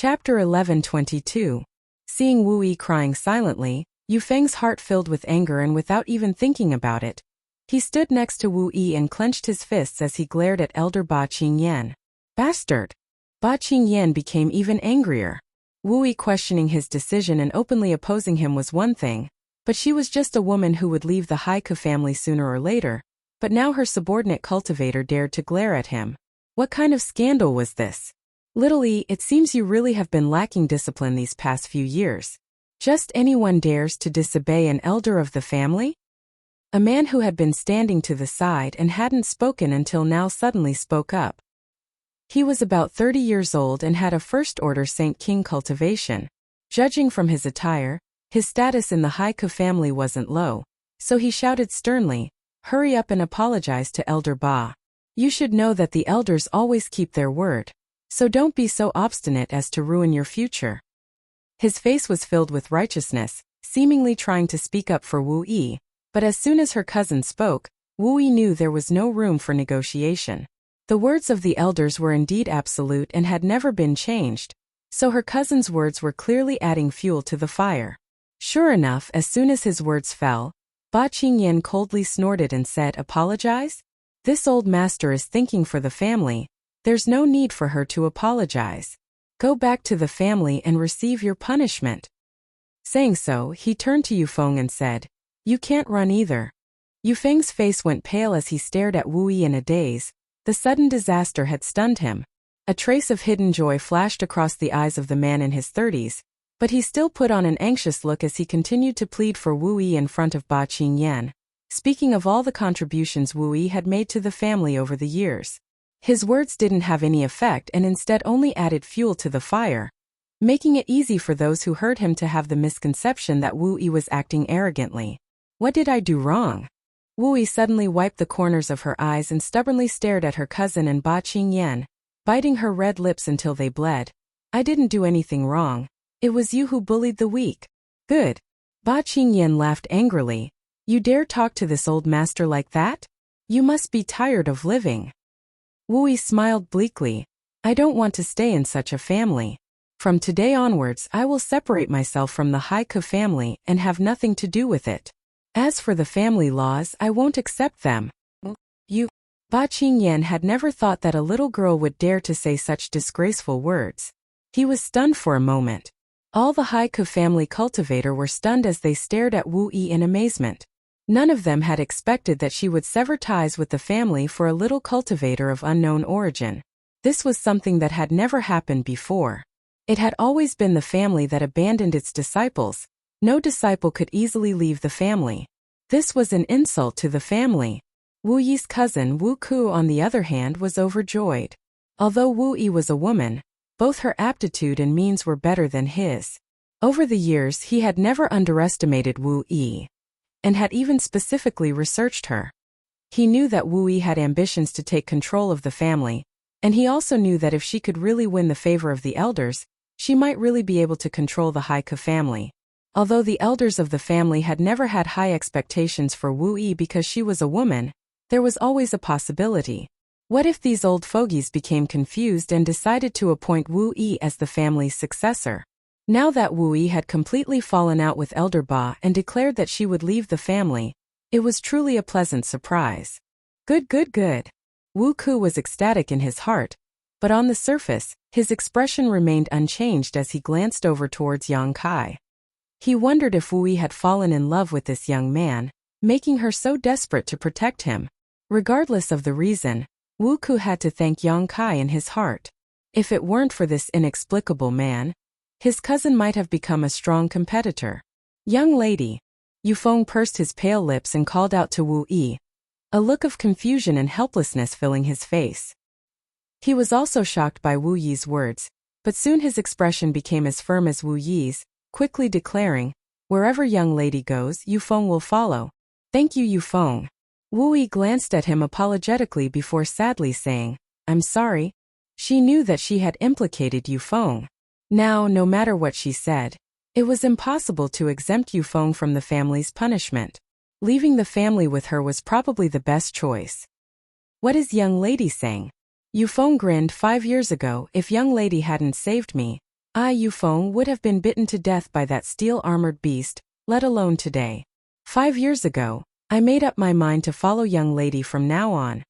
Chapter 11:22. Seeing Wu Yi crying silently, Yu Feng's heart filled with anger, and without even thinking about it, he stood next to Wu Yi and clenched his fists as he glared at elder Ba Qingyan. Bastard! Ba Qingyan became even angrier. Wu Yi questioning his decision and openly opposing him was one thing, but she was just a woman who would leave the Haiku family sooner or later, but now her subordinate cultivator dared to glare at him. What kind of scandal was this? Little E, it seems you really have been lacking discipline these past few years. Just anyone dares to disobey an elder of the family? A man who had been standing to the side and hadn't spoken until now suddenly spoke up. He was about 30 years old and had a first-order Saint King cultivation. Judging from his attire, his status in the Haiku family wasn't low, so he shouted sternly, "Hurry up and apologize to Elder Ba. You should know that the elders always keep their word, so don't be so obstinate as to ruin your future." His face was filled with righteousness, seemingly trying to speak up for Wu Yi, but as soon as her cousin spoke, Wu Yi knew there was no room for negotiation. The words of the elders were indeed absolute and had never been changed, so her cousin's words were clearly adding fuel to the fire. Sure enough, as soon as his words fell, Ba Qingyan coldly snorted and said, "Apologize? This old master is thinking for the family. There's no need for her to apologize. Go back to the family and receive your punishment." Saying so, he turned to Yu Feng and said, "You can't run either." Yu Feng's face went pale as he stared at Wu Yi in a daze. The sudden disaster had stunned him. A trace of hidden joy flashed across the eyes of the man in his 30s, but he still put on an anxious look as he continued to plead for Wu Yi in front of Ba Qingyan, speaking of all the contributions Wu Yi had made to the family over the years. His words didn't have any effect and instead only added fuel to the fire, making it easy for those who heard him to have the misconception that Wu Yi was acting arrogantly. "What did I do wrong?" Wu Yi suddenly wiped the corners of her eyes and stubbornly stared at her cousin and Ba Qingyan, biting her red lips until they bled. "I didn't do anything wrong. It was you who bullied the weak." "Good." Ba Qingyan laughed angrily. "You dare talk to this old master like that? You must be tired of living." Wu Yi smiled bleakly. "I don't want to stay in such a family. From today onwards I will separate myself from the Haiku family and have nothing to do with it. As for the family laws, I won't accept them." "You..." Ba Qingyan had never thought that a little girl would dare to say such disgraceful words. He was stunned for a moment. All the Haiku family cultivator were stunned as they stared at Wu Yi in amazement. None of them had expected that she would sever ties with the family for a little cultivator of unknown origin. This was something that had never happened before. It had always been the family that abandoned its disciples. No disciple could easily leave the family. This was an insult to the family. Wu Yi's cousin Wu Ku, on the other hand, was overjoyed. Although Wu Yi was a woman, both her aptitude and means were better than his. Over the years he had never underestimated Wu Yi, and had even specifically researched her. He knew that Wu Yi had ambitions to take control of the family, and he also knew that if she could really win the favor of the elders, she might really be able to control the Haiku family. Although the elders of the family had never had high expectations for Wu Yi because she was a woman, there was always a possibility. What if these old fogies became confused and decided to appoint Wu Yi as the family's successor? Now that Wu Yi had completely fallen out with Elder Ba and declared that she would leave the family, it was truly a pleasant surprise. Good, good, good. Wu Ku was ecstatic in his heart, but on the surface, his expression remained unchanged as he glanced over towards Yang Kai. He wondered if Wu Yi had fallen in love with this young man, making her so desperate to protect him. Regardless of the reason, Wu Ku had to thank Yang Kai in his heart. If it weren't for this inexplicable man, his cousin might have become a strong competitor. "Young lady." Yu Feng pursed his pale lips and called out to Wu Yi, a look of confusion and helplessness filling his face. He was also shocked by Wu Yi's words, but soon his expression became as firm as Wu Yi's, quickly declaring, "Wherever young lady goes, Yu Feng will follow." "Thank you, Yu Feng." Wu Yi glanced at him apologetically before sadly saying, "I'm sorry." She knew that she had implicated Yu Feng. Now, no matter what she said, it was impossible to exempt Yu Feng from the family's punishment. Leaving the family with her was probably the best choice. "What is young lady saying?" Yu Feng grinned. 5 years ago, if young lady hadn't saved me, I Yufeng would have been bitten to death by that steel-armored beast, let alone today. 5 years ago, I made up my mind to follow young lady from now on.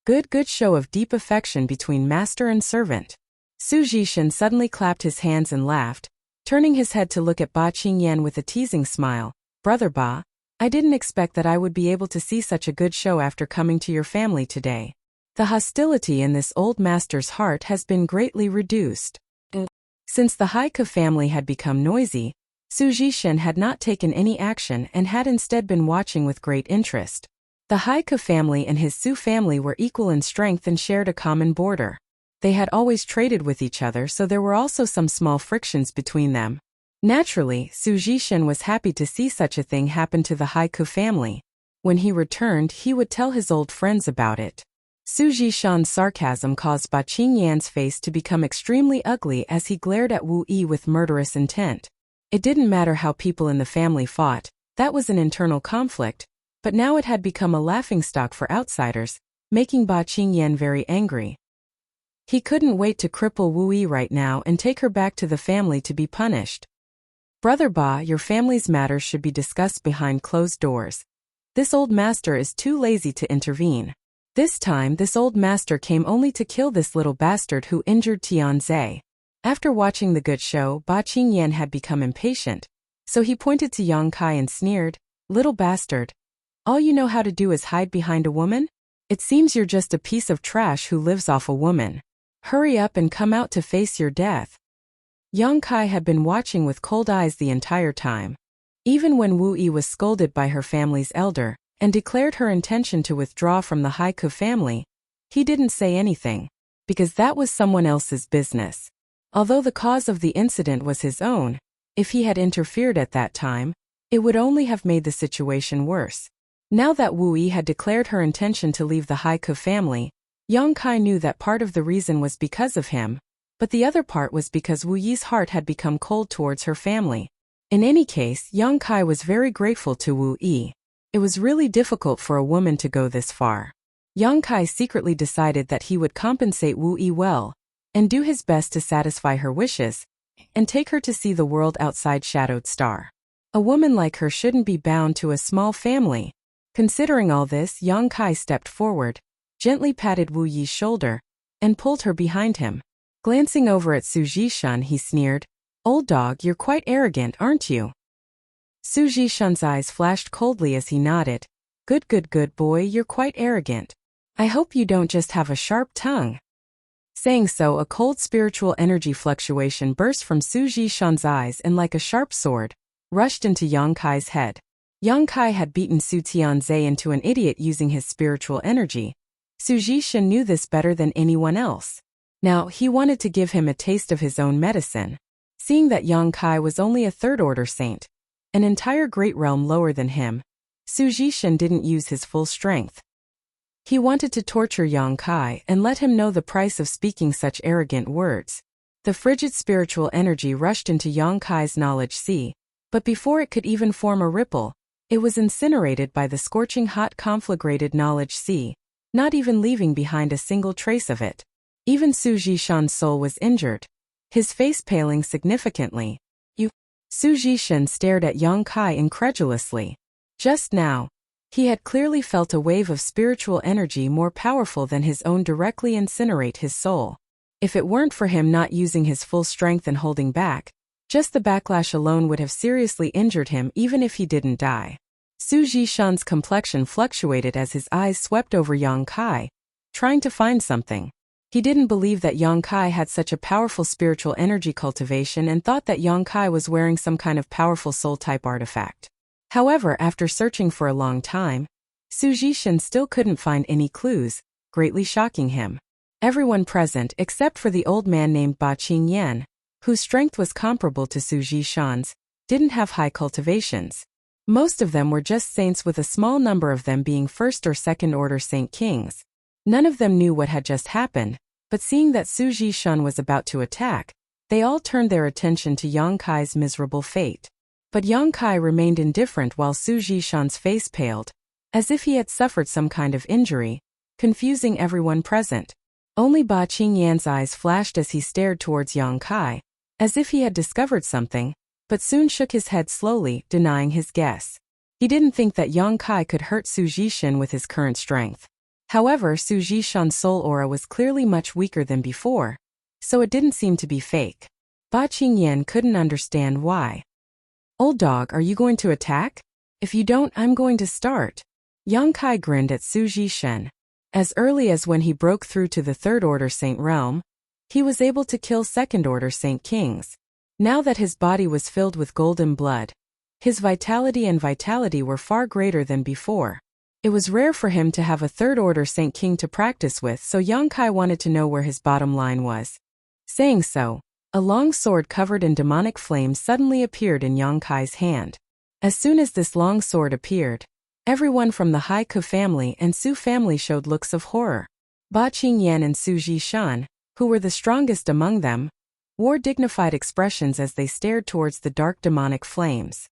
Good show of deep affection between master and servant. Su Zhishan suddenly clapped his hands and laughed, turning his head to look at Ba Qingyan with a teasing smile. Brother Ba, I didn't expect that I would be able to see such a good show after coming to your family today. The hostility in this old master's heart has been greatly reduced. Since the Haike family had become noisy, Su Zhishan had not taken any action and had instead been watching with great interest. The Haike family and his Su family were equal in strength and shared a common border. They had always traded with each other, so there were also some small frictions between them. Naturally, Su Zhishan was happy to see such a thing happen to the Haike family. When he returned, he would tell his old friends about it. Su Zhishan's sarcasm caused Ba Qingyan's face to become extremely ugly as he glared at Wu Yi with murderous intent. It didn't matter how people in the family fought, that was an internal conflict, but now it had become a laughingstock for outsiders, making Ba Qingyan very angry. He couldn't wait to cripple Wu Yi right now and take her back to the family to be punished. Brother Ba, your family's matters should be discussed behind closed doors. This old master is too lazy to intervene. This time this old master came only to kill this little bastard who injured Tianze. After watching the good show, Ba Qingyan had become impatient, so he pointed to Yang Kai and sneered, "Little bastard. All you know how to do is hide behind a woman? It seems you're just a piece of trash who lives off a woman. Hurry up and come out to face your death." Yang Kai had been watching with cold eyes the entire time. Even when Wu Yi was scolded by her family's elder, and declared her intention to withdraw from the Haike family, he didn't say anything, because that was someone else's business. Although the cause of the incident was his own, if he had interfered at that time, it would only have made the situation worse. Now that Wu Yi had declared her intention to leave the Haike family, Yang Kai knew that part of the reason was because of him, but the other part was because Wu Yi's heart had become cold towards her family. In any case, Yang Kai was very grateful to Wu Yi. It was really difficult for a woman to go this far. Yang Kai secretly decided that he would compensate Wu Yi well, and do his best to satisfy her wishes, and take her to see the world outside Shadowed Star. A woman like her shouldn't be bound to a small family. Considering all this, Yang Kai stepped forward, gently patted Wu Yi's shoulder, and pulled her behind him. Glancing over at Su Zhishan, he sneered, "Old dog, you're quite arrogant, aren't you?" Su Zhishan's eyes flashed coldly as he nodded. Good boy, you're quite arrogant. I hope you don't just have a sharp tongue." Saying so, a cold spiritual energy fluctuation burst from Su Zhishan's eyes and like a sharp sword, rushed into Yang Kai's head. Yang Kai had beaten Su Tianze into an idiot using his spiritual energy. Su Zhishan knew this better than anyone else. Now, he wanted to give him a taste of his own medicine. Seeing that Yang Kai was only a third-order saint, an entire great realm lower than him, Su Zhishan didn't use his full strength. He wanted to torture Yang Kai and let him know the price of speaking such arrogant words. The frigid spiritual energy rushed into Yang Kai's knowledge sea, but before it could even form a ripple, it was incinerated by the scorching hot conflagrated knowledge sea, not even leaving behind a single trace of it. Even Su Zhishan's soul was injured, his face paling significantly. Su Zhishan stared at Yang Kai incredulously. Just now, he had clearly felt a wave of spiritual energy more powerful than his own directly incinerate his soul. If it weren't for him not using his full strength and holding back, just the backlash alone would have seriously injured him even if he didn't die. Su Zhishan's complexion fluctuated as his eyes swept over Yang Kai, trying to find something. He didn't believe that Yang Kai had such a powerful spiritual energy cultivation and thought that Yang Kai was wearing some kind of powerful soul-type artifact. However, after searching for a long time, Su Zhishan still couldn't find any clues, greatly shocking him. Everyone present, except for the old man named Ba Qingyan, whose strength was comparable to Su Zhishan's, didn't have high cultivations. Most of them were just saints, with a small number of them being first or second order saint kings. None of them knew what had just happened, but seeing that Su Zhishan was about to attack, they all turned their attention to Yang Kai's miserable fate. But Yang Kai remained indifferent while Su Zhishan's face paled, as if he had suffered some kind of injury, confusing everyone present. Only Ba Qingyan's eyes flashed as he stared towards Yang Kai, as if he had discovered something, but soon shook his head slowly, denying his guess. He didn't think that Yang Kai could hurt Su Jishan with his current strength. However, Su Jishan's soul aura was clearly much weaker than before, so it didn't seem to be fake. Ba Qingyan couldn't understand why. "Old dog, are you going to attack? If you don't, I'm going to start." Yang Kai grinned at Su Jishan. As early as when he broke through to the Third Order Saint Realm, he was able to kill Second Order Saint Kings. Now that his body was filled with golden blood, his vitality were far greater than before. It was rare for him to have a Third Order Saint King to practice with, so Yang Kai wanted to know where his bottom line was. Saying so, a long sword covered in demonic flames suddenly appeared in Yang Kai's hand. As soon as this long sword appeared, everyone from the Haiku family and Su family showed looks of horror. Ba Qingyan and Su Jishan, who were the strongest among them, wore dignified expressions as they stared towards the dark demonic flames.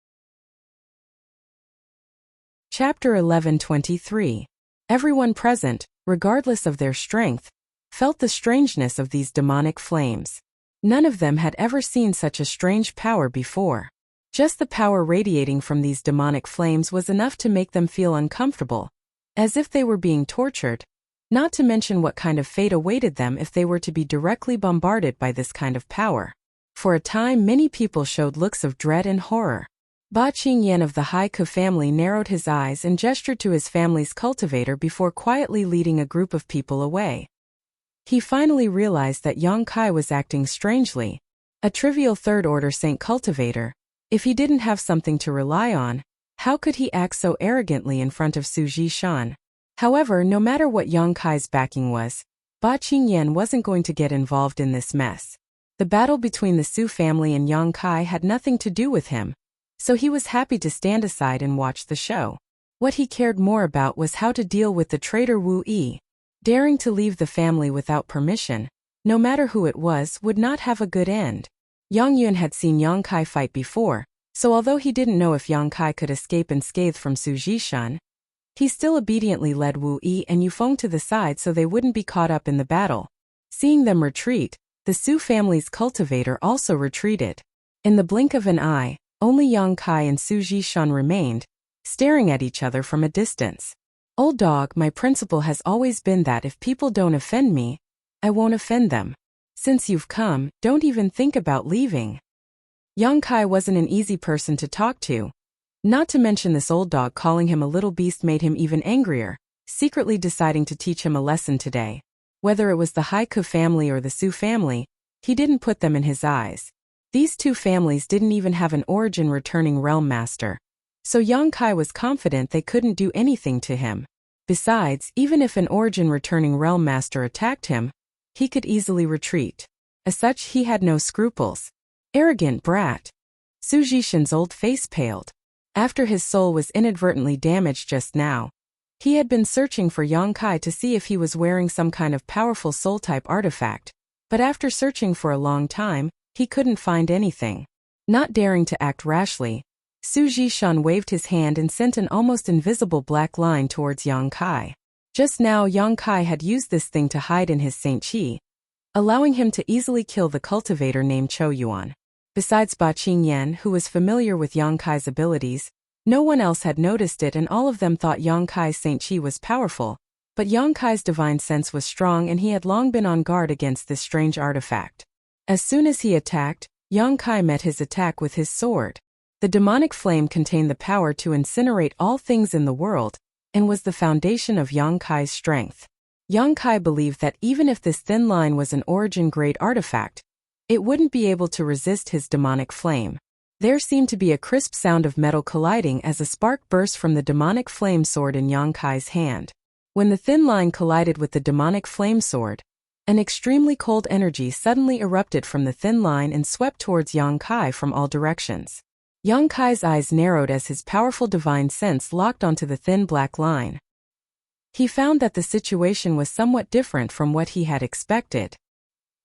Chapter 11:23. Everyone present, regardless of their strength, felt the strangeness of these demonic flames. None of them had ever seen such a strange power before. Just the power radiating from these demonic flames was enough to make them feel uncomfortable, as if they were being tortured, not to mention what kind of fate awaited them if they were to be directly bombarded by this kind of power. For a time, many people showed looks of dread and horror. Ba Qingyan of the Haiku family narrowed his eyes and gestured to his family's cultivator before quietly leading a group of people away. He finally realized that Yang Kai was acting strangely. A trivial Third Order Saint cultivator, if he didn't have something to rely on, how could he act so arrogantly in front of Su Jishan? However, no matter what Yang Kai's backing was, Ba Qingyan wasn't going to get involved in this mess. The battle between the Su family and Yang Kai had nothing to do with him, so he was happy to stand aside and watch the show. What he cared more about was how to deal with the traitor Wu Yi. Daring to leave the family without permission, no matter who it was, would not have a good end. Yang Yun had seen Yang Kai fight before, so although he didn't know if Yang Kai could escape unscathed from Su Jishan, he still obediently led Wu Yi and Yufeng to the side so they wouldn't be caught up in the battle. Seeing them retreat, the Su family's cultivator also retreated. In the blink of an eye, only Yang Kai and Su Jishan remained, staring at each other from a distance. "Old dog, my principle has always been that if people don't offend me, I won't offend them. Since you've come, don't even think about leaving." Yang Kai wasn't an easy person to talk to. Not to mention this old dog calling him a little beast made him even angrier, secretly deciding to teach him a lesson today. Whether it was the Haiku family or the Su family, he didn't put them in his eyes. These two families didn't even have an origin returning realm master, so Yang Kai was confident they couldn't do anything to him. Besides, even if an origin returning realm master attacked him, he could easily retreat. As such, he had no scruples. Arrogant brat. Su Jishan's old face paled. After his soul was inadvertently damaged just now, he had been searching for Yang Kai to see if he was wearing some kind of powerful soul-type artifact, but after searching for a long time, he couldn't find anything. Not daring to act rashly, Su Jishan waved his hand and sent an almost invisible black line towards Yang Kai. Just now Yang Kai had used this thing to hide in his Saint Qi, allowing him to easily kill the cultivator named Cho Yuan. Besides Ba Qingyan, who was familiar with Yang Kai's abilities, no one else had noticed it and all of them thought Yang Kai's Saint Qi was powerful, but Yang Kai's divine sense was strong and he had long been on guard against this strange artifact. As soon as he attacked, Yang Kai met his attack with his sword. The demonic flame contained the power to incinerate all things in the world, and was the foundation of Yang Kai's strength. Yang Kai believed that even if this thin line was an origin-grade artifact, it wouldn't be able to resist his demonic flame. There seemed to be a crisp sound of metal colliding as a spark burst from the demonic flame sword in Yang Kai's hand. When the thin line collided with the demonic flame sword, an extremely cold energy suddenly erupted from the thin line and swept towards Yang Kai from all directions. Yang Kai's eyes narrowed as his powerful divine sense locked onto the thin black line. He found that the situation was somewhat different from what he had expected.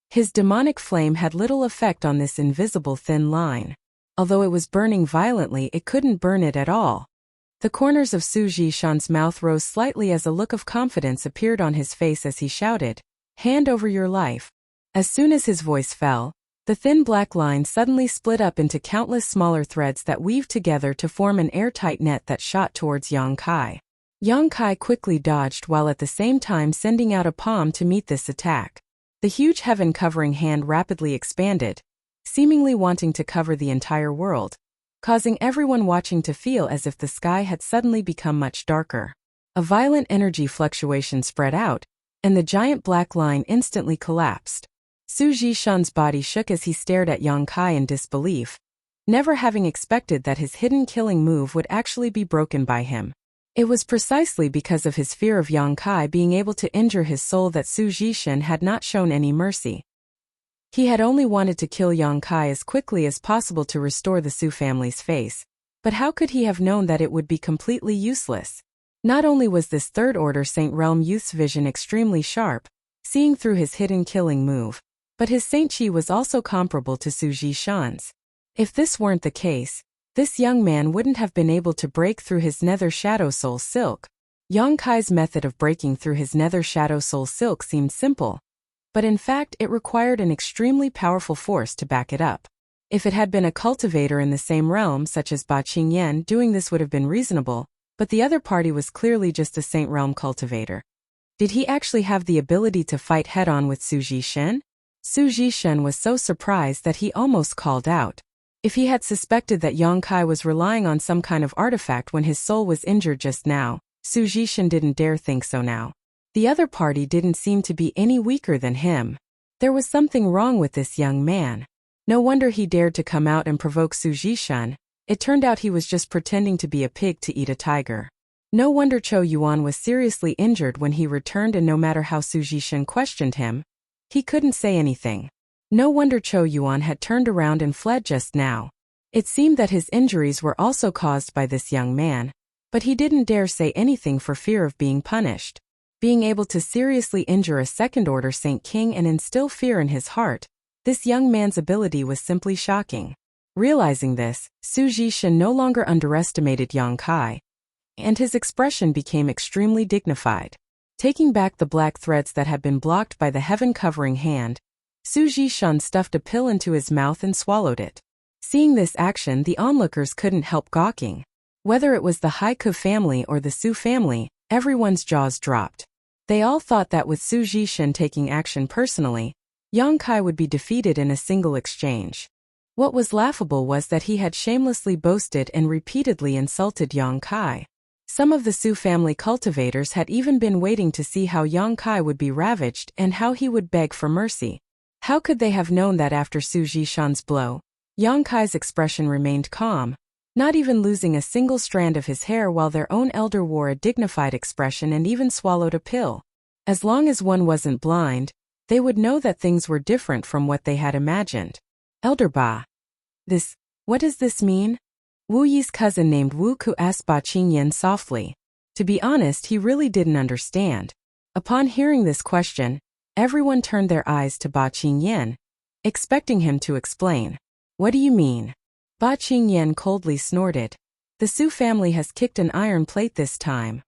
His demonic flame had little effect on this invisible thin line. Although it was burning violently, it couldn't burn it at all. The corners of Su Jishan's mouth rose slightly as a look of confidence appeared on his face as he shouted, "Hand over your life." As soon as his voice fell, The thin black line suddenly split up into countless smaller threads that weaved together to form an airtight net that shot towards Yang Kai. Yang Kai quickly dodged while at the same time sending out a palm to meet this attack. The huge heaven-covering hand rapidly expanded, seemingly wanting to cover the entire world, causing everyone watching to feel as if the sky had suddenly become much darker. A violent energy fluctuation spread out, and the giant black line instantly collapsed. Su Zhishan's body shook as he stared at Yang Kai in disbelief, never having expected that his hidden killing move would actually be broken by him. It was precisely because of his fear of Yang Kai being able to injure his soul that Su Zhishan had not shown any mercy. He had only wanted to kill Yang Kai as quickly as possible to restore the Su family's face. But how could he have known that it would be completely useless? Not only was this third-order Saint Realm youth's vision extremely sharp, seeing through his hidden killing move, but his Saint Chi was also comparable to Su Zhishan's. If this weren't the case, this young man wouldn't have been able to break through his Nether Shadow Soul Silk. Yang Kai's method of breaking through his Nether Shadow Soul Silk seemed simple, but in fact it required an extremely powerful force to back it up. If it had been a cultivator in the same realm such as Ba Qingyan doing this would have been reasonable, but the other party was clearly just a Saint Realm cultivator. Did he actually have the ability to fight head-on with Su Zhishan? Su Zhishan was so surprised that he almost called out. If he had suspected that Yang Kai was relying on some kind of artifact when his soul was injured just now, Su Zhishan didn't dare think so now. The other party didn't seem to be any weaker than him. There was something wrong with this young man. No wonder he dared to come out and provoke Su Zhishan. It turned out he was just pretending to be a pig to eat a tiger. No wonder Chou Yuan was seriously injured when he returned, and no matter how Su Zhishan questioned him, he couldn't say anything. No wonder Chou Yuan had turned around and fled just now. It seemed that his injuries were also caused by this young man, but he didn't dare say anything for fear of being punished. Being able to seriously injure a second-order Saint King and instill fear in his heart, this young man's ability was simply shocking. Realizing this, Su Zhishan no longer underestimated Yang Kai, and his expression became extremely dignified. Taking back the black threads that had been blocked by the heaven-covering hand, Su Zhishan stuffed a pill into his mouth and swallowed it. Seeing this action, the onlookers couldn't help gawking. Whether it was the Haiku family or the Su family, everyone's jaws dropped. They all thought that with Su Zhishan taking action personally, Yang Kai would be defeated in a single exchange. What was laughable was that he had shamelessly boasted and repeatedly insulted Yang Kai. Some of the Su family cultivators had even been waiting to see how Yang Kai would be ravaged and how he would beg for mercy. How could they have known that after Su Zhishan's blow, Yang Kai's expression remained calm, not even losing a single strand of his hair, while their own elder wore a dignified expression and even swallowed a pill? As long as one wasn't blind, they would know that things were different from what they had imagined. Elder Ba. What does this mean? Wu Yi's cousin named Wu Ku asked Ba Qingyan softly. To be honest, he really didn't understand. Upon hearing this question, everyone turned their eyes to Ba Qingyan, expecting him to explain. What do you mean? Ba Qingyan coldly snorted. The Su family has kicked an iron plate this time.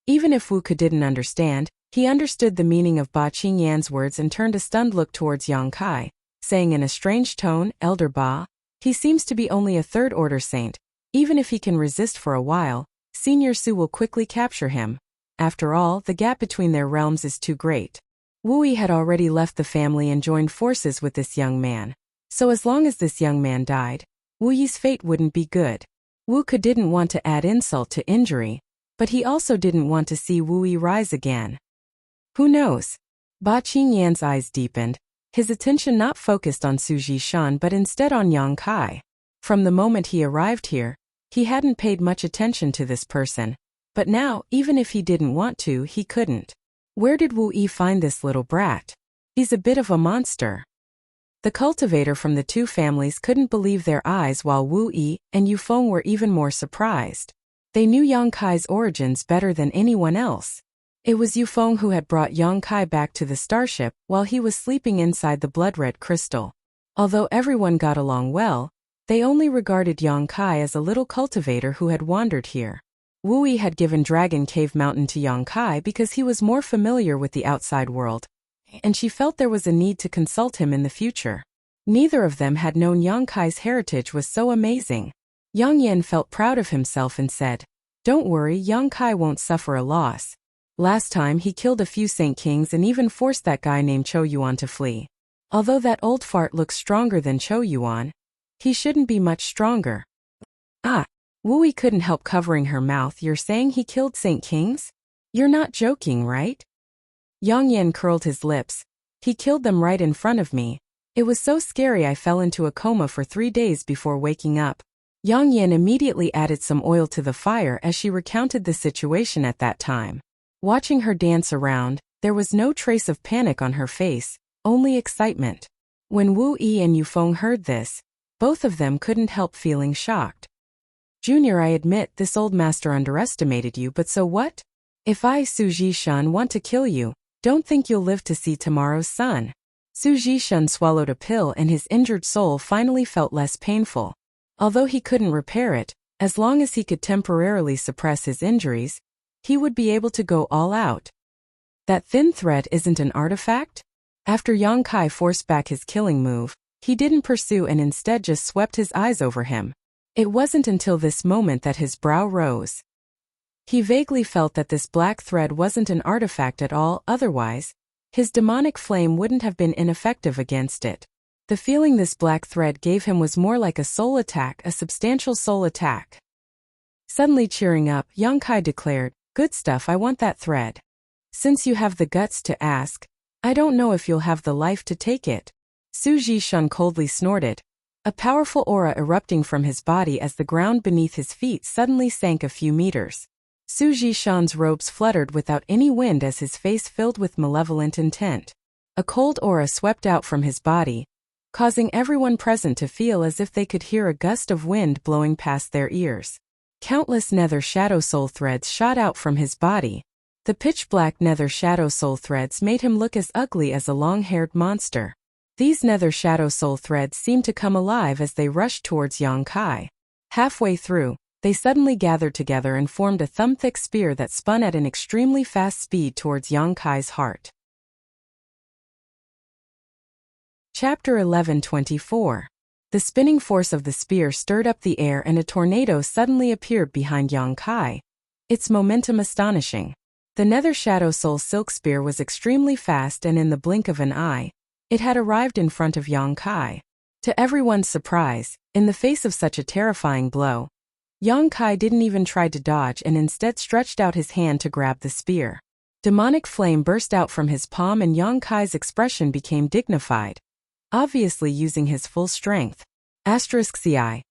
Even if Wu Ku didn't understand, he understood the meaning of Ba Qingyan's words and turned a stunned look towards Yang Kai, saying in a strange tone, Elder Ba, he seems to be only a third-order saint. Even if he can resist for a while, Senior Su will quickly capture him. After all, the gap between their realms is too great. Wu Yi had already left the family and joined forces with this young man. So as long as this young man died, Wu Yi's fate wouldn't be good. Wu Ku didn't want to add insult to injury, but he also didn't want to see Wu Yi rise again. Who knows? Ba Qingyan's eyes deepened, his attention not focused on Su Zhishan but instead on Yang Kai. From the moment he arrived here, he hadn't paid much attention to this person, but now, even if he didn't want to, he couldn't. Where did Wu Yi find this little brat? He's a bit of a monster. The cultivator from the two families couldn't believe their eyes, while Wu Yi and Yufeng were even more surprised. They knew Yang Kai's origins better than anyone else. It was Yufeng who had brought Yang Kai back to the starship while he was sleeping inside the blood-red crystal. Although everyone got along well, they only regarded Yang Kai as a little cultivator who had wandered here. Wu Yi had given Dragon Cave Mountain to Yang Kai because he was more familiar with the outside world, and she felt there was a need to consult him in the future. Neither of them had known Yang Kai's heritage was so amazing. Yang Yan felt proud of himself and said, "Don't worry, Yang Kai won't suffer a loss. Last time he killed a few Saint Kings and even forced that guy named Cho Yuan to flee. Although that old fart looks stronger than Cho Yuan, he shouldn't be much stronger." Ah! Wu Yi couldn't help covering her mouth. "You're saying he killed Saint Kings? You're not joking, right?" Yang Yan curled his lips. "He killed them right in front of me. It was so scary I fell into a coma for 3 days before waking up." Yang Yan immediately added some oil to the fire as she recounted the situation at that time. Watching her dance around, there was no trace of panic on her face, only excitement. When Wu Yi and Yufeng heard this, both of them couldn't help feeling shocked. "Junior, I admit this old master underestimated you, but so what? If I, Su Jishan, want to kill you, don't think you'll live to see tomorrow's sun." Su Jishan swallowed a pill and his injured soul finally felt less painful. Although he couldn't repair it, as long as he could temporarily suppress his injuries, he would be able to go all out. "That thin thread isn't an artifact?" After Yang Kai forced back his killing move, he didn't pursue and instead just swept his eyes over him. It wasn't until this moment that his brow rose. He vaguely felt that this black thread wasn't an artifact at all, otherwise, his demonic flame wouldn't have been ineffective against it. The feeling this black thread gave him was more like a soul attack, a substantial soul attack. Suddenly cheering up, Yang Kai declared, "Good stuff, I want that thread. Since you have the guts to ask, I don't know if you'll have the life to take it." Su Jishan coldly snorted, a powerful aura erupting from his body as the ground beneath his feet suddenly sank a few meters. Su Jishan's robes fluttered without any wind as his face filled with malevolent intent. A cold aura swept out from his body, causing everyone present to feel as if they could hear a gust of wind blowing past their ears. Countless nether shadow soul threads shot out from his body. The pitch-black nether shadow soul threads made him look as ugly as a long-haired monster. These nether shadow soul threads seemed to come alive as they rushed towards Yang Kai. Halfway through, they suddenly gathered together and formed a thumb-thick spear that spun at an extremely fast speed towards Yang Kai's heart. Chapter 11:24. The spinning force of the spear stirred up the air and a tornado suddenly appeared behind Yang Kai. Its momentum astonishing. The nether shadow soul silk spear was extremely fast and in the blink of an eye, it had arrived in front of Yang Kai. To everyone's surprise, in the face of such a terrifying blow, Yang Kai didn't even try to dodge and instead stretched out his hand to grab the spear. Demonic flame burst out from his palm and Yang Kai's expression became dignified, obviously using his full strength. *CI.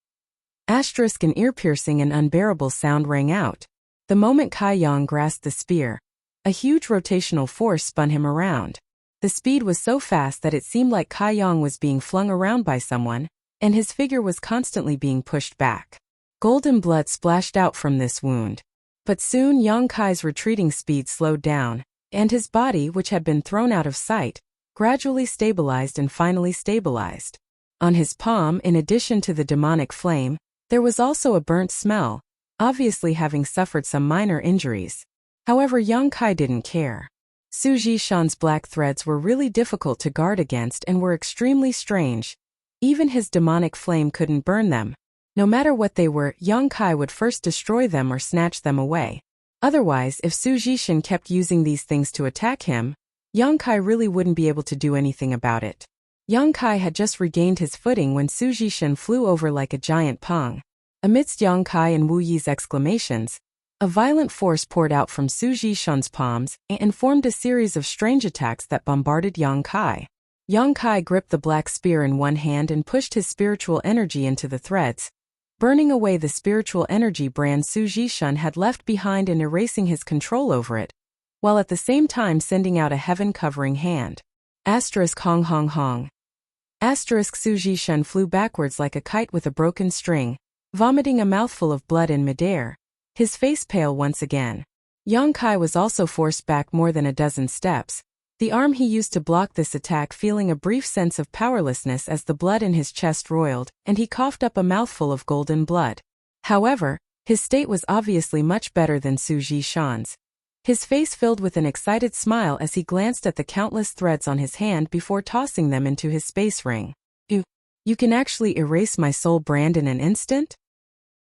An ear-piercing and unbearable sound rang out. The moment Kai Yang grasped the spear, a huge rotational force spun him around. The speed was so fast that it seemed like Kai Yang was being flung around by someone, and his figure was constantly being pushed back. Golden blood splashed out from this wound. But soon Yang Kai's retreating speed slowed down, and his body, which had been thrown out of sight, gradually stabilized and finally stabilized. On his palm, in addition to the demonic flame, there was also a burnt smell, obviously having suffered some minor injuries. However, Yang Kai didn't care. Su Jishan's black threads were really difficult to guard against and were extremely strange. Even his demonic flame couldn't burn them. No matter what they were, Yang Kai would first destroy them or snatch them away. Otherwise, if Su Jishan kept using these things to attack him, Yang Kai really wouldn't be able to do anything about it. Yang Kai had just regained his footing when Su Jishan flew over like a giant pong. Amidst Yang Kai and Wu Yi's exclamations, a violent force poured out from Su Jishan's palms and formed a series of strange attacks that bombarded Yang Kai. Yang Kai gripped the black spear in one hand and pushed his spiritual energy into the threads, burning away the spiritual energy brand Su Jishan had left behind and erasing his control over it, while at the same time sending out a heaven-covering hand. Hong hong hong. Su Jishan flew backwards like a kite with a broken string, vomiting a mouthful of blood in midair, his face pale once again. Yang Kai was also forced back more than a dozen steps, the arm he used to block this attack feeling a brief sense of powerlessness as the blood in his chest roiled, and he coughed up a mouthful of golden blood. However, his state was obviously much better than Su Jishan's. His face filled with an excited smile as he glanced at the countless threads on his hand before tossing them into his space ring. You can actually erase my soul brand in an instant?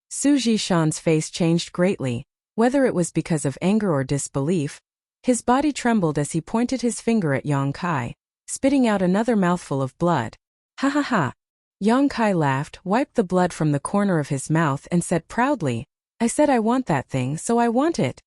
Su Zhishan's face changed greatly, whether it was because of anger or disbelief. His body trembled as he pointed his finger at Yang Kai, spitting out another mouthful of blood. Ha ha ha. Yang Kai laughed, wiped the blood from the corner of his mouth and said proudly, I said I want that thing, so I want it.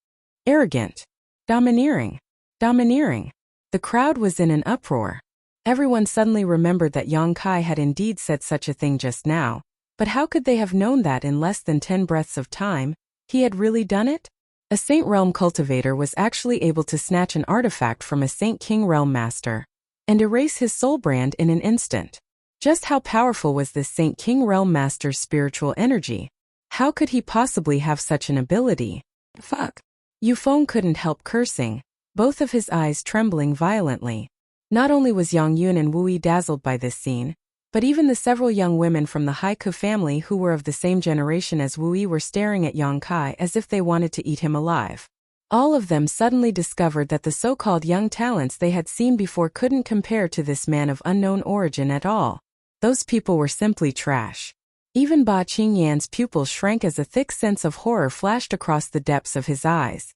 Arrogant. Domineering. Domineering. The crowd was in an uproar. Everyone suddenly remembered that Yang Kai had indeed said such a thing just now, but how could they have known that in less than 10 breaths of time, he had really done it? A Saint Realm cultivator was actually able to snatch an artifact from a Saint King Realm master and erase his soul brand in an instant. Just how powerful was this Saint King Realm master's spiritual energy? How could he possibly have such an ability? Fuck. Yufeng couldn't help cursing, both of his eyes trembling violently. Not only was Yang Yun and Wu Yi dazzled by this scene, but even the several young women from the Haiku family who were of the same generation as Wu Yi were staring at Yang Kai as if they wanted to eat him alive. All of them suddenly discovered that the so-called young talents they had seen before couldn't compare to this man of unknown origin at all. Those people were simply trash. Even Ba Qingyan's pupils shrank as a thick sense of horror flashed across the depths of his eyes.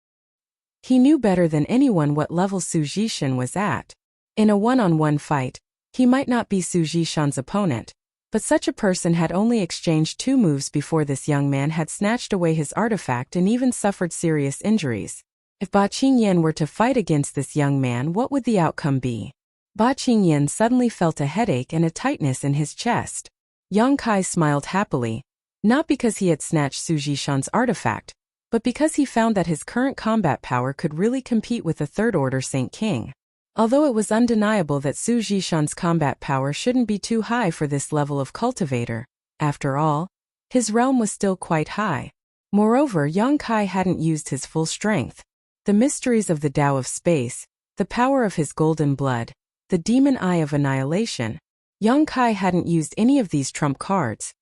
He knew better than anyone what level Su Zhishan was at. In a one-on-one fight, he might not be Su Zhishan's opponent, but such a person had only exchanged 2 moves before this young man had snatched away his artifact and even suffered serious injuries. If Ba Qingyan were to fight against this young man, what would the outcome be? Ba Qingyan suddenly felt a headache and a tightness in his chest. Yang Kai smiled happily, not because he had snatched Su Zhishan's artifact, but because he found that his current combat power could really compete with a third-order Saint King. Although it was undeniable that Su Zhishan's combat power shouldn't be too high for this level of cultivator, after all, his realm was still quite high. Moreover, Yang Kai hadn't used his full strength. The mysteries of the Tao of Space, the power of his golden blood, the demon eye of annihilation. Yang Kai hadn't used any of these trump cards.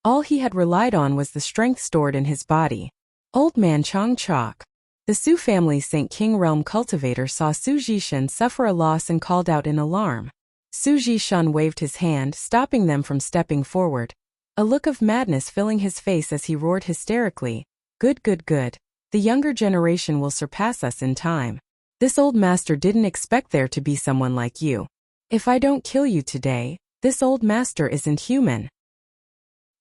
All he had relied on was the strength stored in his body. Old man Chong Chok. The Su family Saint King Realm cultivator saw Su Zhishan suffer a loss and called out in alarm. Su Zhishan waved his hand, stopping them from stepping forward, a look of madness filling his face as he roared hysterically, Good, good, good. The younger generation will surpass us in time. This old master didn't expect there to be someone like you. If I don't kill you today, this old master isn't human.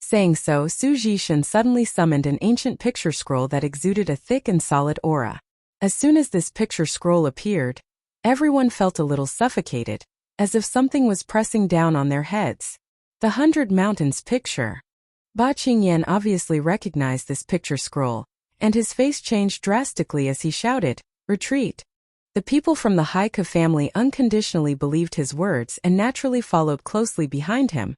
Saying so, Su Zhishan suddenly summoned an ancient picture scroll that exuded a thick and solid aura. As soon as this picture scroll appeared, everyone felt a little suffocated, as if something was pressing down on their heads. The 100 Mountains picture. Ba Qingyan obviously recognized this picture scroll, and his face changed drastically as he shouted, Retreat! The people from the Haiku family unconditionally believed his words and naturally followed closely behind him,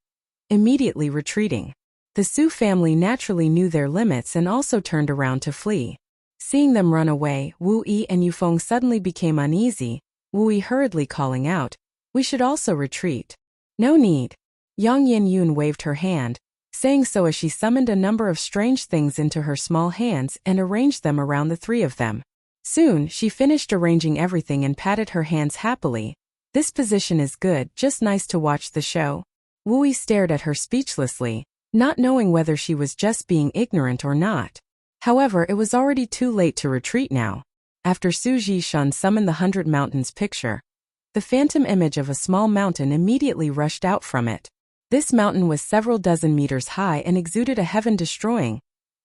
immediately retreating. The Su family naturally knew their limits and also turned around to flee. Seeing them run away, Wu Yi and Yufeng suddenly became uneasy, Wu Yi hurriedly calling out, We should also retreat. No need. Yang Yin Yun waved her hand, saying so as she summoned a number of strange things into her small hands and arranged them around the 3 of them. Soon, she finished arranging everything and patted her hands happily. This position is good, just nice to watch the show. Wu Yi stared at her speechlessly, not knowing whether she was just being ignorant or not. However, it was already too late to retreat now. After Su Zhishan summoned the 100 Mountains picture, the phantom image of a small mountain immediately rushed out from it. This mountain was several dozen meters high and exuded a heaven-destroying,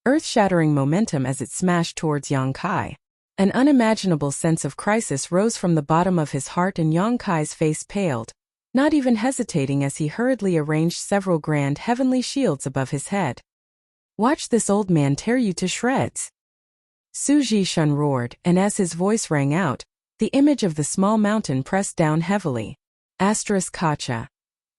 earth-shattering momentum as it smashed towards Yang Kai. An unimaginable sense of crisis rose from the bottom of his heart and Yang Kai's face paled, not even hesitating as he hurriedly arranged several grand heavenly shields above his head. Watch this old man tear you to shreds. Su Zhishan roared, and as his voice rang out, the image of the small mountain pressed down heavily. Kacha.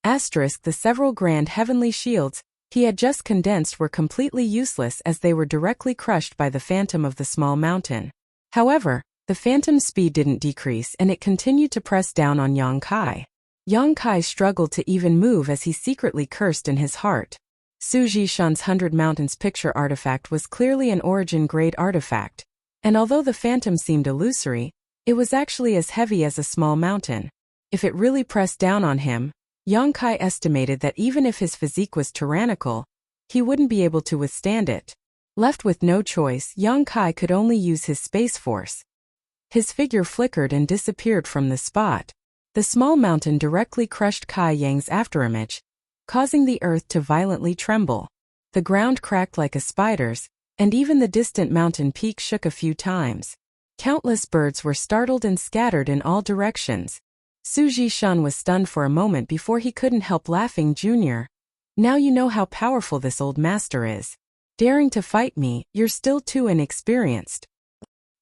The several grand heavenly shields he had just condensed were completely useless as they were directly crushed by the phantom of the small mountain. However, the phantom's speed didn't decrease and it continued to press down on Yang Kai. Yang Kai struggled to even move as he secretly cursed in his heart. Su Zhishan's 100 Mountains picture artifact was clearly an origin-grade artifact, and although the phantom seemed illusory, it was actually as heavy as a small mountain. If it really pressed down on him, Yang Kai estimated that even if his physique was tyrannical, he wouldn't be able to withstand it. Left with no choice, Yang Kai could only use his space force. His figure flickered and disappeared from the spot. The small mountain directly crushed Kai Yang's afterimage, causing the earth to violently tremble. The ground cracked like a spider's, and even the distant mountain peak shook a few times. Countless birds were startled and scattered in all directions. Su Jishun was stunned for a moment before he couldn't help laughing. Junior, now you know how powerful this old master is. Daring to fight me, you're still too inexperienced.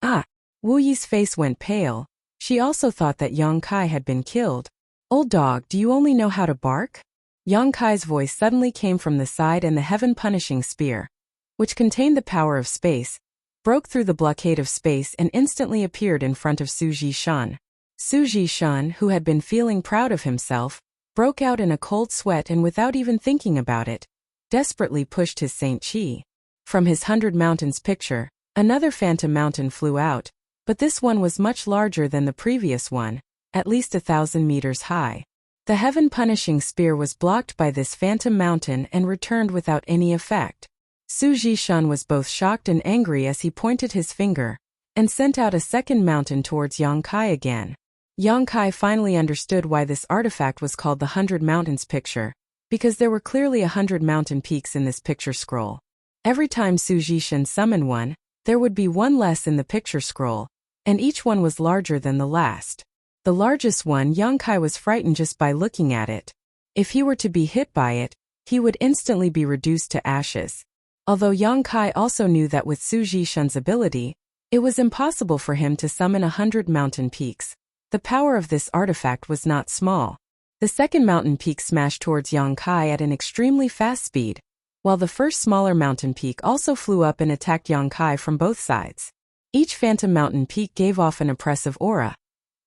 Ah! Wu Yi's face went pale. She also thought that Yang Kai had been killed. Old dog, do you only know how to bark? Yang Kai's voice suddenly came from the side, and the heaven-punishing spear, which contained the power of space, broke through the blockade of space and instantly appeared in front of Su Jishun. Su Jishun, who had been feeling proud of himself, broke out in a cold sweat and without even thinking about it, desperately pushed his Saint Chi. From his 100 Mountains picture, another phantom mountain flew out, but this one was much larger than the previous one, at least 1,000 meters high. The heaven-punishing spear was blocked by this phantom mountain and returned without any effect. Su Jishun was both shocked and angry as he pointed his finger and sent out a second mountain towards Yang Kai again. Yang Kai finally understood why this artifact was called the 100 Mountains picture, because there were clearly 100 mountain peaks in this picture scroll. Every time Su Jishun summoned one, there would be one less in the picture scroll, and each one was larger than the last. The largest one, Yang Kai was frightened just by looking at it. If he were to be hit by it, he would instantly be reduced to ashes. Although Yang Kai also knew that with Su Jishun's ability, it was impossible for him to summon 100 mountain peaks. The power of this artifact was not small. The second mountain peak smashed towards Yang Kai at an extremely fast speed, while the first smaller mountain peak also flew up and attacked Yang Kai from both sides. Each phantom mountain peak gave off an oppressive aura,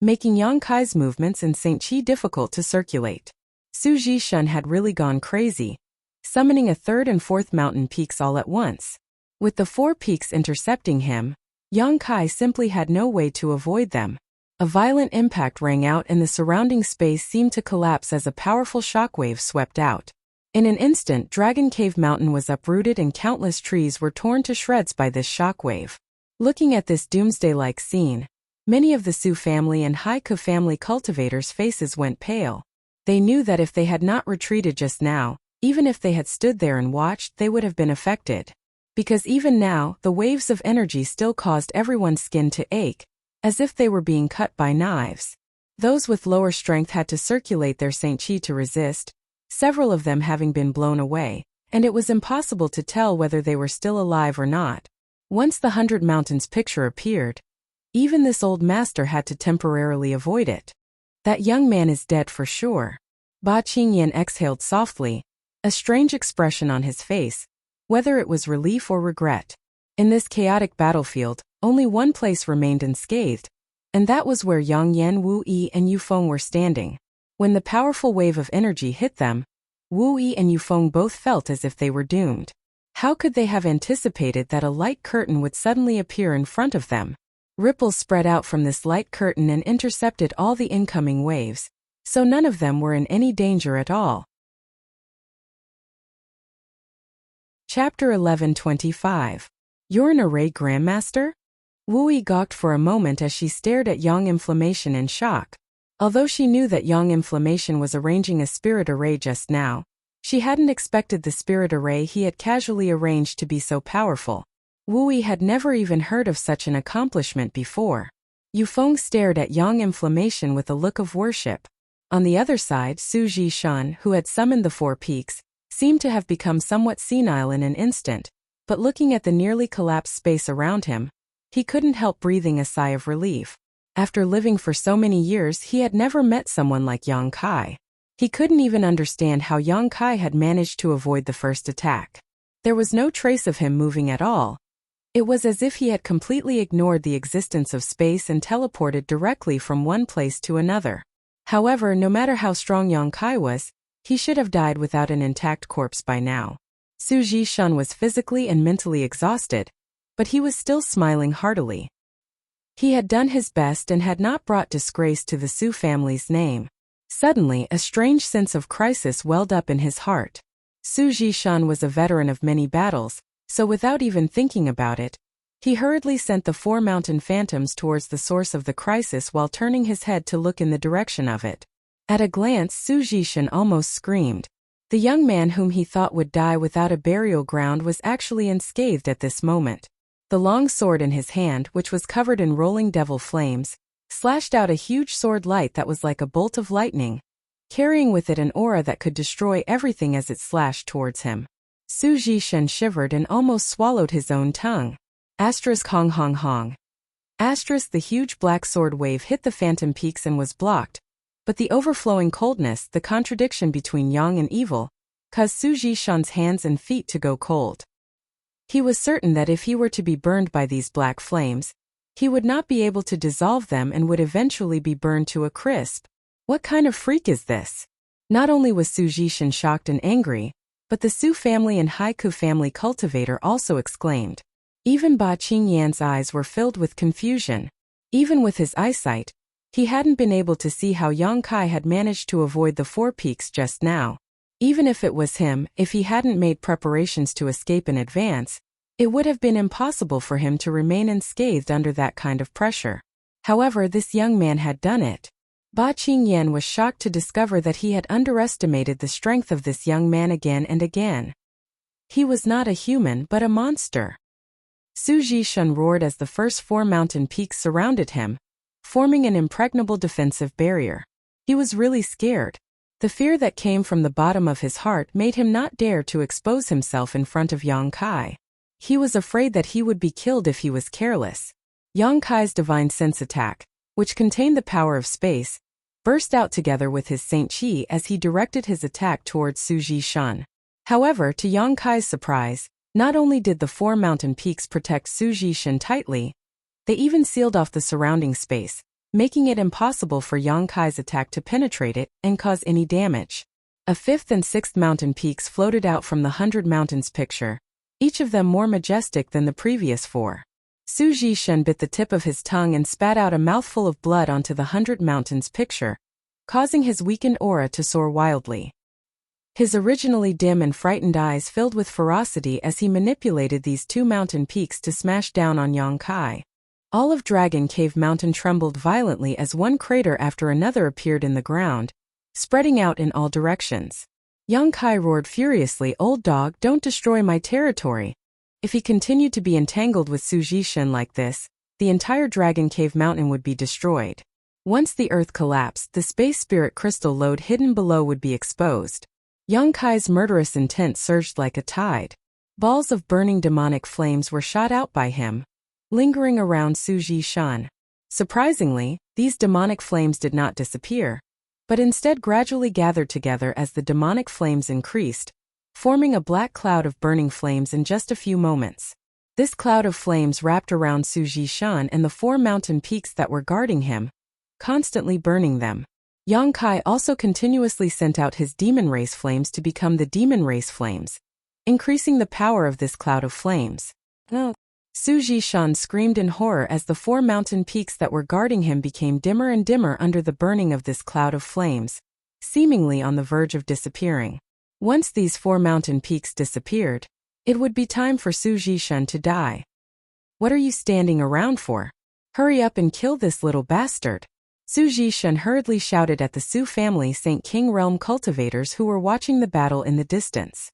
making Yang Kai's movements and Saint Chi difficult to circulate. Su Jishun had really gone crazy, summoning a third and fourth mountain peaks all at once. With the 4 peaks intercepting him, Yang Kai simply had no way to avoid them. A violent impact rang out and the surrounding space seemed to collapse as a powerful shockwave swept out. In an instant, Dragon Cave Mountain was uprooted and countless trees were torn to shreds by this shockwave. Looking at this doomsday-like scene, many of the Su family and Haiku family cultivators' faces went pale. They knew that if they had not retreated just now, even if they had stood there and watched, they would have been affected. Because even now, the waves of energy still caused everyone's skin to ache, as if they were being cut by knives. Those with lower strength had to circulate their Saint Chi to resist, several of them having been blown away, and it was impossible to tell whether they were still alive or not. Once the 100 Mountains picture appeared, even this old master had to temporarily avoid it. That young man is dead for sure. Ba Qingyan exhaled softly, a strange expression on his face, whether it was relief or regret. In this chaotic battlefield, only one place remained unscathed, and that was where Yang Yan, Wu Yi, and Yufeng were standing. When the powerful wave of energy hit them, Wu Yi and Yufeng both felt as if they were doomed. How could they have anticipated that a light curtain would suddenly appear in front of them? Ripples spread out from this light curtain and intercepted all the incoming waves, so none of them were in any danger at all. Chapter 11:25. You're an array grandmaster? Wu Yi gawked for a moment as she stared at Yang Inflammation in shock. Although she knew that Yang Inflammation was arranging a spirit array just now, she hadn't expected the spirit array he had casually arranged to be so powerful. Wu Yi had never even heard of such an accomplishment before. Yufeng stared at Yang Inflammation with a look of worship. On the other side, Su Jishun, who had summoned the 4 peaks, seemed to have become somewhat senile in an instant, but looking at the nearly collapsed space around him, he couldn't help breathing a sigh of relief. After living for so many years, he had never met someone like Yang Kai. He couldn't even understand how Yang Kai had managed to avoid the first attack. There was no trace of him moving at all. It was as if he had completely ignored the existence of space and teleported directly from one place to another. However, no matter how strong Yang Kai was, he should have died without an intact corpse by now. Su Jishun was physically and mentally exhausted, but he was still smiling heartily. He had done his best and had not brought disgrace to the Su family's name. Suddenly, a strange sense of crisis welled up in his heart. Su Jishan was a veteran of many battles, so without even thinking about it, he hurriedly sent the 4 mountain phantoms towards the source of the crisis while turning his head to look in the direction of it. At a glance, Su Jishan almost screamed. The young man whom he thought would die without a burial ground was actually unscathed at this moment. The long sword in his hand, which was covered in rolling devil flames, slashed out a huge sword light that was like a bolt of lightning, carrying with it an aura that could destroy everything as it slashed towards him. Su Jishan shivered and almost swallowed his own tongue. Hong hong hong. The huge black sword wave hit the phantom peaks and was blocked, but the overflowing coldness, the contradiction between yang and evil, caused Su Jishan's hands and feet to go cold. He was certain that if he were to be burned by these black flames, he would not be able to dissolve them and would eventually be burned to a crisp. What kind of freak is this? Not only was Su Jishan shocked and angry, but the Su family and Haiku family cultivator also exclaimed. Even Ba Qingyan's eyes were filled with confusion. Even with his eyesight, he hadn't been able to see how Yang Kai had managed to avoid the 4 peaks just now. Even if it was him, if he hadn't made preparations to escape in advance, it would have been impossible for him to remain unscathed under that kind of pressure. However, this young man had done it. Ba Qingyan was shocked to discover that he had underestimated the strength of this young man again and again. He was not a human but a monster. Su Jishan roared as the first 4 mountain peaks surrounded him, forming an impregnable defensive barrier. He was really scared. The fear that came from the bottom of his heart made him not dare to expose himself in front of Yang Kai. He was afraid that he would be killed if he was careless. Yang Kai's divine sense attack, which contained the power of space, burst out together with his Saint Qi as he directed his attack towards Su Jishan. However, to Yang Kai's surprise, not only did the 4 mountain peaks protect Su Jishan tightly, they even sealed off the surrounding space, making it impossible for Yang Kai's attack to penetrate it and cause any damage. A 5th and 6th mountain peaks floated out from the 100 Mountains picture, each of them more majestic than the previous 4. Su Jishan bit the tip of his tongue and spat out a mouthful of blood onto the 100 Mountains picture, causing his weakened aura to soar wildly. His originally dim and frightened eyes filled with ferocity as he manipulated these 2 mountain peaks to smash down on Yang Kai. All of Dragon Cave Mountain trembled violently as one crater after another appeared in the ground, spreading out in all directions. Yang Kai roared furiously, "Old dog, don't destroy my territory." If he continued to be entangled with Su Jishan like this, the entire Dragon Cave Mountain would be destroyed. Once the earth collapsed, the space spirit crystal lode hidden below would be exposed. Yang Kai's murderous intent surged like a tide. Balls of burning demonic flames were shot out by him, lingering around Su Jishan. Surprisingly, these demonic flames did not disappear, but instead gradually gathered together as the demonic flames increased, forming a black cloud of burning flames in just a few moments. This cloud of flames wrapped around Su Jishan and the 4 mountain peaks that were guarding him, constantly burning them. Yang Kai also continuously sent out his demon race flames to become the demon race flames, increasing the power of this cloud of flames. Su Jishan screamed in horror as the 4 mountain peaks that were guarding him became dimmer and dimmer under the burning of this cloud of flames, seemingly on the verge of disappearing. Once these 4 mountain peaks disappeared, it would be time for Su Jishan to die. "What are you standing around for? Hurry up and kill this little bastard." Su Jishan hurriedly shouted at the Su family Saint King Realm cultivators who were watching the battle in the distance.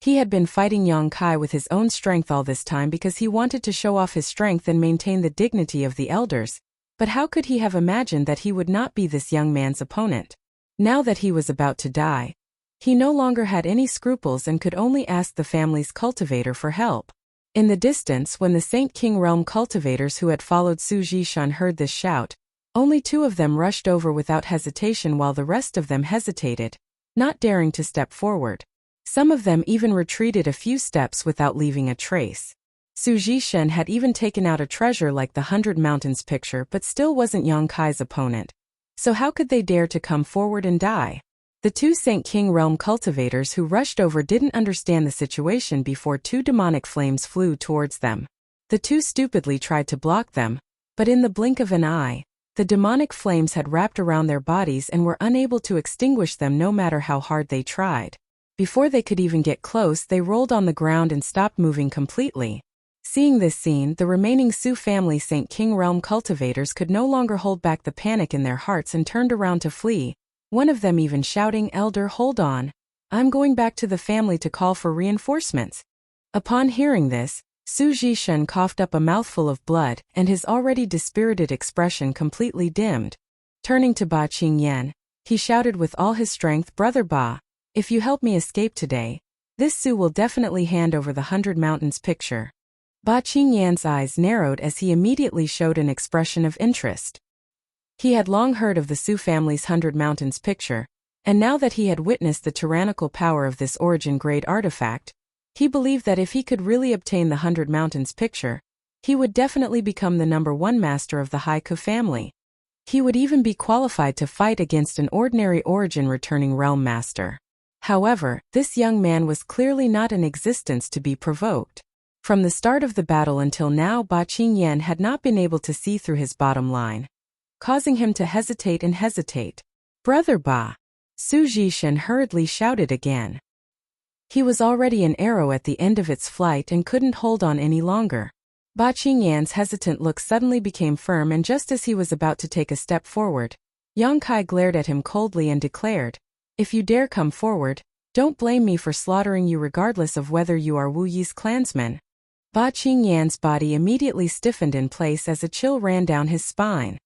He had been fighting Yang Kai with his own strength all this time because he wanted to show off his strength and maintain the dignity of the elders, but how could he have imagined that he would not be this young man's opponent? Now that he was about to die, he no longer had any scruples and could only ask the family's cultivator for help. In the distance, when the Saint King Realm cultivators who had followed Su Jishan heard this shout, only 2 of them rushed over without hesitation while the rest of them hesitated, not daring to step forward. Some of them even retreated a few steps without leaving a trace. Su Jishan had even taken out a treasure like the 100 Mountains picture but still wasn't Yang Kai's opponent. So how could they dare to come forward and die? The 2 Saint King Realm cultivators who rushed over didn't understand the situation before 2 demonic flames flew towards them. The 2 stupidly tried to block them, but in the blink of an eye, The demonic flames had wrapped around their bodies and were unable to extinguish them no matter how hard they tried. Before they could even get close, they rolled on the ground and stopped moving completely. Seeing this scene, the remaining Sioux family St. King realm cultivators could no longer hold back the panic in their hearts and turned around to flee, one of them even shouting, "Elder, hold on. I'm going back to the family to call for reinforcements." Upon hearing this, Su Jishen coughed up a mouthful of blood, and his already dispirited expression completely dimmed. Turning to Ba Qingyan, he shouted with all his strength, "Brother Ba, if you help me escape today, this Su will definitely hand over the 100 Mountains picture." Ba Qingyan's eyes narrowed as he immediately showed an expression of interest. He had long heard of the Sioux family's 100 Mountains picture, and now that he had witnessed the tyrannical power of this origin-grade artifact, he believed that if he could really obtain the 100 Mountains picture, he would definitely become the #1 master of the Haiku family. He would even be qualified to fight against an ordinary origin-returning realm master. However, this young man was clearly not in existence to be provoked. From the start of the battle until now, Ba Qingyan had not been able to see through his bottom line, causing him to hesitate and hesitate. "Brother Ba!" Su Jishen hurriedly shouted again. He was already an arrow at the end of its flight and couldn't hold on any longer. Ba Qingyan's hesitant look suddenly became firm, and just as he was about to take a step forward, Yang Kai glared at him coldly and declared, "If you dare come forward, don't blame me for slaughtering you regardless of whether you are Wu Yi's clansman." Ba Qingyan's body immediately stiffened in place as a chill ran down his spine.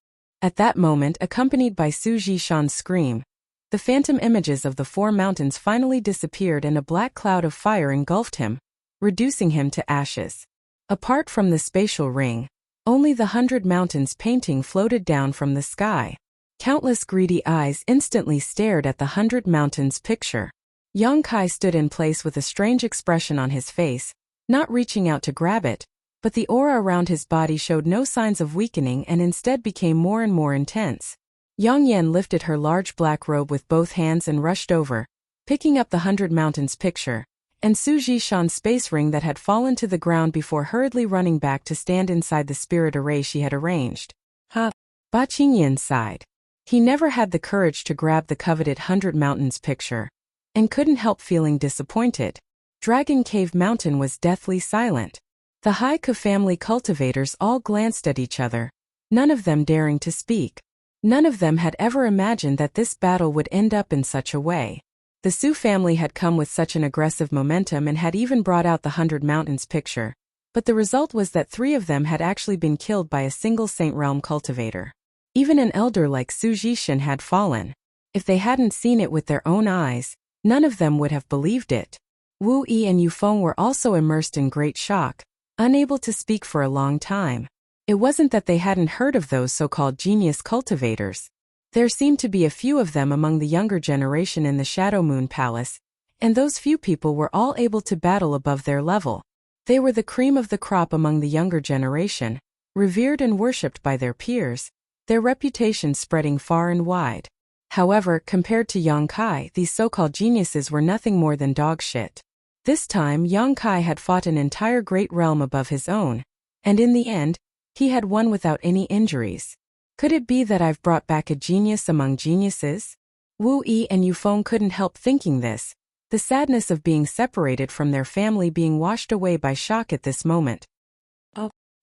At that moment, accompanied by Su Jishan's scream, the phantom images of the 4 mountains finally disappeared and a black cloud of fire engulfed him, reducing him to ashes. Apart from the spatial ring, only the 100 Mountains painting floated down from the sky. Countless greedy eyes instantly stared at the 100 Mountains picture. Yang Kai stood in place with a strange expression on his face, not reaching out to grab it, but the aura around his body showed no signs of weakening and instead became more and more intense. Yang Yan lifted her large black robe with both hands and rushed over, picking up the 100 Mountains picture, and Su Jishan's space ring that had fallen to the ground before hurriedly running back to stand inside the spirit array she had arranged. Ba Qingyan sighed. He never had the courage to grab the coveted 100 Mountains picture, and couldn't help feeling disappointed. Dragon Cave Mountain was deathly silent. The Haiku family cultivators all glanced at each other, none of them daring to speak. None of them had ever imagined that this battle would end up in such a way. The Sioux family had come with such an aggressive momentum and had even brought out the 100 Mountains picture, but the result was that 3 of them had actually been killed by a single Saint Realm cultivator. Even an elder like Su Jishen had fallen. If they hadn't seen it with their own eyes, none of them would have believed it. Wu Yi and Yufeng were also immersed in great shock, unable to speak for a long time. It wasn't that they hadn't heard of those so-called genius cultivators. There seemed to be a few of them among the younger generation in the Shadow Moon Palace, and those few people were all able to battle above their level. They were the cream of the crop among the younger generation, revered and worshipped by their peers, their reputation spreading far and wide. However, compared to Yang Kai, these so-called geniuses were nothing more than dog shit. This time, Yang Kai had fought an entire great realm above his own, and in the end, he had won without any injuries. Could it be that I've brought back a genius among geniuses? Wu Yi and Yufeng couldn't help thinking this, the sadness of being separated from their family being washed away by shock at this moment.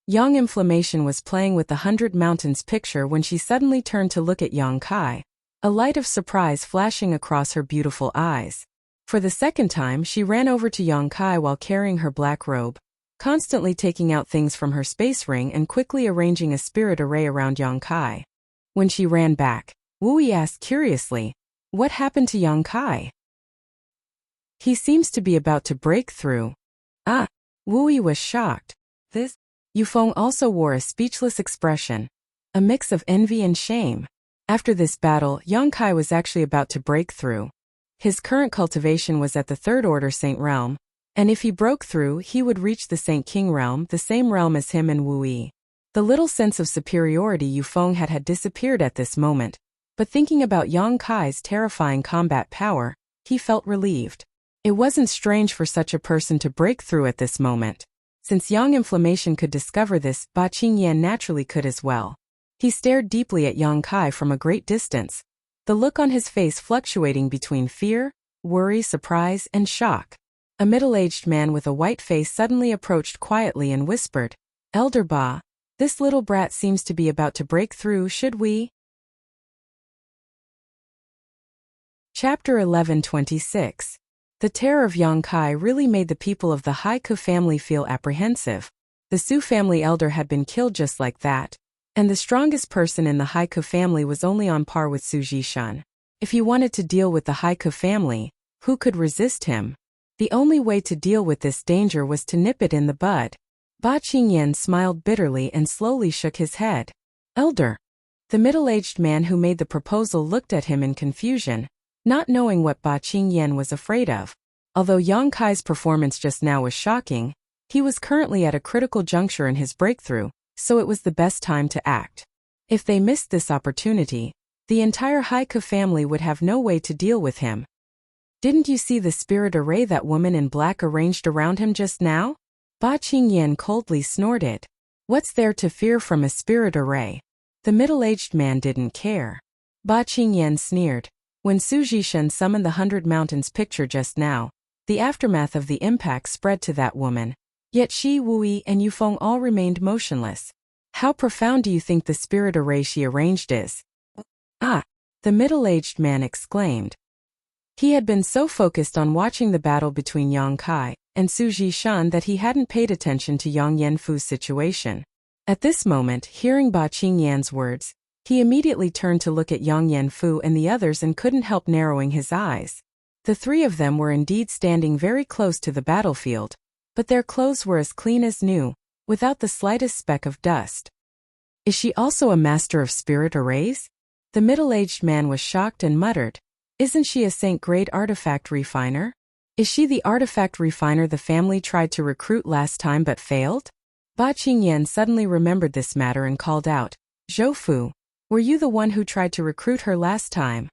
Yang Inflammation was playing with the 100 Mountains picture when she suddenly turned to look at Yang Kai, a light of surprise flashing across her beautiful eyes. For the second time, she ran over to Yang Kai while carrying her black robe, constantly taking out things from her space ring and quickly arranging a spirit array around Yang Kai. When she ran back, Wu Yi asked curiously, "What happened to Yang Kai? He seems to be about to break through." Wu Yi was shocked. This? Yufeng also wore a speechless expression, a mix of envy and shame. After this battle, Yang Kai was actually about to break through. His current cultivation was at the 3rd Order Saint Realm, and if he broke through, he would reach the Saint King realm, the same realm as him and Wu Yi. The little sense of superiority Yufeng had disappeared at this moment, but thinking about Yang Kai's terrifying combat power, he felt relieved. It wasn't strange for such a person to break through at this moment. Since Yang Inflammation could discover this, Ba Qingyan naturally could as well. He stared deeply at Yang Kai from a great distance, the look on his face fluctuating between fear, worry, surprise, and shock. A middle-aged man with a white face suddenly approached quietly and whispered, "Elder Ba, this little brat seems to be about to break through, should we?" Chapter 11:26. The terror of Yang Kai really made the people of the Haiku family feel apprehensive. The Su family elder had been killed just like that, and the strongest person in the Haiku family was only on par with Su Jishan. If he wanted to deal with the Haiku family, who could resist him? The only way to deal with this danger was to nip it in the bud. Ba Qingyan smiled bitterly and slowly shook his head. "Elder." The middle-aged man who made the proposal looked at him in confusion, not knowing what Ba Qingyan was afraid of. Although Yang Kai's performance just now was shocking, he was currently at a critical juncture in his breakthrough, so it was the best time to act. If they missed this opportunity, the entire Haiku family would have no way to deal with him. "Didn't you see the spirit array that woman in black arranged around him just now?" Ba Qingyan coldly snorted. "What's there to fear from a spirit array?" The middle-aged man didn't care. Ba Qingyan sneered. When Su Jishan summoned the 100 Mountains picture just now, the aftermath of the impact spread to that woman. Yet she, Wu Yi, and Yufeng all remained motionless. "How profound do you think the spirit array she arranged is?" "Ah!" the middle-aged man exclaimed. He had been so focused on watching the battle between Yang Kai and Su Jishan that he hadn't paid attention to Yang Yanfu's situation. At this moment, hearing Ba Qingyan's words, he immediately turned to look at Yang Yanfu and the others and couldn't help narrowing his eyes. The three of them were indeed standing very close to the battlefield, but their clothes were as clean as new, without the slightest speck of dust. "Is she also a master of spirit arrays?" The middle-aged man was shocked and muttered, "Isn't she a Saint-grade artifact refiner? Is she the artifact refiner the family tried to recruit last time but failed?" Ba Qingyan suddenly remembered this matter and called out, "Zhou Fu, were you the one who tried to recruit her last time?"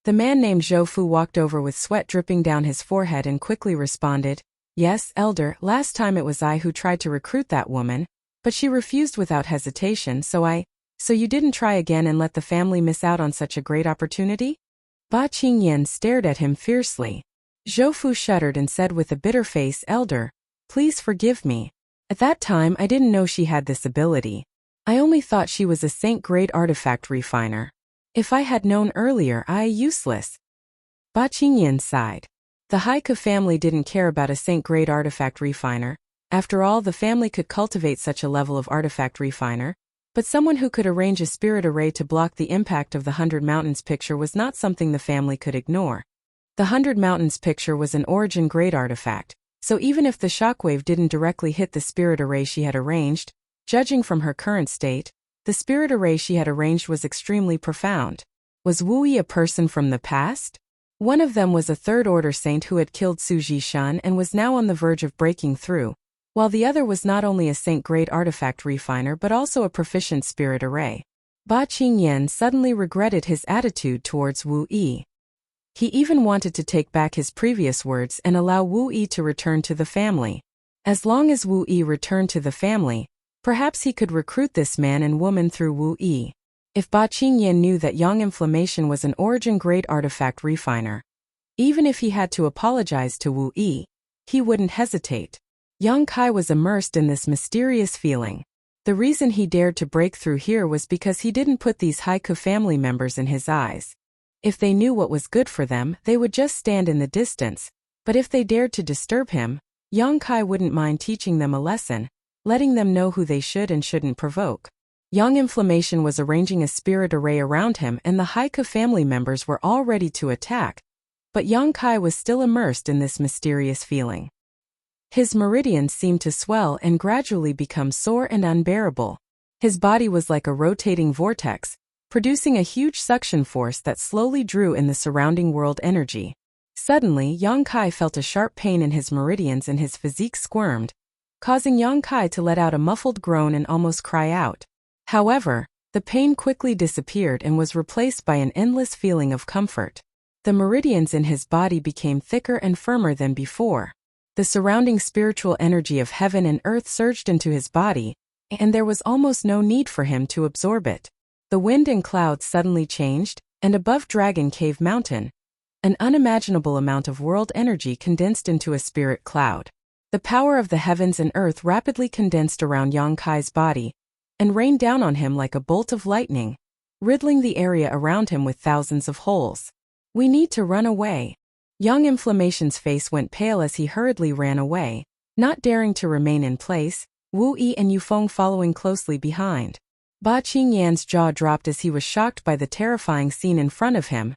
The man named Zhou Fu walked over with sweat dripping down his forehead and quickly responded, "Yes, elder, last time it was I who tried to recruit that woman, but she refused without hesitation, so you didn't try again and let the family miss out on such a great opportunity?" Ba Qingyan stared at him fiercely. Zhou Fu shuddered and said with a bitter face, "Elder, please forgive me. At that time I didn't know she had this ability. I only thought she was a Saint-grade artifact refiner. If I had known earlier, useless." Ba Qingyan sighed. The Haiku family didn't care about a Saint-grade artifact refiner. After all, the family could cultivate such a level of artifact refiner, but someone who could arrange a spirit array to block the impact of the 100 Mountains picture was not something the family could ignore. The 100 Mountains picture was an origin-grade artifact, so even if the shockwave didn't directly hit the spirit array she had arranged, judging from her current state, the spirit array she had arranged was extremely profound. Was Wu Yi a person from the past? One of them was a third-order saint who had killed Su Jishan and was now on the verge of breaking through, while the other was not only a Saint-grade artifact refiner but also a proficient spirit array. Ba Qingyan suddenly regretted his attitude towards Wu Yi. He even wanted to take back his previous words and allow Wu Yi to return to the family. As long as Wu Yi returned to the family, perhaps he could recruit this man and woman through Wu Yi. If Ba Qingyan knew that Yang Inflammation was an origin-grade artifact refiner, even if he had to apologize to Wu Yi, he wouldn't hesitate. Yang Kai was immersed in this mysterious feeling. The reason he dared to break through here was because he didn't put these Haiku family members in his eyes. If they knew what was good for them, they would just stand in the distance, but if they dared to disturb him, Yang Kai wouldn't mind teaching them a lesson, letting them know who they should and shouldn't provoke. Yang Inflammation was arranging a spirit array around him and the Haiku family members were all ready to attack, but Yang Kai was still immersed in this mysterious feeling. His meridians seemed to swell and gradually become sore and unbearable. His body was like a rotating vortex, producing a huge suction force that slowly drew in the surrounding world energy. Suddenly, Yang Kai felt a sharp pain in his meridians and his physique squirmed, causing Yang Kai to let out a muffled groan and almost cry out. However, the pain quickly disappeared and was replaced by an endless feeling of comfort. The meridians in his body became thicker and firmer than before. The surrounding spiritual energy of heaven and earth surged into his body, and there was almost no need for him to absorb it. The wind and clouds suddenly changed, and above Dragon Cave Mountain, an unimaginable amount of world energy condensed into a spirit cloud. The power of the heavens and earth rapidly condensed around Yonkai's body, and rained down on him like a bolt of lightning, riddling the area around him with thousands of holes. "We need to run away." Young Inflammation's face went pale as he hurriedly ran away, not daring to remain in place, Wu Yi and Yufeng following closely behind. Ba Qingyan's jaw dropped as he was shocked by the terrifying scene in front of him,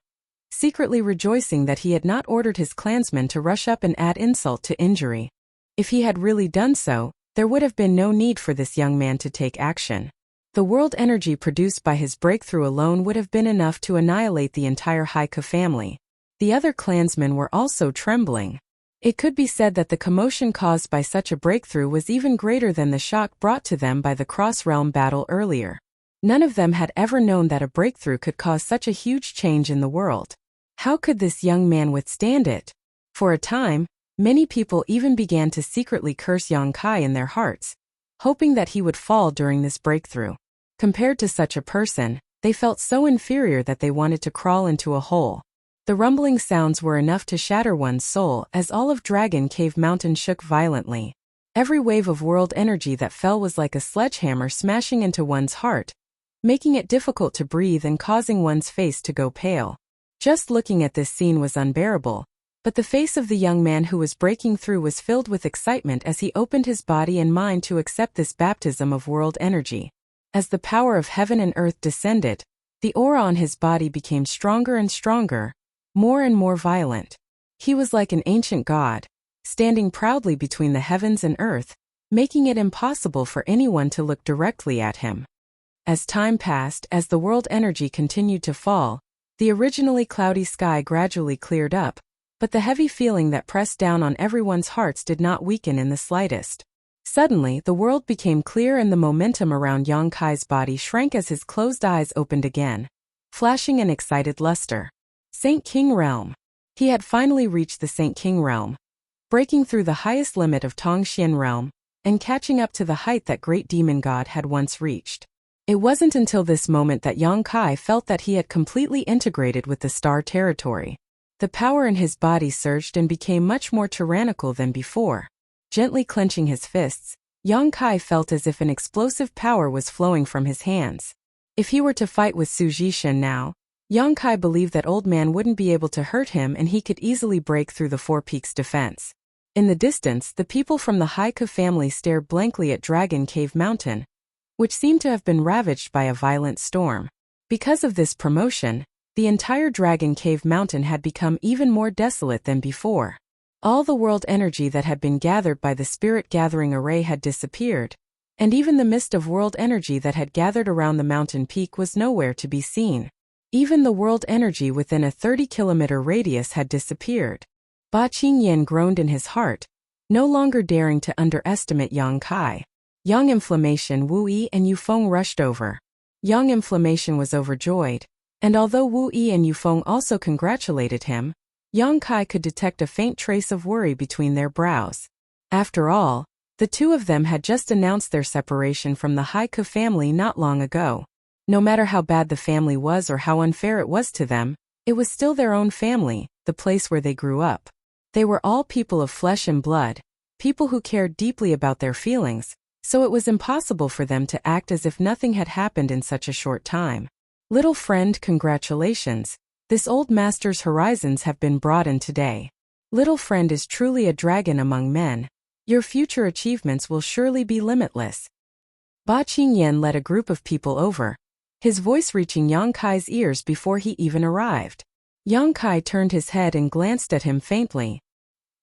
secretly rejoicing that he had not ordered his clansmen to rush up and add insult to injury. If he had really done so, there would have been no need for this young man to take action. The world energy produced by his breakthrough alone would have been enough to annihilate the entire Haika family. The other clansmen were also trembling. It could be said that the commotion caused by such a breakthrough was even greater than the shock brought to them by the cross-realm battle earlier. None of them had ever known that a breakthrough could cause such a huge change in the world. How could this young man withstand it? For a time, many people even began to secretly curse Yongkai in their hearts, hoping that he would fall during this breakthrough. Compared to such a person, they felt so inferior that they wanted to crawl into a hole. The rumbling sounds were enough to shatter one's soul as all of Dragon Cave Mountain shook violently. Every wave of world energy that fell was like a sledgehammer smashing into one's heart, making it difficult to breathe and causing one's face to go pale. Just looking at this scene was unbearable, but the face of the young man who was breaking through was filled with excitement as he opened his body and mind to accept this baptism of world energy. As the power of heaven and earth descended, the aura on his body became stronger and stronger, more and more violent. He was like an ancient god, standing proudly between the heavens and earth, making it impossible for anyone to look directly at him. As time passed, as the world energy continued to fall, the originally cloudy sky gradually cleared up, but the heavy feeling that pressed down on everyone's hearts did not weaken in the slightest. Suddenly, the world became clear and the momentum around Yonkai's body shrank as his closed eyes opened again, flashing an excited luster. Saint King Realm. He had finally reached the Saint King Realm, breaking through the highest limit of Tongxian Realm, and catching up to the height that great demon god had once reached. It wasn't until this moment that Yongkai felt that he had completely integrated with the star territory. The power in his body surged and became much more tyrannical than before. Gently clenching his fists, Yongkai felt as if an explosive power was flowing from his hands. If he were to fight with Su Jishan now, Yongkai believed that old man wouldn't be able to hurt him and he could easily break through the Four Peaks defense. In the distance, the people from the Haika family stared blankly at Dragon Cave Mountain, which seemed to have been ravaged by a violent storm. Because of this promotion, the entire Dragon Cave Mountain had become even more desolate than before. All the world energy that had been gathered by the Spirit Gathering Array had disappeared, and even the mist of world energy that had gathered around the mountain peak was nowhere to be seen. Even the world energy within a 30-kilometer radius had disappeared. Ba Qingyan groaned in his heart, no longer daring to underestimate Yongkai. Young Inflammation, Wu Yi and Yufeng rushed over. Young Inflammation was overjoyed, and although Wu Yi and Yufeng also congratulated him, Yongkai could detect a faint trace of worry between their brows. After all, the two of them had just announced their separation from the Haika family not long ago. No matter how bad the family was or how unfair it was to them, it was still their own family, the place where they grew up. They were all people of flesh and blood, people who cared deeply about their feelings, so it was impossible for them to act as if nothing had happened in such a short time. Little friend, congratulations. This old master's horizons have been broadened today. Little friend is truly a dragon among men. Your future achievements will surely be limitless. Ba Qingyan led a group of people over, his voice reaching Yongkai's ears before he even arrived. Yongkai turned his head and glanced at him faintly.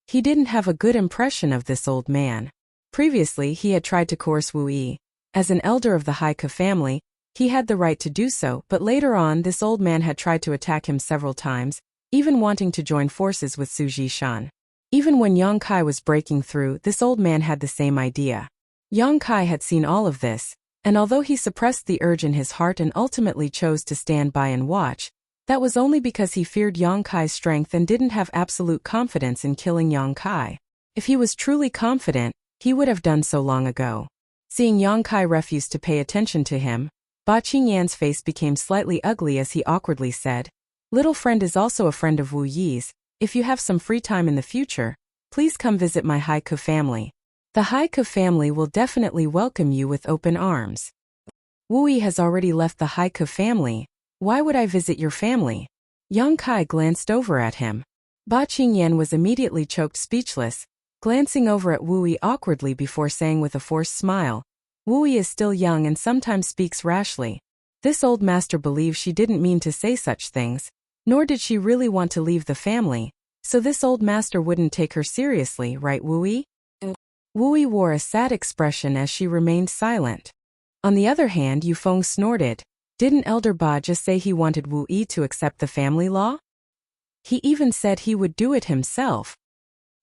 He didn't have a good impression of this old man. Previously, he had tried to coerce Wu Yi. As an elder of the Haika family, he had the right to do so, but later on this old man had tried to attack him several times, even wanting to join forces with Su Jishan. Even when Yongkai was breaking through, this old man had the same idea. Yongkai had seen all of this, and although he suppressed the urge in his heart and ultimately chose to stand by and watch, that was only because he feared Yongkai's strength and didn't have absolute confidence in killing Yongkai. If he was truly confident, he would have done so long ago. Seeing Yongkai refuse to pay attention to him, Ba Qingyan's face became slightly ugly as he awkwardly said, "Little friend is also a friend of Wu Yi's. If you have some free time in the future, please come visit my haiku family. The haiku family will definitely welcome you with open arms." "Wu Yi has already left the haiku family. Why would I visit your family?" Yang Kai glanced over at him. Ba Qingyan was immediately choked speechless, glancing over at Wu Yi awkwardly before saying with a forced smile, "Wu Yi is still young and sometimes speaks rashly. This old master believes she didn't mean to say such things, nor did she really want to leave the family, so this old master wouldn't take her seriously, right, Wu Yi?" Wu Yi wore a sad expression as she remained silent. On the other hand, Yufeng snorted. Didn't Elder Ba just say he wanted Wu Yi to accept the family law? He even said he would do it himself.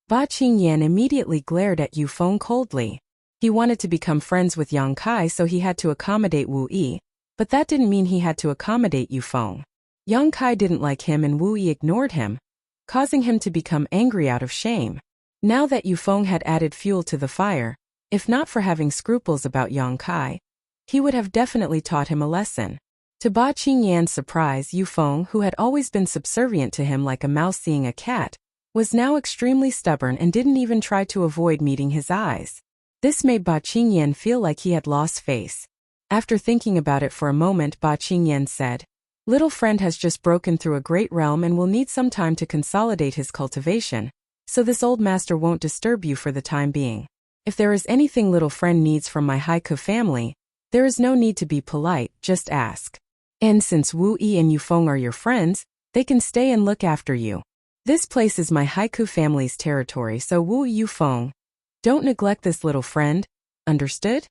Ba Qingyan immediately glared at Yufeng coldly. He wanted to become friends with Yang Kai, so he had to accommodate Wu Yi, but that didn't mean he had to accommodate Yufeng. Yang Kai didn't like him and Wu Yi ignored him, causing him to become angry out of shame. Now that Yufeng had added fuel to the fire, if not for having scruples about Yang Kai, he would have definitely taught him a lesson. To Ba Qingyan's surprise, Yufeng, who had always been subservient to him like a mouse seeing a cat, was now extremely stubborn and didn't even try to avoid meeting his eyes. This made Ba Qingyan feel like he had lost face. After thinking about it for a moment, Ba Qingyan said, "Little friend has just broken through a great realm and will need some time to consolidate his cultivation, so this old master won't disturb you for the time being. If there is anything little friend needs from my haiku family, there is no need to be polite, just ask. And since Wu Yi and Yufeng are your friends, they can stay and look after you. This place is my haiku family's territory, so Wu Yufeng, don't neglect this little friend, understood?"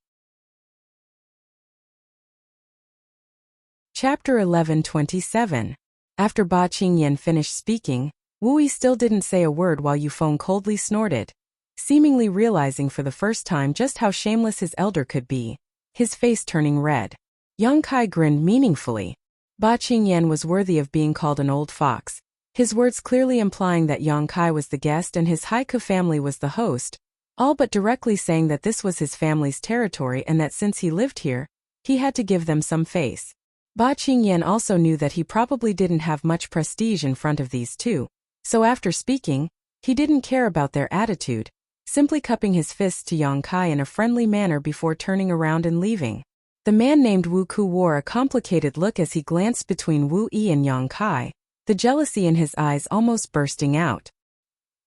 Chapter 11:27. After Ba Qingyan finished speaking, Wu Yi still didn't say a word while Yufeng coldly snorted, seemingly realizing for the first time just how shameless his elder could be, his face turning red. Yang Kai grinned meaningfully. Ba Qingyan was worthy of being called an old fox, his words clearly implying that Yang Kai was the guest and his haiku family was the host, all but directly saying that this was his family's territory and that since he lived here, he had to give them some face. Ba Qingyan also knew that he probably didn't have much prestige in front of these two, so after speaking, he didn't care about their attitude, simply cupping his fists to Yang Kai in a friendly manner before turning around and leaving. The man named Wu Ku wore a complicated look as he glanced between Wu Yi and Yang Kai, the jealousy in his eyes almost bursting out.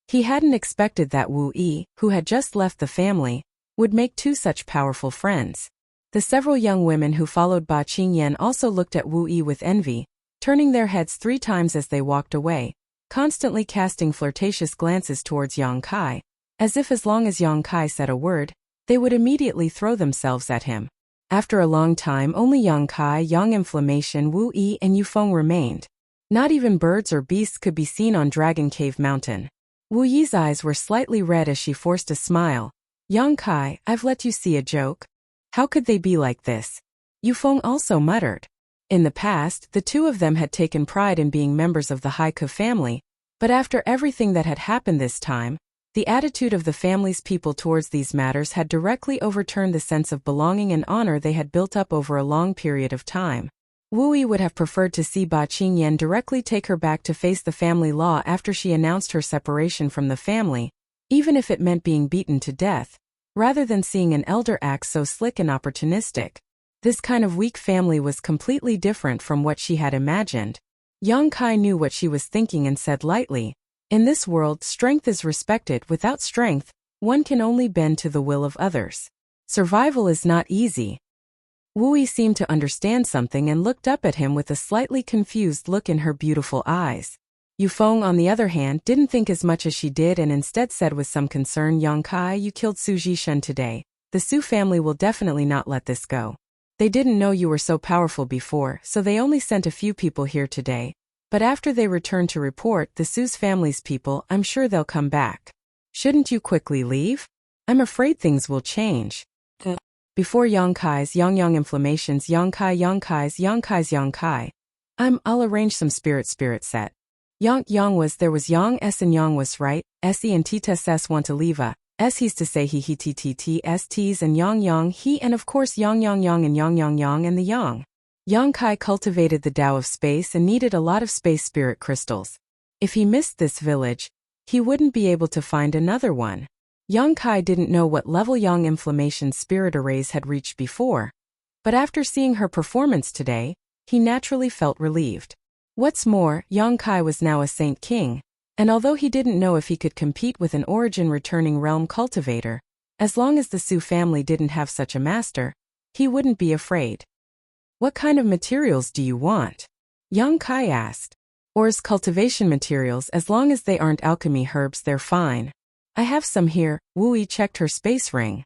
He hadn't expected that Wu Yi, who had just left the family, would make two such powerful friends. The several young women who followed Ba Qingyan also looked at Wu Yi with envy, turning their heads 3 times as they walked away, constantly casting flirtatious glances towards Yang Kai, as if as long as Yang Kai said a word, they would immediately throw themselves at him. After a long time, only Yang Kai, Yang Inflammation, Wu Yi, and Yufeng remained. Not even birds or beasts could be seen on Dragon Cave Mountain. Wu Yi's eyes were slightly red as she forced a smile. "Yang Kai, I've let you see a joke. How could they be like this?" Yufeng also muttered. In the past, the two of them had taken pride in being members of the haiku family, but after everything that had happened this time, the attitude of the family's people towards these matters had directly overturned the sense of belonging and honor they had built up over a long period of time. Wu Yi would have preferred to see Ba Qingyan directly take her back to face the family law after she announced her separation from the family, even if it meant being beaten to death, rather than seeing an elder act so slick and opportunistic. This kind of weak family was completely different from what she had imagined. Yang Kai knew what she was thinking and said lightly, "In this world, strength is respected. Without strength, one can only bend to the will of others. Survival is not easy." Wu Yi seemed to understand something and looked up at him with a slightly confused look in her beautiful eyes. Yufeng, on the other hand, didn't think as much as she did and instead said with some concern, "Yang Kai, you killed Su Jishen today. The Su family will definitely not let this go. They didn't know you were so powerful before, so they only sent a few people here today. But after they return to report the Su's family's people, I'm sure they'll come back. Shouldn't you quickly leave? I'm afraid things will change." Before Yang Kai's Yang Inflammations, Yang Kai's Yang Kai. I'll arrange some spirit set. Yang was there was Yang S and Yang was right, Se and Ts S want to leave he's to say he Tts and Yang he and of course Yang and the Yang. Yang Kai cultivated the Tao of space and needed a lot of space spirit crystals. If he missed this village, he wouldn't be able to find another one. Yang Kai didn't know what level Yang Inflammation's spirit arrays had reached before, but after seeing her performance today, he naturally felt relieved. What's more, Yang Kai was now a Saint King, and although he didn't know if he could compete with an origin-returning realm cultivator, as long as the Su family didn't have such a master, he wouldn't be afraid. What kind of materials do you want? Yang Kai asked. Ores cultivation materials, as long as they aren't alchemy herbs, they're fine. I have some here. Wu Yi checked her space ring.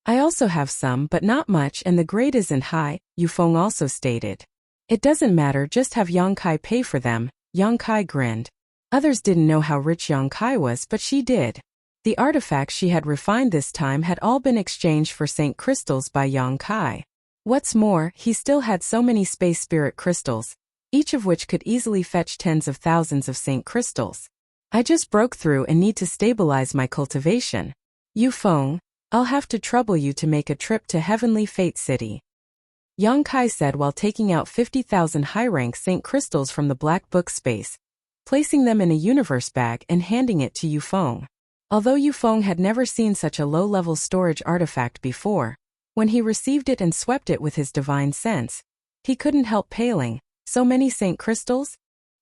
I also have some, but not much, and the grade isn't high, Yu Feng also stated. It doesn't matter, just have Yang Kai pay for them. Yang Kai grinned. Others didn't know how rich Yang Kai was, but she did. The artifacts she had refined this time had all been exchanged for Saint crystals by Yang Kai. What's more, he still had so many space spirit crystals, each of which could easily fetch tens of thousands of Saint crystals. I just broke through and need to stabilize my cultivation. Yu Feng, I'll have to trouble you to make a trip to Heavenly Fate City. Yang Kai said while taking out 50,000 high-rank Saint crystals from the black book space, placing them in a universe bag and handing it to Yu Feng. Although Yu Feng had never seen such a low-level storage artifact before, when he received it and swept it with his divine sense, he couldn't help paling. So many Saint crystals?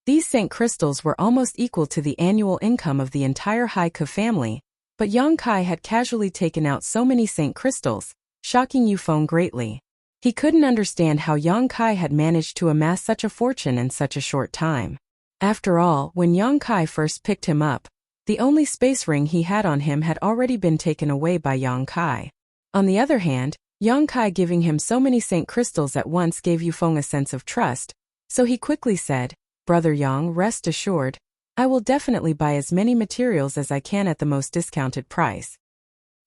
These Saint crystals were almost equal to the annual income of the entire Haiku family, but Yang Kai had casually taken out so many Saint crystals, shocking Yu Feng greatly. He couldn't understand how Yang Kai had managed to amass such a fortune in such a short time. After all, when Yang Kai first picked him up, the only space ring he had on him had already been taken away by Yang Kai. On the other hand, Yang Kai giving him so many Saint crystals at once gave Yu Feng a sense of trust, so he quickly said, Brother Yang, rest assured, I will definitely buy as many materials as I can at the most discounted price.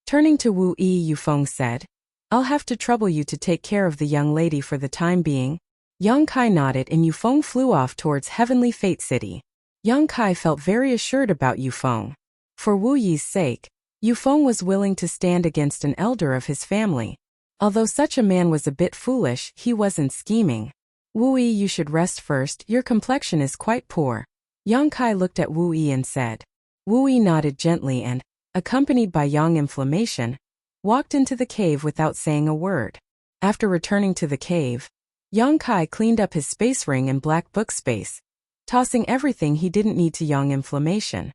Turning to Wu Yi, Yu Feng said, I'll have to trouble you to take care of the young lady for the time being. Yang Kai nodded and Yu Feng flew off towards Heavenly Fate City. Yang Kai felt very assured about Yu Feng. For Wu Yi's sake, Yu Feng was willing to stand against an elder of his family. Although such a man was a bit foolish, he wasn't scheming. Wu Yi, you should rest first, your complexion is quite poor. Yang Kai looked at Wu Yi and said. Wu Yi nodded gently and, accompanied by Yang Inflammation, walked into the cave without saying a word. After returning to the cave, Yang Kai cleaned up his space ring and black book space, tossing everything he didn't need to Yang Inflammation.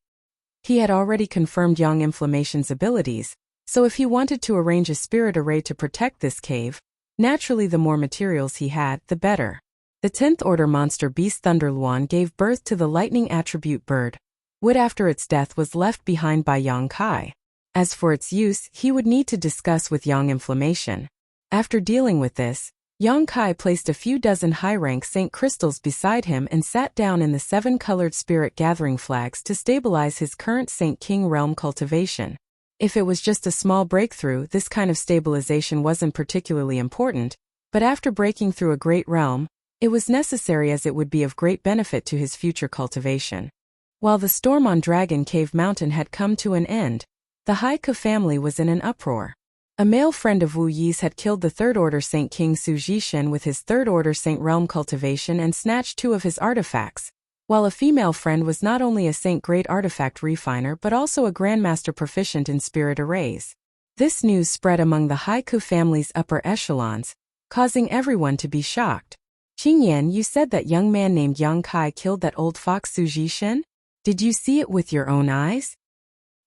He had already confirmed Yang Inflammation's abilities, so if he wanted to arrange a spirit array to protect this cave, naturally the more materials he had, the better. The 10th order monster beast Thunderluan gave birth to the lightning attribute bird. Wood after its death was left behind by Yang Kai. As for its use, he would need to discuss with Yang Inflammation. After dealing with this, Yang Kai placed a few dozen high-rank Saint crystals beside him and sat down in the 7-colored spirit gathering flags to stabilize his current Saint King realm cultivation. If it was just a small breakthrough, this kind of stabilization wasn't particularly important, but after breaking through a great realm, it was necessary as it would be of great benefit to his future cultivation. While the storm on Dragon Cave Mountain had come to an end, the Haiku family was in an uproar. A male friend of Wu Yi's had killed the 3rd Order Saint King Su Jishen with his 3rd Order Saint Realm cultivation and snatched 2 of his artifacts, while a female friend was not only a Saint Great Artifact refiner but also a Grandmaster proficient in spirit arrays. This news spread among the Haiku family's upper echelons, causing everyone to be shocked. Qingyan, you said that young man named Yang Kai killed that old fox Su Jishen? Did you see it with your own eyes?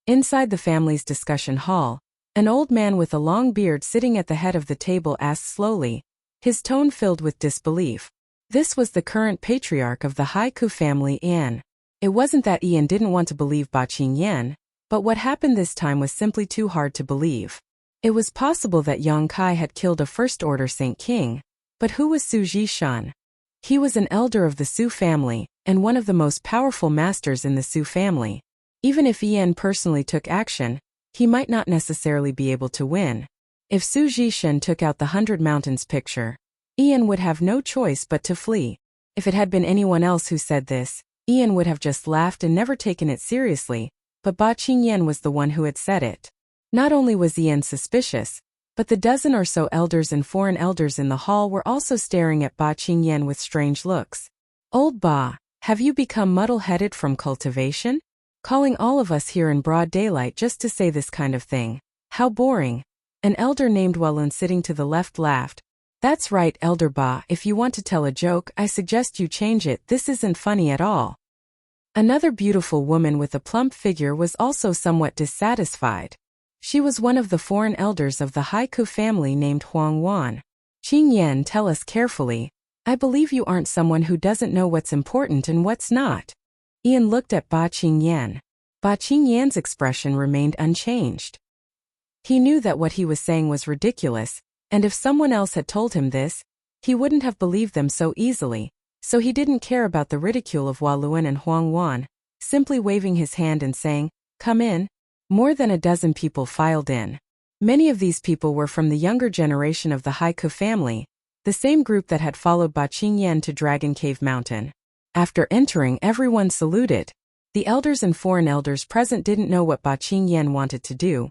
Inside the family's discussion hall, an old man with a long beard sitting at the head of the table asked slowly, his tone filled with disbelief. This was the current patriarch of the Haiku family, Ian. It wasn't that Ian didn't want to believe Ba Qingyan, but what happened this time was simply too hard to believe. It was possible that Yang Kai had killed a First-Order Saint King, but who was Su Jishan? He was an elder of the Su family, and one of the most powerful masters in the Su family. Even if Ian personally took action, he might not necessarily be able to win. If Su Jishan took out the 100 Mountains picture, Ian would have no choice but to flee. If it had been anyone else who said this, Ian would have just laughed and never taken it seriously, but Ba Qingyan was the one who had said it. Not only was Ian suspicious, But the dozen or so elders and foreign elders in the hall were also staring at Ba Qingyan with strange looks. "Old Ba, have you become muddle-headed from cultivation? Calling all of us here in broad daylight just to say this kind of thing. How boring." An elder named Welun sitting to the left laughed. "That's right, Elder Ba, if you want to tell a joke, I suggest you change it, this isn't funny at all." Another beautiful woman with a plump figure was also somewhat dissatisfied. She was one of the foreign elders of the Haiku family named Huang Wan. "Qingyan, tell us carefully. I believe you aren't someone who doesn't know what's important and what's not." Ian looked at Ba Qingyan. Ba Qingyan's expression remained unchanged. He knew that what he was saying was ridiculous, and if someone else had told him this, he wouldn't have believed them so easily, so he didn't care about the ridicule of Walun and Huang Wan, simply waving his hand and saying, "Come in." More than a dozen people filed in. Many of these people were from the younger generation of the Haiku family, the same group that had followed Ba Qingyan to Dragon Cave Mountain. After entering, everyone saluted. The elders and foreign elders present didn't know what Ba Qingyan wanted to do,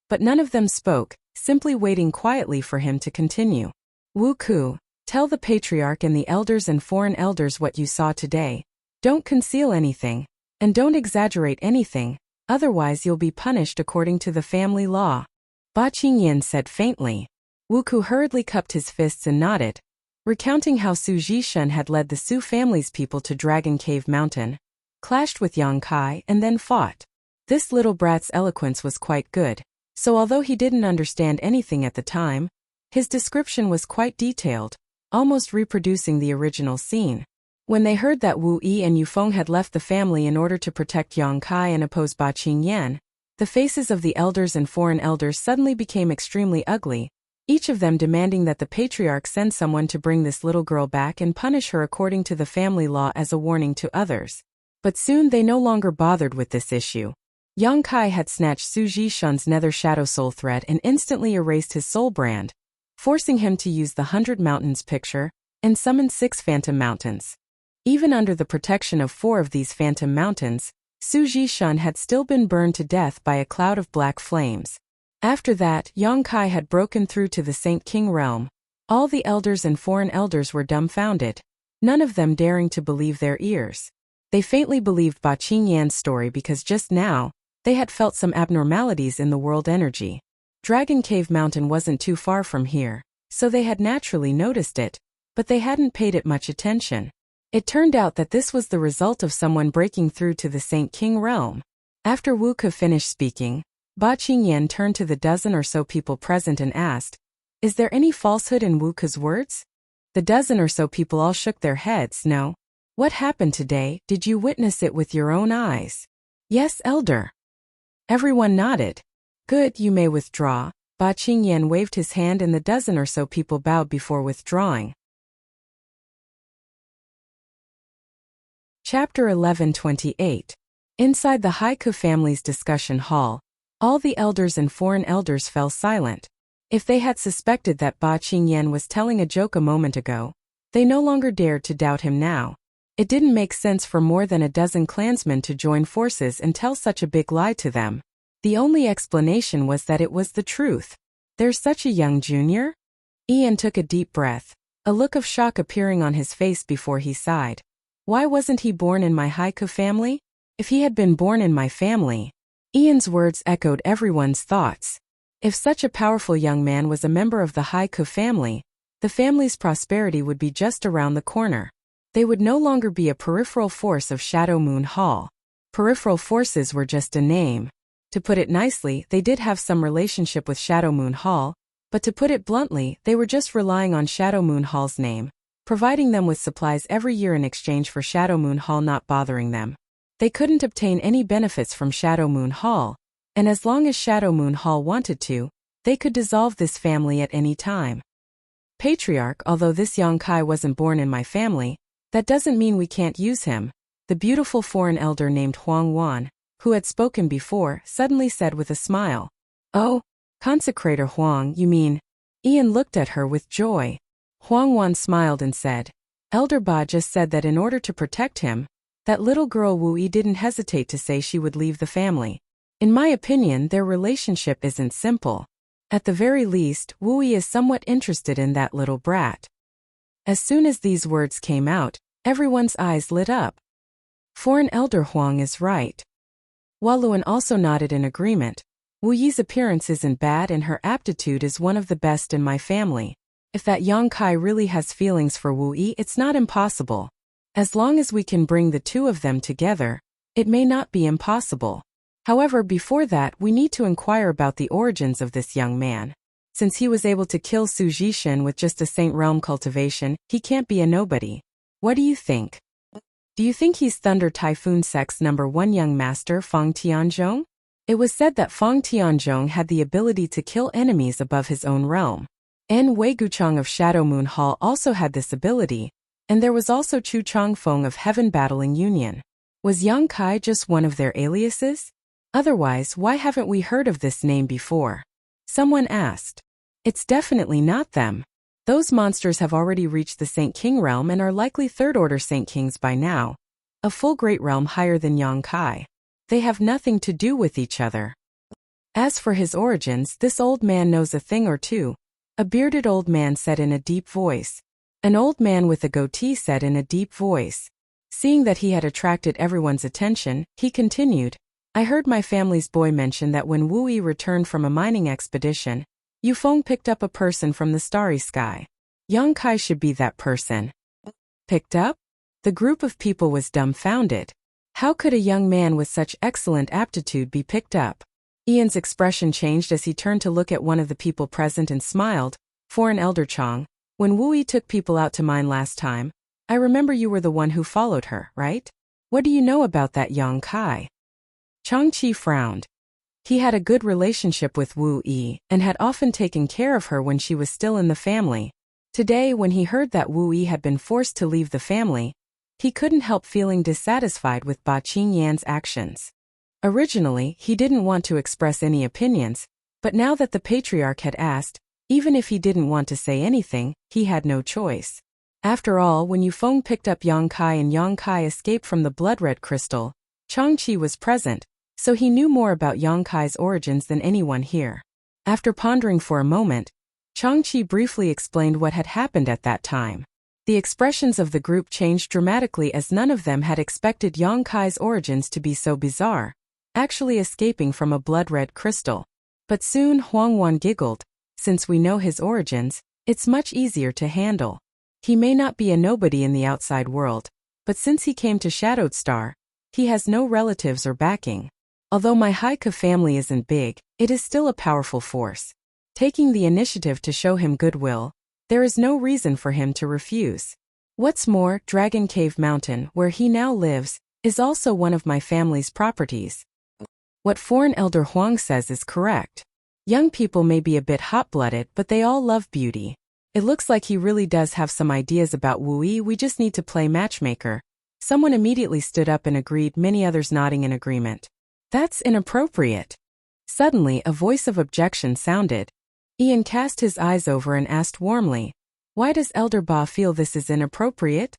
but none of them spoke, simply waiting quietly for him to continue. "Wu Ku, tell the patriarch and the elders and foreign elders what you saw today. Don't conceal anything, and don't exaggerate anything, otherwise you'll be punished according to the family law." Ba Qingyan said faintly. Wu Ku hurriedly cupped his fists and nodded, recounting how Su Jishun had led the Su family's people to Dragon Cave Mountain, clashed with Yang Kai, and then fought. This little brat's eloquence was quite good, so although he didn't understand anything at the time, his description was quite detailed, almost reproducing the original scene. When they heard that Wu Yi and Yufeng had left the family in order to protect Yang Kai and oppose Ba Qingyan, the faces of the elders and foreign elders suddenly became extremely ugly, each of them demanding that the patriarch send someone to bring this little girl back and punish her according to the family law as a warning to others. But soon they no longer bothered with this issue. Yang Kai had snatched Su Jishun's nether shadow soul thread and instantly erased his soul brand, forcing him to use the 100 Mountains picture and summon 6 Phantom Mountains. Even under the protection of 4 of these Phantom Mountains, Su Jishun had still been burned to death by a cloud of black flames. After that, Yang Kai had broken through to the Saint King realm. All the elders and foreign elders were dumbfounded, none of them daring to believe their ears. They faintly believed Ba Qingyan's story because just now, they had felt some abnormalities in the world energy. Dragon Cave Mountain wasn't too far from here, so they had naturally noticed it, but they hadn't paid it much attention. It turned out that this was the result of someone breaking through to the Saint King realm. After Wu Ke finished speaking, Ba Qingyan turned to the dozen or so people present and asked, "Is there any falsehood in Wu Ke's words?" The dozen or so people all shook their heads. "No." "What happened today? Did you witness it with your own eyes?" "Yes, Elder." Everyone nodded. "Good, you may withdraw." Ba Qingyan waved his hand and the dozen or so people bowed before withdrawing. Chapter 11:28. Inside the Haiku family's discussion hall, all the elders and foreign elders fell silent. If they had suspected that Ba Qingyan was telling a joke a moment ago, they no longer dared to doubt him now. It didn't make sense for more than a dozen clansmen to join forces and tell such a big lie to them. The only explanation was that it was the truth. "There's such a young junior?" Ian took a deep breath, a look of shock appearing on his face before he sighed. "Why wasn't he born in my Haiku family? If he had been born in my family..." Ian's words echoed everyone's thoughts. If such a powerful young man was a member of the Haiku family, the family's prosperity would be just around the corner. They would no longer be a peripheral force of Shadow Moon Hall. Peripheral forces were just a name. To put it nicely, they did have some relationship with Shadow Moon Hall, but to put it bluntly, they were just relying on Shadow Moon Hall's name, providing them with supplies every year in exchange for Shadow Moon Hall not bothering them. They couldn't obtain any benefits from Shadow Moon Hall, and as long as Shadow Moon Hall wanted to, they could dissolve this family at any time. "Patriarch, although this Yang Kai wasn't born in my family, that doesn't mean we can't use him," the beautiful foreign elder named Huang Wan, who had spoken before, suddenly said with a smile. "Oh, Consecrator Huang, you mean?" Ian looked at her with joy. Huang Wan smiled and said, "Elder Ba just said that in order to protect him, that little girl Wu Yi didn't hesitate to say she would leave the family. In my opinion, their relationship isn't simple. At the very least, Wu Yi is somewhat interested in that little brat. As soon as these words came out, everyone's eyes lit up. Foreign Elder Huang is right. Waluan also nodded in agreement. Wu Yi's appearance isn't bad and her aptitude is one of the best in my family. If that Yang Kai really has feelings for Wu Yi, it's not impossible. As long as we can bring the two of them together, it may not be impossible. However, before that, we need to inquire about the origins of this young man. Since he was able to kill Su Jishin with just a Saint Realm cultivation, he can't be a nobody. What do you think? Do you think he's Thunder Typhoon Sect's #1 young master Fang Tianzhong? It was said that Fang Tianzhong had the ability to kill enemies above his own realm. N. Weiguchang of Shadow Moon Hall also had this ability, and there was also Chu Changfeng of Heaven Battling Union. Was Yang Kai just one of their aliases? Otherwise, why haven't we heard of this name before? Someone asked. It's definitely not them. Those monsters have already reached the Saint King realm and are likely third-order Saint Kings by now. A full great realm higher than Yang Kai. They have nothing to do with each other. As for his origins, this old man knows a thing or two. A bearded old man said in a deep voice. An old man with a goatee said in a deep voice. Seeing that he had attracted everyone's attention, he continued. I heard my family's boy mention that when Wu Yi returned from a mining expedition, Yufeng picked up a person from the starry sky. Yang Kai should be that person. Picked up? The group of people was dumbfounded. How could a young man with such excellent aptitude be picked up? Ian's expression changed as he turned to look at one of the people present and smiled. Foreign Elder Chang, when Wu Yi took people out to mine last time, I remember you were the one who followed her, right? What do you know about that Yang Kai? Chang Chi frowned. He had a good relationship with Wu Yi and had often taken care of her when she was still in the family. Today, when he heard that Wu Yi had been forced to leave the family, he couldn't help feeling dissatisfied with Ba Qingyan's actions. Originally, he didn't want to express any opinions, but now that the patriarch had asked, even if he didn't want to say anything, he had no choice. After all, when Yufeng picked up Yang Kai and Yang Kai escaped from the blood-red crystal, Chang Chi was present, so he knew more about Yang Kai's origins than anyone here. After pondering for a moment, Chang Chi briefly explained what had happened at that time. The expressions of the group changed dramatically as none of them had expected Yang Kai's origins to be so bizarre, actually escaping from a blood-red crystal. But soon Huang Wan giggled. Since we know his origins, it's much easier to handle. He may not be a nobody in the outside world, but since he came to Shadowed Star, he has no relatives or backing. Although my Haika family isn't big, it is still a powerful force. Taking the initiative to show him goodwill, there is no reason for him to refuse. What's more, Dragon Cave Mountain, where he now lives, is also one of my family's properties. What Foreign Elder Huang says is correct. Young people may be a bit hot-blooded, but they all love beauty. It looks like he really does have some ideas about Wu Yi. We just need to play matchmaker. Someone immediately stood up and agreed, many others nodding in agreement. That's inappropriate. Suddenly, a voice of objection sounded. Ian cast his eyes over and asked warmly, why does Elder Ba feel this is inappropriate?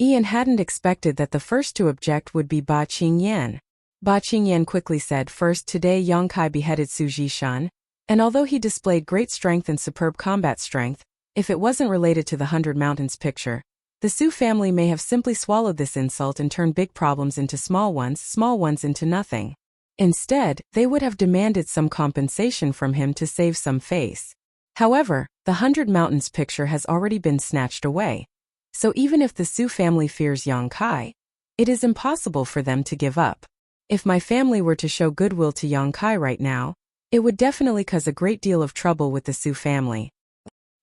Ian hadn't expected that the first to object would be Ba Qingyan. Ba Qingyan quickly said, first, today Yang Kai beheaded Su Jishan, and although he displayed great strength and superb combat strength, if it wasn't related to the 100 Mountains picture, the Su family may have simply swallowed this insult and turned big problems into small ones into nothing. Instead, they would have demanded some compensation from him to save some face. However, the 100 Mountains picture has already been snatched away. So even if the Su family fears Yang Kai, it is impossible for them to give up. If my family were to show goodwill to Yang Kai right now, it would definitely cause a great deal of trouble with the Su family.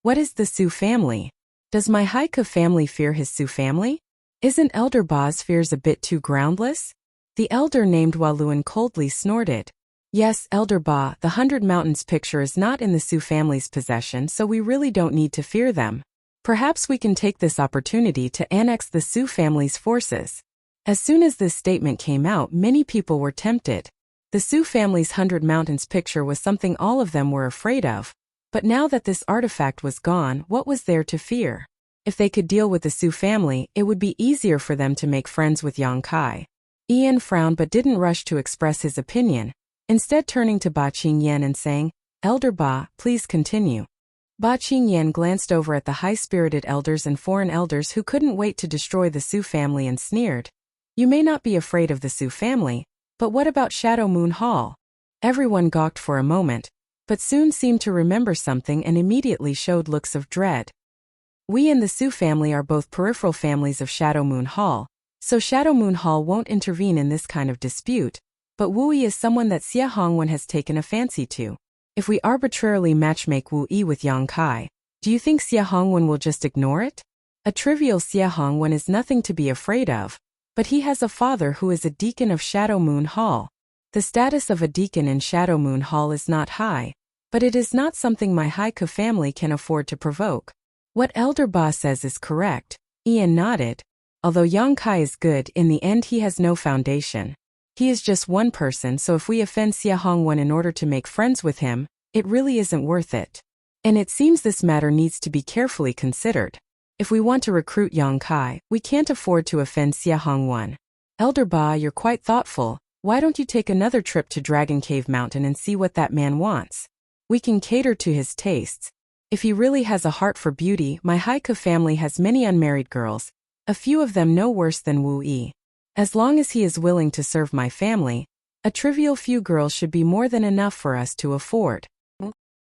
What is the Su family? Does my Haika family fear his Su family? Isn't Elder Ba's fears a bit too groundless? The elder named Waluan coldly snorted. Yes, Elder Ba, the 100 Mountains picture is not in the Su family's possession, so we really don't need to fear them. Perhaps we can take this opportunity to annex the Su family's forces. As soon as this statement came out, many people were tempted. The Su family's 100 Mountains picture was something all of them were afraid of. But now that this artifact was gone, what was there to fear? If they could deal with the Su family, it would be easier for them to make friends with Yang Kai. Ian frowned but didn't rush to express his opinion, instead turning to Ba Qingyan and saying, Elder Ba, please continue. Ba Qingyan glanced over at the high-spirited elders and foreign elders who couldn't wait to destroy the Su family and sneered. You may not be afraid of the Su family, but what about Shadow Moon Hall? Everyone gawked for a moment, but soon seemed to remember something and immediately showed looks of dread. We and the Su family are both peripheral families of Shadow Moon Hall, so Shadow Moon Hall won't intervene in this kind of dispute, but Wu Yi is someone that Xia Hongwen has taken a fancy to. If we arbitrarily matchmake Wu Yi with Yang Kai, do you think Xia Hongwen will just ignore it? A trivial Xia Hongwen is nothing to be afraid of, but he has a father who is a deacon of Shadow Moon Hall. The status of a deacon in Shadow Moon Hall is not high, but it is not something my Haiku family can afford to provoke. What Elder Ba says is correct, Ian nodded. Although Yang Kai is good, in the end he has no foundation. He is just one person, so if we offend Xia Hongwen in order to make friends with him, it really isn't worth it. And it seems this matter needs to be carefully considered. If we want to recruit Yang Kai, we can't afford to offend Xia Hongwen. Elder Ba, you're quite thoughtful. Why don't you take another trip to Dragon Cave Mountain and see what that man wants? We can cater to his tastes. If he really has a heart for beauty, my Haiku family has many unmarried girls, a few of them no worse than Wu Yi. As long as he is willing to serve my family, a trivial few girls should be more than enough for us to afford.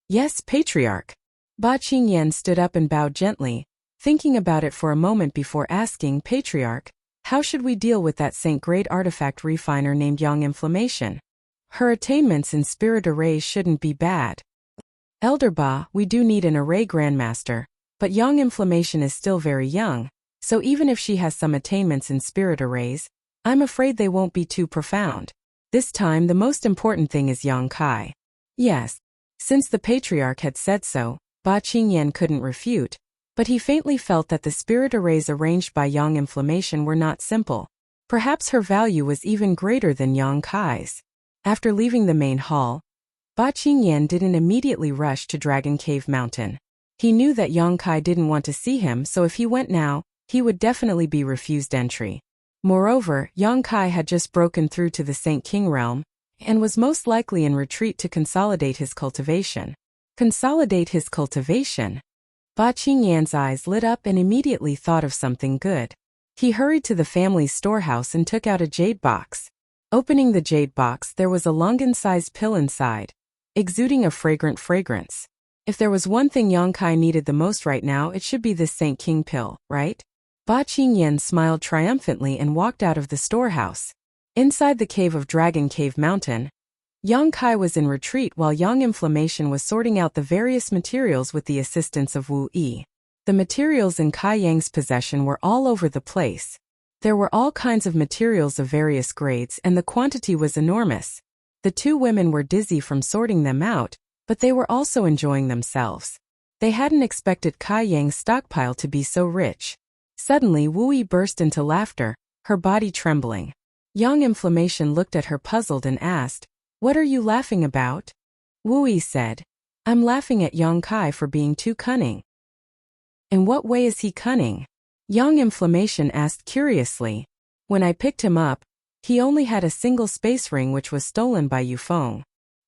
Yes, Patriarch. Ba Qingyan stood up and bowed gently, thinking about it for a moment before asking, Patriarch, how should we deal with that Saint-grade artifact refiner named Yang Inflammation? Her attainments in spirit arrays shouldn't be bad. Elder Ba, we do need an array grandmaster, but Yang Inflammation is still very young, so even if she has some attainments in spirit arrays, I'm afraid they won't be too profound. This time the most important thing is Yang Kai. Yes. Since the Patriarch had said so, Ba Qingyan couldn't refute, but he faintly felt that the spirit arrays arranged by Yang Inflammation were not simple. Perhaps her value was even greater than Yang Kai's. After leaving the main hall, Ba Qingyan didn't immediately rush to Dragon Cave Mountain. He knew that Yang Kai didn't want to see him, so if he went now, he would definitely be refused entry. Moreover, Yang Kai had just broken through to the Saint King realm, and was most likely in retreat to consolidate his cultivation. Consolidate his cultivation? Ba Qingyan's eyes lit up and immediately thought of something good. He hurried to the family's storehouse and took out a jade box. Opening the jade box, there was a Lungan-sized pill inside, exuding a fragrant fragrance. If there was one thing Yang Kai needed the most right now, it should be this Saint King pill, right? Ba Qingyan smiled triumphantly and walked out of the storehouse. Inside the cave of Dragon Cave Mountain, Yang Kai was in retreat while Yang Inflammation was sorting out the various materials with the assistance of Wu Yi. The materials in Kai Yang's possession were all over the place. There were all kinds of materials of various grades and the quantity was enormous. The two women were dizzy from sorting them out, but they were also enjoying themselves. They hadn't expected Kai Yang's stockpile to be so rich. Suddenly Wu Yi burst into laughter, her body trembling. Yang Inflammation looked at her puzzled and asked, "What are you laughing about?" Wu Yi said, "I'm laughing at Yang Kai for being too cunning." "In what way is he cunning?" Yang Inflammation asked curiously. "When I picked him up, he only had a single space ring which was stolen by Yufeng.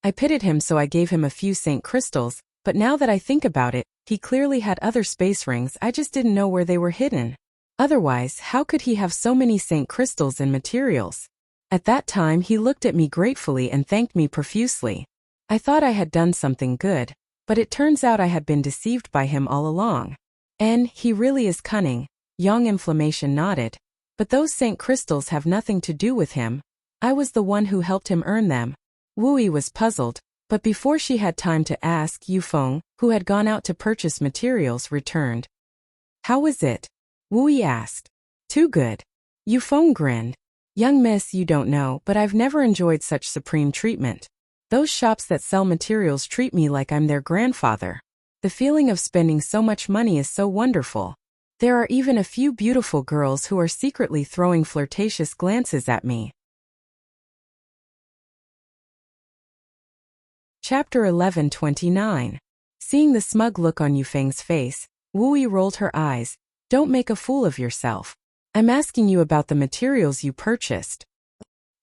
I pitied him so I gave him a few Saint crystals, but now that I think about it, he clearly had other space rings, I just didn't know where they were hidden. Otherwise, how could he have so many Saint crystals and materials? At that time he looked at me gratefully and thanked me profusely. I thought I had done something good, but it turns out I had been deceived by him all along. And he really is cunning." Yang Inflammation nodded. "But those Saint crystals have nothing to do with him. I was the one who helped him earn them." Wu Yi was puzzled, but before she had time to ask, Yufeng, who had gone out to purchase materials, returned. "How was it?" Wu Yi asked. "Too good." Yufeng grinned. "Young miss, you don't know, but I've never enjoyed such supreme treatment. Those shops that sell materials treat me like I'm their grandfather. The feeling of spending so much money is so wonderful. There are even a few beautiful girls who are secretly throwing flirtatious glances at me." Chapter 11:29. Seeing the smug look on Yufeng's face, Wu Yi rolled her eyes. "Don't make a fool of yourself. I'm asking you about the materials you purchased."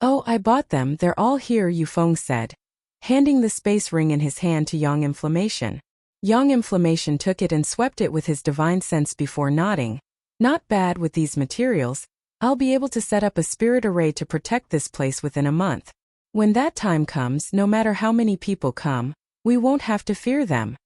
"Oh, I bought them, they're all here," Yufeng said. handing the space ring in his hand to Yang Inflammation. Yang Inflammation took it and swept it with his divine sense before nodding. Not bad with these materials. I'll be able to set up a spirit array to protect this place within a month. When that time comes, no matter how many people come, we won't have to fear them.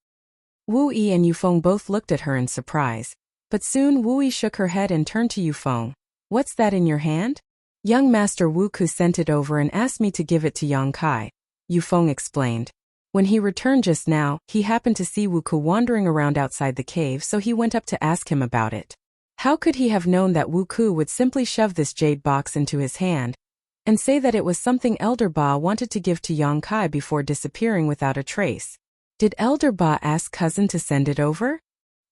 Wu Yi and Yufeng both looked at her in surprise. But soon Wu Yi shook her head and turned to Yufeng. What's that in your hand? Young Master Wu Ku sent it over and asked me to give it to Yang Kai. Yufeng explained. When he returned just now, he happened to see Wu Ku wandering around outside the cave, so he went up to ask him about it. How could he have known that Wu Ku would simply shove this jade box into his hand and say that it was something Elder Ba wanted to give to Yang Kai before disappearing without a trace? Did Elder Ba ask cousin to send it over?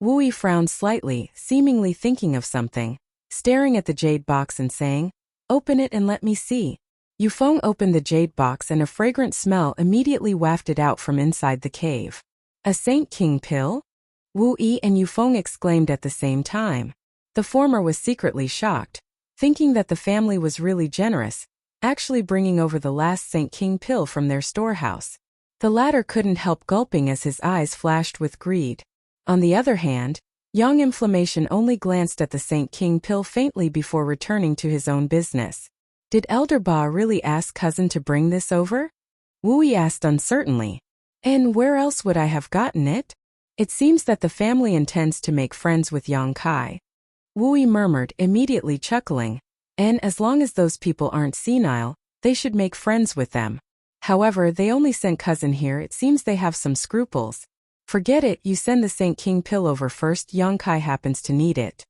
Wu Yi frowned slightly, seemingly thinking of something, staring at the jade box and saying, "Open it and let me see." Yufeng opened the jade box and a fragrant smell immediately wafted out from inside the cave. A Saint King pill? Wu Yi and Yufeng exclaimed at the same time. The former was secretly shocked, thinking that the family was really generous, actually bringing over the last Saint King pill from their storehouse. The latter couldn't help gulping as his eyes flashed with greed. On the other hand, Yang Inflammation only glanced at the Saint King pill faintly before returning to his own business. Did Elder Ba really ask cousin to bring this over? Wu Yi asked uncertainly. And where else would I have gotten it? It seems that the family intends to make friends with Yang Kai. Wu Yi murmured, immediately chuckling. And as long as those people aren't senile, they should make friends with them. However, they only sent cousin here. It seems they have some scruples. Forget it, you send the Saint King pill over first. Yang Kai happens to need it.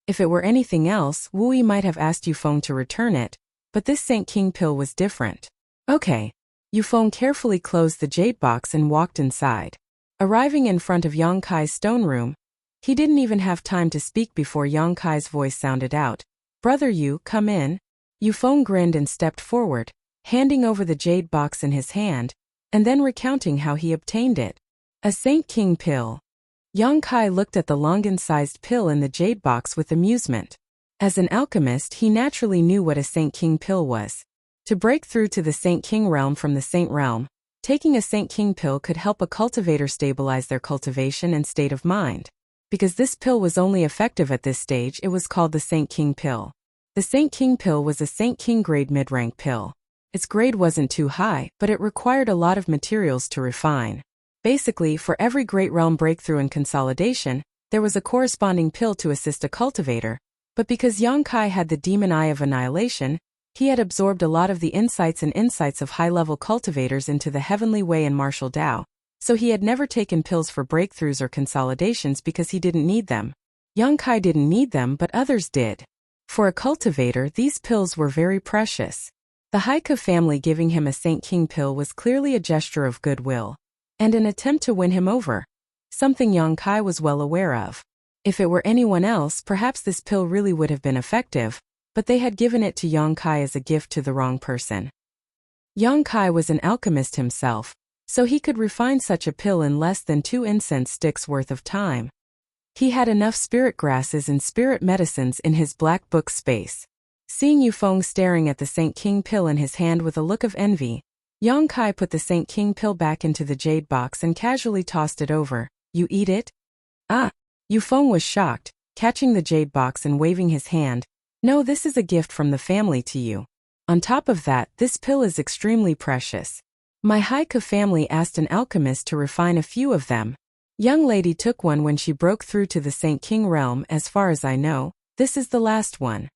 If it were anything else, Wu Yi might have asked Yufeng to return it, but this Saint King pill was different. Okay. Yufeng carefully closed the jade box and walked inside. Arriving in front of Yang Kai's stone room, he didn't even have time to speak before Yang Kai's voice sounded out. Brother Yu, come in. Yufeng grinned and stepped forward, handing over the jade box in his hand, and then recounting how he obtained it. A Saint King pill. Yang Kai looked at the Longan-sized pill in the jade box with amusement. As an alchemist, he naturally knew what a Saint King pill was. To break through to the Saint King realm from the Saint realm, taking a Saint King pill could help a cultivator stabilize their cultivation and state of mind. Because this pill was only effective at this stage, it was called the Saint King pill. The Saint King pill was a Saint King grade mid-rank pill. Its grade wasn't too high, but it required a lot of materials to refine. Basically, for every great realm breakthrough and consolidation, there was a corresponding pill to assist a cultivator. But because Yang Kai had the demon eye of annihilation, he had absorbed a lot of the insights of high-level cultivators into the heavenly way and martial Tao, so he had never taken pills for breakthroughs or consolidations because he didn't need them. Yang Kai didn't need them, but others did. For a cultivator, these pills were very precious. The Haika family giving him a Saint King pill was clearly a gesture of goodwill, and an attempt to win him over, something Yang Kai was well aware of. If it were anyone else, perhaps this pill really would have been effective, but they had given it to Yang Kai as a gift to the wrong person. Yang Kai was an alchemist himself, so he could refine such a pill in less than 2 incense sticks worth of time. He had enough spirit grasses and spirit medicines in his black book space. Seeing Yufeng staring at the Saint King pill in his hand with a look of envy, Yang Kai put the Saint King pill back into the jade box and casually tossed it over. You eat it? Ah! Yufeng was shocked, catching the jade box and waving his hand. No, this is a gift from the family to you. On top of that, this pill is extremely precious. My Haika family asked an alchemist to refine a few of them. Young lady took one when she broke through to the Saint King realm. As far as I know, this is the last one.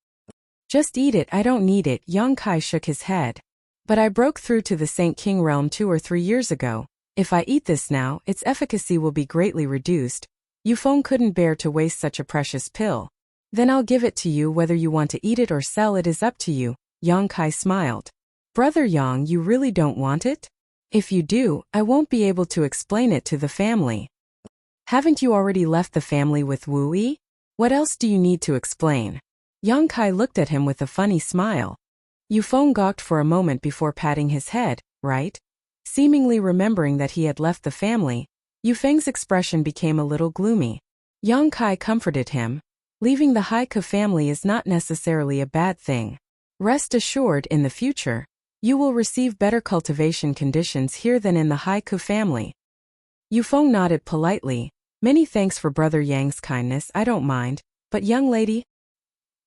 Just eat it, I don't need it. Yang Kai shook his head. But I broke through to the Saint King realm 2 or 3 years ago. If I eat this now, its efficacy will be greatly reduced. Yufeng couldn't bear to waste such a precious pill. Then I'll give it to you. Whether you want to eat it or sell it is up to you. Yang Kai smiled. Brother Yang, you really don't want it? If you do, I won't be able to explain it to the family. Haven't you already left the family with Wu Yi? What else do you need to explain? Yang Kai looked at him with a funny smile. Yufeng gawked for a moment before patting his head, right? Seemingly remembering that he had left the family, Yufeng's expression became a little gloomy. Yang Kai comforted him. Leaving the Haika family is not necessarily a bad thing. Rest assured, in the future, You will receive better cultivation conditions here than in the Haiku family. Yufeng nodded politely. Many thanks for Brother Yang's kindness, I don't mind, but young lady?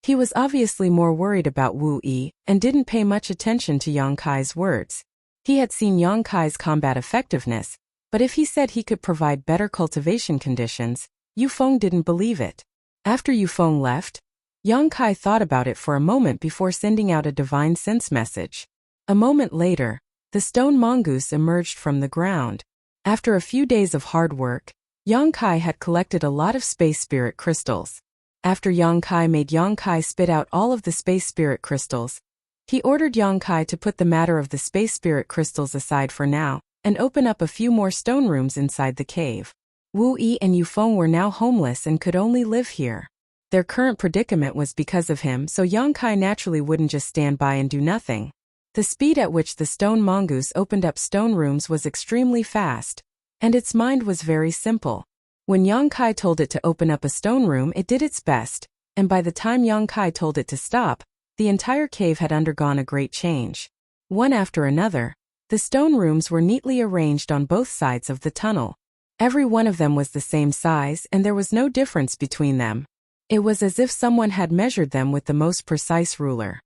He was obviously more worried about Wu Yi and didn't pay much attention to Yang Kai's words. He had seen Yang Kai's combat effectiveness, but if he said he could provide better cultivation conditions, Yufeng didn't believe it. After Yufeng left, Yang Kai thought about it for a moment before sending out a divine sense message. A moment later, the stone mongoose emerged from the ground. After a few days of hard work, Yang Kai had collected a lot of space spirit crystals. After Yang Kai made Yang Kai spit out all of the space spirit crystals, he ordered Yang Kai to put the matter of the space spirit crystals aside for now and open up a few more stone rooms inside the cave. Wu Yi and Yufeng were now homeless and could only live here. Their current predicament was because of him, so Yang Kai naturally wouldn't just stand by and do nothing. The speed at which the stone mongoose opened up stone rooms was extremely fast, and its mind was very simple. When Yang Kai told it to open up a stone room, it did its best, and by the time Yang Kai told it to stop, the entire cave had undergone a great change. One after another, the stone rooms were neatly arranged on both sides of the tunnel. Every one of them was the same size and there was no difference between them. It was as if someone had measured them with the most precise ruler.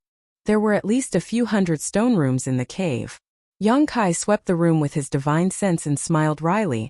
There were at least a few hundred stone rooms in the cave. Yang Kai swept the room with his divine sense and smiled wryly,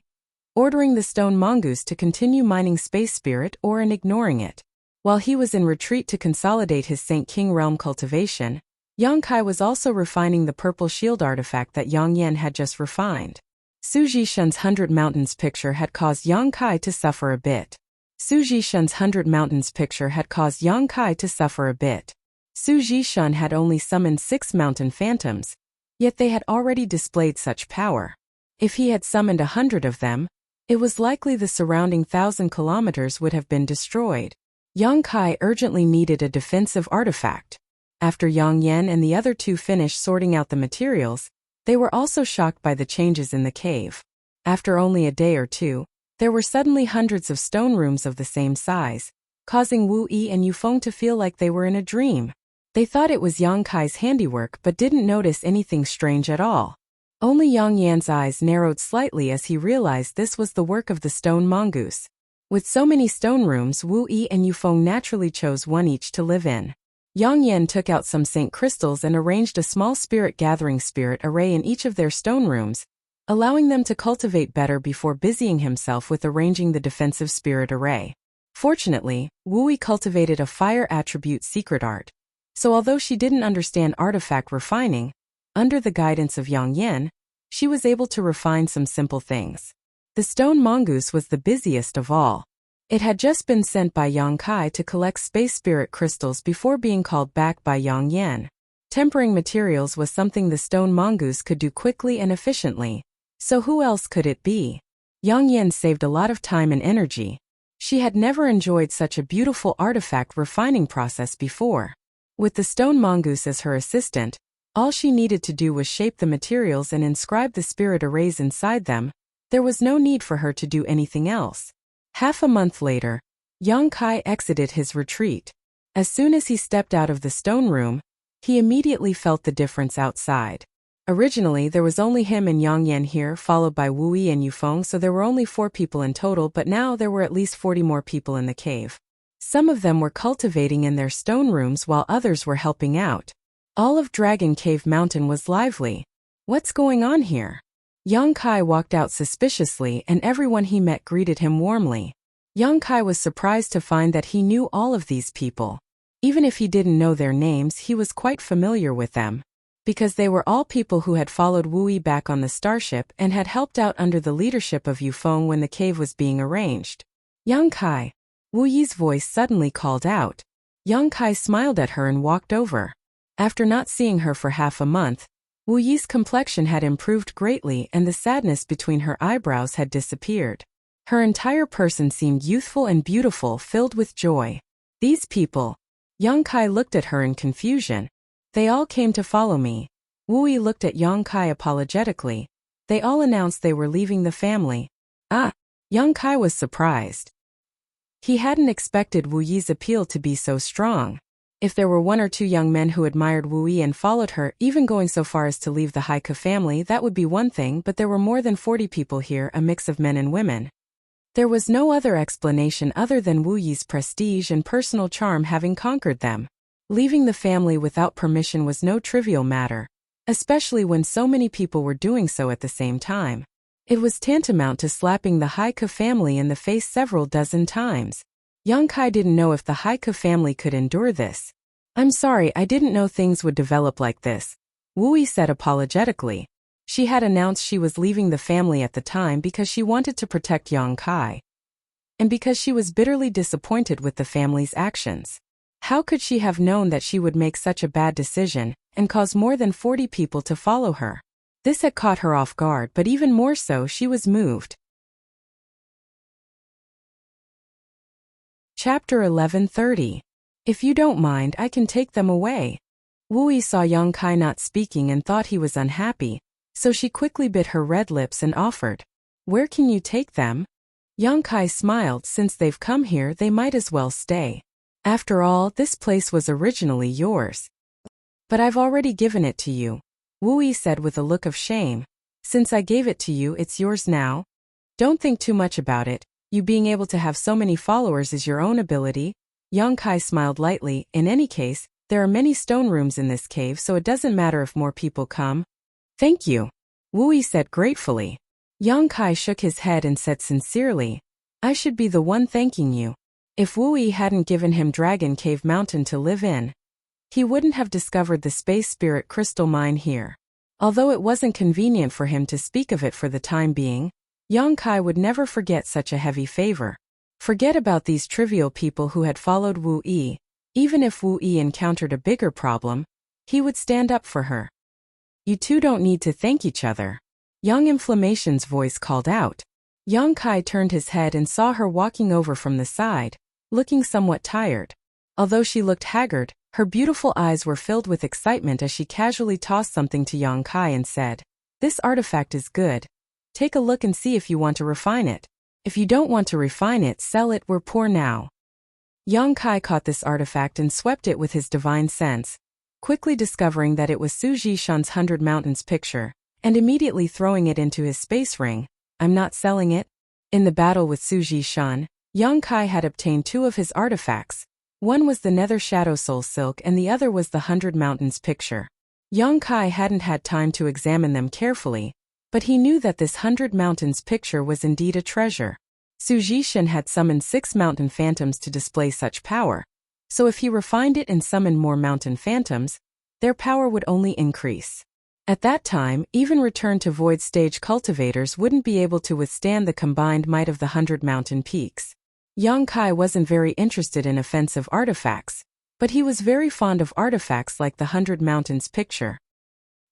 ordering the stone mongoose to continue mining space spirit or in ignoring it. While he was in retreat to consolidate his Saint King realm cultivation, Yang Kai was also refining the purple shield artifact that Yang Yan had just refined. Su Jishen's 100 Mountains picture had caused Yang Kai to suffer a bit. Su Jishen's 100 Mountains picture had caused Yang Kai to suffer a bit. Su Jishen had only summoned 6 mountain phantoms, yet they had already displayed such power. If he had summoned 100 of them, it was likely the surrounding 1,000 kilometers would have been destroyed. Yang Kai urgently needed a defensive artifact. After Yang Yan and the other two finished sorting out the materials, they were also shocked by the changes in the cave. After only a day or two, there were suddenly hundreds of stone rooms of the same size, causing Wu Yi and Yufeng to feel like they were in a dream. They thought it was Yang Kai's handiwork but didn't notice anything strange at all. Only Yang Yan's eyes narrowed slightly as he realized this was the work of the stone mongoose. With so many stone rooms, Wu Yi and Yufeng naturally chose one each to live in. Yang Yan took out some saint crystals and arranged a small spirit gathering spirit array in each of their stone rooms, allowing them to cultivate better before busying himself with arranging the defensive spirit array. Fortunately, Wu Yi cultivated a fire attribute secret art. So although she didn't understand artifact refining, under the guidance of Yang Yan, she was able to refine some simple things. The stone mongoose was the busiest of all. It had just been sent by Yang Kai to collect space spirit crystals before being called back by Yang Yan. Tempering materials was something the stone mongoose could do quickly and efficiently, so who else could it be? Yang Yan saved a lot of time and energy. She had never enjoyed such a beautiful artifact refining process before. With the stone mongoose as her assistant, all she needed to do was shape the materials and inscribe the spirit arrays inside them. There was no need for her to do anything else. Half a month later, Yang Kai exited his retreat. As soon as he stepped out of the stone room, he immediately felt the difference outside. Originally, there was only him and Yang Yan here, followed by Wu Yi and Yufeng, so there were only 4 people in total, but now there were at least 40 more people in the cave. Some of them were cultivating in their stone rooms while others were helping out. All of Dragon Cave Mountain was lively. What's going on here? Yang Kai walked out suspiciously and everyone he met greeted him warmly. Yang Kai was surprised to find that he knew all of these people. Even if he didn't know their names, he was quite familiar with them. Because they were all people who had followed Wu Yi back on the starship and had helped out under the leadership of Yufeng when the cave was being arranged. Yang Kai. Wu Yi's voice suddenly called out. Yang Kai smiled at her and walked over. After not seeing her for half a month, Wu Yi's complexion had improved greatly and the sadness between her eyebrows had disappeared. Her entire person seemed youthful and beautiful, filled with joy. These people. Yang Kai looked at her in confusion. They all came to follow me. Wu Yi looked at Yang Kai apologetically. They all announced they were leaving the family. Ah! Yang Kai was surprised. He hadn't expected Wu Yi's appeal to be so strong. If there were one or two young men who admired Wu Yi and followed her, even going so far as to leave the Haika family, that would be one thing, but there were more than 40 people here, a mix of men and women. There was no other explanation other than Wu Yi's prestige and personal charm having conquered them. Leaving the family without permission was no trivial matter, especially when so many people were doing so at the same time. It was tantamount to slapping the Haika family in the face several dozen times. Yang Kai didn't know if the Haika family could endure this. "I'm sorry, I didn't know things would develop like this," Wu Yi said apologetically. She had announced she was leaving the family at the time because she wanted to protect Yang Kai, and because she was bitterly disappointed with the family's actions. How could she have known that she would make such a bad decision and cause more than 40 people to follow her? This had caught her off guard, but even more so, she was moved. Chapter 11:30. If you don't mind, I can take them away. Wu Yi saw Yang Kai not speaking and thought he was unhappy, so she quickly bit her red lips and offered. "Where can you take them?" Yang Kai smiled. "Since they've come here, they might as well stay. After all, this place was originally yours." "But I've already given it to you," Wu Yi said with a look of shame. "Since I gave it to you, it's yours now. Don't think too much about it. You being able to have so many followers is your own ability." Yang Kai smiled lightly. "In any case, there are many stone rooms in this cave, so it doesn't matter if more people come." "Thank you," Wu Yi said gratefully. Yang Kai shook his head and said sincerely, "I should be the one thanking you." If Wu Yi hadn't given him Dragon Cave Mountain to live in, he wouldn't have discovered the Space Spirit Crystal Mine here. Although it wasn't convenient for him to speak of it for the time being, Yang Kai would never forget such a heavy favor. Forget about these trivial people who had followed Wu Yi. Even if Wu Yi encountered a bigger problem, he would stand up for her. "You two don't need to thank each other," Young Inflammation's voice called out. Yang Kai turned his head and saw her walking over from the side, looking somewhat tired. Although she looked haggard, her beautiful eyes were filled with excitement as she casually tossed something to Yang Kai and said, "This artifact is good. Take a look and see if you want to refine it. If you don't want to refine it, sell it, we're poor now." Yang Kai caught this artifact and swept it with his divine sense, quickly discovering that it was Su Jishan's 100 Mountains picture, and immediately throwing it into his space ring. "I'm not selling it." In the battle with Su Jishan, Yang Kai had obtained two of his artifacts. One was the Nether Shadow Soul Silk and the other was the 100 Mountains picture. Yang Kai hadn't had time to examine them carefully, but he knew that this 100 Mountains picture was indeed a treasure. Su Jishan had summoned 6 mountain phantoms to display such power, so if he refined it and summoned more mountain phantoms, their power would only increase. At that time, even return to Void Stage cultivators wouldn't be able to withstand the combined might of the 100 mountain peaks. Yang Kai wasn't very interested in offensive artifacts, but he was very fond of artifacts like the 100 Mountains picture.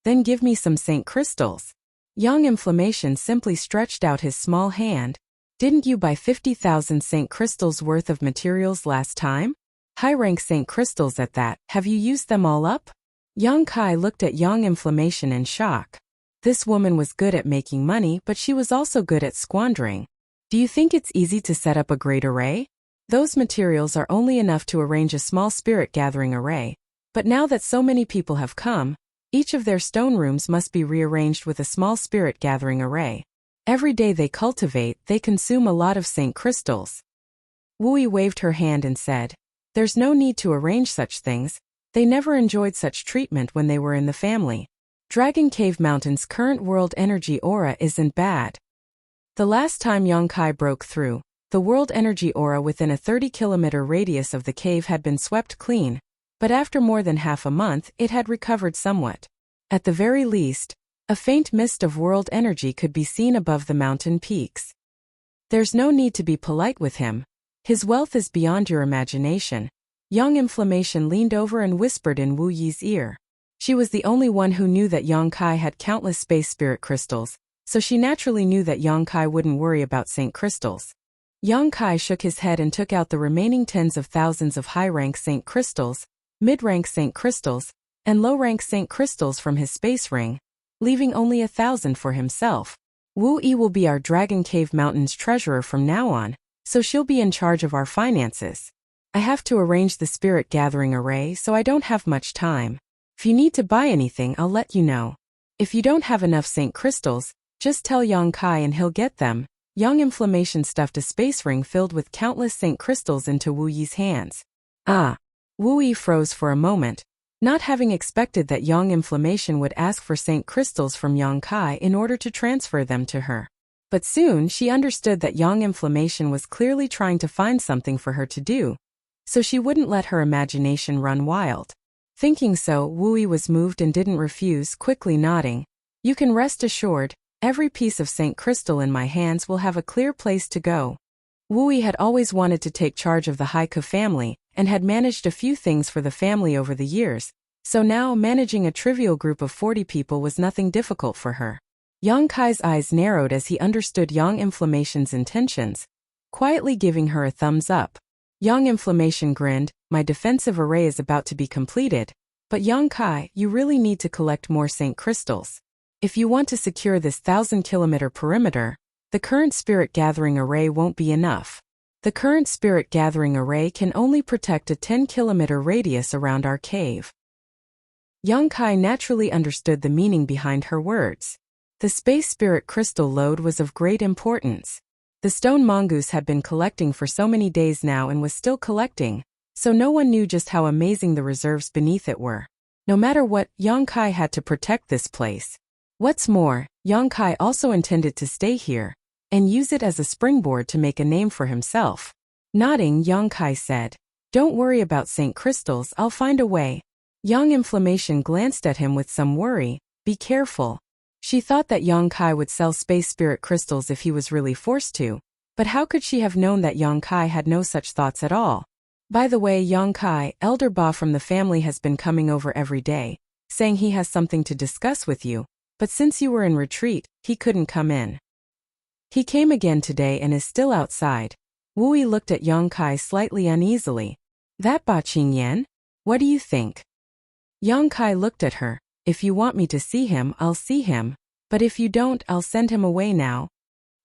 "Then give me some Saint Crystals." Young Inflammation simply stretched out his small hand. "Didn't you buy 50,000 Saint Crystals worth of materials last time? High-rank Saint Crystals at that, have you used them all up?" Yang Kai looked at Young Inflammation in shock. This woman was good at making money, but she was also good at squandering. "Do you think it's easy to set up a great array? Those materials are only enough to arrange a small spirit gathering array, but now that so many people have come, each of their stone rooms must be rearranged with a small spirit gathering array. Every day they cultivate, they consume a lot of Saint Crystals." Wu Yi waved her hand and said, "There's no need to arrange such things. They never enjoyed such treatment when they were in the family. Dragon Cave Mountain's current world energy aura isn't bad. The last time Yang Kai broke through, the world energy aura within a 30-kilometer radius of the cave had been swept clean, but after more than half a month it had recovered somewhat. At the very least, a faint mist of world energy could be seen above the mountain peaks. There's no need to be polite with him. His wealth is beyond your imagination." Young Inflammation leaned over and whispered in Wu Yi's ear. She was the only one who knew that Yang Kai had countless space spirit crystals, so she naturally knew that Yang Kai wouldn't worry about Saint Crystals. Yang Kai shook his head and took out the remaining tens of thousands of high-rank Saint Crystals, mid-rank Saint Crystals, and low-rank Saint Crystals from his space ring, leaving only 1,000 for himself. "Wu Yi will be our Dragon Cave Mountains treasurer from now on, so she'll be in charge of our finances." I have to arrange the spirit gathering array, so I don't have much time. If you need to buy anything, I'll let you know. If you don't have enough Saint crystals, just tell Yang Kai and he'll get them. Yang Inflammation stuffed a space ring filled with countless Saint crystals into Wu Yi's hands. Ah! Wu Yi froze for a moment, not having expected that Yang Inflammation would ask for Saint crystals from Yang Kai in order to transfer them to her. But soon she understood that Yang Inflammation was clearly trying to find something for her to do, so she wouldn't let her imagination run wild. Thinking so, Wu Yi was moved and didn't refuse, quickly nodding. You can rest assured, every piece of Saint crystal in my hands will have a clear place to go. Wu Yi had always wanted to take charge of the Haiku family, and had managed a few things for the family over the years, so now managing a trivial group of 40 people was nothing difficult for her. Yang Kai's eyes narrowed as he understood Yang Inflammation's intentions, quietly giving her a thumbs up. Yang Inflammation grinned, my defensive array is about to be completed, but Yang Kai, you really need to collect more Saint crystals. If you want to secure this 1,000-kilometer perimeter, the current spirit gathering array won't be enough. The current spirit gathering array can only protect a 10-kilometer radius around our cave. Yang Kai naturally understood the meaning behind her words. The space spirit crystal load was of great importance. The stone mongoose had been collecting for so many days now and was still collecting, so no one knew just how amazing the reserves beneath it were. No matter what, Yang Kai had to protect this place. What's more, Yang Kai also intended to stay here and use it as a springboard to make a name for himself. Nodding, Yang Kai said, don't worry about Saint crystals, I'll find a way. Yang Inflammation glanced at him with some worry, be careful. She thought that Yang Kai would sell space spirit crystals if he was really forced to, but how could she have known that Yang Kai had no such thoughts at all? By the way, Yang Kai, Elder Ba from the family has been coming over every day, saying he has something to discuss with you, but since you were in retreat, he couldn't come in. He came again today and is still outside. Wu Yi looked at Yang Kai slightly uneasily. That Ba Qingyan? What do you think? Yang Kai looked at her. If you want me to see him, I'll see him, but if you don't, I'll send him away now.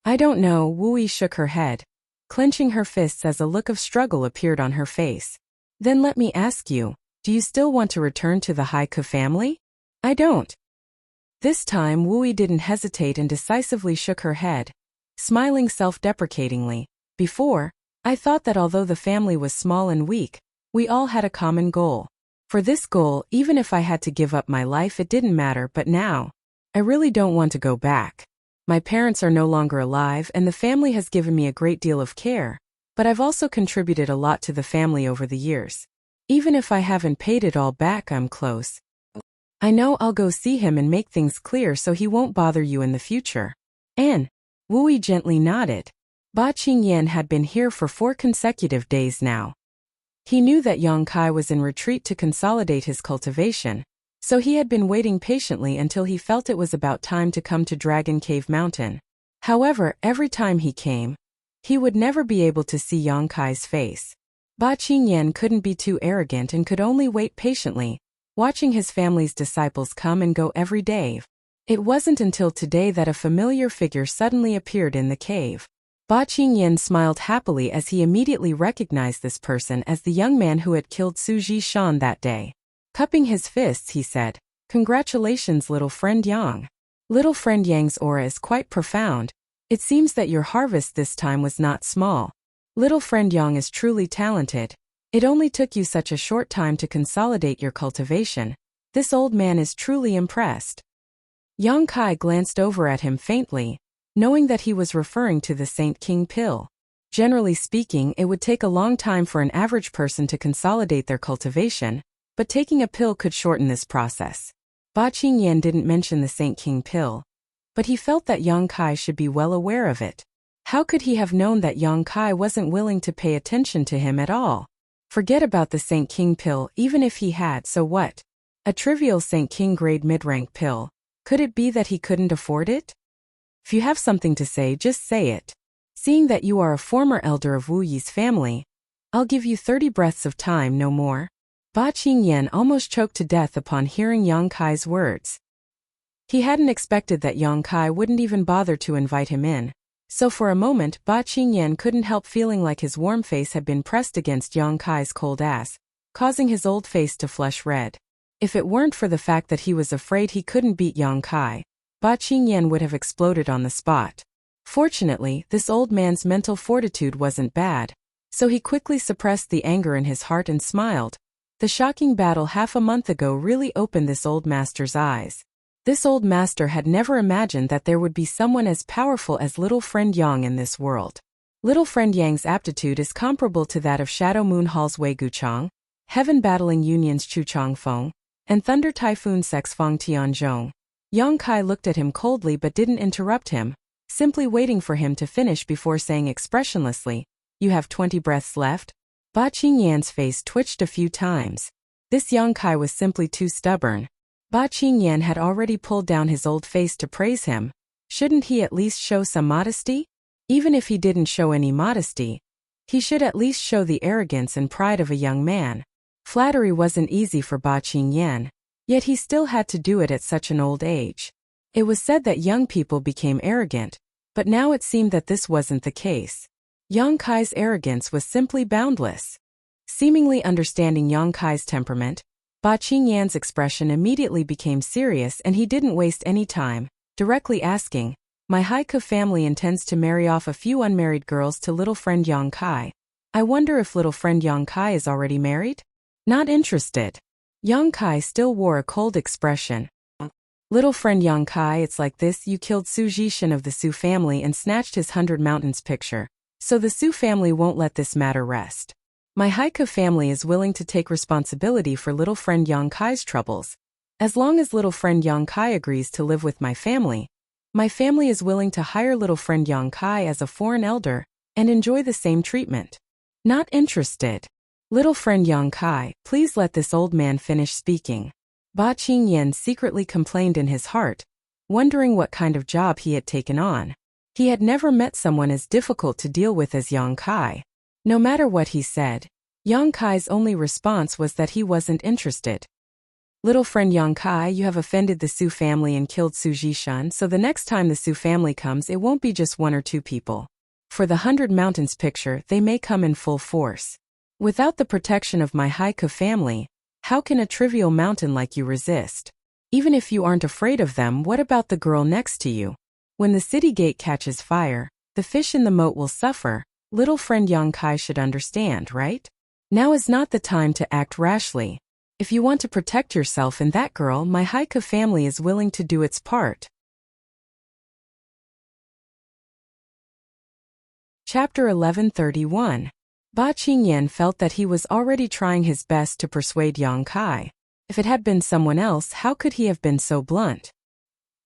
I don't know, Wu Yi shook her head, clenching her fists as a look of struggle appeared on her face. Then let me ask you, do you still want to return to the Haiku family? I don't. This time Wu Yi didn't hesitate and decisively shook her head, smiling self-deprecatingly. Before, I thought that although the family was small and weak, we all had a common goal. For this goal, even if I had to give up my life, it didn't matter, but now, I really don't want to go back. My parents are no longer alive and the family has given me a great deal of care, but I've also contributed a lot to the family over the years. Even if I haven't paid it all back, I'm close. I know I'll go see him and make things clear so he won't bother you in the future. And Wu Yi gently nodded. Ba Qingyan had been here for 4 consecutive days now. He knew that Yang Kai was in retreat to consolidate his cultivation, so he had been waiting patiently until he felt it was about time to come to Dragon Cave Mountain. However, every time he came, he would never be able to see Yang Kai's face. Ba Qingyan couldn't be too arrogant and could only wait patiently, watching his family's disciples come and go every day. It wasn't until today that a familiar figure suddenly appeared in the cave. Ba Qingyan smiled happily as he immediately recognized this person as the young man who had killed Su Shan that day. Cupping his fists, he said, "Congratulations, little friend Yang. Little friend Yang's aura is quite profound. It seems that your harvest this time was not small. Little friend Yang is truly talented. It only took you such a short time to consolidate your cultivation. This old man is truly impressed." Yang Kai glanced over at him faintly, knowing that he was referring to the Saint King pill. Generally speaking, it would take a long time for an average person to consolidate their cultivation, but taking a pill could shorten this process. Ba Qingyan didn't mention the Saint King pill, but he felt that Yang Kai should be well aware of it. How could he have known that Yang Kai wasn't willing to pay attention to him at all? Forget about the Saint King pill, even if he had, so what? A trivial Saint King grade mid-rank pill. Could it be that he couldn't afford it? If you have something to say, just say it. Seeing that you are a former elder of Wu Yi's family, I'll give you 30 breaths of time, no more. Ba Qingyan almost choked to death upon hearing Yang Kai's words. He hadn't expected that Yang Kai wouldn't even bother to invite him in, So for a moment, Ba Qingyan couldn't help feeling like his warm face had been pressed against Yang Kai's cold ass, causing his old face to flush red. If it weren't for the fact that he was afraid he couldn't beat Yang Kai, Ba Qingyan would have exploded on the spot. Fortunately, this old man's mental fortitude wasn't bad, so he quickly suppressed the anger in his heart and smiled. The shocking battle half a month ago really opened this old master's eyes. This old master had never imagined that there would be someone as powerful as little friend Yang in this world. Little friend Yang's aptitude is comparable to that of Shadow Moon Hall's Wei Guchang, Heaven Battling Union's Chu Changfeng, and Thunder Typhoon Sex Feng Tianzhong. Yang Kai looked at him coldly but didn't interrupt him, simply waiting for him to finish before saying expressionlessly, "You have 20 breaths left?" Ba Qingyan's face twitched a few times. This Yang Kai was simply too stubborn. Ba Qingyan had already pulled down his old face to praise him. Shouldn't he at least show some modesty? Even if he didn't show any modesty, he should at least show the arrogance and pride of a young man. Flattery wasn't easy for Ba Qingyan, yet he still had to do it at such an old age. It was said that young people became arrogant, but now it seemed that this wasn't the case. Yang Kai's arrogance was simply boundless. Seemingly understanding Yang Kai's temperament, Ba Qingyan's expression immediately became serious and he didn't waste any time, directly asking, "My Haiku family intends to marry off a few unmarried girls to little friend Yang Kai. I wonder if little friend Yang Kai is already married?" "Not interested." Yang Kai still wore a cold expression. "Little friend Yang Kai, it's like this: you killed Su Jishan of the Su family and snatched his 100 Mountains picture, so the Su family won't let this matter rest. My Haiku family is willing to take responsibility for little friend Yang Kai's troubles. As long as little friend Yang Kai agrees to live with my family is willing to hire little friend Yang Kai as a foreign elder and enjoy the same treatment." "Not interested." "Little friend Yang Kai, please let this old man finish speaking." Ba Qingyan secretly complained in his heart, wondering what kind of job he had taken on. He had never met someone as difficult to deal with as Yang Kai. No matter what he said, Yang Kai's only response was that he wasn't interested. "Little friend Yang Kai, you have offended the Su family and killed Su Jishan, so the next time the Su family comes it won't be just one or two people. For the 100 Mountains picture they may come in full force. Without the protection of my Haiku family, how can a trivial mountain like you resist? Even if you aren't afraid of them, what about the girl next to you? When the city gate catches fire, the fish in the moat will suffer. Little friend Yang Kai should understand, right? Now is not the time to act rashly. If you want to protect yourself and that girl, my Haiku family is willing to do its part." Chapter 1131. Ba Qingyan felt that he was already trying his best to persuade Yang Kai. If it had been someone else, how could he have been so blunt?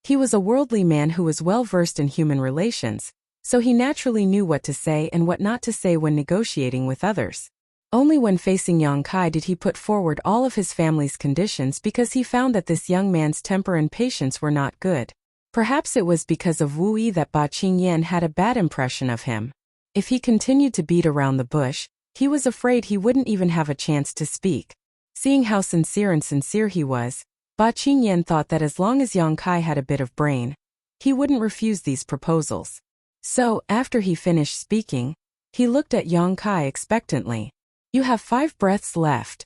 He was a worldly man who was well versed in human relations, so he naturally knew what to say and what not to say when negotiating with others. Only when facing Yang Kai did he put forward all of his family's conditions because he found that this young man's temper and patience were not good. Perhaps it was because of Wu Yi that Ba Qingyan had a bad impression of him. If he continued to beat around the bush, he was afraid he wouldn't even have a chance to speak. Seeing how sincere he was, Ba Qingyan thought that as long as Yang Kai had a bit of brain, he wouldn't refuse these proposals. So, after he finished speaking, he looked at Yang Kai expectantly. "You have 5 breaths left."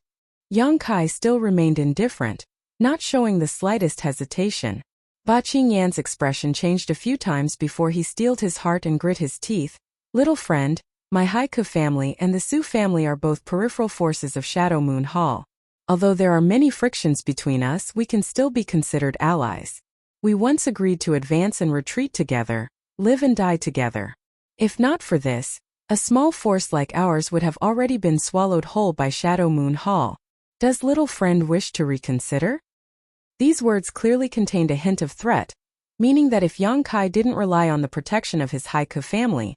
Yang Kai still remained indifferent, not showing the slightest hesitation. Ba Qingyan's expression changed a few times before he steeled his heart and grit his teeth. "Little friend, my Haiku family and the Su family are both peripheral forces of Shadow Moon Hall. Although there are many frictions between us, we can still be considered allies. We once agreed to advance and retreat together, live and die together. If not for this, a small force like ours would have already been swallowed whole by Shadow Moon Hall. Does little friend wish to reconsider?" These words clearly contained a hint of threat, meaning that if Yang Kai didn't rely on the protection of his Haiku family,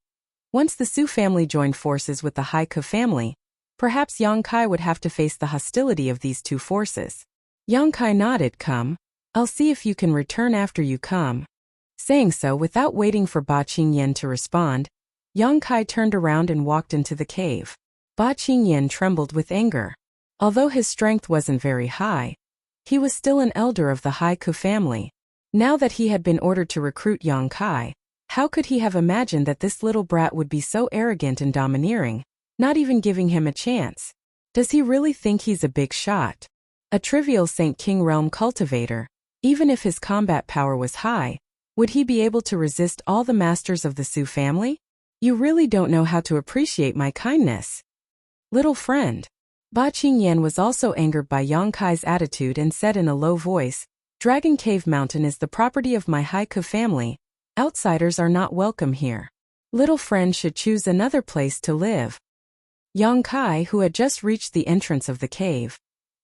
once the Su family joined forces with the Haiku family, perhaps Yang Kai would have to face the hostility of these two forces. Yang Kai nodded. "Come. I'll see if you can return after you come." Saying so without waiting for Ba Qingyan to respond, Yang Kai turned around and walked into the cave. Ba Qingyan trembled with anger. Although his strength wasn't very high, he was still an elder of the Haiku family. Now that he had been ordered to recruit Yang Kai, How could he have imagined that this little brat would be so arrogant and domineering, not even giving him a chance? Does he really think he's a big shot? A trivial Saint King realm cultivator, even if his combat power was high, would he be able to resist all the masters of the Su family? You really don't know how to appreciate my kindness. Little friend. Ba Qingyan was also angered by Yang Kai's attitude and said in a low voice, Dragon Cave Mountain is the property of my Haiku family. Outsiders are not welcome here. Little friend should choose another place to live. Yang Kai, who had just reached the entrance of the cave,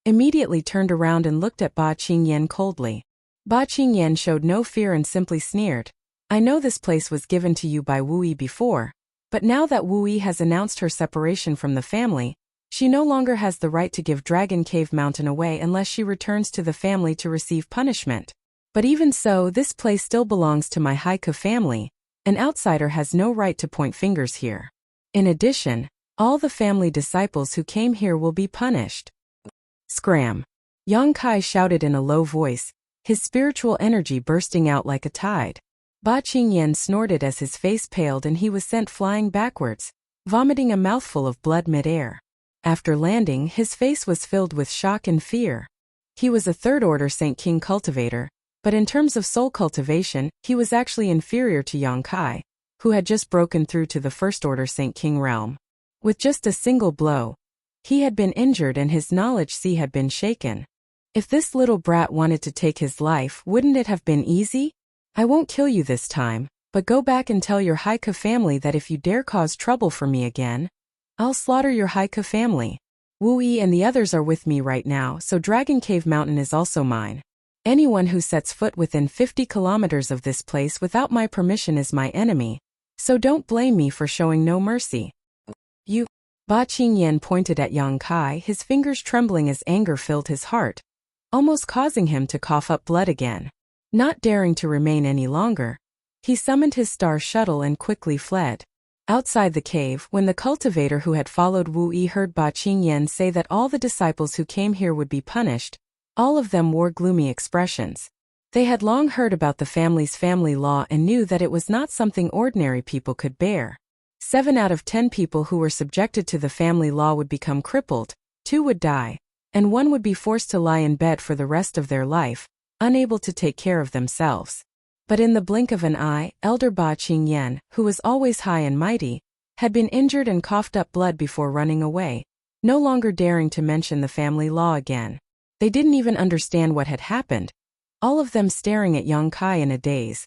immediately turned around and looked at Ba Qingyan coldly. Ba Qingyan showed no fear and simply sneered. I know this place was given to you by Wu Yi before, but now that Wu Yi has announced her separation from the family, she no longer has the right to give Dragon Cave Mountain away unless she returns to the family to receive punishment. But even so, this place still belongs to my Haiku family. An outsider has no right to point fingers here. In addition, all the family disciples who came here will be punished. Scram! Yang Kai shouted in a low voice, his spiritual energy bursting out like a tide. Ba Qingyan snorted as his face paled and he was sent flying backwards, vomiting a mouthful of blood mid-air. After landing, his face was filled with shock and fear. He was a third-order Saint King cultivator, but in terms of soul cultivation, he was actually inferior to Yang Kai, who had just broken through to the first-order Saint King realm. With just a single blow, he had been injured and his knowledge sea had been shaken. If this little brat wanted to take his life, wouldn't it have been easy? I won't kill you this time, but go back and tell your Haiku family that if you dare cause trouble for me again, I'll slaughter your Haiku family. Wu Yi and the others are with me right now, so Dragon Cave Mountain is also mine. Anyone who sets foot within 50 kilometers of this place without my permission is my enemy, so don't blame me for showing no mercy. You. Ba Qingyan pointed at Yang Kai, his fingers trembling as anger filled his heart, almost causing him to cough up blood again. Not daring to remain any longer, he summoned his star shuttle and quickly fled. Outside the cave, when the cultivator who had followed Wu Yi heard Ba Qingyan say that all the disciples who came here would be punished, all of them wore gloomy expressions. They had long heard about the family's family law and knew that it was not something ordinary people could bear. 7 out of 10 people who were subjected to the family law would become crippled, 2 would die, and 1 would be forced to lie in bed for the rest of their life, unable to take care of themselves. But in the blink of an eye, Elder Ba Qingyan, who was always high and mighty, had been injured and coughed up blood before running away, no longer daring to mention the family law again. They didn't even understand what had happened, all of them staring at Yang Kai in a daze,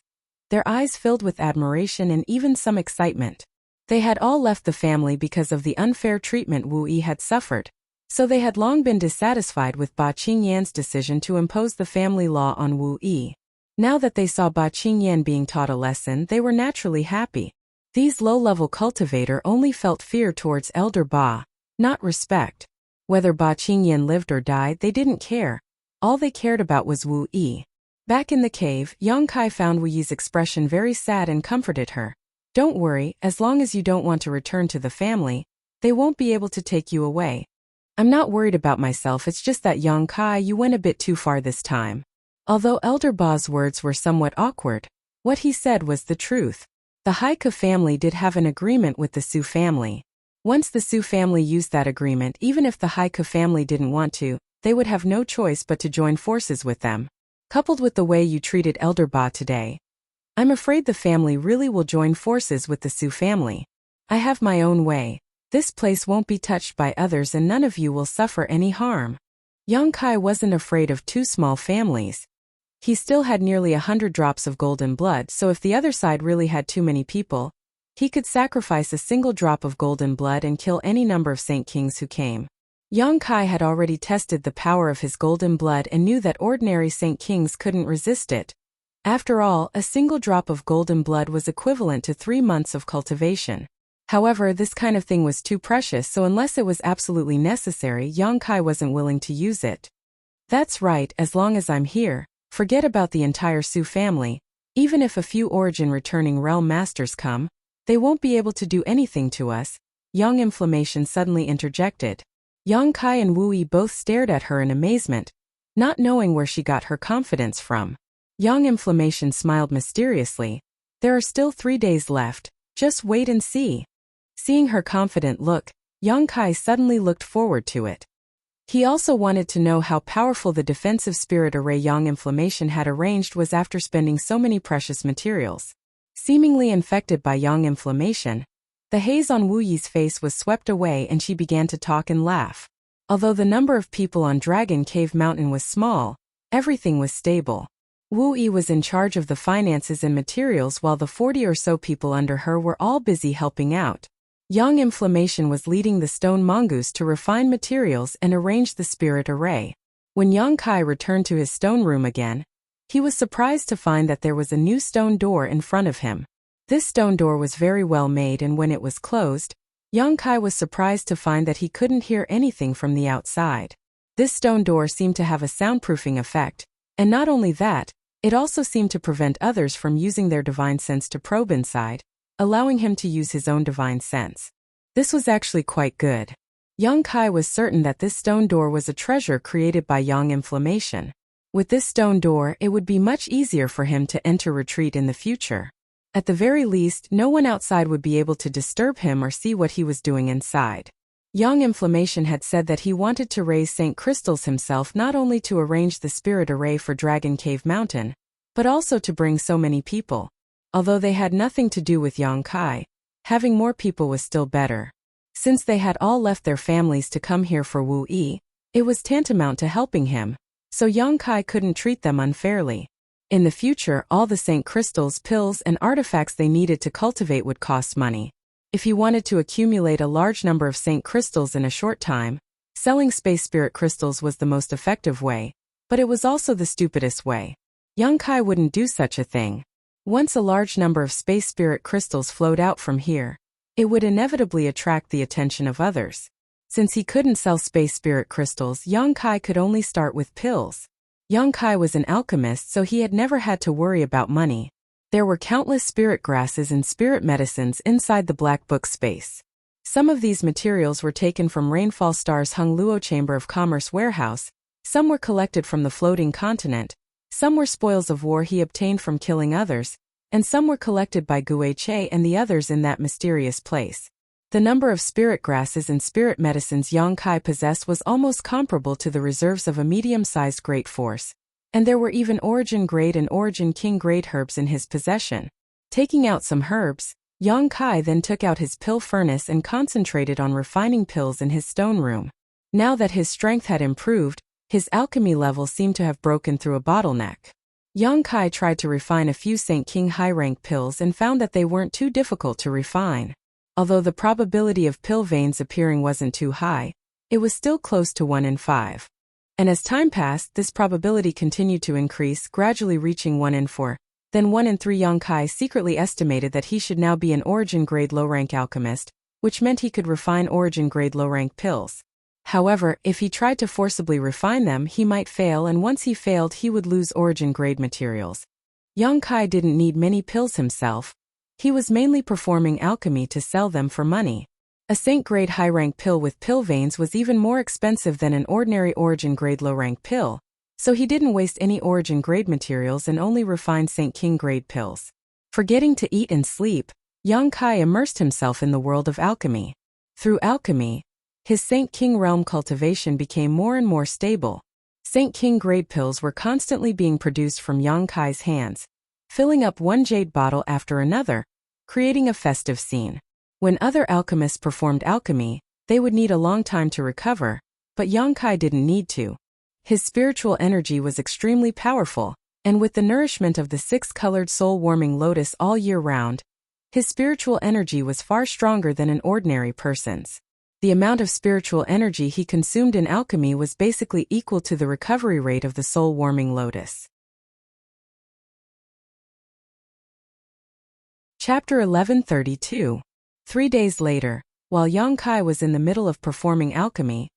their eyes filled with admiration and even some excitement. They had all left the family because of the unfair treatment Wu Yi had suffered, so they had long been dissatisfied with Ba Qingyan's decision to impose the family law on Wu Yi. Now that they saw Ba Qingyan being taught a lesson, they were naturally happy. These low-level cultivator only felt fear towards Elder Ba, not respect. Whether Ba Qingyan lived or died, they didn't care. All they cared about was Wu Yi. Back in the cave, Yang Kai found Wu Yi's expression very sad and comforted her. Don't worry, as long as you don't want to return to the family, they won't be able to take you away. I'm not worried about myself, it's just that Yang Kai, you went a bit too far this time. Although Elder Ba's words were somewhat awkward, what he said was the truth. The Haiku family did have an agreement with the Su family. Once the Su family used that agreement, even if the Haiku family didn't want to, they would have no choice but to join forces with them. Coupled with the way you treated Elder Ba today, I'm afraid the family really will join forces with the Su family. I have my own way. This place won't be touched by others and none of you will suffer any harm. Yang Kai wasn't afraid of 2 small families. He still had nearly 100 drops of golden blood, so if the other side really had too many people, he could sacrifice a single drop of golden blood and kill any number of Saint Kings who came. Yang Kai had already tested the power of his golden blood and knew that ordinary Saint Kings couldn't resist it. After all, a single drop of golden blood was equivalent to 3 months of cultivation. However, this kind of thing was too precious, so unless it was absolutely necessary, Yang Kai wasn't willing to use it. That's right, as long as I'm here, forget about the entire Su family. Even if a few origin-returning realm masters come, they won't be able to do anything to us. Yang Inflammation suddenly interjected. Yang Kai and Wu Yi both stared at her in amazement, not knowing where she got her confidence from. Yang Inflammation smiled mysteriously. There are still 3 days left, just wait and see. Seeing her confident look, Yang Kai suddenly looked forward to it. He also wanted to know how powerful the defensive spirit array Yang Inflammation had arranged was after spending so many precious materials. Seemingly infected by Yang Inflammation, the haze on Wu Yi's face was swept away and she began to talk and laugh. Although the number of people on Dragon Cave Mountain was small, everything was stable. Wu Yi was in charge of the finances and materials while the 40 or so people under her were all busy helping out. Yang Inflammation was leading the stone mongoose to refine materials and arrange the spirit array. When Yang Kai returned to his stone room again, he was surprised to find that there was a new stone door in front of him. This stone door was very well made, and when it was closed, Yang Kai was surprised to find that he couldn't hear anything from the outside. This stone door seemed to have a soundproofing effect, and not only that, it also seemed to prevent others from using their divine sense to probe inside, allowing him to use his own divine sense. This was actually quite good. Yang Kai was certain that this stone door was a treasure created by Yang Inflammation. With this stone door, it would be much easier for him to enter retreat in the future. At the very least, no one outside would be able to disturb him or see what he was doing inside. Yang Inflammation had said that he wanted to raise St. Crystals himself, not only to arrange the spirit array for Dragon Cave Mountain, but also to bring so many people. Although they had nothing to do with Yang Kai, having more people was still better. Since they had all left their families to come here for Wu Yi, it was tantamount to helping him, so Yang Kai couldn't treat them unfairly. In the future, all the St. Crystals, pills, and artifacts they needed to cultivate would cost money. If he wanted to accumulate a large number of St. Crystals in a short time, selling space spirit crystals was the most effective way, but it was also the stupidest way. Yang Kai wouldn't do such a thing. Once a large number of space spirit crystals flowed out from here, it would inevitably attract the attention of others. Since he couldn't sell space spirit crystals, Yang Kai could only start with pills. Yang Kai was an alchemist, so he had never had to worry about money. There were countless spirit grasses and spirit medicines inside the Black Book space. Some of these materials were taken from Rainfall Star's Hung Luo Chamber of Commerce warehouse, some were collected from the floating continent, some were spoils of war he obtained from killing others, and some were collected by Gui Che and the others in that mysterious place. The number of spirit grasses and spirit medicines Yang Kai possessed was almost comparable to the reserves of a medium-sized great force, and there were even Origin Grade and Origin King Grade herbs in his possession. Taking out some herbs, Yang Kai then took out his pill furnace and concentrated on refining pills in his stone room. Now that his strength had improved, his alchemy level seemed to have broken through a bottleneck. Yang Kai tried to refine a few St. King high-rank pills and found that they weren't too difficult to refine. Although the probability of pill veins appearing wasn't too high, it was still close to 1 in 5. And as time passed, this probability continued to increase, gradually reaching 1 in 4. Then 1 in 3. Yang Kai secretly estimated that he should now be an origin-grade low-rank alchemist, which meant he could refine origin-grade low-rank pills. However, if he tried to forcibly refine them, he might fail, and once he failed, he would lose origin-grade materials. Yang Kai didn't need many pills himself. He was mainly performing alchemy to sell them for money. A Saint-grade high-rank pill with pill veins was even more expensive than an ordinary origin-grade low-rank pill, so he didn't waste any origin-grade materials and only refined Saint King-grade pills. Forgetting to eat and sleep, Yang Kai immersed himself in the world of alchemy. Through alchemy, his Saint King realm cultivation became more and more stable. Saint King grade pills were constantly being produced from Yang Kai's hands, filling up one jade bottle after another, creating a festive scene. When other alchemists performed alchemy, they would need a long time to recover, but Yang Kai didn't need to. His spiritual energy was extremely powerful, and with the nourishment of the 6-colored soul-warming lotus all year round, his spiritual energy was far stronger than an ordinary person's. The amount of spiritual energy he consumed in alchemy was basically equal to the recovery rate of the soul-warming lotus. Chapter 1132. 3 days later, while Yang Kai was in the middle of performing alchemy,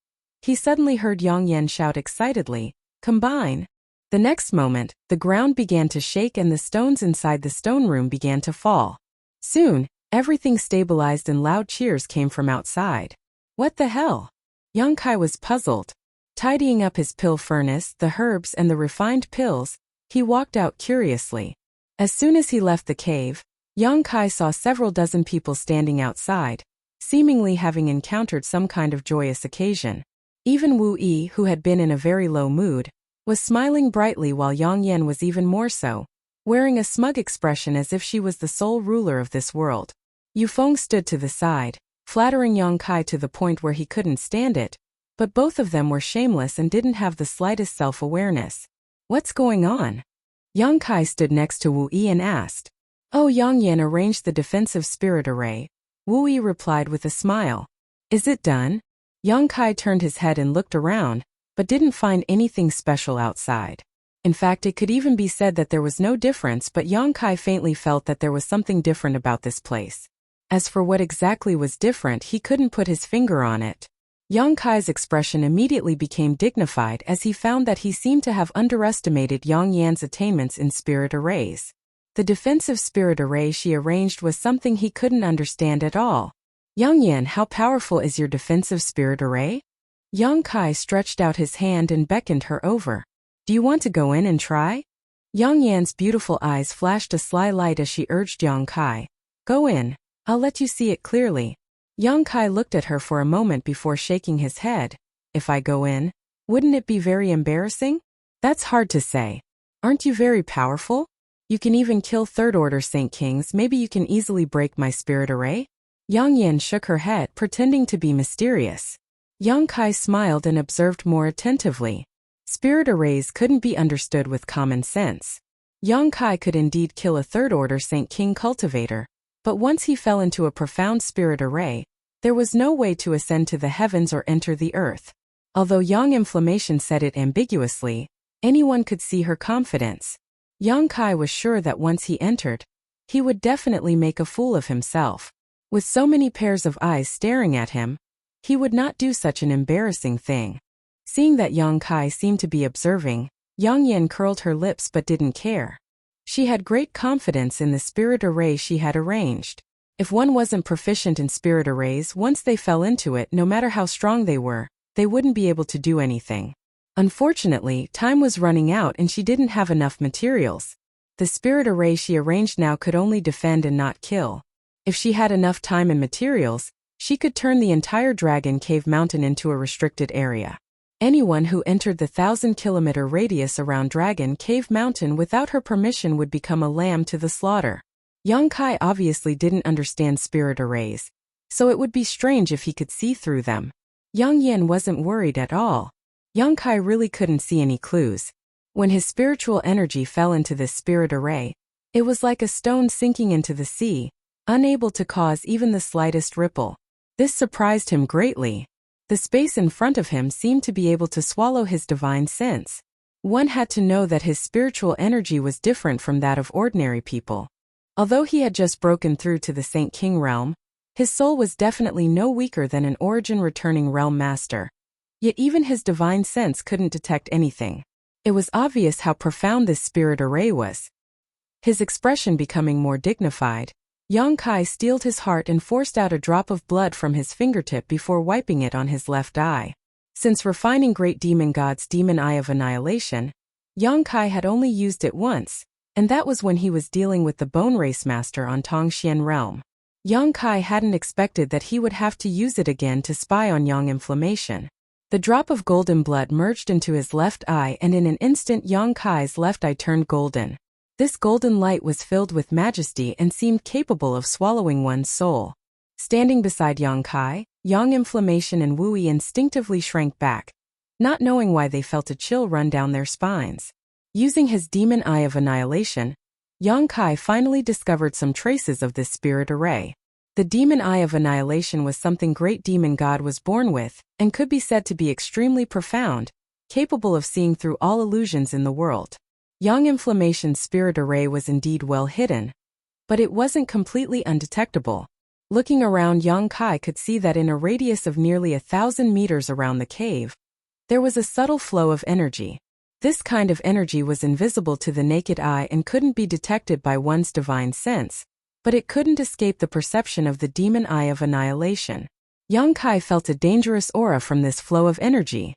he suddenly heard Yang Yan shout excitedly, "Combine!" The next moment, the ground began to shake and the stones inside the stone room began to fall. Soon, everything stabilized and loud cheers came from outside. What the hell? Yang Kai was puzzled. Tidying up his pill furnace, the herbs and the refined pills, he walked out curiously. As soon as he left the cave, Yang Kai saw several dozen people standing outside, seemingly having encountered some kind of joyous occasion. Even Wu Yi, who had been in a very low mood, was smiling brightly, while Yang Yan was even more so, wearing a smug expression as if she was the sole ruler of this world. Yu Feng stood to the side, flattering Yang Kai to the point where he couldn't stand it, but both of them were shameless and didn't have the slightest self-awareness. What's going on? Yang Kai stood next to Wu Yi and asked. Oh, Yang Yan arranged the defensive spirit array. Wu Yi replied with a smile. Is it done? Yang Kai turned his head and looked around, but didn't find anything special outside. In fact, it could even be said that there was no difference, but Yang Kai faintly felt that there was something different about this place. As for what exactly was different, he couldn't put his finger on it. Yang Kai's expression immediately became dignified as he found that he seemed to have underestimated Yang Yan's attainments in spirit arrays. The defensive spirit array she arranged was something he couldn't understand at all. Yang Yan, how powerful is your defensive spirit array? Yang Kai stretched out his hand and beckoned her over. Do you want to go in and try? Yang Yan's beautiful eyes flashed a sly light as she urged Yang Kai. Go in, I'll let you see it clearly. Yang Kai looked at her for a moment before shaking his head. If I go in, wouldn't it be very embarrassing? That's hard to say. Aren't you very powerful? You can even kill third-order Saint Kings. Maybe you can easily break my spirit array? Yang Yan shook her head, pretending to be mysterious. Yang Kai smiled and observed more attentively. Spirit arrays couldn't be understood with common sense. Yang Kai could indeed kill a third-order Saint King cultivator, but once he fell into a profound spirit array, there was no way to ascend to the heavens or enter the earth. Although Yang Inflammation said it ambiguously, anyone could see her confidence. Yang Kai was sure that once he entered, he would definitely make a fool of himself. With so many pairs of eyes staring at him, he would not do such an embarrassing thing. Seeing that Yang Kai seemed to be observing, Yang Yan curled her lips but didn't care. She had great confidence in the spirit array she had arranged. If one wasn't proficient in spirit arrays, once they fell into it, no matter how strong they were, they wouldn't be able to do anything. Unfortunately, time was running out and she didn't have enough materials. The spirit array she arranged now could only defend and not kill. If she had enough time and materials, she could turn the entire Dragon Cave Mountain into a restricted area. Anyone who entered the 1,000-kilometer radius around Dragon Cave Mountain without her permission would become a lamb to the slaughter. Yang Kai obviously didn't understand spirit arrays, so it would be strange if he could see through them. Yang Yan wasn't worried at all. Yang Kai really couldn't see any clues. When his spiritual energy fell into this spirit array, it was like a stone sinking into the sea, unable to cause even the slightest ripple. This surprised him greatly. The space in front of him seemed to be able to swallow his divine sense. One had to know that his spiritual energy was different from that of ordinary people. Although he had just broken through to the Saint King realm, his soul was definitely no weaker than an origin-returning realm master. Yet even his divine sense couldn't detect anything. It was obvious how profound this spirit array was. His expression becoming more dignified, Yang Kai steeled his heart and forced out a drop of blood from his fingertip before wiping it on his left eye. Since refining Great Demon God's Demon Eye of Annihilation, Yang Kai had only used it once, and that was when he was dealing with the Bone Race Master on Tongxian Realm. Yang Kai hadn't expected that he would have to use it again to spy on Yang Inflammation. The drop of golden blood merged into his left eye, and in an instant Yang Kai's left eye turned golden. This golden light was filled with majesty and seemed capable of swallowing one's soul. Standing beside Yang Kai, Yang Inflammation and Wu Yi instinctively shrank back, not knowing why they felt a chill run down their spines. Using his Demon Eye of Annihilation, Yang Kai finally discovered some traces of this spirit array. The Demon Eye of Annihilation was something Great Demon God was born with, and could be said to be extremely profound, capable of seeing through all illusions in the world. Yang Inflammation's spirit array was indeed well hidden, but it wasn't completely undetectable. Looking around, Yang Kai could see that in a radius of nearly 1,000 meters around the cave, there was a subtle flow of energy. This kind of energy was invisible to the naked eye and couldn't be detected by one's divine sense, but it couldn't escape the perception of the Demon Eye of Annihilation. Yang Kai felt a dangerous aura from this flow of energy.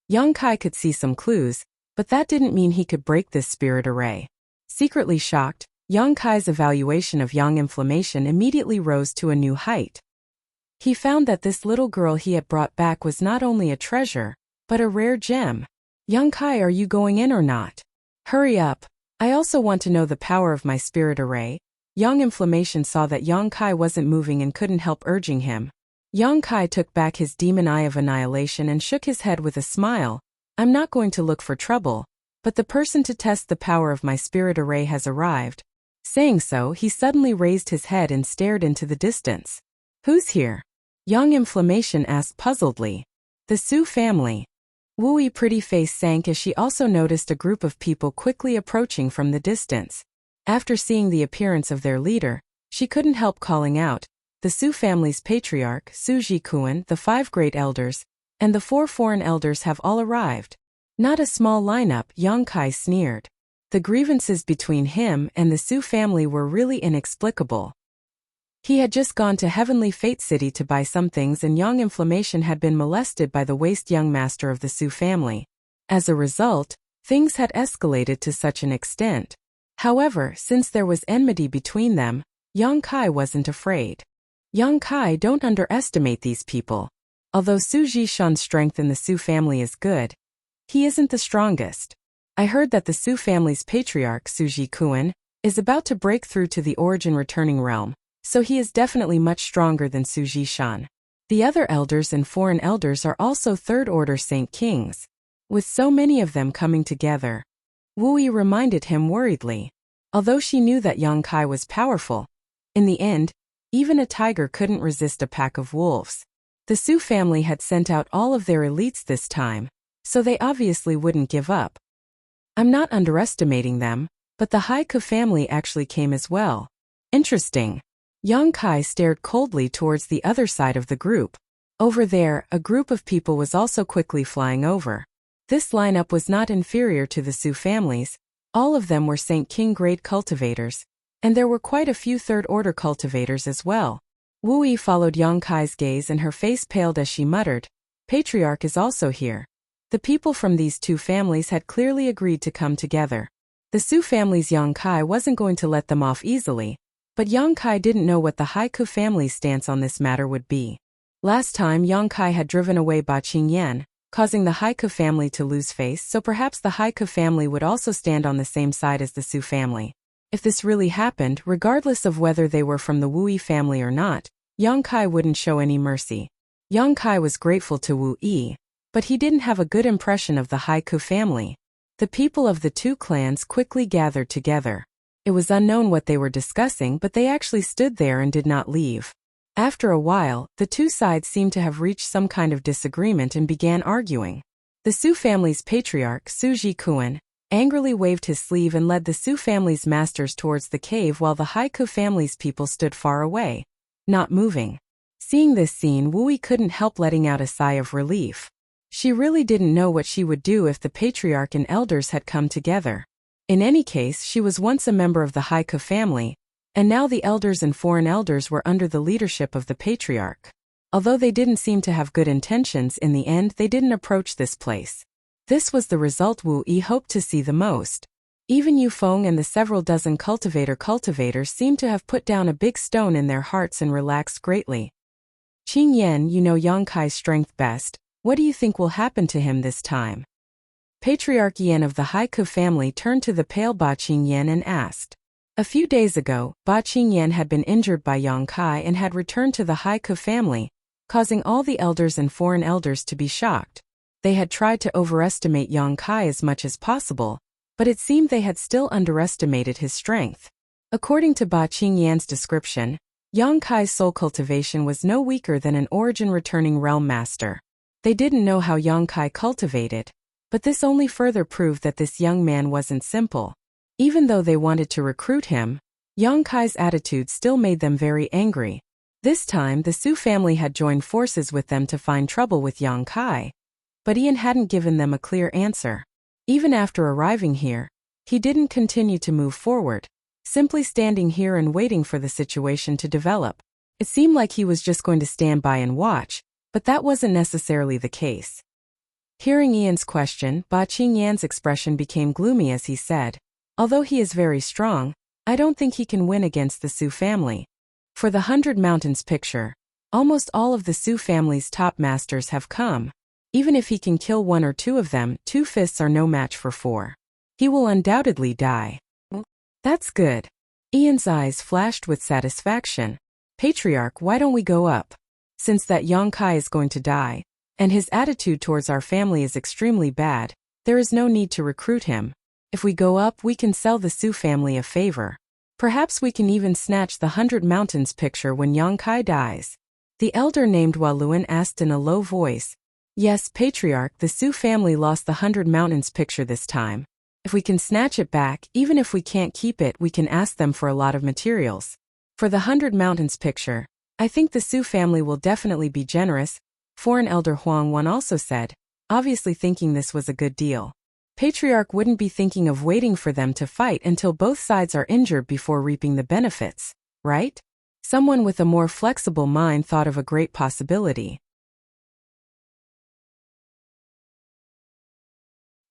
Yang Kai could see some clues, but that didn't mean he could break this spirit array. Secretly shocked, Yang Kai's evaluation of yang inflammation immediately rose to a new height. He found that this little girl he had brought back was not only a treasure, but a rare gem. Yang Kai, are you going in or not? Hurry up. I also want to know the power of my spirit array. Yang Inflammation saw that Yang Kai wasn't moving and couldn't help urging him. Yang Kai took back his demon eye of annihilation and shook his head with a smile. I'm not going to look for trouble, but the person to test the power of my spirit array has arrived. Saying so, he suddenly raised his head and stared into the distance. Who's here? Yang Inflammation asked puzzledly. The Su family. Wu Yi's pretty face sank as she also noticed a group of people quickly approaching from the distance. After seeing the appearance of their leader, she couldn't help calling out, the Su family's patriarch, Su Jikuan, the 5 great elders, and the 4 foreign elders have all arrived. Not a small lineup, Yang Kai sneered. The grievances between him and the Su family were really inexplicable. He had just gone to Heavenly Fate City to buy some things, and Yang Inflammation had been molested by the waste young master of the Su family. As a result, things had escalated to such an extent. However, since there was enmity between them, Yang Kai wasn't afraid. Yang Kai, don't underestimate these people. Although Su Jishan's strength in the Su family is good, he isn't the strongest. I heard that the Su family's patriarch, Su Jikuan, is about to break through to the origin returning realm, so he is definitely much stronger than Su Jishan. The other elders and foreign elders are also third-order Saint Kings. With so many of them coming together, Wu Yi reminded him worriedly. Although she knew that Yang Kai was powerful, in the end, even a tiger couldn't resist a pack of wolves. The Su family had sent out all of their elites this time, so they obviously wouldn't give up. I'm not underestimating them, but the Haiku family actually came as well. Interesting. Yang Kai stared coldly towards the other side of the group. Over there, a group of people was also quickly flying over. This lineup was not inferior to the Su families. All of them were Saint King grade cultivators, and there were quite a few third-order cultivators as well. Wu Yi followed Yang Kai's gaze and her face paled as she muttered, Patriarch is also here. The people from these 2 families had clearly agreed to come together. The Su family's Yang Kai wasn't going to let them off easily, but Yang Kai didn't know what the Haiku family's stance on this matter would be. Last time Yang Kai had driven away Ba Qingyan, causing the Haiku family to lose face, so perhaps the Haiku family would also stand on the same side as the Su family. If this really happened, regardless of whether they were from the Wu Yi family or not, Yang Kai wouldn't show any mercy. Yang Kai was grateful to Wu Yi, but he didn't have a good impression of the Haiku family. The people of the 2 clans quickly gathered together. It was unknown what they were discussing, but they actually stood there and did not leave. After a while, the 2 sides seemed to have reached some kind of disagreement and began arguing. The Su family's patriarch, Su Jikuan, angrily waved his sleeve and led the Su family's masters towards the cave while the Haiku family's people stood far away, not moving. Seeing this scene, Wu Yi couldn't help letting out a sigh of relief. She really didn't know what she would do if the patriarch and elders had come together. In any case, she was once a member of the Haiku family, and now the elders and foreign elders were under the leadership of the patriarch. Although they didn't seem to have good intentions, in the end they didn't approach this place. This was the result Wu Yi hoped to see the most. Even Yu Feng and the several dozen cultivators seemed to have put down a big stone in their hearts and relaxed greatly. Qing Yan, you know Yang Kai's strength best. What do you think will happen to him this time? Patriarch Yan of the Haiku family turned to the pale Ba Qingyan and asked. A few days ago, Ba Qingyan had been injured by Yang Kai and had returned to the Haiku family, causing all the elders and foreign elders to be shocked. They had tried to overestimate Yang Kai as much as possible, but it seemed they had still underestimated his strength. According to Ba Qingyan's description, Yang Kai's soul cultivation was no weaker than an origin-returning realm master. They didn't know how Yang Kai cultivated, but this only further proved that this young man wasn't simple. Even though they wanted to recruit him, Yang Kai's attitude still made them very angry. This time the Su family had joined forces with them to find trouble with Yang Kai, but Ian hadn't given them a clear answer. Even after arriving here, he didn't continue to move forward, simply standing here and waiting for the situation to develop. It seemed like he was just going to stand by and watch, but that wasn't necessarily the case. Hearing Ian's question, Ba Qingyan's expression became gloomy as he said, although he is very strong, I don't think he can win against the Su family. For the 100 Mountains picture, almost all of the Su family's top masters have come. Even if he can kill 1 or 2 of them, 2 fists are no match for 4. He will undoubtedly die. That's good. Ian's eyes flashed with satisfaction. Patriarch, why don't we go up? Since that Yongkai is going to die, and his attitude towards our family is extremely bad, there is no need to recruit him. If we go up, we can sell the Su family a favor. Perhaps we can even snatch the 100 Mountains picture when Yongkai dies. The elder named Waluan asked in a low voice. Yes, Patriarch, the Su family lost the 100 Mountains picture this time. If we can snatch it back, even if we can't keep it, we can ask them for a lot of materials. For the 100 Mountains picture, I think the Su family will definitely be generous, foreign elder Huang Wan also said, obviously thinking this was a good deal. Patriarch wouldn't be thinking of waiting for them to fight until both sides are injured before reaping the benefits, right? Someone with a more flexible mind thought of a great possibility.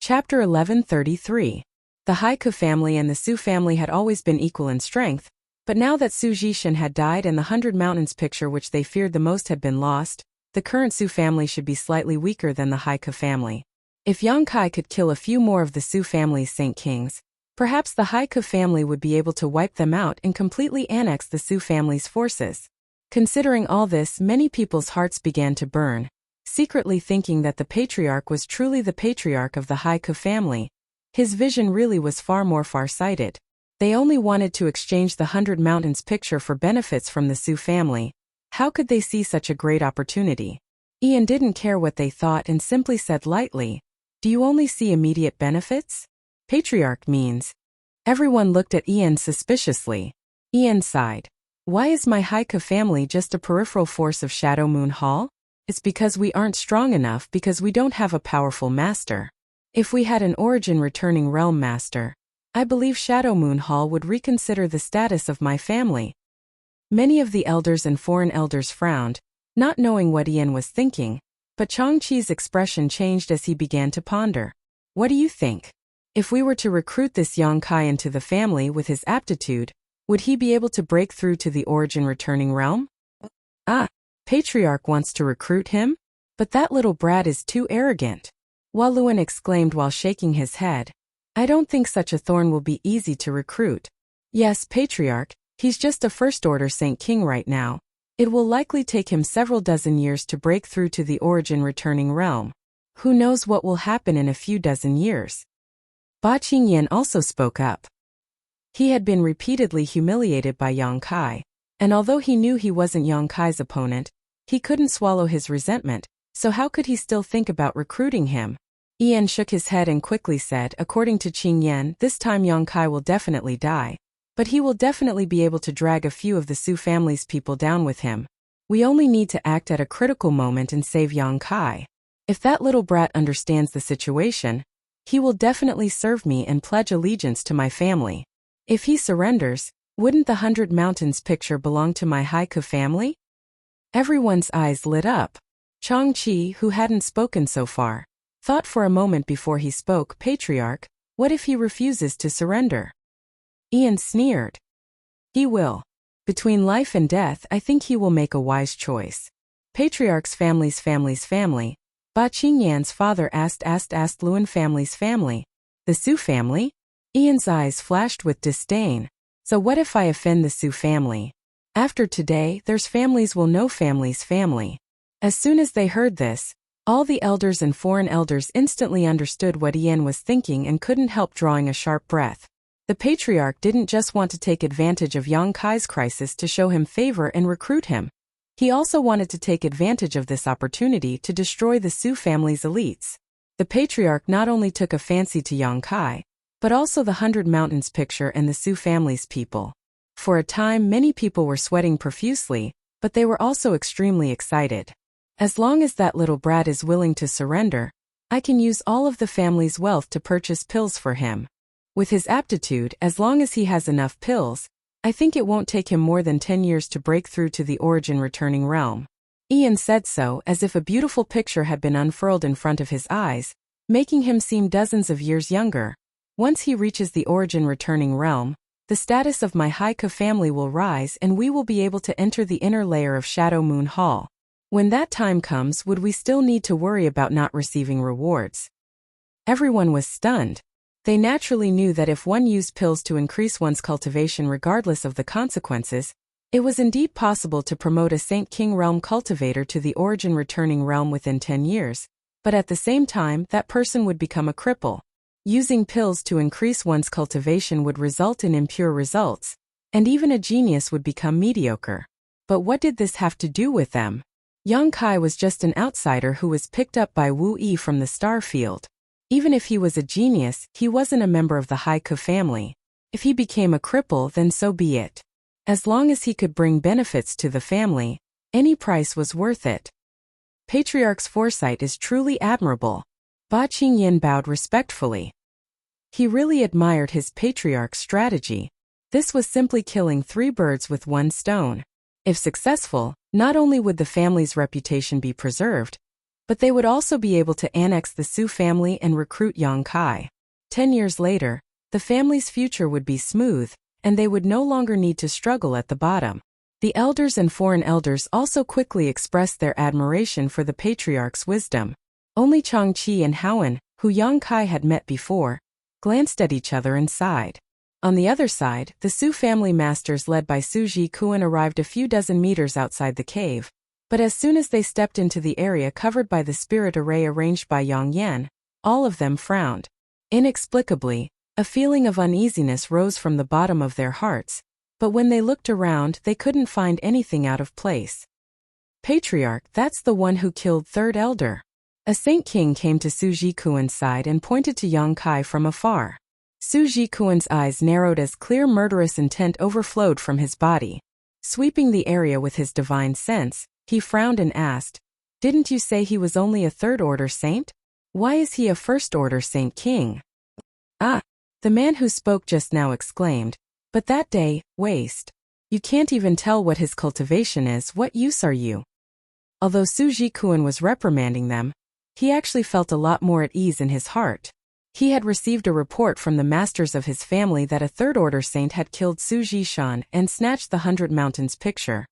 Chapter 1133. The Haiku family and the Su family had always been equal in strength, but now that Su Jishan had died and the 100 Mountains picture which they feared the most had been lost, the current Su family should be slightly weaker than the Haiku family. If Yongkai could kill a few more of the Su family's Saint Kings, perhaps the Haiku family would be able to wipe them out and completely annex the Su family's forces. Considering all this, many people's hearts began to burn, secretly thinking that the patriarch was truly the patriarch of the Haiku family. His vision really was far more far-sighted. They only wanted to exchange the 100 Mountains picture for benefits from the Su family. How could they see such a great opportunity? Ian didn't care what they thought and simply said lightly, do you only see immediate benefits? Patriarch means. Everyone looked at Ian suspiciously. Ian sighed. Why is my Haiku family just a peripheral force of Shadow Moon Hall? It's because we aren't strong enough because we don't have a powerful master. If we had an origin returning realm master, I believe Shadow Moon Hall would reconsider the status of my family. Many of the elders and foreign elders frowned, not knowing what Ian was thinking, but Changqi's expression changed as he began to ponder. What do you think? If we were to recruit this Yongkai into the family with his aptitude, would he be able to break through to the origin returning realm? Ah, Patriarch wants to recruit him? But that little brat is too arrogant. Waluan exclaimed while shaking his head. I don't think such a thorn will be easy to recruit. Yes, Patriarch, he's just a first-order Saint King right now. It will likely take him several dozen years to break through to the origin returning realm. Who knows what will happen in a few dozen years? Ba Qingyan also spoke up. He had been repeatedly humiliated by Yongkai, and although he knew he wasn't Yongkai's opponent, he couldn't swallow his resentment, so how could he still think about recruiting him? Ian shook his head and quickly said, according to Qingyan, this time Yongkai will definitely die. But he will definitely be able to drag a few of the Su family's people down with him. We only need to act at a critical moment and save Yongkai. If that little brat understands the situation, he will definitely serve me and pledge allegiance to my family. If he surrenders, wouldn't the 100 Mountains picture belong to my Haiku family? Everyone's eyes lit up. Changqi, who hadn't spoken so far, thought for a moment before he spoke. Patriarch, what if he refuses to surrender? Ian sneered. He will. Between life and death, I think he will make a wise choice. Patriarch's family's family. Ba Qingyan's father asked Luan family's family. The Su family? Ian's eyes flashed with disdain. So what if I offend the Su family? After today, there's families will know family's family. As soon as they heard this, all the elders and foreign elders instantly understood what Ian was thinking and couldn't help drawing a sharp breath. The patriarch didn't just want to take advantage of Yongkai's crisis to show him favor and recruit him. He also wanted to take advantage of this opportunity to destroy the Su family's elites. The patriarch not only took a fancy to Yongkai, but also the 100 Mountains picture and the Su family's people. For a time, many people were sweating profusely, but they were also extremely excited. As long as that little brat is willing to surrender, I can use all of the family's wealth to purchase pills for him. With his aptitude, as long as he has enough pills, I think it won't take him more than 10 years to break through to the origin returning realm. Ian said so as if a beautiful picture had been unfurled in front of his eyes, making him seem dozens of years younger. Once he reaches the origin returning realm, the status of my Haika family will rise and we will be able to enter the inner layer of Shadow Moon Hall. When that time comes, would we still need to worry about not receiving rewards? Everyone was stunned. They naturally knew that if one used pills to increase one's cultivation regardless of the consequences, it was indeed possible to promote a Saint King realm cultivator to the origin returning realm within 10 years, but at the same time that person would become a cripple. Using pills to increase one's cultivation would result in impure results, and even a genius would become mediocre. But what did this have to do with them? Yang Kai was just an outsider who was picked up by Wu Yi from the star field. Even if he was a genius, he wasn't a member of the Haiku family. If he became a cripple, then so be it. As long as he could bring benefits to the family, any price was worth it. Patriarch's foresight is truly admirable. Ba Qingyan bowed respectfully. He really admired his patriarch's strategy. This was simply killing 3 birds with 1 stone. If successful, not only would the family's reputation be preserved, but they would also be able to annex the Su family and recruit Yang Kai. 10 years later, the family's future would be smooth, and they would no longer need to struggle at the bottom. The elders and foreign elders also quickly expressed their admiration for the patriarch's wisdom. Only Changqi and Howen, who Yang Kai had met before, glanced at each other and sighed. On the other side, the Su family masters led by Su Jikuan arrived a few dozen meters outside the cave, but as soon as they stepped into the area covered by the spirit array arranged by Yang Yan, all of them frowned. Inexplicably, a feeling of uneasiness rose from the bottom of their hearts, but when they looked around they couldn't find anything out of place. Patriarch, that's the one who killed third elder. A Saint King came to Su Jikuan's side and pointed to Yang Kai from afar. Su Jikuan's eyes narrowed as clear murderous intent overflowed from his body. Sweeping the area with his divine sense, he frowned and asked, "Didn't you say he was only a third-order saint? Why is he a first-order Saint King?" "Ah!" the man who spoke just now exclaimed, "But that day, waste. You can't even tell what his cultivation is, what use are you?" Although Su Jikuan was reprimanding them, he actually felt a lot more at ease in his heart. He had received a report from the masters of his family that a third-order saint had killed Su Jishan and snatched the 100 Mountains picture.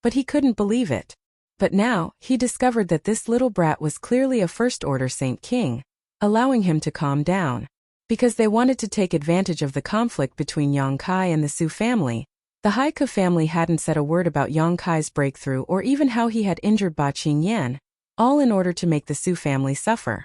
But he couldn't believe it. But now, he discovered that this little brat was clearly a first-order Saint King, allowing him to calm down. Because they wanted to take advantage of the conflict between Yang Kai and the Su family, the Haiku family hadn't said a word about Yang Kai's breakthrough or even how he had injured Ba Qingyan, all in order to make the Su family suffer.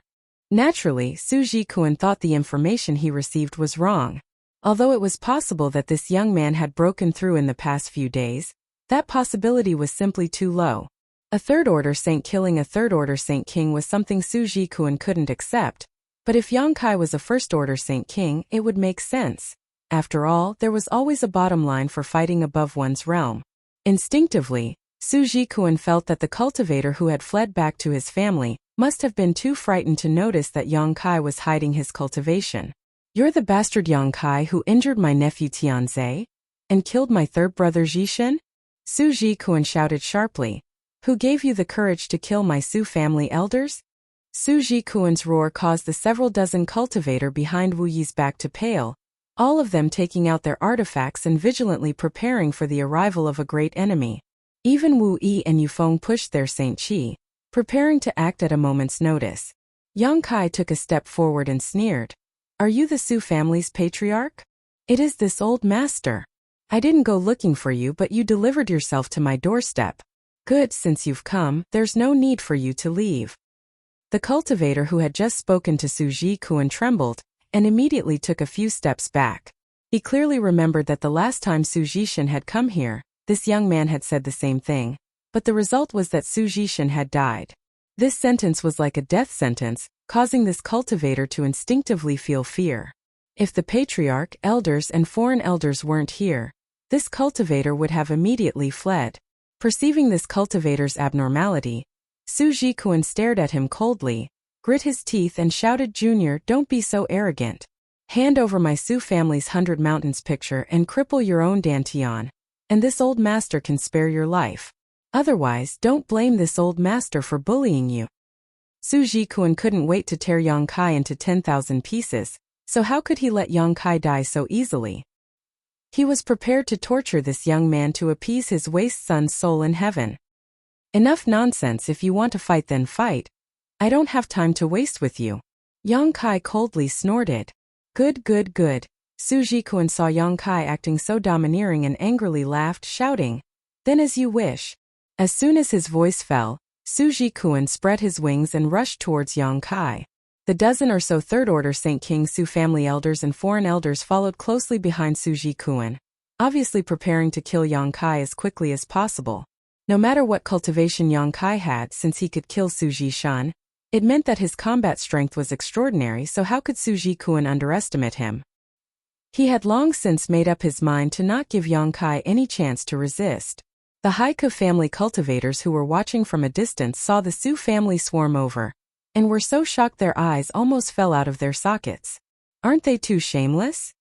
Naturally, Su Jikuan thought the information he received was wrong. Although it was possible that this young man had broken through in the past few days, that possibility was simply too low. A third-order saint killing a third-order Saint King was something Su Jikuan couldn't accept, but if Yang Kai was a first-order Saint King, it would make sense. After all, there was always a bottom line for fighting above one's realm. Instinctively, Su Jikuan felt that the cultivator who had fled back to his family must have been too frightened to notice that Yang Kai was hiding his cultivation. "You're the bastard Yang Kai who injured my nephew Tianzhe? And killed my third brother Jishin?" Su Jikuan shouted sharply. "Who gave you the courage to kill my Su family elders?" Su Jikuan's roar caused the several dozen cultivator behind Wu Yi's back to pale, all of them taking out their artifacts and vigilantly preparing for the arrival of a great enemy. Even Wu Yi and Yufeng pushed their Saint Qi, preparing to act at a moment's notice. Yang Kai took a step forward and sneered. "Are you the Su family's patriarch? It is this old master. I didn't go looking for you, but you delivered yourself to my doorstep. Good, since you've come, there's no need for you to leave." The cultivator who had just spoken to Su Jikuan trembled, and immediately took a few steps back. He clearly remembered that the last time Su Jishan had come here, this young man had said the same thing, but the result was that Su Jishan had died. This sentence was like a death sentence, causing this cultivator to instinctively feel fear. If the patriarch, elders and foreign elders weren't here, this cultivator would have immediately fled. Perceiving this cultivator's abnormality, Su Jikuan stared at him coldly, grit his teeth and shouted, "Junior, don't be so arrogant. Hand over my Su family's 100 Mountains picture and cripple your own Dantian, and this old master can spare your life. Otherwise, don't blame this old master for bullying you." Su Jikuan couldn't wait to tear Yang Kai into 10,000 pieces, so how could he let Yang Kai die so easily? He was prepared to torture this young man to appease his waste son's soul in heaven. Enough nonsense. If you want to fight, then fight. I don't have time to waste with you. Yang Kai coldly snorted. Good, good, good. Su Jikun saw Yang Kai acting so domineering and angrily laughed, shouting, Then as you wish. As soon as his voice fell, Su Jikun spread his wings and rushed towards Yang Kai. The dozen or so third-order Saint King Su family elders and foreign elders followed closely behind Su Jikun, obviously preparing to kill Yang Kai as quickly as possible. No matter what cultivation Yang Kai had, since he could kill Su Jishan, it meant that his combat strength was extraordinary, so how could Su Jikun underestimate him? He had long since made up his mind to not give Yang Kai any chance to resist. The Haiku family cultivators who were watching from a distance saw the Su family swarm over, and were so shocked their eyes almost fell out of their sockets. Aren't they too shameless?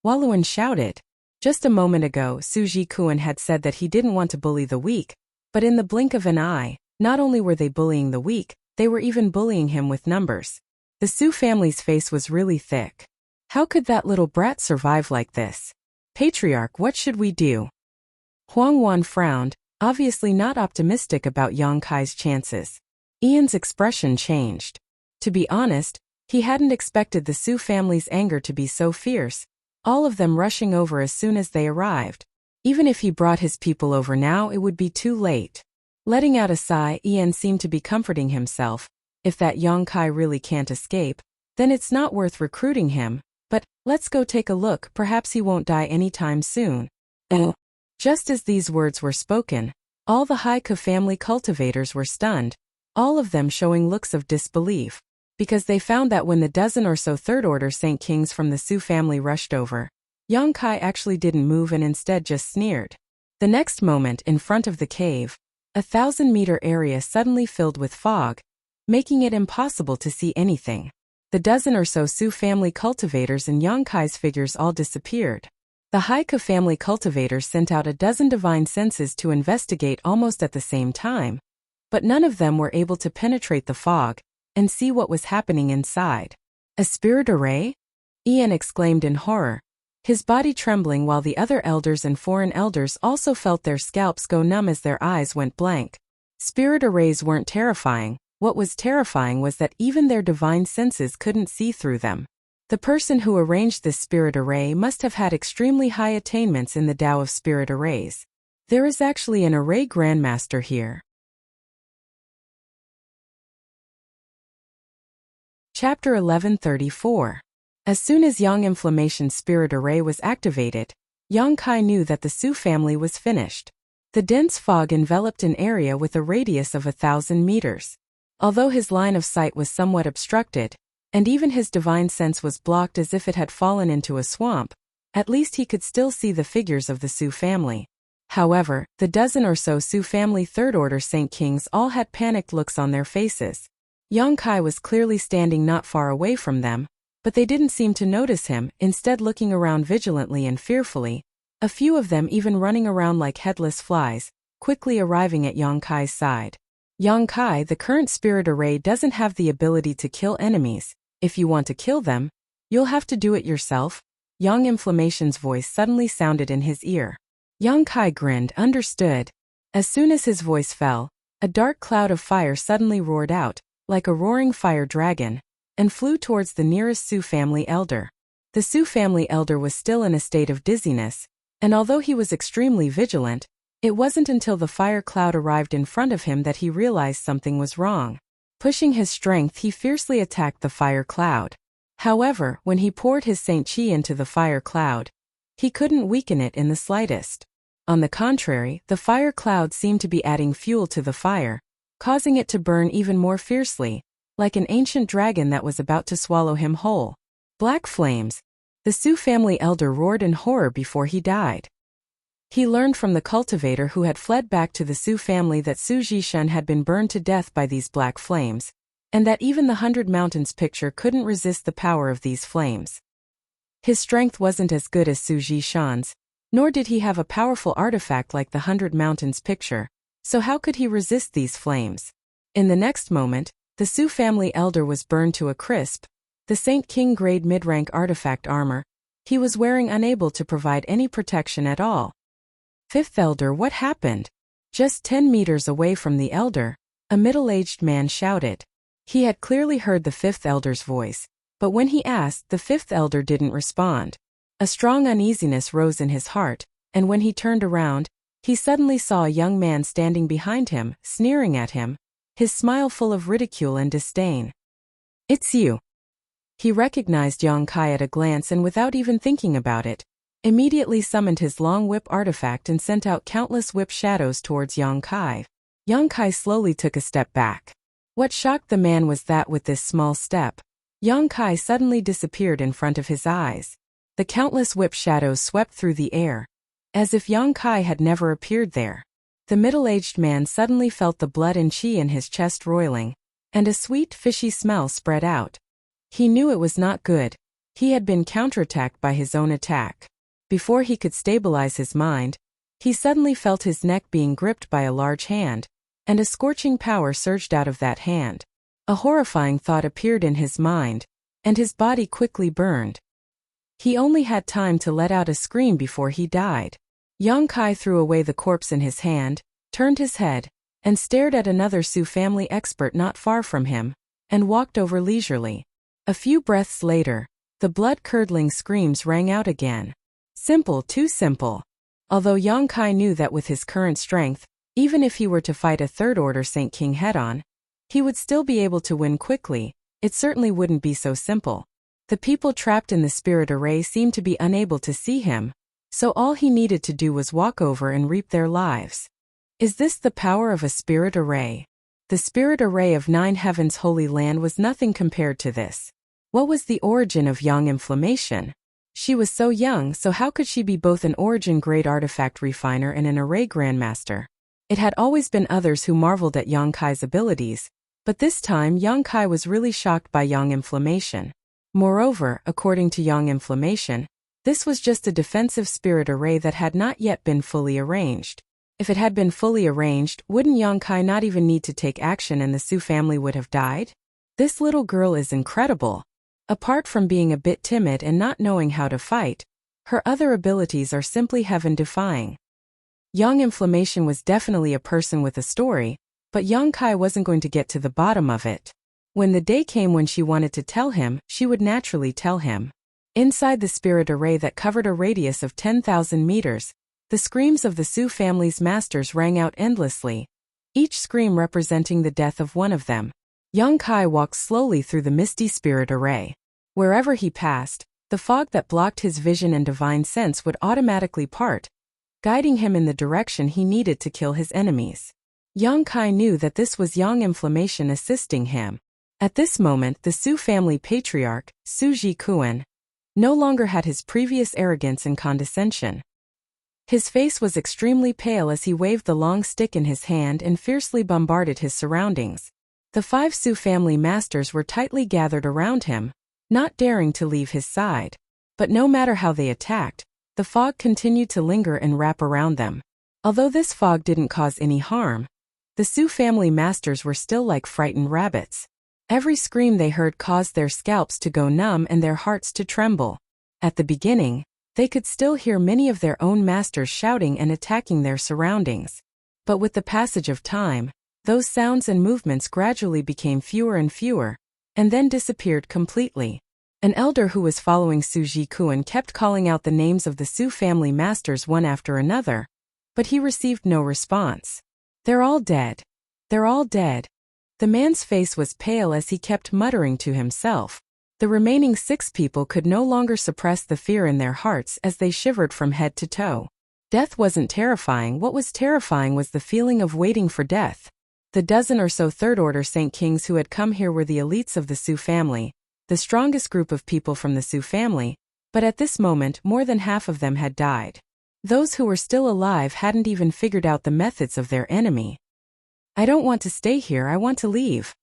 Waluan shouted. Just a moment ago, Su Jikun had said that he didn't want to bully the weak, but in the blink of an eye, not only were they bullying the weak, they were even bullying him with numbers. The Su family's face was really thick. How could that little brat survive like this? Patriarch, what should we do? Huang Wan frowned, obviously not optimistic about Yang Kai's chances. Ian's expression changed. To be honest, he hadn't expected the Su family's anger to be so fierce, all of them rushing over as soon as they arrived. Even if he brought his people over now, it would be too late. Letting out a sigh, Ian seemed to be comforting himself. If that Yang Kai really can't escape, then it's not worth recruiting him, but let's go take a look, perhaps he won't die anytime soon. Just as these words were spoken, all the Haiku family cultivators were stunned, all of them showing looks of disbelief, because they found that when the dozen or so third-order Saint Kings from the Su family rushed over, Yang Kai actually didn't move and instead just sneered. The next moment, in front of the cave, a 1,000-meter area suddenly filled with fog, making it impossible to see anything. The dozen or so Su family cultivators and Yang Kai's figures all disappeared. The Haiku family cultivators sent out a dozen divine senses to investigate almost at the same time, but none of them were able to penetrate the fog and see what was happening inside. A spirit array? Ian exclaimed in horror, his body trembling, while the other elders and foreign elders also felt their scalps go numb as their eyes went blank. Spirit arrays weren't terrifying. What was terrifying was that even their divine senses couldn't see through them. The person who arranged this spirit array must have had extremely high attainments in the Tao of spirit arrays. There is actually an array grandmaster here. Chapter 1134. As soon as Yang Inflammation's spirit array was activated, Yang Kai knew that the Su family was finished. The dense fog enveloped an area with a radius of 1,000 meters. Although his line of sight was somewhat obstructed, and even his divine sense was blocked as if it had fallen into a swamp, at least he could still see the figures of the Su family. However, the dozen or so Su family third-order Saint Kings all had panicked looks on their faces. Yang Kai was clearly standing not far away from them, but they didn't seem to notice him, instead looking around vigilantly and fearfully, a few of them even running around like headless flies, quickly arriving at Yang Kai's side. Yang Kai, the current spirit array doesn't have the ability to kill enemies. If you want to kill them, you'll have to do it yourself. Yang Inflammation's voice suddenly sounded in his ear. Yang Kai grinned, understood. As soon as his voice fell, a dark cloud of fire suddenly roared out, like a roaring fire dragon, and flew towards the nearest Su family elder. The Su family elder was still in a state of dizziness, and although he was extremely vigilant, it wasn't until the fire cloud arrived in front of him that he realized something was wrong. Pushing his strength, he fiercely attacked the fire cloud. However, when he poured his Saint Chi into the fire cloud, he couldn't weaken it in the slightest. On the contrary, the fire cloud seemed to be adding fuel to the fire, causing it to burn even more fiercely, like an ancient dragon that was about to swallow him whole. Black flames! The Su family elder roared in horror before he died. He learned from the cultivator who had fled back to the Su family that Su Jishan had been burned to death by these black flames, and that even the 100 Mountains picture couldn't resist the power of these flames. His strength wasn't as good as Su Jishan's, nor did he have a powerful artifact like the 100 Mountains picture, so how could he resist these flames? In the next moment, the Su family elder was burned to a crisp. The Saint King grade mid-rank artifact armor, He was wearing, unable to provide any protection at all. Fifth elder, what happened? Just 10 meters away from the elder, a middle-aged man shouted. He had clearly heard the fifth elder's voice, but when he asked, the fifth elder didn't respond. A strong uneasiness rose in his heart, and when he turned around, he suddenly saw a young man standing behind him, sneering at him, his smile full of ridicule and disdain. It's you. He recognized Yang Kai at a glance and without even thinking about it, immediately summoned his long whip artifact and sent out countless whip shadows towards Yang Kai. Yang Kai slowly took a step back. What shocked the man was that with this small step, Yang Kai suddenly disappeared in front of his eyes. The countless whip shadows swept through the air, as if Yang Kai had never appeared there. The middle-aged man suddenly felt the blood and qi in his chest roiling, and a sweet, fishy smell spread out. He knew it was not good. He had been counterattacked by his own attack. Before he could stabilize his mind, he suddenly felt his neck being gripped by a large hand, and a scorching power surged out of that hand. A horrifying thought appeared in his mind, and his body quickly burned. He only had time to let out a scream before he died. Yang Kai threw away the corpse in his hand, turned his head, and stared at another Su family expert not far from him, and walked over leisurely. A few breaths later, the blood-curdling screams rang out again. Simple, too simple. Although Yang Kai knew that with his current strength, even if he were to fight a third-order Saint King head-on, he would still be able to win quickly, it certainly wouldn't be so simple. The people trapped in the spirit array seemed to be unable to see him, so all he needed to do was walk over and reap their lives. Is this the power of a spirit array? The spirit array of 9 Heavens' Holy Land was nothing compared to this. What was the origin of Yang Inflammation? She was so young, so how could she be both an origin-grade artifact refiner and an array grandmaster? It had always been others who marveled at Yang Kai's abilities, but this time Yang Kai was really shocked by Yang Inflammation. Moreover, according to Yang Inflammation, this was just a defensive spirit array that had not yet been fully arranged. If it had been fully arranged, wouldn't Yang Kai not even need to take action and the Su family would have died? This little girl is incredible. Apart from being a bit timid and not knowing how to fight, her other abilities are simply heaven-defying. Yang Inflammation was definitely a person with a story, but Yang Kai wasn't going to get to the bottom of it. When the day came when she wanted to tell him, she would naturally tell him. Inside the spirit array that covered a radius of 10,000 meters, the screams of the Su family's masters rang out endlessly, each scream representing the death of one of them. Yang Kai walked slowly through the misty spirit array. Wherever he passed, the fog that blocked his vision and divine sense would automatically part, guiding him in the direction he needed to kill his enemies. Yang Kai knew that this was Yang Inflammation assisting him. At this moment, the Su family patriarch, Su Jikuan, no longer had his previous arrogance and condescension. His face was extremely pale as he waved the long stick in his hand and fiercely bombarded his surroundings. The 5 Su family masters were tightly gathered around him, not daring to leave his side. But no matter how they attacked, the fog continued to linger and wrap around them. Although this fog didn't cause any harm, the Su family masters were still like frightened rabbits. Every scream they heard caused their scalps to go numb and their hearts to tremble. At the beginning, they could still hear many of their own masters shouting and attacking their surroundings. But with the passage of time, those sounds and movements gradually became fewer and fewer, and then disappeared completely. An elder who was following Su Jikuan kept calling out the names of the Su family masters one after another, but he received no response. They're all dead. They're all dead. The man's face was pale as he kept muttering to himself. The remaining 6 people could no longer suppress the fear in their hearts as they shivered from head to toe. Death wasn't terrifying. What was terrifying was the feeling of waiting for death. The dozen or so third-order Saint Kings who had come here were the elites of the Su family, the strongest group of people from the Su family, but at this moment more than half of them had died. Those who were still alive hadn't even figured out the methods of their enemy. I don't want to stay here, I want to leave.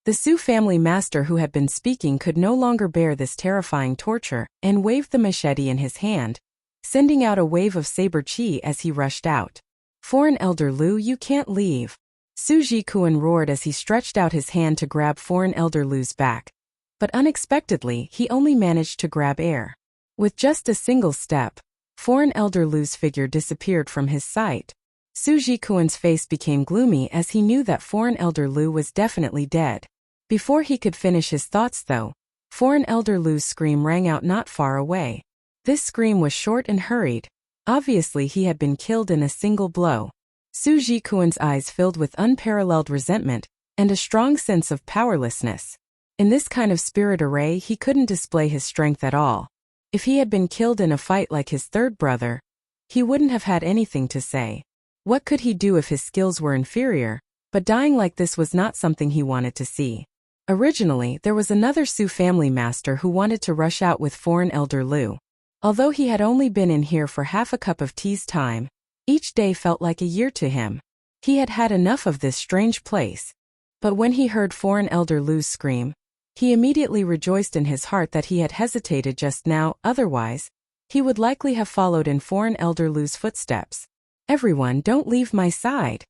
The Su family master who had been speaking could no longer bear this terrifying torture, and waved the machete in his hand, sending out a wave of saber chi as he rushed out. Foreign Elder Lu, you can't leave. Su Jikuan roared as he stretched out his hand to grab Foreign Elder Lu's back. But unexpectedly, he only managed to grab air. With just a single step, foreign elder Lu's figure disappeared from his sight. Su Jikuan's face became gloomy as he knew that foreign elder Lu was definitely dead. Before he could finish his thoughts though, foreign elder Lu's scream rang out not far away. This scream was short and hurried. Obviously he had been killed in a single blow. Su Jikuan's eyes filled with unparalleled resentment and a strong sense of powerlessness. In this kind of spirit array he couldn't display his strength at all. If he had been killed in a fight like his third brother, he wouldn't have had anything to say. What could he do if his skills were inferior? But dying like this was not something he wanted to see. Originally, there was another Su family master who wanted to rush out with foreign elder Lu. Although he had only been in here for half a cup of tea's time, each day felt like a year to him. He had had enough of this strange place. But when he heard foreign elder Lu's scream, he immediately rejoiced in his heart that he had hesitated just now, otherwise, he would likely have followed in foreign elder Lu's footsteps. Everyone, don't leave my side.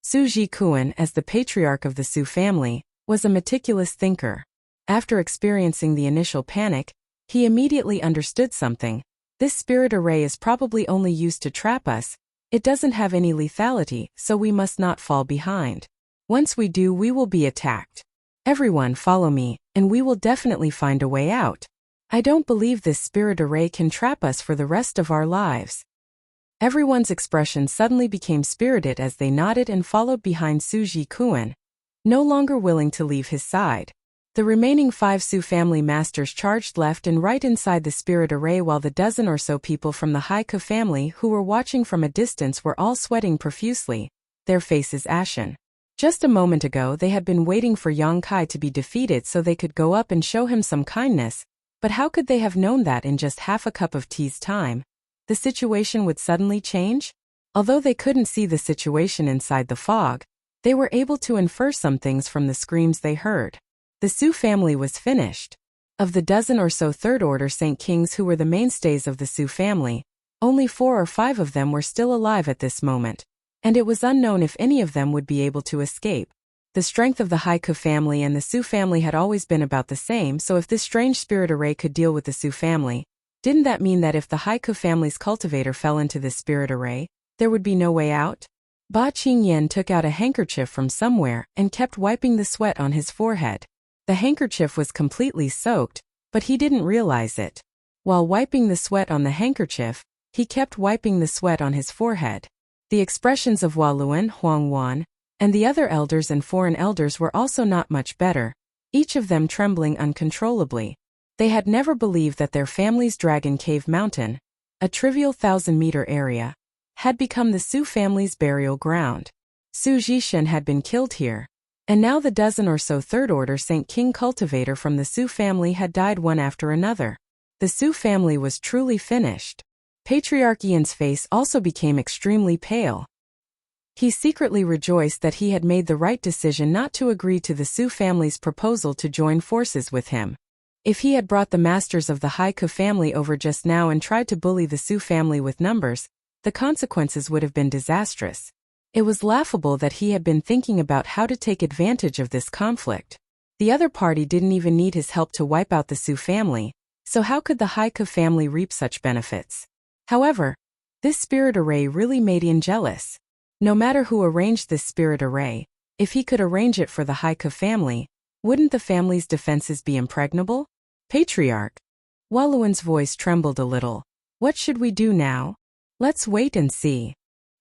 Su Jikuan, as the patriarch of the Su family, was a meticulous thinker. After experiencing the initial panic, he immediately understood something. This spirit array is probably only used to trap us. It doesn't have any lethality, so we must not fall behind. Once we do, we will be attacked. Everyone follow me, and we will definitely find a way out. I don't believe this spirit array can trap us for the rest of our lives. Everyone's expression suddenly became spirited as they nodded and followed behind Su Jikuan, no longer willing to leave his side. The remaining 5 Su family masters charged left and right inside the spirit array while the dozen or so people from the Haiku family who were watching from a distance were all sweating profusely, their faces ashen. Just a moment ago they had been waiting for Yang Kai to be defeated so they could go up and show him some kindness, but how could they have known that in just half a cup of tea's time, the situation would suddenly change? Although they couldn't see the situation inside the fog, they were able to infer some things from the screams they heard. The Su family was finished. Of the dozen or so third-order Saint Kings who were the mainstays of the Su family, only 4 or 5 of them were still alive at this moment, and it was unknown if any of them would be able to escape. The strength of the Haiku family and the Su family had always been about the same, so if this strange spirit array could deal with the Su family, didn't that mean that if the Haiku family's cultivator fell into this spirit array, there would be no way out? Ba Qingyan took out a handkerchief from somewhere and kept wiping the sweat on his forehead. The handkerchief was completely soaked, but he didn't realize it. While wiping the sweat on the handkerchief, he kept wiping the sweat on his forehead. The expressions of Hua Luan, Huang Wan, and the other elders and foreign elders were also not much better, each of them trembling uncontrollably. They had never believed that their family's Dragon Cave Mountain, a trivial 1,000-meter area, had become the Su family's burial ground. Su Jishan had been killed here, and now the dozen or so third-order Saint King cultivator from the Su family had died one after another. The Su family was truly finished. Patriarch Ian's face also became extremely pale. He secretly rejoiced that he had made the right decision not to agree to the Su family's proposal to join forces with him. If he had brought the masters of the Haiku family over just now and tried to bully the Su family with numbers, the consequences would have been disastrous. It was laughable that he had been thinking about how to take advantage of this conflict. The other party didn't even need his help to wipe out the Su family, so how could the Haiku family reap such benefits? However, this spirit array really made Ian jealous. No matter who arranged this spirit array, if he could arrange it for the Haiku family, wouldn't the family's defenses be impregnable? Patriarch. Waluan's voice trembled a little. What should we do now? Let's wait and see.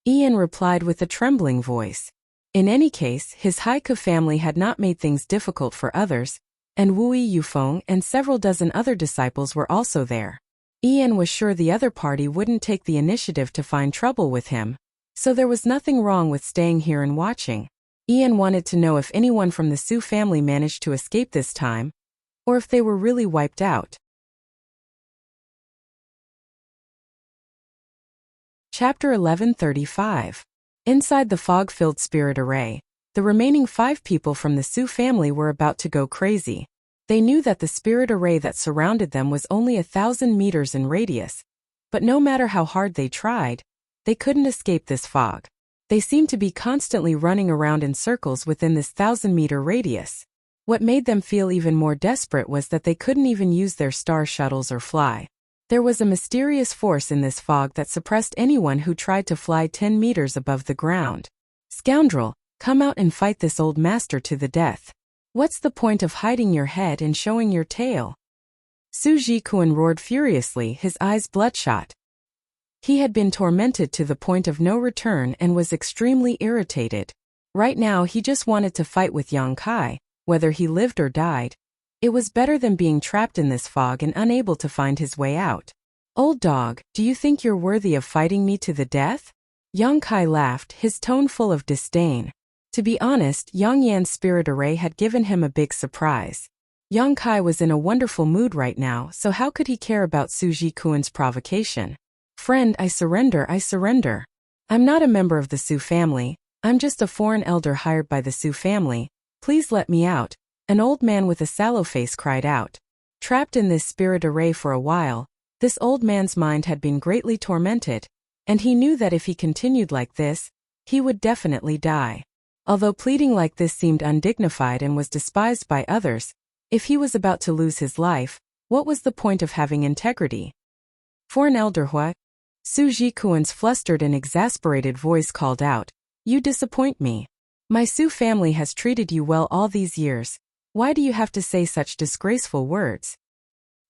Ian replied with a trembling voice. In any case, his Haiku family had not made things difficult for others, and Wu Yufeng and several dozen other disciples were also there. Ian was sure the other party wouldn't take the initiative to find trouble with him, so there was nothing wrong with staying here and watching. Ian wanted to know if anyone from the Su family managed to escape this time, or if they were really wiped out. Chapter 1135. Inside the fog-filled spirit array, the remaining 5 people from the Su family were about to go crazy. They knew that the spirit array that surrounded them was only 1,000 meters in radius, but no matter how hard they tried, they couldn't escape this fog. They seemed to be constantly running around in circles within this 1,000-meter radius. What made them feel even more desperate was that they couldn't even use their star shuttles or fly. There was a mysterious force in this fog that suppressed anyone who tried to fly 10 meters above the ground. Scoundrel, come out and fight this old master to the death. What's the point of hiding your head and showing your tail? Su Jikuan roared furiously, his eyes bloodshot. He had been tormented to the point of no return and was extremely irritated. Right now he just wanted to fight with Yang Kai, whether he lived or died. It was better than being trapped in this fog and unable to find his way out. Old dog, do you think you're worthy of fighting me to the death? Yang Kai laughed, his tone full of disdain. To be honest, Yang Yan's spirit array had given him a big surprise. Yang Kai was in a wonderful mood right now, so how could he care about Su Jikuan's provocation? Friend, I surrender, I surrender. I'm not a member of the Su family. I'm just a foreign elder hired by the Su family. Please let me out. An old man with a sallow face cried out. Trapped in this spirit array for a while, this old man's mind had been greatly tormented, and he knew that if he continued like this, he would definitely die. Although pleading like this seemed undignified and was despised by others, if he was about to lose his life, what was the point of having integrity? Foreign elder what? Su Jikuan's flustered and exasperated voice called out. You disappoint me. My Su family has treated you well all these years. Why do you have to say such disgraceful words?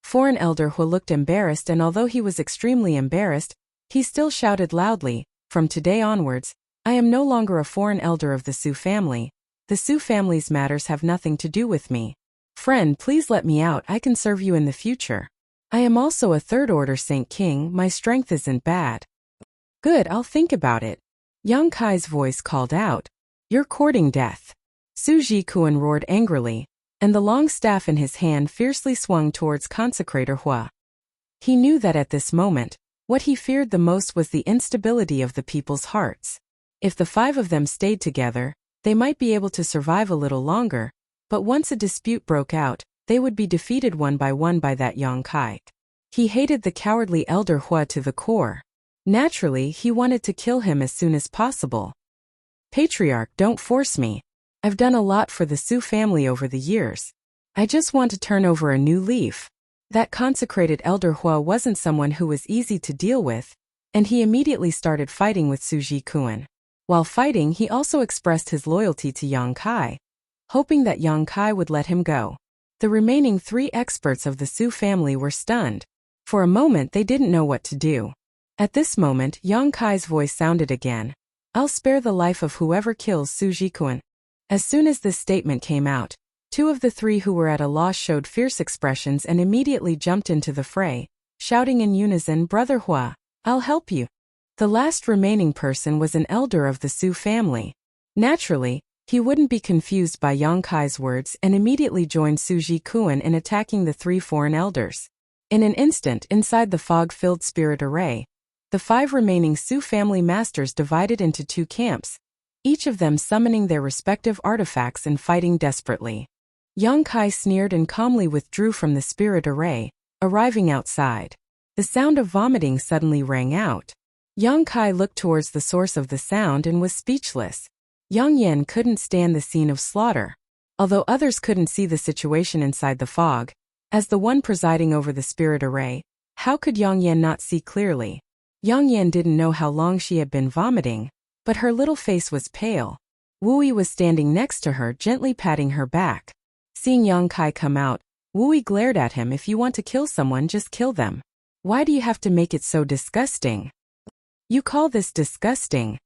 Foreign elder Hua looked embarrassed, and although he was extremely embarrassed, he still shouted loudly, from today onwards, I am no longer a foreign elder of the Su family. The Su family's matters have nothing to do with me. Friend, please let me out, I can serve you in the future. I am also a third-order Saint King, my strength isn't bad. Good, I'll think about it. Yang Kai's voice called out. You're courting death. Su Jikuan roared angrily, and the long staff in his hand fiercely swung towards Consecrator Hua. He knew that at this moment, what he feared the most was the instability of the people's hearts. If the 5 of them stayed together, they might be able to survive a little longer, but once a dispute broke out, they would be defeated one by that Yang Kai. He hated the cowardly elder Hua to the core. Naturally, he wanted to kill him as soon as possible. Patriarch, don't force me. I've done a lot for the Su family over the years. I just want to turn over a new leaf. That consecrated elder Hua wasn't someone who was easy to deal with, and he immediately started fighting with Su Jikuan. While fighting, he also expressed his loyalty to Yang Kai, hoping that Yang Kai would let him go. The remaining 3 experts of the Su family were stunned. For a moment they didn't know what to do. At this moment, Yang Kai's voice sounded again. I'll spare the life of whoever kills Su Jikuan. As soon as this statement came out, 2 of the 3 who were at a loss showed fierce expressions and immediately jumped into the fray, shouting in unison, Brother Hua, I'll help you. The last remaining person was an elder of the Su family. Naturally, he wouldn't be confused by Yang Kai's words and immediately joined Su Jikuan in attacking the 3 foreign elders. In an instant, inside the fog-filled spirit array, the 5 remaining Su family masters divided into 2 camps, each of them summoning their respective artifacts and fighting desperately. Yang Kai sneered and calmly withdrew from the spirit array, arriving outside. The sound of vomiting suddenly rang out. Yang Kai looked towards the source of the sound and was speechless. Yang Yan couldn't stand the scene of slaughter. Although others couldn't see the situation inside the fog, as the one presiding over the spirit array, how could Yang Yan not see clearly? Yang Yan didn't know how long she had been vomiting, but her little face was pale. Wu Yi was standing next to her, gently patting her back. Seeing Yang Kai come out, Wu Yi glared at him. If you want to kill someone, just kill them. Why do you have to make it so disgusting? You call this disgusting?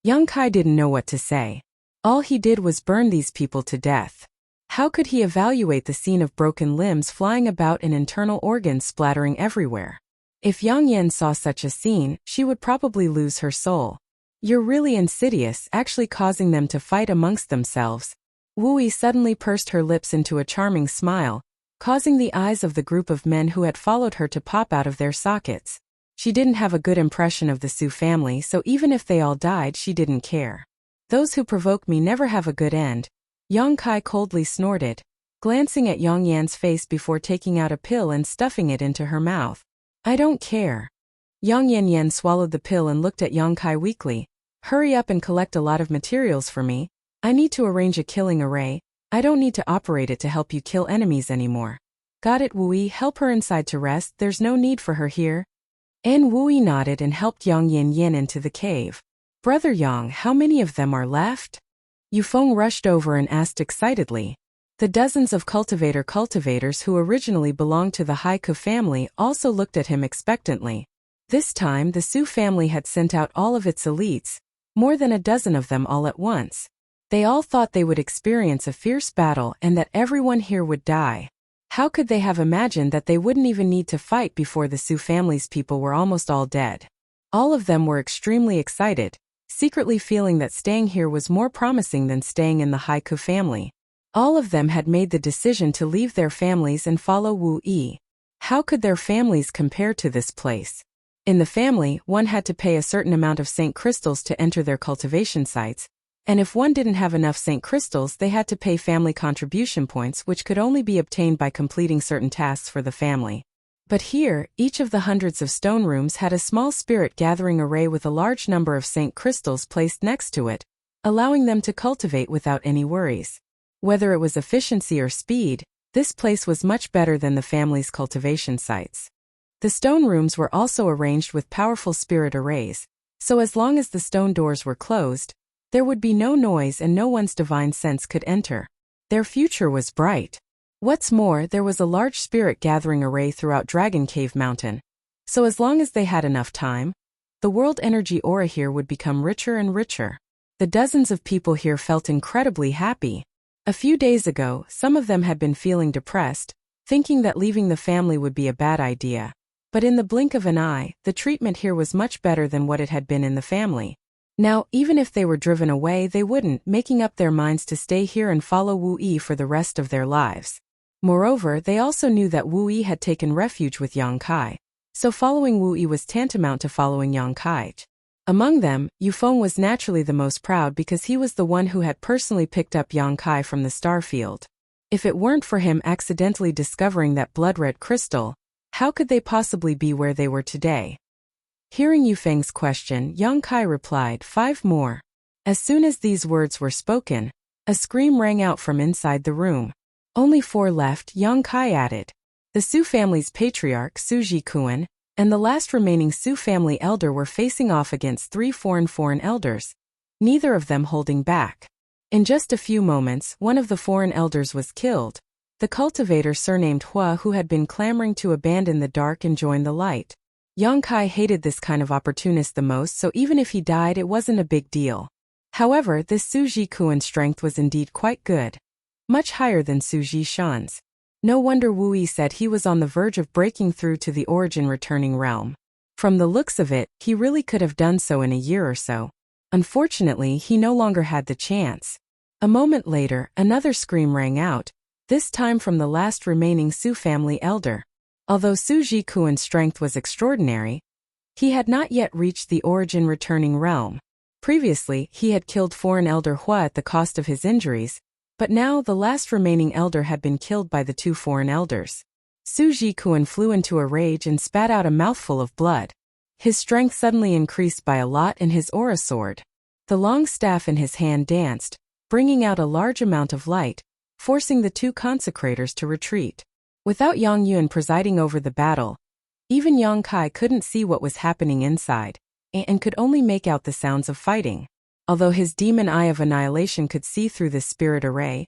Yang Kai didn't know what to say. All he did was burn these people to death. How could he evaluate the scene of broken limbs flying about and internal organs splattering everywhere? If Yang Yan saw such a scene, she would probably lose her soul. You're really insidious, actually causing them to fight amongst themselves. Wu Yi suddenly pursed her lips into a charming smile, causing the eyes of the group of men who had followed her to pop out of their sockets. She didn't have a good impression of the Su family, so even if they all died, she didn't care. Those who provoke me never have a good end. Yang Kai coldly snorted, glancing at Yang Yan's face before taking out a pill and stuffing it into her mouth. I don't care. Yang Yan swallowed the pill and looked at Yang Kai weakly. Hurry up and collect a lot of materials for me. I need to arrange a killing array. I don't need to operate it to help you kill enemies anymore. Got it, Wui, help her inside to rest, there's no need for her here. And Wui nodded and helped Yang Yin into the cave. Brother Yang, how many of them are left? Yufeng rushed over and asked excitedly. The dozens of cultivators who originally belonged to the Haiku family also looked at him expectantly. This time the Su family had sent out all of its elites, more than a dozen of them all at once. They all thought they would experience a fierce battle and that everyone here would die. How could they have imagined that they wouldn't even need to fight before the Su family's people were almost all dead? All of them were extremely excited, secretly feeling that staying here was more promising than staying in the Haiku family. All of them had made the decision to leave their families and follow Wu Yi. How could their families compare to this place? In the family, one had to pay a certain amount of Saint Crystals to enter their cultivation sites, and if one didn't have enough Saint Crystals, they had to pay family contribution points, which could only be obtained by completing certain tasks for the family. But here, each of the hundreds of stone rooms had a small spirit gathering array with a large number of Saint Crystals placed next to it, allowing them to cultivate without any worries. Whether it was efficiency or speed, this place was much better than the family's cultivation sites. The stone rooms were also arranged with powerful spirit arrays, so as long as the stone doors were closed, there would be no noise and no one's divine sense could enter. Their future was bright. What's more, there was a large spirit gathering array throughout Dragon Cave Mountain, so as long as they had enough time, the world energy aura here would become richer and richer. The dozens of people here felt incredibly happy. A few days ago, some of them had been feeling depressed, thinking that leaving the family would be a bad idea. But in the blink of an eye, the treatment here was much better than what it had been in the family. Now, even if they were driven away, they wouldn't, making up their minds to stay here and follow Wu Yi for the rest of their lives. Moreover, they also knew that Wu Yi had taken refuge with Yang Kai, so following Wu Yi was tantamount to following Yang Kai. Among them, Yufeng was naturally the most proud because he was the one who had personally picked up Yang Kai from the star field. If it weren't for him accidentally discovering that blood-red crystal, how could they possibly be where they were today? Hearing Yufeng's question, Yang Kai replied, 5 more. As soon as these words were spoken, a scream rang out from inside the room. Only 4 left, Yang Kai added. The Su family's patriarch, Su Jikuan, and the last remaining Su family elder were facing off against 3 foreign elders, neither of them holding back. In just a few moments, one of the foreign elders was killed, the cultivator surnamed Hua, who had been clamoring to abandon the dark and join the light. Yang Kai hated this kind of opportunist the most, so even if he died it wasn't a big deal. However, this Su Jikuan's strength was indeed quite good, much higher than Su Jishan's. No wonder Wu Yi said he was on the verge of breaking through to the origin returning realm. From the looks of it, he really could have done so in a year or so. Unfortunately, he no longer had the chance. A moment later, another scream rang out, this time from the last remaining Su family elder. Although Su Jikuan's strength was extraordinary, he had not yet reached the origin returning realm. Previously, he had killed foreign elder Hua at the cost of his injuries, but now the last remaining elder had been killed by the 2 foreign elders. Su Jikuan flew into a rage and spat out a mouthful of blood. His strength suddenly increased by a lot and his aura soared. The long staff in his hand danced, bringing out a large amount of light, forcing the 2 consecrators to retreat. Without Yang Yuan presiding over the battle, even Yang Kai couldn't see what was happening inside, and could only make out the sounds of fighting. Although his demon eye of annihilation could see through this spirit array,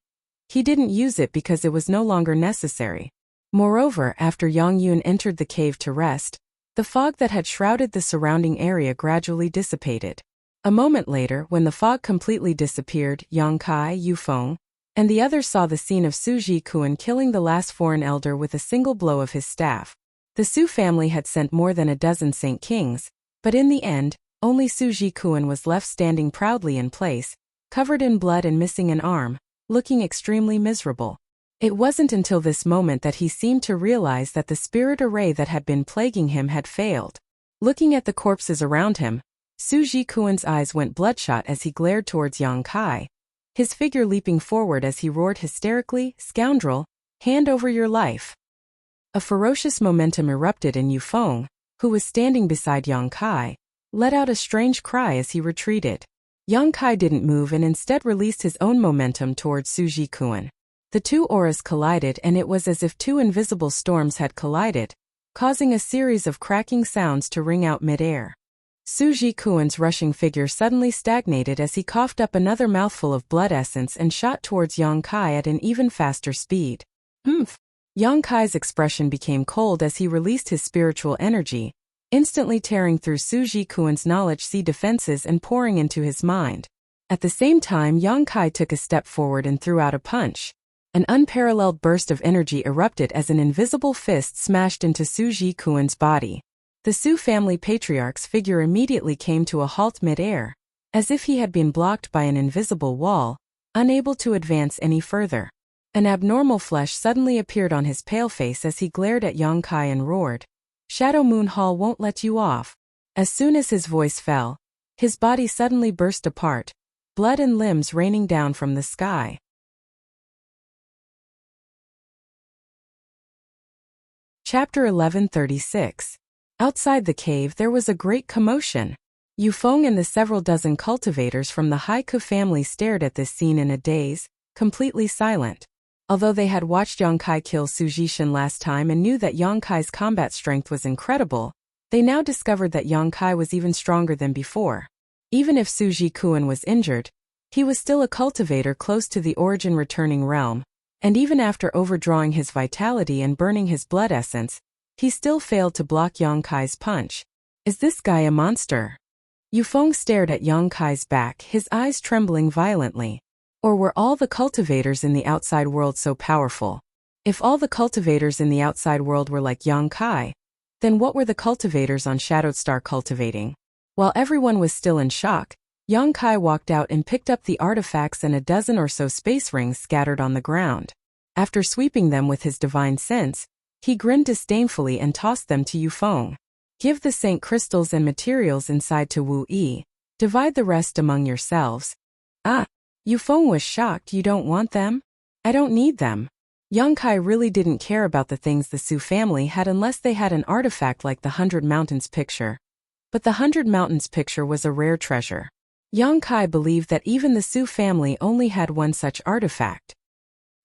he didn't use it because it was no longer necessary. Moreover, after Yang Yuan entered the cave to rest, the fog that had shrouded the surrounding area gradually dissipated. A moment later, when the fog completely disappeared, Yang Kai, Yufeng, and the others saw the scene of Su Jikuan killing the last foreign elder with a single blow of his staff. The Su family had sent more than a dozen Saint Kings, but in the end, only Su Jikuan was left standing proudly in place, covered in blood and missing an arm, looking extremely miserable. It wasn't until this moment that he seemed to realize that the spirit array that had been plaguing him had failed. Looking at the corpses around him, Su Jikuan's eyes went bloodshot as he glared towards Yang Kai, his figure leaping forward as he roared hysterically, "Scoundrel, hand over your life." A ferocious momentum erupted in Yufeng, who was standing beside Yang Kai, let out a strange cry as he retreated. Yang Kai didn't move and instead released his own momentum towards Su Jikuan. The two auras collided, and it was as if two invisible storms had collided, causing a series of cracking sounds to ring out mid-air. Suji Kuan's rushing figure suddenly stagnated as he coughed up another mouthful of blood essence and shot towards Yang Kai at an even faster speed. Oomph! Yang Kai's expression became cold as he released his spiritual energy, instantly tearing through Suji Kuan's knowledge sea defenses and pouring into his mind. At the same time, Yang Kai took a step forward and threw out a punch. An unparalleled burst of energy erupted as an invisible fist smashed into Suji Kuan's body. The Su family patriarch's figure immediately came to a halt mid-air, as if he had been blocked by an invisible wall, unable to advance any further. An abnormal flesh suddenly appeared on his pale face as he glared at Yang Kai and roared, "Shadow Moon Hall won't let you off." As soon as his voice fell, his body suddenly burst apart, blood and limbs raining down from the sky. Chapter 1136. Outside the cave there was a great commotion. Yu Feng and the several dozen cultivators from the Haiku family stared at this scene in a daze, completely silent. Although they had watched Yang Kai kill Su Jishin last time and knew that Yang Kai's combat strength was incredible, they now discovered that Yang Kai was even stronger than before. Even if Suji Kuan was injured, he was still a cultivator close to the origin returning realm, and even after overdrawing his vitality and burning his blood essence, he still failed to block Yang Kai's punch. Is this guy a monster? Yu Feng stared at Yang Kai's back, his eyes trembling violently. Or were all the cultivators in the outside world so powerful? If all the cultivators in the outside world were like Yang Kai, then what were the cultivators on Shadowed Star cultivating? While everyone was still in shock, Yang Kai walked out and picked up the artifacts and a dozen or so space rings scattered on the ground. After sweeping them with his divine sense, he grinned disdainfully and tossed them to Yu Feng. Give the Saint crystals and materials inside to Wu Yi. Divide the rest among yourselves. Ah! Yu Feng was shocked. You don't want them? I don't need them. Yang Kai really didn't care about the things the Su family had unless they had an artifact like the 100 Mountains picture. But the 100 Mountains picture was a rare treasure. Yang Kai believed that even the Su family only had one such artifact.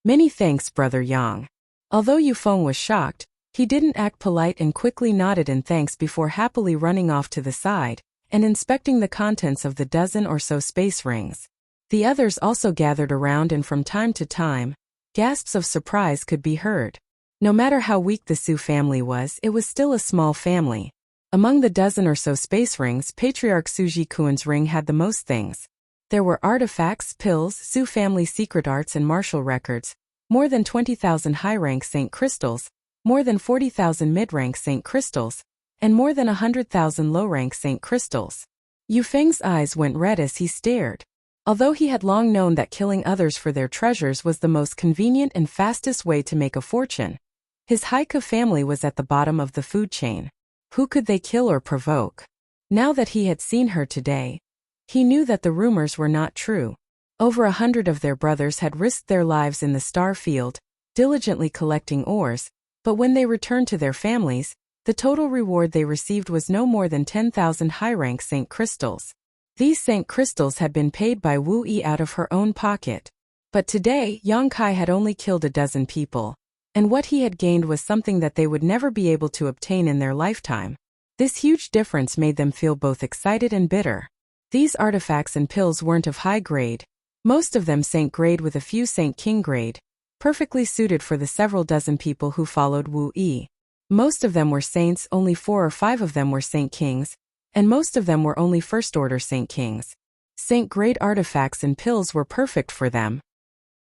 Many thanks, Brother Yang. Although Yu Feng was shocked, he didn't act polite and quickly nodded in thanks before happily running off to the side and inspecting the contents of the dozen or so space rings. The others also gathered around, and from time to time, gasps of surprise could be heard. No matter how weak the Su family was, it was still a small family. Among the dozen or so space rings, Patriarch Suji Kuan's ring had the most things. There were artifacts, pills, Su family secret arts and martial records, more than 20,000 high-rank Saint crystals, more than 40,000 mid-rank Saint crystals, and more than 100,000 low-rank Saint crystals. Yu Feng's eyes went red as he stared. Although he had long known that killing others for their treasures was the most convenient and fastest way to make a fortune, his Haiku family was at the bottom of the food chain. Who could they kill or provoke? Now that he had seen her today, he knew that the rumors were not true. Over 100 of their brothers had risked their lives in the star field, diligently collecting ores, but when they returned to their families, the total reward they received was no more than 10,000 high-rank Saint crystals. These Saint crystals had been paid by Wu Yi out of her own pocket. But today, Yang Kai had only killed a dozen people, and what he had gained was something that they would never be able to obtain in their lifetime. This huge difference made them feel both excited and bitter. These artifacts and pills weren't of high grade, most of them Saint grade with a few Saint King grade, perfectly suited for the several dozen people who followed Wu Yi. Most of them were saints, only 4 or 5 of them were Saint Kings, and most of them were only first-order Saint Kings. Saint grade artifacts and pills were perfect for them.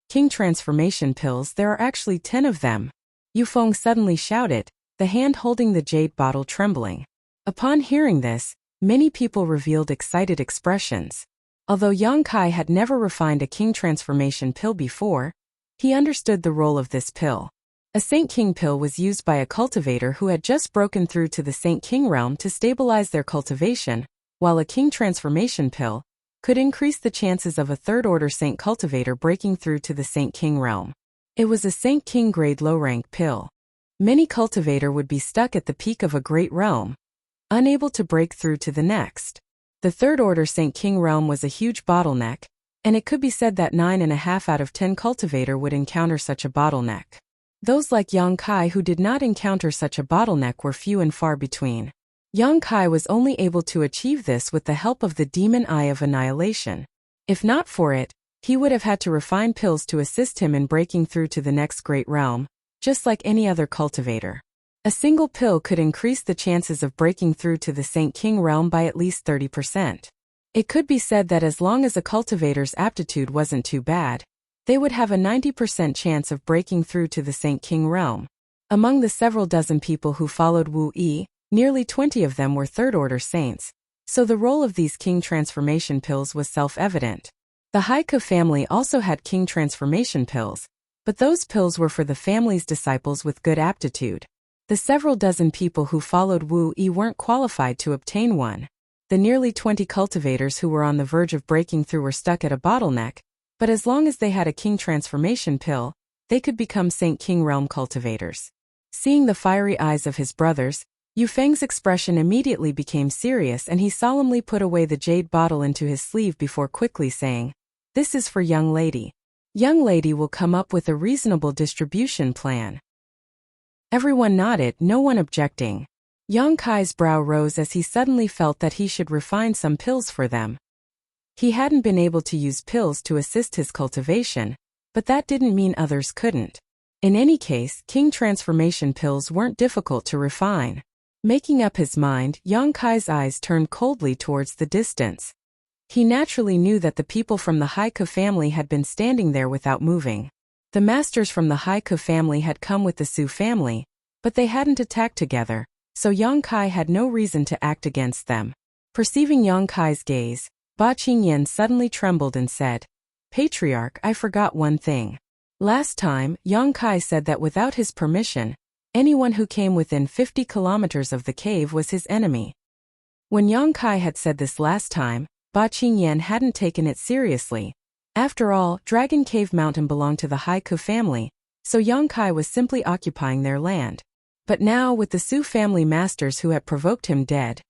King transformation pills, there are actually 10 of them. Yu Feng suddenly shouted, the hand holding the jade bottle trembling. Upon hearing this, many people revealed excited expressions. Although Yang Kai had never refined a king transformation pill before, he understood the role of this pill. A Saint King pill was used by a cultivator who had just broken through to the Saint King realm to stabilize their cultivation, while a king transformation pill could increase the chances of a third-order Saint cultivator breaking through to the Saint King realm. It was a Saint King grade low-rank pill. Many cultivator would be stuck at the peak of a great realm, unable to break through to the next. The third-order Saint King realm was a huge bottleneck, And it could be said that 9.5 out of 10 cultivator would encounter such a bottleneck. Those like Yang Kai who did not encounter such a bottleneck were few and far between. Yang Kai was only able to achieve this with the help of the demon eye of annihilation. If not for it, he would have had to refine pills to assist him in breaking through to the next great realm, just like any other cultivator. A single pill could increase the chances of breaking through to the Saint King realm by at least 30%. It could be said that as long as a cultivator's aptitude wasn't too bad, they would have a 90% chance of breaking through to the Saint King realm. Among the several dozen people who followed Wu Yi, nearly 20 of them were third-order saints, so the role of these King transformation pills was self-evident. The Haika family also had King transformation pills, but those pills were for the family's disciples with good aptitude. The several dozen people who followed Wu Yi weren't qualified to obtain one. The nearly 20 cultivators who were on the verge of breaking through were stuck at a bottleneck, but as long as they had a King transformation pill, they could become Saint King realm cultivators. Seeing the fiery eyes of his brothers, Yu Feng's expression immediately became serious and he solemnly put away the jade bottle into his sleeve before quickly saying, "This is for young lady. Young lady will come up with a reasonable distribution plan." Everyone nodded, no one objecting. Yang Kai's brow rose as he suddenly felt that he should refine some pills for them. He hadn't been able to use pills to assist his cultivation, but that didn't mean others couldn't. In any case, King transformation pills weren't difficult to refine. Making up his mind, Yang Kai's eyes turned coldly towards the distance. He naturally knew that the people from the Haika family had been standing there without moving. The masters from the Haika family had come with the Su family, but they hadn't attacked together, so Yang Kai had no reason to act against them. Perceiving Yang Kai's gaze, Ba Qingyan suddenly trembled and said, "Patriarch, I forgot one thing. Last time, Yang Kai said that without his permission, anyone who came within 50 kilometers of the cave was his enemy." When Yang Kai had said this last time, Ba Qingyan hadn't taken it seriously. After all, Dragon Cave Mountain belonged to the Haiku family, so Yang Kai was simply occupying their land. But now, with the Su family masters who had provoked him dead,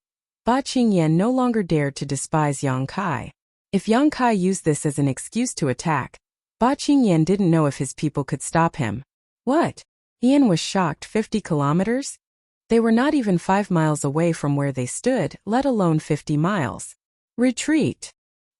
Ba Qingyan no longer dared to despise Yang Kai. If Yang Kai used this as an excuse to attack, Ba Qingyan didn't know if his people could stop him. What? Ian was shocked. 50 kilometers? They were not even 5 miles away from where they stood, let alone 50 miles. Retreat!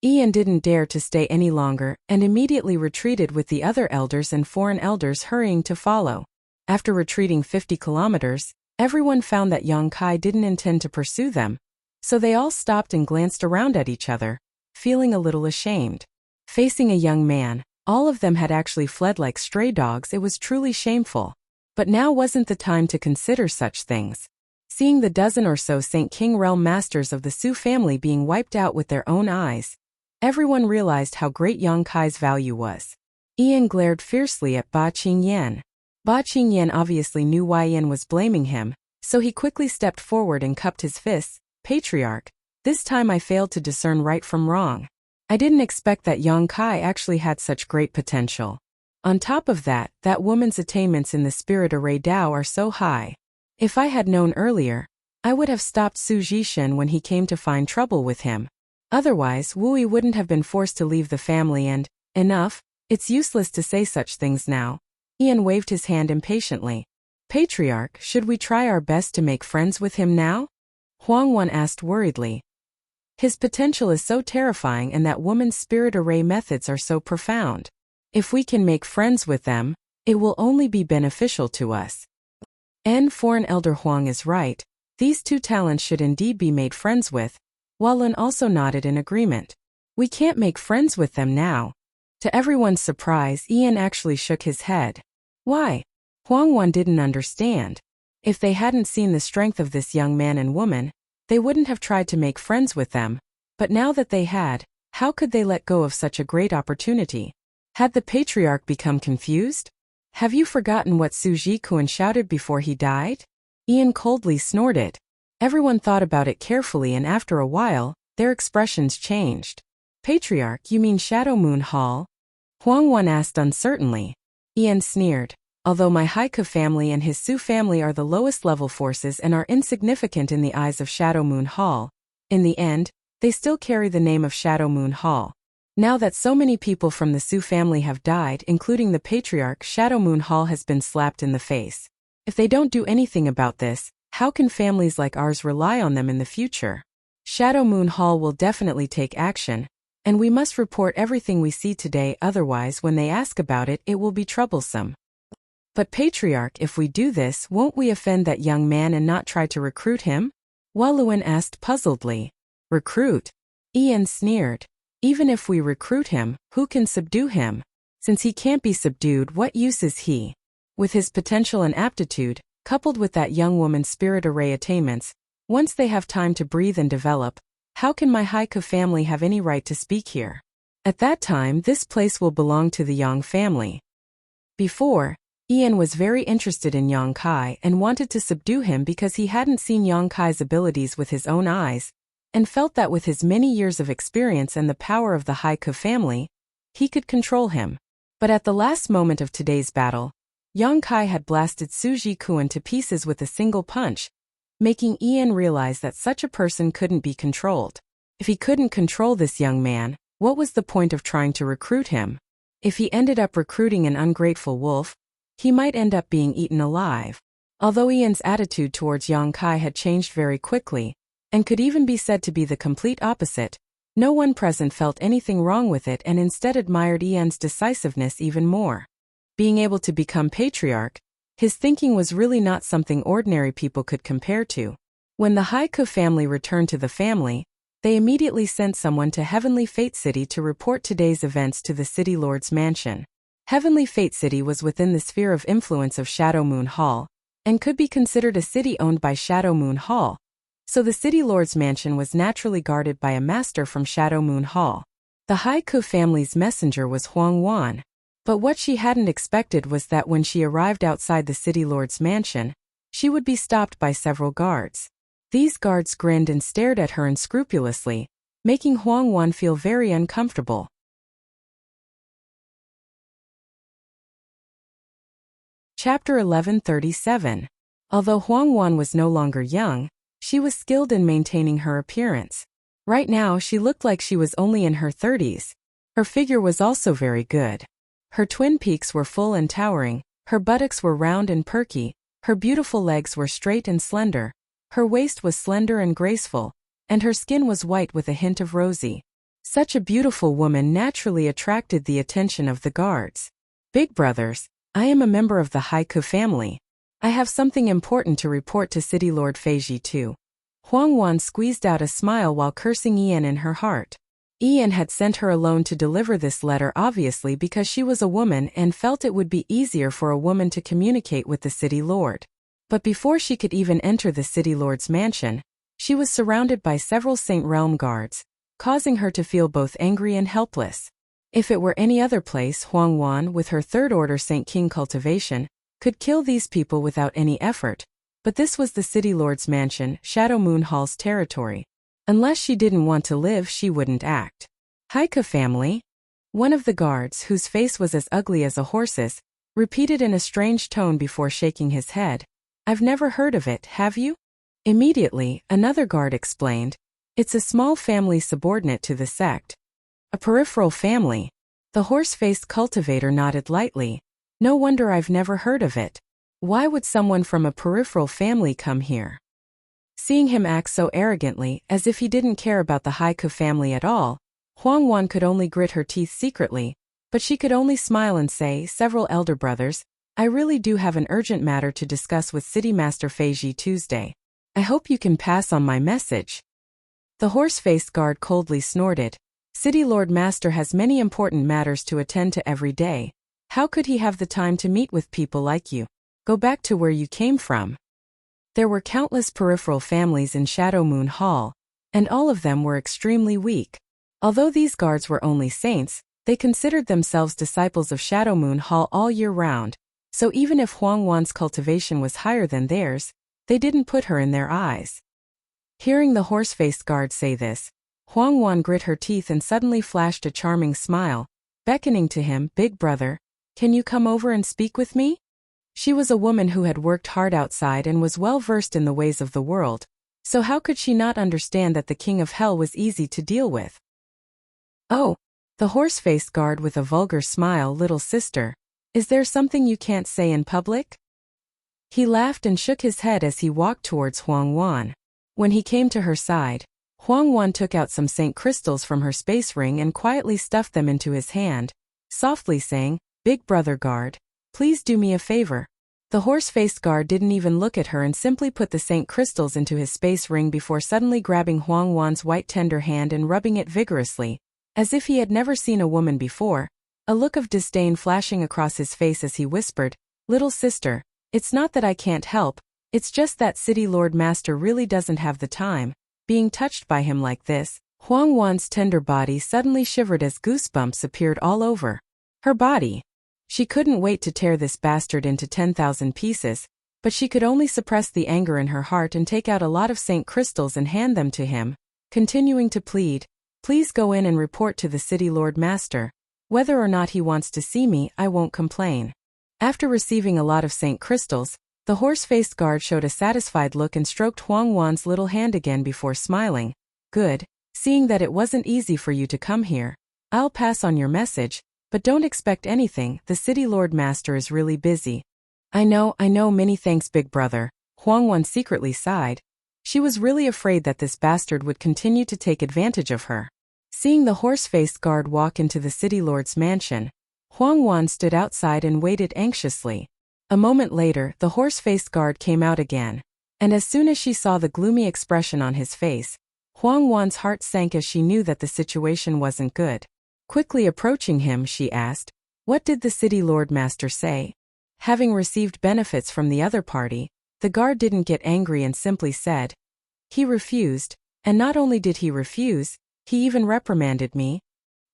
Ian didn't dare to stay any longer and immediately retreated with the other elders and foreign elders hurrying to follow. After retreating 50 kilometers, everyone found that Yang Kai didn't intend to pursue them, so they all stopped and glanced around at each other, feeling a little ashamed. Facing a young man, all of them had actually fled like stray dogs. It was truly shameful. But now wasn't the time to consider such things. Seeing the dozen or so Saint King realm masters of the Su family being wiped out with their own eyes, everyone realized how great Yang Kai's value was. Ian glared fiercely at Ba Qingyan. Ba Qingyan obviously knew why Ian was blaming him, so he quickly stepped forward and cupped his fists. "Patriarch, this time I failed to discern right from wrong. I didn't expect that Yang Kai actually had such great potential. On top of that, that woman's attainments in the spirit array Dao are so high. If I had known earlier, I would have stopped Su Jishen when he came to find trouble with him. Otherwise, Wu Yi wouldn't have been forced to leave the family and, enough, it's useless to say such things now." Ian waved his hand impatiently. "Patriarch, should we try our best to make friends with him now?" Huang Wan asked worriedly. "His potential is so terrifying and that woman's spirit array methods are so profound. If we can make friends with them, it will only be beneficial to us." Foreign Elder Huang is right. These two talents should indeed be made friends with. Walun also nodded in agreement. "We can't make friends with them now." To everyone's surprise, Ian actually shook his head. Why? Huang Wan didn't understand. If they hadn't seen the strength of this young man and woman, they wouldn't have tried to make friends with them. But now that they had, how could they let go of such a great opportunity? Had the patriarch become confused? "Have you forgotten what Su Jikuan shouted before he died?" Ian coldly snorted. Everyone thought about it carefully and after a while, their expressions changed. "Patriarch, you mean Shadow Moon Hall?" Huang Wan asked uncertainly. Ian sneered. "Although my Haika family and his Su family are the lowest level forces and are insignificant in the eyes of Shadow Moon Hall, in the end, they still carry the name of Shadow Moon Hall. Now that so many people from the Su family have died, including the patriarch, Shadow Moon Hall has been slapped in the face. If they don't do anything about this, how can families like ours rely on them in the future? Shadow Moon Hall will definitely take action, and we must report everything we see today, otherwise when they ask about it, it will be troublesome. But Patriarch, if we do this, won't we offend that young man and not try to recruit him? Waluan asked puzzledly. Recruit? Ian sneered. Even if we recruit him, who can subdue him? Since he can't be subdued, what use is he? With his potential and aptitude, coupled with that young woman's spirit array attainments, once they have time to breathe and develop, how can my Haiku family have any right to speak here? At that time, this place will belong to the Yang family. Before, Ian was very interested in Yang Kai and wanted to subdue him because he hadn't seen Yang Kai's abilities with his own eyes, and felt that with his many years of experience and the power of the Haiku family, he could control him. But at the last moment of today's battle, Yang Kai had blasted Suji Kuan to pieces with a single punch, making Ian realize that such a person couldn't be controlled. If he couldn't control this young man, what was the point of trying to recruit him? If he ended up recruiting an ungrateful wolf, he might end up being eaten alive. Although Ian's attitude towards Yang Kai had changed very quickly, and could even be said to be the complete opposite, no one present felt anything wrong with it and instead admired Ian's decisiveness even more. Being able to become patriarch, his thinking was really not something ordinary people could compare to. When the Haiku family returned to the family, they immediately sent someone to Heavenly Fate City to report today's events to the City Lord's mansion. Heavenly Fate City was within the sphere of influence of Shadow Moon Hall, and could be considered a city owned by Shadow Moon Hall, so the City Lord's mansion was naturally guarded by a master from Shadow Moon Hall. The Haiku family's messenger was Huang Wan. But what she hadn't expected was that when she arrived outside the City Lord's mansion, she would be stopped by several guards. These guards grinned and stared at her unscrupulously, making Huang Wan feel very uncomfortable. Chapter 1137. Although Huang Wan was no longer young, she was skilled in maintaining her appearance. Right now she looked like she was only in her 30s. Her figure was also very good. Her twin peaks were full and towering, her buttocks were round and perky, her beautiful legs were straight and slender, her waist was slender and graceful, and her skin was white with a hint of rosy. Such a beautiful woman naturally attracted the attention of the guards. Big brothers, I am a member of the Haiku family. I have something important to report to City Lord Feiji too. Huang Wan squeezed out a smile while cursing Ian in her heart. Ian had sent her alone to deliver this letter obviously because she was a woman and felt it would be easier for a woman to communicate with the City Lord. But before she could even enter the City Lord's mansion, she was surrounded by several Saint Realm guards, causing her to feel both angry and helpless. If it were any other place, Huang Wan, with her third-order Saint King cultivation, could kill these people without any effort, but this was the City Lord's mansion, Shadow Moon Hall's territory. Unless she didn't want to live, she wouldn't act. Haiku family? One of the guards, whose face was as ugly as a horse's, repeated in a strange tone before shaking his head. I've never heard of it, have you? Immediately, another guard explained. It's a small family subordinate to the sect. A peripheral family. The horse-faced cultivator nodded lightly. No wonder I've never heard of it. Why would someone from a peripheral family come here? Seeing him act so arrogantly, as if he didn't care about the Haiku family at all, Huang Wan could only grit her teeth secretly, but she could only smile and say, several elder brothers, I really do have an urgent matter to discuss with City Master Feiji Tuesday. I hope you can pass on my message. The horse-faced guard coldly snorted. City Lord Master has many important matters to attend to every day. How could he have the time to meet with people like you? Go back to where you came from. There were countless peripheral families in Shadow Moon Hall, and all of them were extremely weak. Although these guards were only saints, they considered themselves disciples of Shadow Moon Hall all year round, so even if Huang Wan's cultivation was higher than theirs, they didn't put her in their eyes. Hearing the horse-faced guard say this, Huang Wan grit her teeth and suddenly flashed a charming smile, beckoning to him, Big brother, can you come over and speak with me? She was a woman who had worked hard outside and was well versed in the ways of the world, so how could she not understand that the King of Hell was easy to deal with? Oh, The horse-faced guard with a vulgar smile, little sister, is there something you can't say in public? He laughed and shook his head as he walked towards Huang Wan. When he came to her side, Huang Wan took out some Saint crystals from her space ring and quietly stuffed them into his hand, softly saying, "Big brother guard, please do me a favor." The horse-faced guard didn't even look at her and simply put the Saint crystals into his space ring before suddenly grabbing Huang Wan's white tender hand and rubbing it vigorously, as if he had never seen a woman before, a look of disdain flashing across his face as he whispered, "Little sister, it's not that I can't help, it's just that City Lord Master really doesn't have the time." Being touched by him like this, Huang Wan's tender body suddenly shivered as goosebumps appeared all over her body. She couldn't wait to tear this bastard into 10,000 pieces, but she could only suppress the anger in her heart and take out a lot of Saint crystals and hand them to him, continuing to plead, "Please go in and report to the City Lord Master. Whether or not he wants to see me, I won't complain." After receiving a lot of Saint crystals, the horse-faced guard showed a satisfied look and stroked Huang Wan's little hand again before smiling. "Good, seeing that it wasn't easy for you to come here, I'll pass on your message, but don't expect anything, the City Lord Master is really busy." I know, many thanks big brother," Huang Wan secretly sighed. She was really afraid that this bastard would continue to take advantage of her. Seeing the horse-faced guard walk into the City Lord's mansion, Huang Wan stood outside and waited anxiously. A moment later, the horse-faced guard came out again, and as soon as she saw the gloomy expression on his face, Huang Wan's heart sank as she knew that the situation wasn't good. Quickly approaching him, she asked, "What did the City Lord Master say?" Having received benefits from the other party, the guard didn't get angry and simply said, "He refused, and not only did he refuse, he even reprimanded me."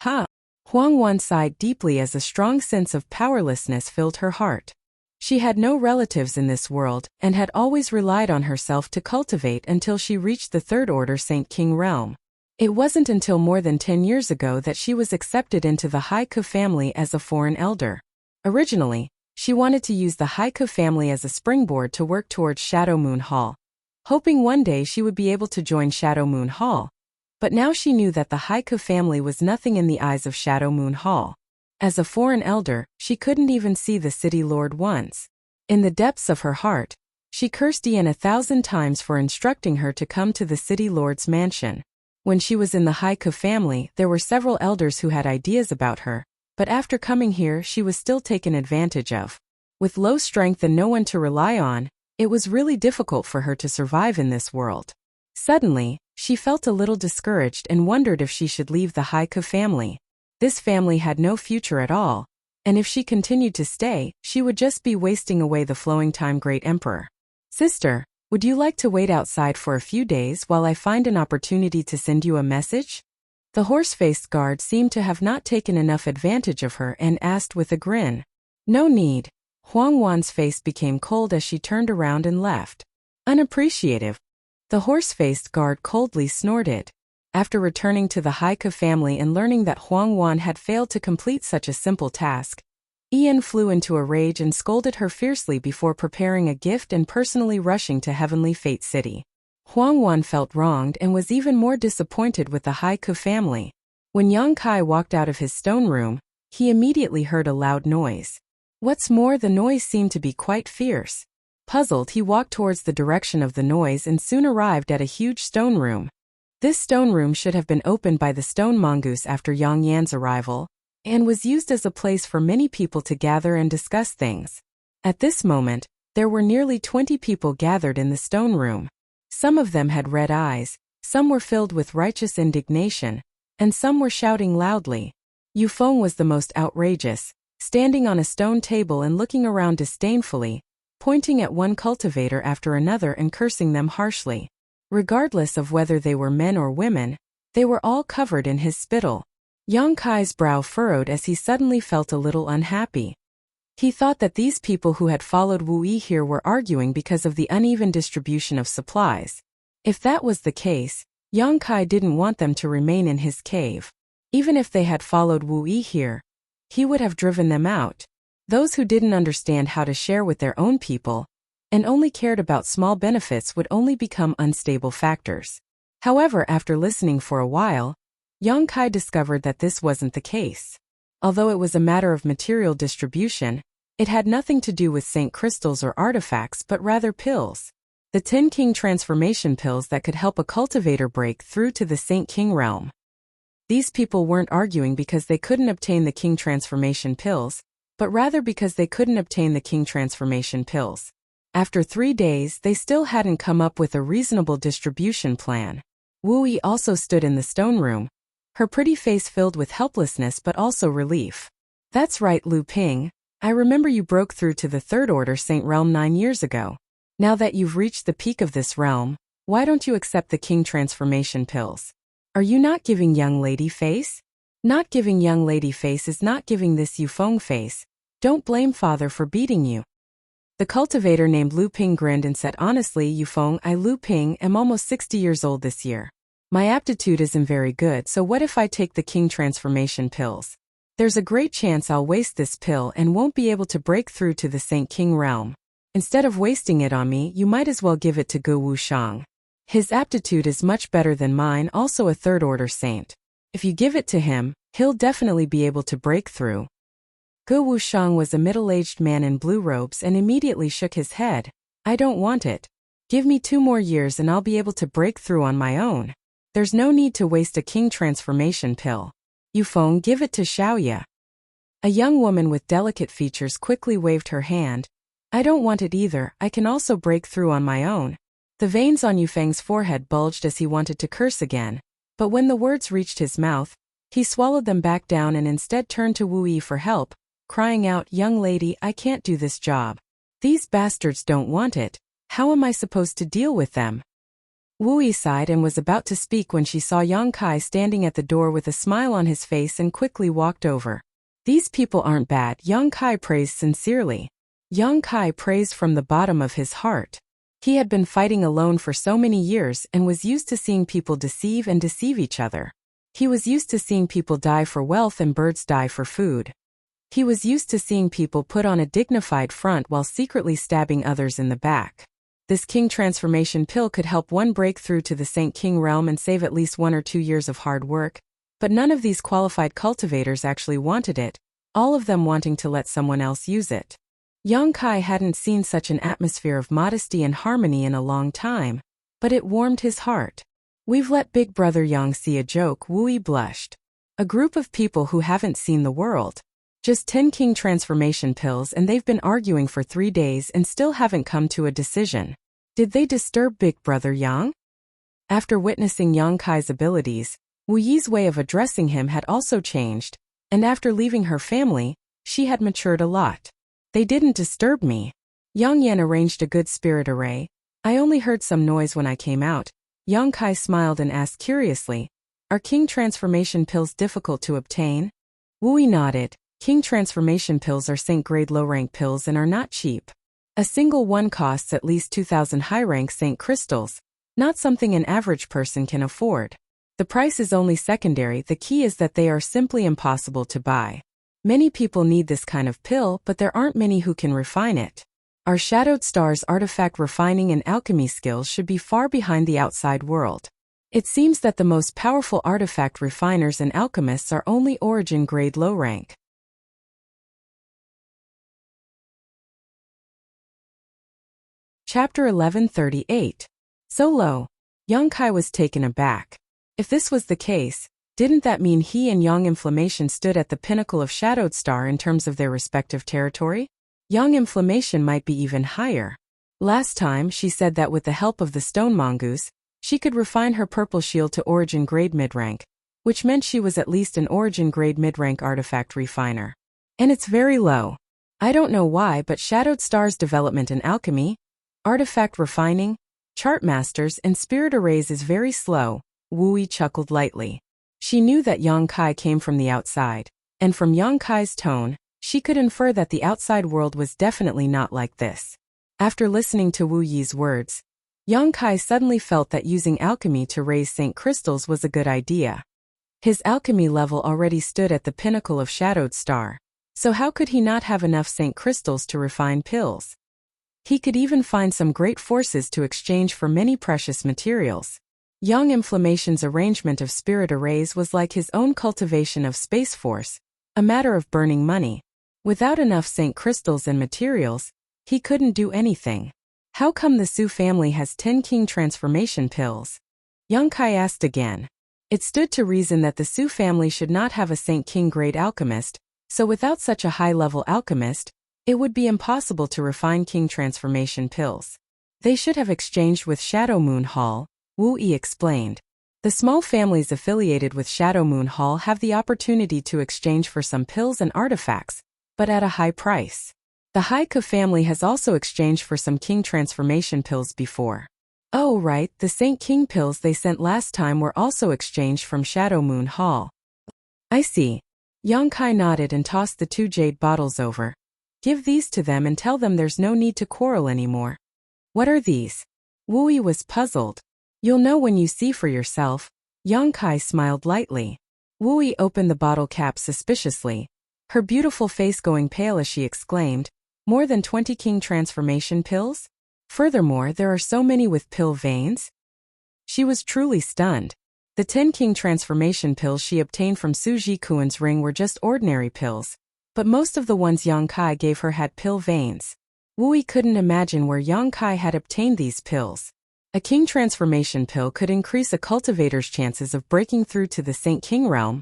"Huh?" Huang Wan sighed deeply as a strong sense of powerlessness filled her heart. She had no relatives in this world and had always relied on herself to cultivate until she reached the Third Order Saint King realm. It wasn't until more than 10 years ago that she was accepted into the Haiku family as a foreign elder. Originally, she wanted to use the Haiku family as a springboard to work towards Shadow Moon Hall, hoping one day she would be able to join Shadow Moon Hall. But now she knew that the Haiku family was nothing in the eyes of Shadow Moon Hall. As a foreign elder, she couldn't even see the City Lord once. In the depths of her heart, she cursed Ian 1,000 times for instructing her to come to the City Lord's mansion. When she was in the Haiku family, there were several elders who had ideas about her, but after coming here she was still taken advantage of. With low strength and no one to rely on, it was really difficult for her to survive in this world. Suddenly, she felt a little discouraged and wondered if she should leave the Haiku family. This family had no future at all, and if she continued to stay, she would just be wasting away the flowing time. Great Emperor. "Sister, would you like to wait outside for a few days while I find an opportunity to send you a message?" The horse-faced guard seemed to have not taken enough advantage of her and asked with a grin. "No need." Huang Wan's face became cold as she turned around and left. "Unappreciative." The horse-faced guard coldly snorted. After returning to the Haiku family and learning that Huang Wan had failed to complete such a simple task, Ian flew into a rage and scolded her fiercely before preparing a gift and personally rushing to Heavenly Fate City. Huang Wan felt wronged and was even more disappointed with the Haiku family. When Yang Kai walked out of his stone room, he immediately heard a loud noise. What's more, the noise seemed to be quite fierce. Puzzled, he walked towards the direction of the noise and soon arrived at a huge stone room. This stone room should have been opened by the stone mongoose after Yang Yan's arrival, and was used as a place for many people to gather and discuss things. At this moment, there were nearly 20 people gathered in the stone room. Some of them had red eyes, some were filled with righteous indignation, and some were shouting loudly. Yufeng was the most outrageous, standing on a stone table and looking around disdainfully, pointing at one cultivator after another and cursing them harshly. Regardless of whether they were men or women, they were all covered in his spittle. Yang Kai's brow furrowed as he suddenly felt a little unhappy. He thought that these people who had followed Wu Yi here were arguing because of the uneven distribution of supplies. If that was the case, Yang Kai didn't want them to remain in his cave. Even if they had followed Wu Yi here, he would have driven them out. Those who didn't understand how to share with their own people, and only cared about small benefits would only become unstable factors. However, after listening for a while, Yang Kai discovered that this wasn't the case. Although it was a matter of material distribution, it had nothing to do with Saint crystals or artifacts but rather pills. The 10 King transformation pills that could help a cultivator break through to the Saint King realm. These people weren't arguing because they couldn't obtain the King transformation pills, but rather because they couldn't obtain the King transformation pills. After 3 days, they still hadn't come up with a reasonable distribution plan. Wu Yi also stood in the stone room, her pretty face filled with helplessness but also relief. That's right, Lu Ping. I remember you broke through to the Third Order Saint Realm 9 years ago. Now that you've reached the peak of this realm, why don't you accept the King transformation pills? Are you not giving young lady face? Not giving young lady face is not giving this Yufeng face. Don't blame father for beating you. The cultivator named Lu Ping grinned and said, honestly, Yufeng, I Lu Ping am almost 60 years old this year. My aptitude isn't very good, so what if I take the King transformation pills? There's a great chance I'll waste this pill and won't be able to break through to the Saint King realm. Instead of wasting it on me, you might as well give it to Ge Wushang. His aptitude is much better than mine, also a third order saint. If you give it to him, he'll definitely be able to break through. Ge Wushang was a middle-aged man in blue robes and immediately shook his head. I don't want it. Give me 2 more years and I'll be able to break through on my own. There's no need to waste a King transformation pill. Yufeng, give it to Xiaoya. A young woman with delicate features quickly waved her hand. I don't want it either, I can also break through on my own. The veins on Yufeng's forehead bulged as he wanted to curse again, but when the words reached his mouth, he swallowed them back down and instead turned to Wu Yi for help, crying out, young lady, I can't do this job. These bastards don't want it. How am I supposed to deal with them? Wu Yi sighed and was about to speak when she saw Yang Kai standing at the door with a smile on his face and quickly walked over. These people aren't bad, Yang Kai praised sincerely. Yang Kai praised from the bottom of his heart. He had been fighting alone for so many years and was used to seeing people deceive and deceive each other. He was used to seeing people die for wealth and birds die for food. He was used to seeing people put on a dignified front while secretly stabbing others in the back. This King transformation pill could help one break through to the Saint King realm and save at least 1 or 2 years of hard work, but none of these qualified cultivators actually wanted it, all of them wanting to let someone else use it. Yang Kai hadn't seen such an atmosphere of modesty and harmony in a long time, but it warmed his heart. We've let Big Brother Yang see a joke, Wu Yi blushed. A group of people who haven't seen the world. Just 10 King transformation pills and they've been arguing for 3 days and still haven't come to a decision. Did they disturb Big Brother Yang? After witnessing Yang Kai's abilities, Wu Yi's way of addressing him had also changed, and after leaving her family, she had matured a lot. They didn't disturb me. Yang Yan arranged a good spirit array. I only heard some noise when I came out. Yang Kai smiled and asked curiously, are King transformation pills difficult to obtain? Wu Yi nodded. King transformation pills are Saint-grade low-rank pills and are not cheap. A single one costs at least 2,000 high-rank Saint crystals, not something an average person can afford. The price is only secondary, the key is that they are simply impossible to buy. Many people need this kind of pill, but there aren't many who can refine it. Our Shadowed Star's artifact refining and alchemy skills should be far behind the outside world. It seems that the most powerful artifact refiners and alchemists are only origin-grade low-rank. Chapter 1138. So low. Yang Kai was taken aback. If this was the case, didn't that mean he and Yang Inflammation stood at the pinnacle of Shadowed Star in terms of their respective territory? Yang Inflammation might be even higher. Last time she said that with the help of the stone mongoose, she could refine her purple shield to origin grade mid-rank, which meant she was at least an origin grade mid-rank artifact refiner. And it's very low. I don't know why, but Shadowed Star's development in alchemy, artifact refining, chart masters, and spirit arrays is very slow. Wu Yi chuckled lightly. She knew that Yang Kai came from the outside, and from Yang Kai's tone, she could infer that the outside world was definitely not like this. After listening to Wu Yi's words, Yang Kai suddenly felt that using alchemy to raise Saint crystals was a good idea. His alchemy level already stood at the pinnacle of Shadowed Star, so how could he not have enough Saint crystals to refine pills? He could even find some great forces to exchange for many precious materials. Yang Inflammation's arrangement of spirit arrays was like his own cultivation of space force, a matter of burning money. Without enough Saint crystals and materials, he couldn't do anything. How come the Su family has 10 king transformation pills? Yang Kai asked again. It stood to reason that the Su family should not have a Saint King grade alchemist, so without such a high-level alchemist, it would be impossible to refine king transformation pills. They should have exchanged with Shadow Moon Hall, Wu Yi explained. The small families affiliated with Shadow Moon Hall have the opportunity to exchange for some pills and artifacts, but at a high price. The Haika family has also exchanged for some king transformation pills before. Oh right, the Saint King pills they sent last time were also exchanged from Shadow Moon Hall. I see. Yang Kai nodded and tossed the 2 jade bottles over. Give these to them and tell them there's no need to quarrel anymore. What are these? Wu Yi was puzzled. You'll know when you see for yourself. Yang Kai smiled lightly. Wu Yi opened the bottle cap suspiciously, her beautiful face going pale as she exclaimed, more than 20 king transformation pills? Furthermore, there are so many with pill veins? She was truly stunned. The 10 king transformation pills she obtained from Su Jikuan's ring were just ordinary pills, but most of the ones Yang Kai gave her had pill veins. Wu Yi couldn't imagine where Yang Kai had obtained these pills. A king transformation pill could increase a cultivator's chances of breaking through to the Saint King realm,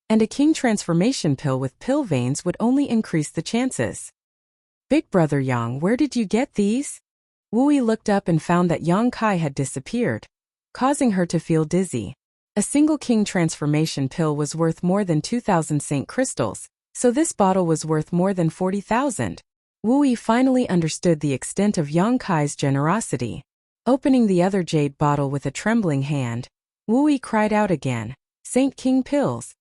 and a king transformation pill with pill veins would only increase the chances. Big brother Yang, where did you get these? Wu Yi looked up and found that Yang Kai had disappeared, causing her to feel dizzy. A single king transformation pill was worth more than 2,000 Saint crystals, so this bottle was worth more than 40,000. Wu Yi finally understood the extent of Yang Kai's generosity. Opening the other jade bottle with a trembling hand, Wu Yi cried out again, Saint King pills.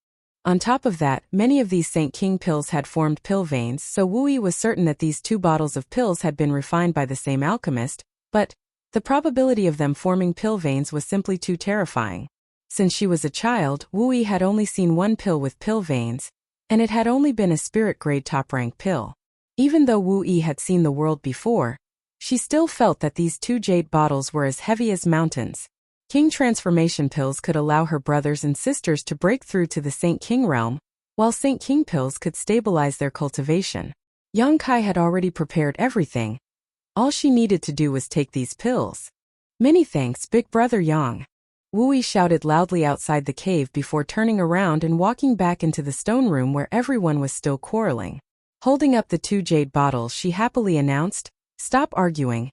On top of that, many of these Saint King pills had formed pill veins, so Wu Yi was certain that these 2 bottles of pills had been refined by the same alchemist, but the probability of them forming pill veins was simply too terrifying. Since she was a child, Wu Yi had only seen 1 pill with pill veins, and it had only been a spirit-grade top-rank pill. Even though Wu Yi had seen the world before, she still felt that these 2 jade bottles were as heavy as mountains. King transformation pills could allow her brothers and sisters to break through to the Saint King realm, while Saint King pills could stabilize their cultivation. Yang Kai had already prepared everything. All she needed to do was take these pills. Many thanks, big brother Yang. Wu Yi shouted loudly outside the cave before turning around and walking back into the stone room where everyone was still quarreling. Holding up the 2 jade bottles, she happily announced, Stop arguing.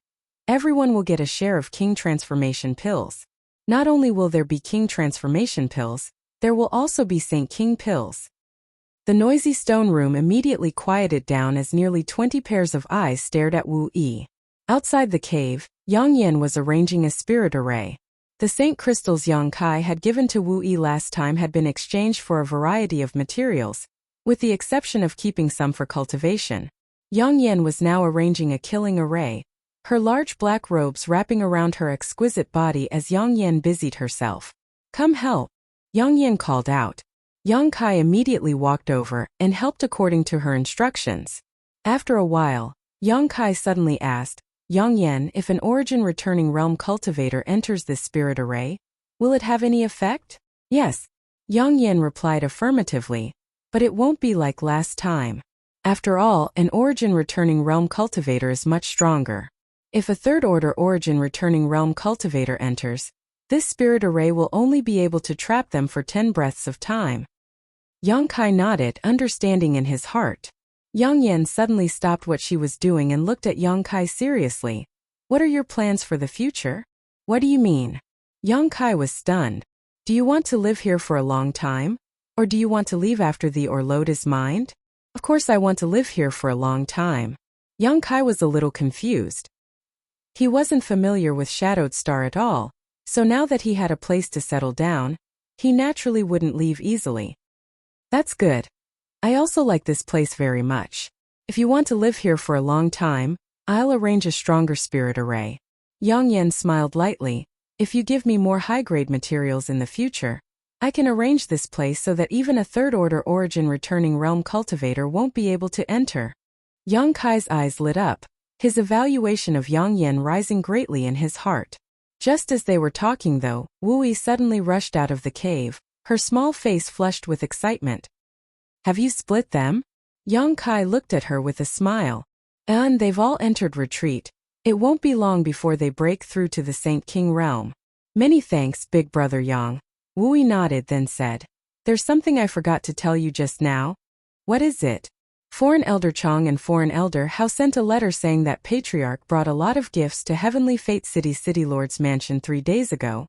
Everyone will get a share of king transformation pills. Not only will there be king transformation pills, there will also be Saint King pills. The noisy stone room immediately quieted down as nearly 20 pairs of eyes stared at Wu Yi. Outside the cave, Yang Yan was arranging a spirit array. The Saint crystals Yang Kai had given to Wu Yi last time had been exchanged for a variety of materials, with the exception of keeping some for cultivation. Yang Yan was now arranging a killing array, her large black robes wrapping around her exquisite body as Yang Yan busied herself. Come help, Yang Yan called out. Yang Kai immediately walked over and helped according to her instructions. After a while, Yang Kai suddenly asked, Yang Yan, if an origin-returning realm cultivator enters this spirit array, will it have any effect? Yes. Yang Yan replied affirmatively, but it won't be like last time. After all, an origin-returning realm cultivator is much stronger. If a third-order origin-returning realm cultivator enters, this spirit array will only be able to trap them for 10 breaths of time. Yang Kai nodded, understanding in his heart. Yang Yan suddenly stopped what she was doing and looked at Yang Kai seriously. What are your plans for the future? What do you mean? Yang Kai was stunned. Do you want to live here for a long time? Or do you want to leave after the orlode is mined? Of course I want to live here for a long time. Yang Kai was a little confused. He wasn't familiar with Shadowed Star at all, so now that he had a place to settle down, he naturally wouldn't leave easily. That's good. I also like this place very much. If you want to live here for a long time, I'll arrange a stronger spirit array. Yang Yan smiled lightly. If you give me more high-grade materials in the future, I can arrange this place so that even a third-order origin-returning realm cultivator won't be able to enter. Yang Kai's eyes lit up, his evaluation of Yang Yan rising greatly in his heart. Just as they were talking though, Wu Yi suddenly rushed out of the cave, her small face flushed with excitement. Have you split them? Yang Kai looked at her with a smile. And they've all entered retreat. It won't be long before they break through to the Saint King realm. Many thanks, big brother Yang. Wu Yi nodded then said. There's something I forgot to tell you just now. What is it? Foreign Elder Chong and Foreign Elder Hao sent a letter saying that Patriarch brought a lot of gifts to Heavenly Fate City Lord's mansion 3 days ago.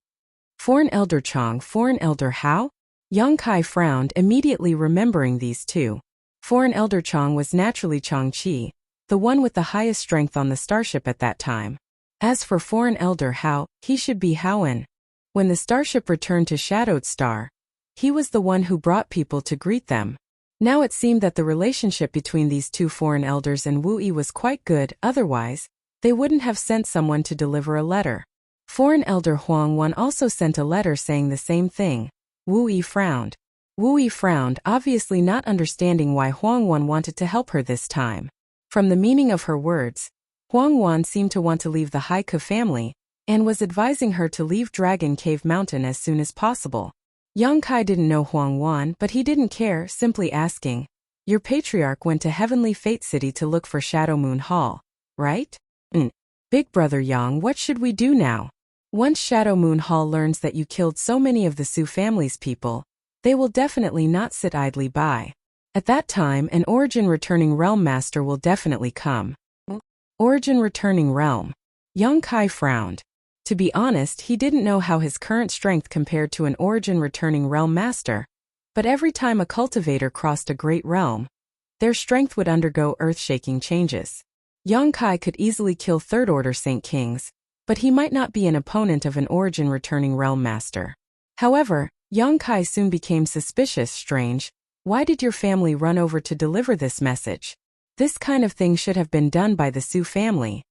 Foreign Elder Chong, Foreign Elder Hao? Yang Kai frowned, immediately remembering these two. Foreign Elder Chong was naturally Chong Chi, the one with the highest strength on the starship at that time. As for Foreign Elder Hao, he should be Haoen. When the starship returned to Shadowed Star, he was the one who brought people to greet them. Now it seemed that the relationship between these two foreign elders and Wu Yi was quite good, otherwise, they wouldn't have sent someone to deliver a letter. Foreign Elder Huang Wan also sent a letter saying the same thing. Wu Yi frowned. Wu Yi frowned, obviously not understanding why Huang Wan wanted to help her this time. From the meaning of her words, Huang Wan seemed to want to leave the Haiku family, and was advising her to leave Dragon Cave Mountain as soon as possible. Yang Kai didn't know Huang Wan, but he didn't care, simply asking, Your patriarch went to Heavenly Fate City to look for Shadow Moon Hall, right? Big brother Yang, what should we do now? Once Shadow Moon Hall learns that you killed so many of the Su family's people, they will definitely not sit idly by. At that time, an Origin Returning Realm Master will definitely come. Origin Returning Realm. Yang Kai frowned. To be honest, he didn't know how his current strength compared to an Origin Returning Realm Master, but every time a cultivator crossed a great realm, their strength would undergo earth-shaking changes. Yang Kai could easily kill Third-Order Saint Kings, but he might not be an opponent of an Origin Returning Realm Master. However, Yang Kai soon became suspicious. Strange, why did your family run over to deliver this message? This kind of thing should have been done by the Su family.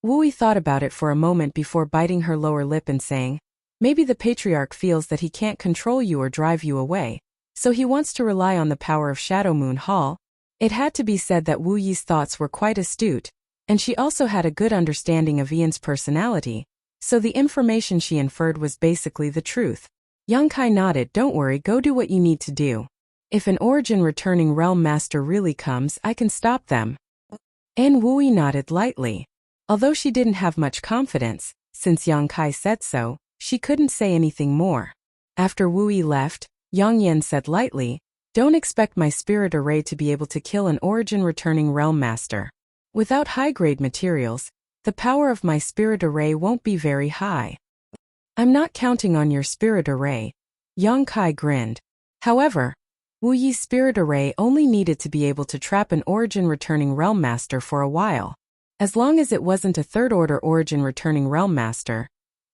Wu Yi thought about it for a moment before biting her lower lip and saying, Maybe the Patriarch feels that he can't control you or drive you away, so he wants to rely on the power of Shadow Moon Hall. It had to be said that Wu Yi's thoughts were quite astute, and she also had a good understanding of Ian's personality, so the information she inferred was basically the truth. Yang Kai nodded. Don't worry, go do what you need to do. If an Origin Returning Realm Master really comes, I can stop them. And Wu Yi nodded lightly. Although she didn't have much confidence, since Yang Kai said so, she couldn't say anything more. After Wu Yi left, Yang Yan said lightly, Don't expect my spirit array to be able to kill an Origin Returning Realm Master. Without high-grade materials, the power of my spirit array won't be very high. I'm not counting on your spirit array. Yang Kai grinned. However, Wu Yi's spirit array only needed to be able to trap an Origin Returning Realm Master for a while. As long as it wasn't a third-order Origin Returning Realm Master,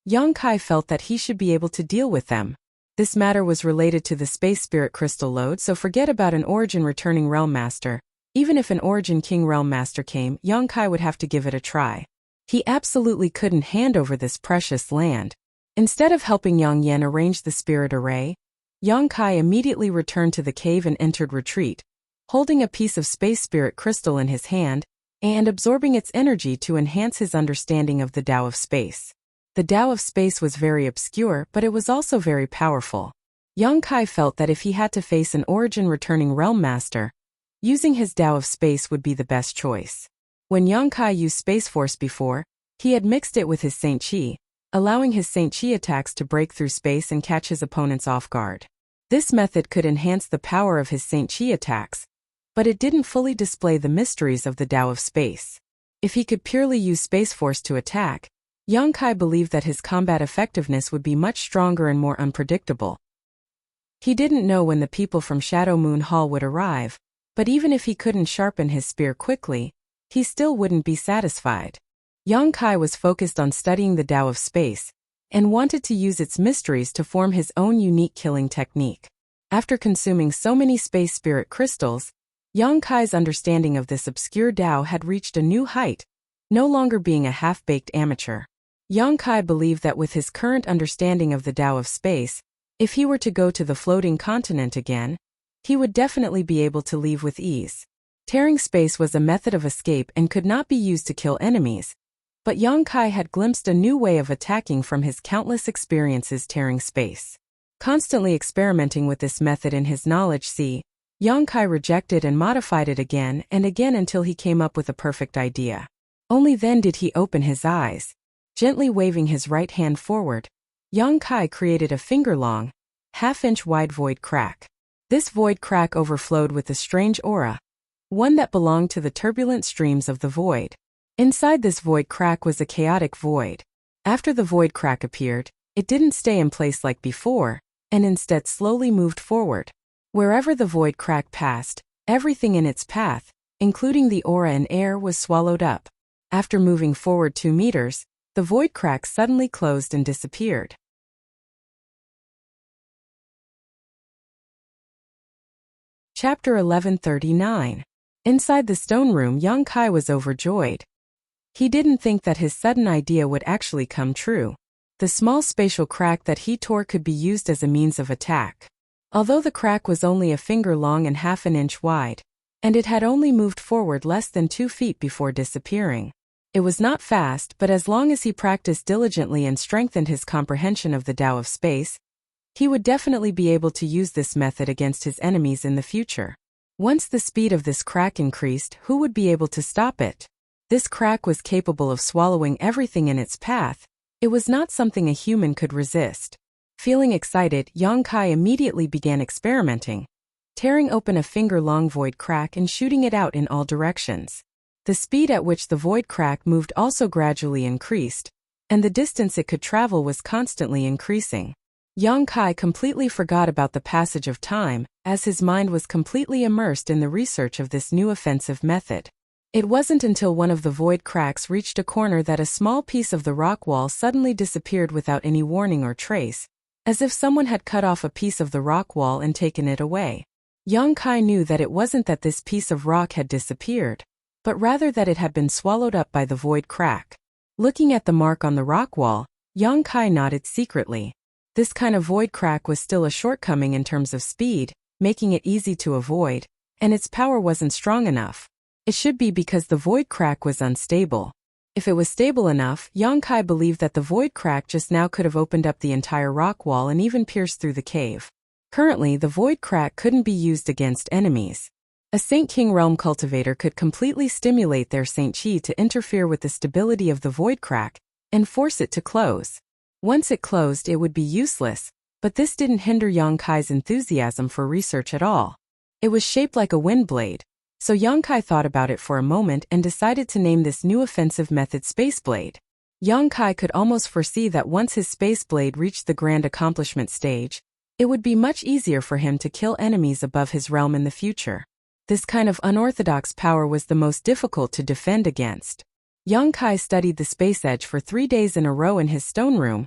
Yang Kai felt that he should be able to deal with them. This matter was related to the Space Spirit Crystal load, so forget about an Origin Returning Realm Master. Even if an Origin King Realm Master came, Yang Kai would have to give it a try. He absolutely couldn't hand over this precious land. Instead of helping Yang Yan arrange the spirit array, Yang Kai immediately returned to the cave and entered retreat, holding a piece of Space Spirit Crystal in his hand, and absorbing its energy to enhance his understanding of the Tao of Space. The Tao of Space was very obscure, but it was also very powerful. Yang Kai felt that if he had to face an Origin Returning Realm Master, using his Tao of Space would be the best choice. When Yang Kai used Space Force before, he had mixed it with his Saint Chi, allowing his Saint Chi attacks to break through space and catch his opponents off guard. This method could enhance the power of his Saint Chi attacks, but it didn't fully display the mysteries of the Tao of Space. If he could purely use Space Force to attack, Yang Kai believed that his combat effectiveness would be much stronger and more unpredictable. He didn't know when the people from Shadow Moon Hall would arrive, but even if he couldn't sharpen his spear quickly, he still wouldn't be satisfied. Yang Kai was focused on studying the Tao of Space, and wanted to use its mysteries to form his own unique killing technique. After consuming so many Space Spirit Crystals, Yang Kai's understanding of this obscure Tao had reached a new height, no longer being a half-baked amateur. Yang Kai believed that with his current understanding of the Tao of Space, if he were to go to the floating continent again, he would definitely be able to leave with ease. Tearing space was a method of escape and could not be used to kill enemies, But Yang Kai had glimpsed a new way of attacking from his countless experiences tearing space. Constantly experimenting with this method in his knowledge sea, Yang Kai rejected and modified it again and again until he came up with a perfect idea. Only then did he open his eyes. Gently waving his right hand forward, Yang Kai created a finger-long, half-inch wide void crack. This void crack overflowed with a strange aura, one that belonged to the turbulent streams of the void. Inside this void crack was a chaotic void. After the void crack appeared, it didn't stay in place like before, and instead slowly moved forward. Wherever the void crack passed, everything in its path, including the aura and air, was swallowed up. After moving forward 2 meters, the void crack suddenly closed and disappeared. Chapter 1139. Inside the stone room, Yang Kai was overjoyed. He didn't think that his sudden idea would actually come true. The small spatial crack that he tore could be used as a means of attack. Although the crack was only a finger long and half an inch wide, and it had only moved forward less than 2 feet before disappearing. It was not fast, but as long as he practiced diligently and strengthened his comprehension of the Tao of space, he would definitely be able to use this method against his enemies in the future. Once the speed of this crack increased, who would be able to stop it? This crack was capable of swallowing everything in its path. It was not something a human could resist. Feeling excited, Yang Kai immediately began experimenting, tearing open a finger-long void crack and shooting it out in all directions. The speed at which the void crack moved also gradually increased, and the distance it could travel was constantly increasing. Yang Kai completely forgot about the passage of time, as his mind was completely immersed in the research of this new offensive method. It wasn't until one of the void cracks reached a corner that a small piece of the rock wall suddenly disappeared without any warning or trace, as if someone had cut off a piece of the rock wall and taken it away. Yang Kai knew that it wasn't that this piece of rock had disappeared, but rather that it had been swallowed up by the void crack. Looking at the mark on the rock wall, Yang Kai nodded secretly. This kind of void crack was still a shortcoming in terms of speed, making it easy to avoid, and its power wasn't strong enough. It should be because the void crack was unstable. If it was stable enough, Yang Kai believed that the void crack just now could have opened up the entire rock wall and even pierced through the cave. Currently, the void crack couldn't be used against enemies. A Saint King Realm cultivator could completely stimulate their Saint Chi to interfere with the stability of the void crack and force it to close. Once it closed, it would be useless, but this didn't hinder Yang Kai's enthusiasm for research at all. It was shaped like a wind blade, so Yang Kai thought about it for a moment and decided to name this new offensive method Space Blade. Yang Kai could almost foresee that once his Space Blade reached the grand accomplishment stage, it would be much easier for him to kill enemies above his realm in the future. This kind of unorthodox power was the most difficult to defend against. Yang Kai studied the space edge for 3 days in a row in his stone room,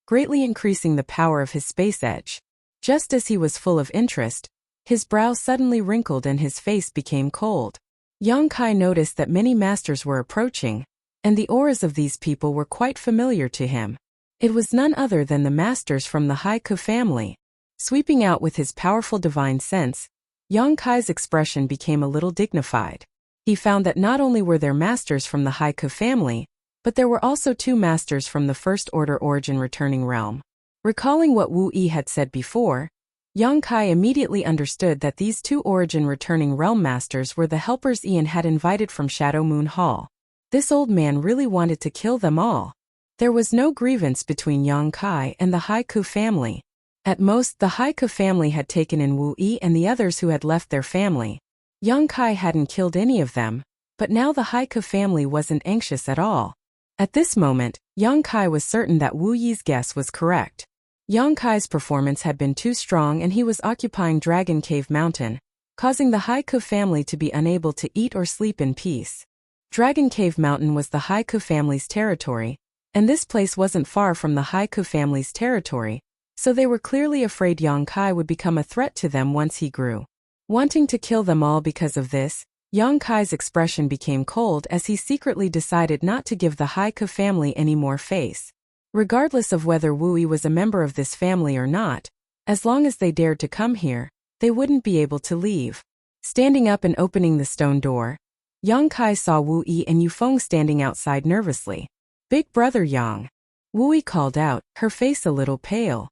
greatly increasing the power of his space edge. Just as he was full of interest, his brow suddenly wrinkled and his face became cold. Yang Kai noticed that many masters were approaching, and the auras of these people were quite familiar to him. It was none other than the masters from the Haiku family. Sweeping out with his powerful divine sense, Yang Kai's expression became a little dignified. He found that not only were there masters from the Haiku family, but there were also 2 masters from the First Order Origin Returning Realm. Recalling what Wu Yi had said before, Yang Kai immediately understood that these 2 Origin Returning Realm masters were the helpers Ian had invited from Shadow Moon Hall. This old man really wanted to kill them all. There was no grievance between Yang Kai and the Haiku family. At most, the Haiku family had taken in Wu Yi and the others who had left their family. Yang Kai hadn't killed any of them, but now the Haiku family wasn't anxious at all. At this moment, Yang Kai was certain that Wu Yi's guess was correct. Yang Kai's performance had been too strong and he was occupying Dragon Cave Mountain, causing the Haiku family to be unable to eat or sleep in peace. Dragon Cave Mountain was the Haiku family's territory, and this place wasn't far from the Haiku family's territory, so they were clearly afraid Yang Kai would become a threat to them once he grew. Wanting to kill them all because of this, Yang Kai's expression became cold as he secretly decided not to give the Haiku family any more face. Regardless of whether Wu Yi was a member of this family or not, as long as they dared to come here, they wouldn't be able to leave. Standing up and opening the stone door, Yang Kai saw Wu Yi and Yufeng standing outside nervously. Big brother Yang. Wu Yi called out, her face a little pale.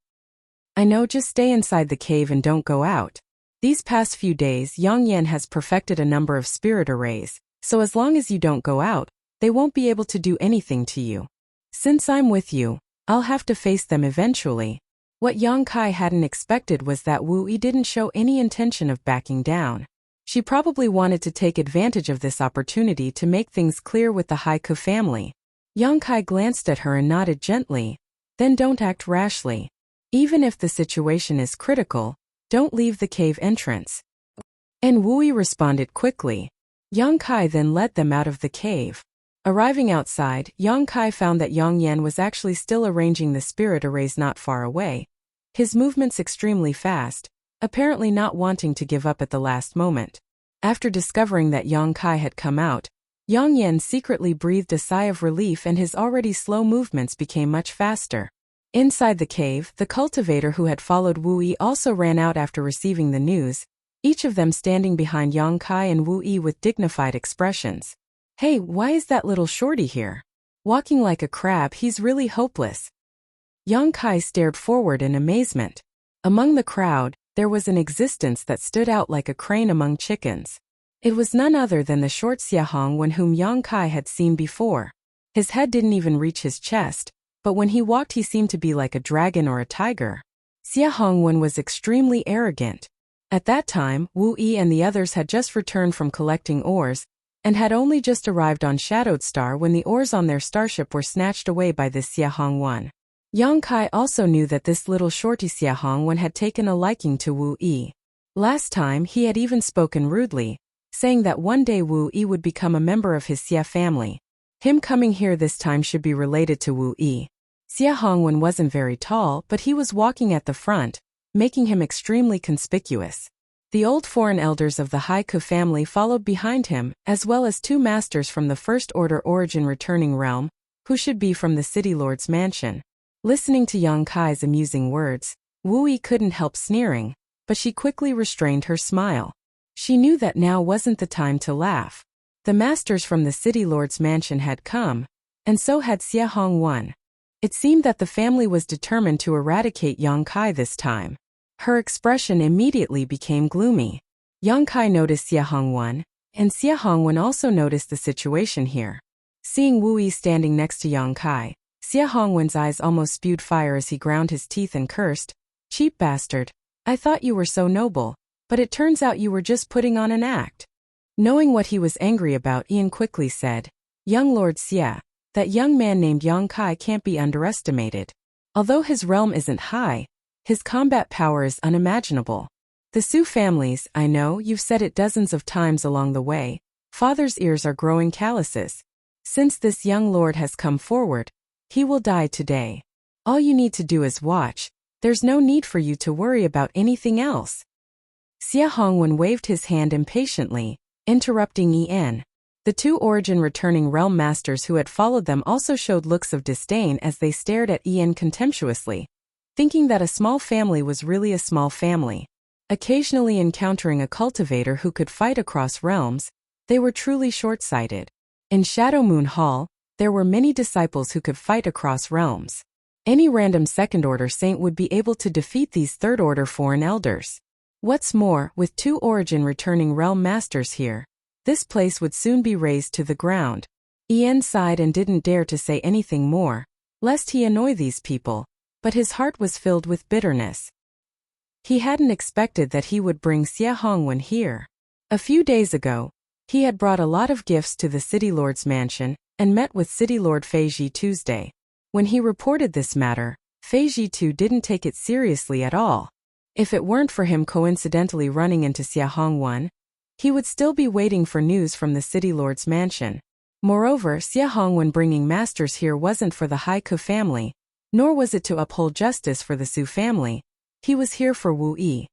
I know, just stay inside the cave and don't go out. These past few days Yang Yan has perfected a number of spirit arrays, so as long as you don't go out, they won't be able to do anything to you. Since I'm with you, I'll have to face them eventually. What Yang Kai hadn't expected was that Wu Yi didn't show any intention of backing down. She probably wanted to take advantage of this opportunity to make things clear with the Haiku family. Yang Kai glanced at her and nodded gently. Then don't act rashly. Even if the situation is critical, don't leave the cave entrance. And Wu Yi responded quickly. Yang Kai then led them out of the cave. Arriving outside, Yang Kai found that Yang Yan was actually still arranging the spirit arrays not far away. His movements extremely fast, apparently not wanting to give up at the last moment. After discovering that Yang Kai had come out, Yang Yan secretly breathed a sigh of relief and his already slow movements became much faster. Inside the cave, the cultivator who had followed Wu Yi also ran out after receiving the news, each of them standing behind Yang Kai and Wu Yi with dignified expressions. Hey, why is that little shorty here? Walking like a crab, he's really hopeless. Yang Kai stared forward in amazement. Among the crowd, there was an existence that stood out like a crane among chickens. It was none other than the short Xia Hongwen whom Yang Kai had seen before. His head didn't even reach his chest, but when he walked he seemed to be like a dragon or a tiger. Xia Hongwen was extremely arrogant. At that time, Wu Yi and the others had just returned from collecting ores, and had only just arrived on Shadowed Star when the ores on their starship were snatched away by this Xia Hongwen. Yang Kai also knew that this little shorty Xia Hongwen had taken a liking to Wu Yi. Last time he had even spoken rudely, saying that one day Wu Yi would become a member of his Xia family. Him coming here this time should be related to Wu Yi. Xia Hongwen wasn't very tall, but he was walking at the front, making him extremely conspicuous. The old foreign elders of the Haiku family followed behind him, as well as two masters from the First Order Origin returning realm, who should be from the City Lord's mansion. Listening to Yang Kai's amusing words, Wu Yi couldn't help sneering, but she quickly restrained her smile. She knew that now wasn't the time to laugh. The masters from the City Lord's mansion had come, and so had Xia Hongwen. It seemed that the family was determined to eradicate Yang Kai this time. Her expression immediately became gloomy. Yang Kai noticed Xia Hongwen, and Xia Hongwen also noticed the situation here. Seeing Wu Yi standing next to Yang Kai, Xia Hongwen's eyes almost spewed fire as he ground his teeth and cursed, "Cheap bastard, I thought you were so noble, but it turns out you were just putting on an act." Knowing what he was angry about, Ian quickly said, "Young Lord Xia, that young man named Yang Kai can't be underestimated. Although his realm isn't high, his combat power is unimaginable. The Su families, I know, you've said it dozens of times along the way, father's ears are growing calluses. Since this young lord has come forward, he will die today. All you need to do is watch. There's no need for you to worry about anything else." Xia Hongwen waved his hand impatiently, interrupting Ian. The two Origin returning realm masters who had followed them also showed looks of disdain as they stared at Ian contemptuously, thinking that a small family was really a small family. Occasionally encountering a cultivator who could fight across realms, they were truly short-sighted. In Shadow Moon Hall, there were many disciples who could fight across realms. Any random second-order saint would be able to defeat these third-order foreign elders. What's more, with two Origin returning realm masters here, this place would soon be razed to the ground. Ian sighed and didn't dare to say anything more, lest he annoy these people, but his heart was filled with bitterness. He hadn't expected that he would bring Xia Hongwen here. A few days ago, he had brought a lot of gifts to the City Lord's mansion, and met with City Lord Feiji Tuesday. When he reported this matter, Feiji too didn't take it seriously at all. If it weren't for him coincidentally running into Xia Hongwen, he would still be waiting for news from the City Lord's mansion. Moreover, Xia Hongwen bringing masters here wasn't for the Haiku family, nor was it to uphold justice for the Su family. He was here for Wu Yi.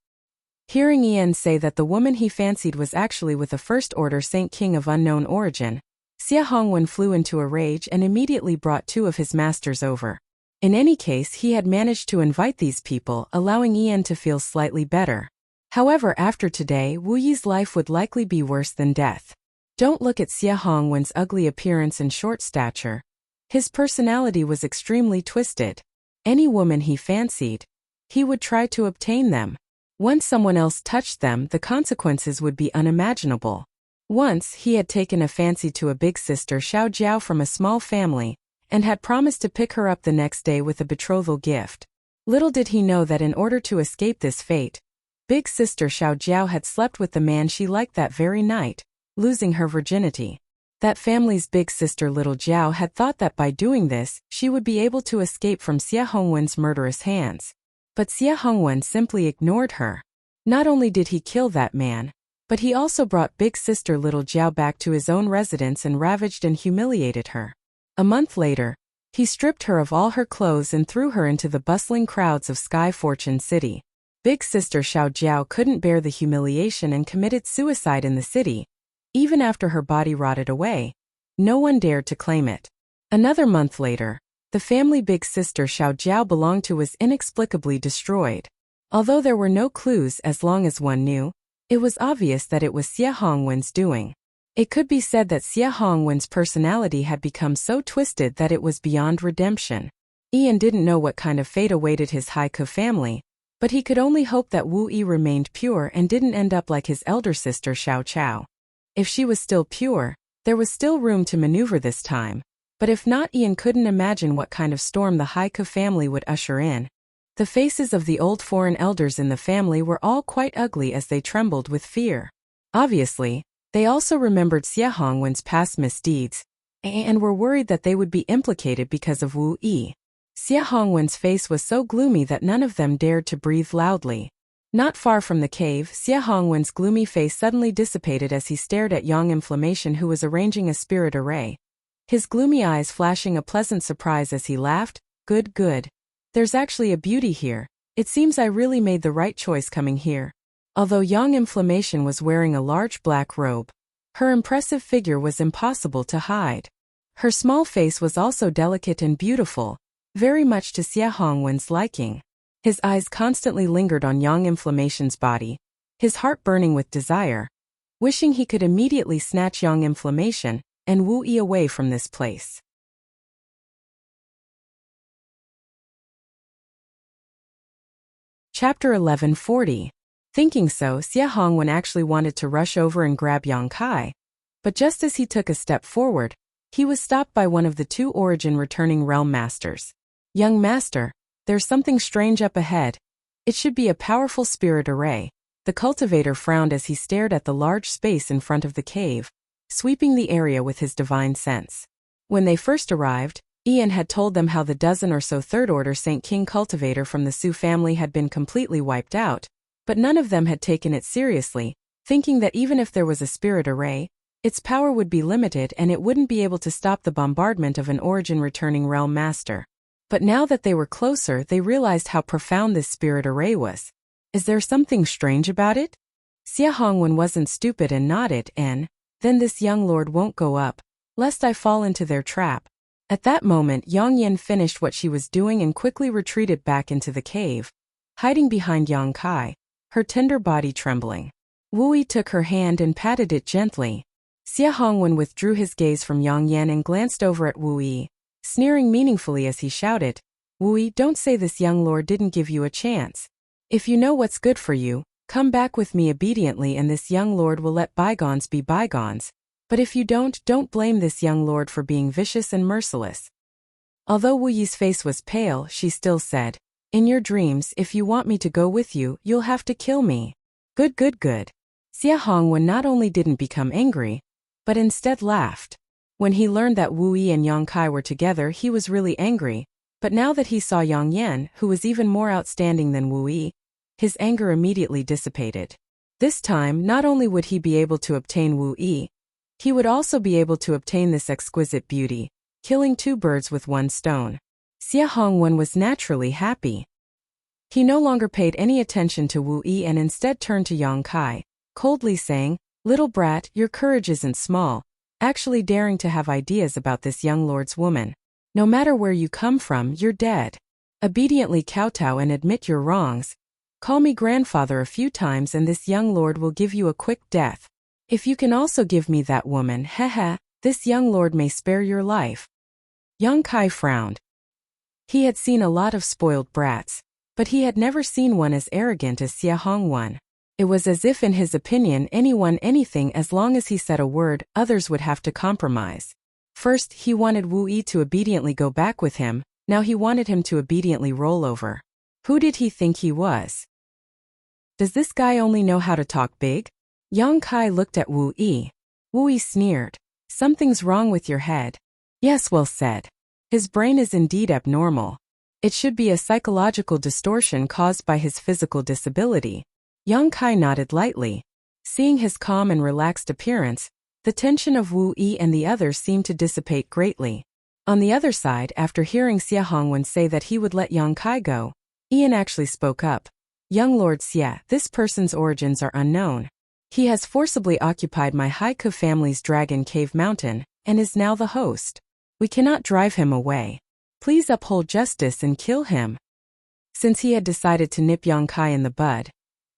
Hearing Ian say that the woman he fancied was actually with a First Order Saint King of unknown origin, Xia Hongwen flew into a rage and immediately brought two of his masters over. In any case, he had managed to invite these people, allowing Ian to feel slightly better. However, after today, Wu Yi's life would likely be worse than death. Don't look at Xia Hongwen's ugly appearance and short stature. His personality was extremely twisted. Any woman he fancied, he would try to obtain them. Once someone else touched them, the consequences would be unimaginable. Once, he had taken a fancy to a big sister Xiao Jiao from a small family, and had promised to pick her up the next day with a betrothal gift. Little did he know that in order to escape this fate, big sister Xiao Jiao had slept with the man she liked that very night, losing her virginity. That family's big sister little Jiao had thought that by doing this, she would be able to escape from Xie Hongwen's murderous hands. But Xie Hongwen simply ignored her. Not only did he kill that man, but he also brought big sister little Jiao back to his own residence and ravaged and humiliated her. A month later, he stripped her of all her clothes and threw her into the bustling crowds of Sky Fortune City. Big sister Xiao Jiao couldn't bear the humiliation and committed suicide in the city. Even after her body rotted away, no one dared to claim it. Another month later, the family big sister Xiao Jiao belonged to was inexplicably destroyed. Although there were no clues as long as one knew, it was obvious that it was Xie Hongwen's doing. It could be said that Xie Hongwen's personality had become so twisted that it was beyond redemption. Ian didn't know what kind of fate awaited his Haiku family, but he could only hope that Wu Yi remained pure and didn't end up like his elder sister Xiao Chao. If she was still pure, there was still room to maneuver this time. But if not, Ian couldn't imagine what kind of storm the Haiku family would usher in. The faces of the old foreign elders in the family were all quite ugly as they trembled with fear. Obviously, they also remembered Xie Hongwen's past misdeeds, and were worried that they would be implicated because of Wu Yi. Xie Hongwen's face was so gloomy that none of them dared to breathe loudly. Not far from the cave, Xie Hongwen's gloomy face suddenly dissipated as he stared at Yang Inflammation, who was arranging a spirit array. His gloomy eyes flashing a pleasant surprise as he laughed. Good, good. There's actually a beauty here. It seems I really made the right choice coming here. Although Yang Inflammation was wearing a large black robe, her impressive figure was impossible to hide. Her small face was also delicate and beautiful, very much to Xie Hongwen's liking. His eyes constantly lingered on Yang Inflammation's body, his heart burning with desire, wishing he could immediately snatch Yang Inflammation and Wu Yi away from this place. Chapter 1140. Thinking so, Xie Hongwen actually wanted to rush over and grab Yang Kai. But just as he took a step forward, he was stopped by one of the two Origin returning realm masters. Young master, there's something strange up ahead. It should be a powerful spirit array. The cultivator frowned as he stared at the large space in front of the cave, sweeping the area with his divine sense. When they first arrived, Ian had told them how the dozen or so Third Order Saint King cultivator from the Su family had been completely wiped out, but none of them had taken it seriously, thinking that even if there was a spirit array, its power would be limited and it wouldn't be able to stop the bombardment of an Origin returning realm master. But now that they were closer, they realized how profound this spirit array was. Is there something strange about it? Xie Hongwen wasn't stupid and nodded, and then this young lord won't go up, lest I fall into their trap. At that moment, Yang Yan finished what she was doing and quickly retreated back into the cave, hiding behind Yang Kai, her tender body trembling. Wu Yi took her hand and patted it gently. Xie Hongwen withdrew his gaze from Yang Yan and glanced over at Wu Yi, sneering meaningfully as he shouted, Wu Yi, don't say this young lord didn't give you a chance. If you know what's good for you, come back with me obediently and this young lord will let bygones be bygones. But if you don't blame this young lord for being vicious and merciless. Although Wu Yi's face was pale, she still said, in your dreams, if you want me to go with you, you'll have to kill me. Good, good, good. Xie Hongwen not only didn't become angry, but instead laughed. When he learned that Wu Yi and Yang Kai were together, he was really angry, but now that he saw Yang Yan, who was even more outstanding than Wu Yi, his anger immediately dissipated. This time, not only would he be able to obtain Wu Yi, he would also be able to obtain this exquisite beauty, killing two birds with one stone. Xie Hongwen was naturally happy. He no longer paid any attention to Wu Yi and instead turned to Yang Kai, coldly saying, little brat, your courage isn't small, actually daring to have ideas about this young lord's woman. No matter where you come from, you're dead. Obediently kowtow and admit your wrongs. Call me grandfather a few times and this young lord will give you a quick death. If you can also give me that woman, this young lord may spare your life. Yang Kai frowned. He had seen a lot of spoiled brats, but he had never seen one as arrogant as Xie Hongwen. It was as if in his opinion anything as long as he said a word, others would have to compromise. First, he wanted Wu Yi to obediently go back with him, now he wanted him to obediently roll over. Who did he think he was? Does this guy only know how to talk big? Yang Kai looked at Wu Yi. Wu Yi sneered. Something's wrong with your head. Yes, well said. His brain is indeed abnormal. It should be a psychological distortion caused by his physical disability. Yang Kai nodded lightly. Seeing his calm and relaxed appearance, the tension of Wu Yi and the others seemed to dissipate greatly. On the other side, after hearing Xie Hongwen say that he would let Yang Kai go, Ian actually spoke up. Young Lord Xie, this person's origins are unknown. He has forcibly occupied my Haiku family's Dragon Cave Mountain, and is now the host. We cannot drive him away. Please uphold justice and kill him. Since he had decided to nip Yang Kai in the bud,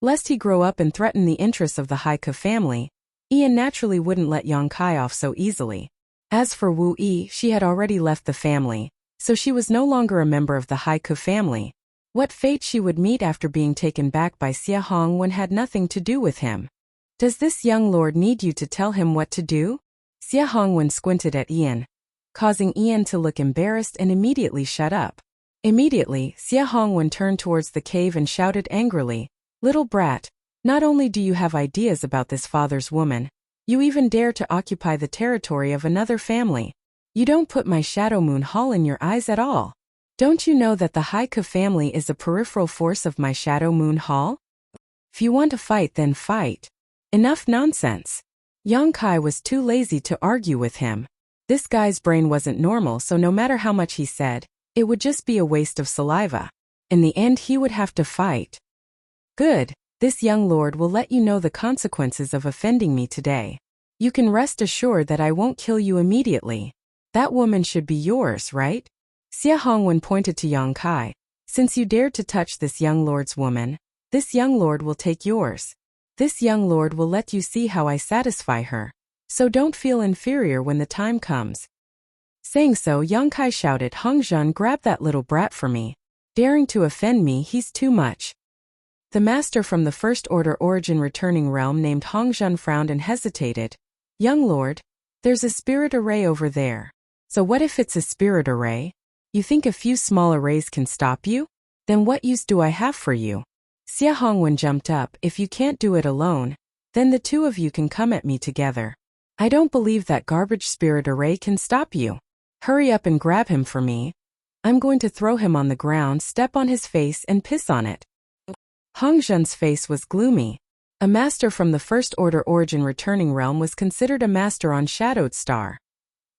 lest he grow up and threaten the interests of the Haiku family, Ian naturally wouldn't let Yang Kai off so easily. As for Wu Yi, she had already left the family, so she was no longer a member of the Haiku family. What fate she would meet after being taken back by Xie Hongwen had nothing to do with him. Does this young lord need you to tell him what to do? Xie Hongwen squinted at Ian, causing Ian to look embarrassed and immediately shut up. Immediately, Xie Hongwen turned towards the cave and shouted angrily, "Little brat, not only do you have ideas about this father's woman, you even dare to occupy the territory of another family. You don't put my Shadow Moon Hall in your eyes at all. Don't you know that the Haiku family is a peripheral force of my Shadow Moon Hall? If you want to fight, then fight. Enough nonsense." Yang Kai was too lazy to argue with him. This guy's brain wasn't normal, so no matter how much he said, it would just be a waste of saliva. In the end, he would have to fight. Good, this young lord will let you know the consequences of offending me today. You can rest assured that I won't kill you immediately. That woman should be yours, right? Xie Hongwen pointed to Yang Kai. Since you dared to touch this young lord's woman, this young lord will take yours. This young lord will let you see how I satisfy her. So don't feel inferior when the time comes. Saying so, Yang Kai shouted, "Hongzhen, grab that little brat for me. Daring to offend me, he's too much." The master from the First Order Origin Returning Realm named Hongzhen frowned and hesitated. "Young lord, there's a spirit array over there. So what if it's a spirit array? You think a few small arrays can stop you? Then what use do I have for you?" Xie Hongwen jumped up. "If you can't do it alone, then the two of you can come at me together. I don't believe that garbage spirit array can stop you. Hurry up and grab him for me. I'm going to throw him on the ground, step on his face and piss on it." Hongzhen's face was gloomy. A master from the First Order Origin Returning Realm was considered a master on Shadowed Star.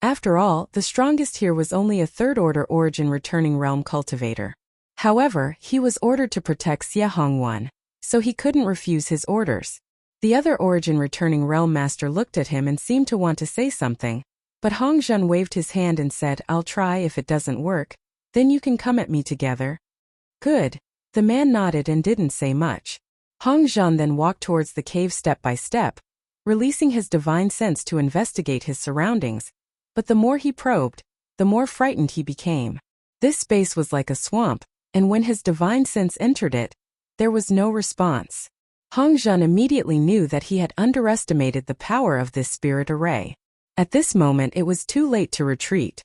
After all, the strongest here was only a Third Order Origin Returning Realm cultivator. However, he was ordered to protect Xie Hongwen, so he couldn't refuse his orders. The other Origin Returning Realm master looked at him and seemed to want to say something, but Hongzhen waved his hand and said, "I'll try. If it doesn't work, then you can come at me together." "Good." The man nodded and didn't say much. Hongzhen then walked towards the cave step by step, releasing his divine sense to investigate his surroundings. But the more he probed, the more frightened he became. This space was like a swamp, and when his divine sense entered it, there was no response. Hongzhen immediately knew that he had underestimated the power of this spirit array. At this moment it was too late to retreat.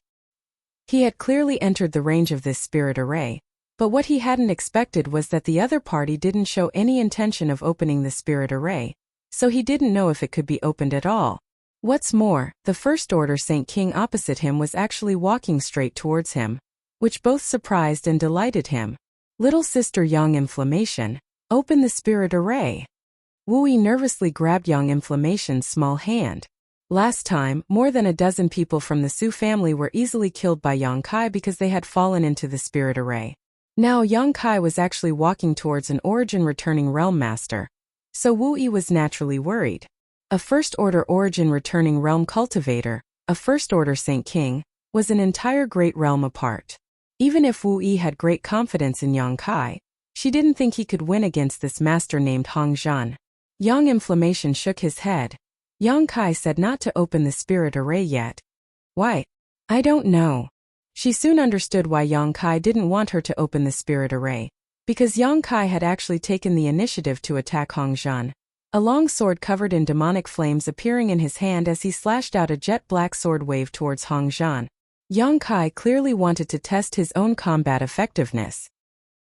He had clearly entered the range of this spirit array, but what he hadn't expected was that the other party didn't show any intention of opening the spirit array, so he didn't know if it could be opened at all. What's more, the First Order Saint King opposite him was actually walking straight towards him, which both surprised and delighted him. "Little sister Yang Inflammation, open the spirit array." Wu Yi nervously grabbed Yang Inflammation's small hand. Last time, more than a dozen people from the Su family were easily killed by Yang Kai because they had fallen into the spirit array. Now Yang Kai was actually walking towards an Origin Returning Realm master, so Wu Yi was naturally worried. A First Order Origin Returning Realm cultivator, a First Order Saint King, was an entire great realm apart. Even if Wu Yi had great confidence in Yang Kai, she didn't think he could win against this master named Hongzhen. Yang Inflammation shook his head. Yang Kai said not to open the spirit array yet. "Why? I don't know. She soon understood why Yang Kai didn't want her to open the spirit array, because Yang Kai had actually taken the initiative to attack Hong Zhan. A long sword covered in demonic flames appearing in his hand as he slashed out a jet-black sword wave towards Hong Zhan. Yang Kai clearly wanted to test his own combat effectiveness.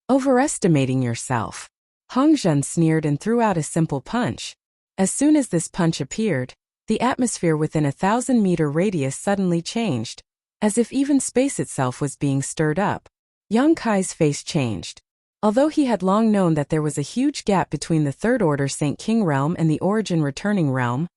Overestimating yourself. Hong Zhan sneered and threw out a simple punch. As soon as this punch appeared, the atmosphere within a 1,000-meter radius suddenly changed, as if even space itself was being stirred up. Yang Kai's face changed. Although he had long known that there was a huge gap between the Third Order Saint King realm and the Origin Returning realm,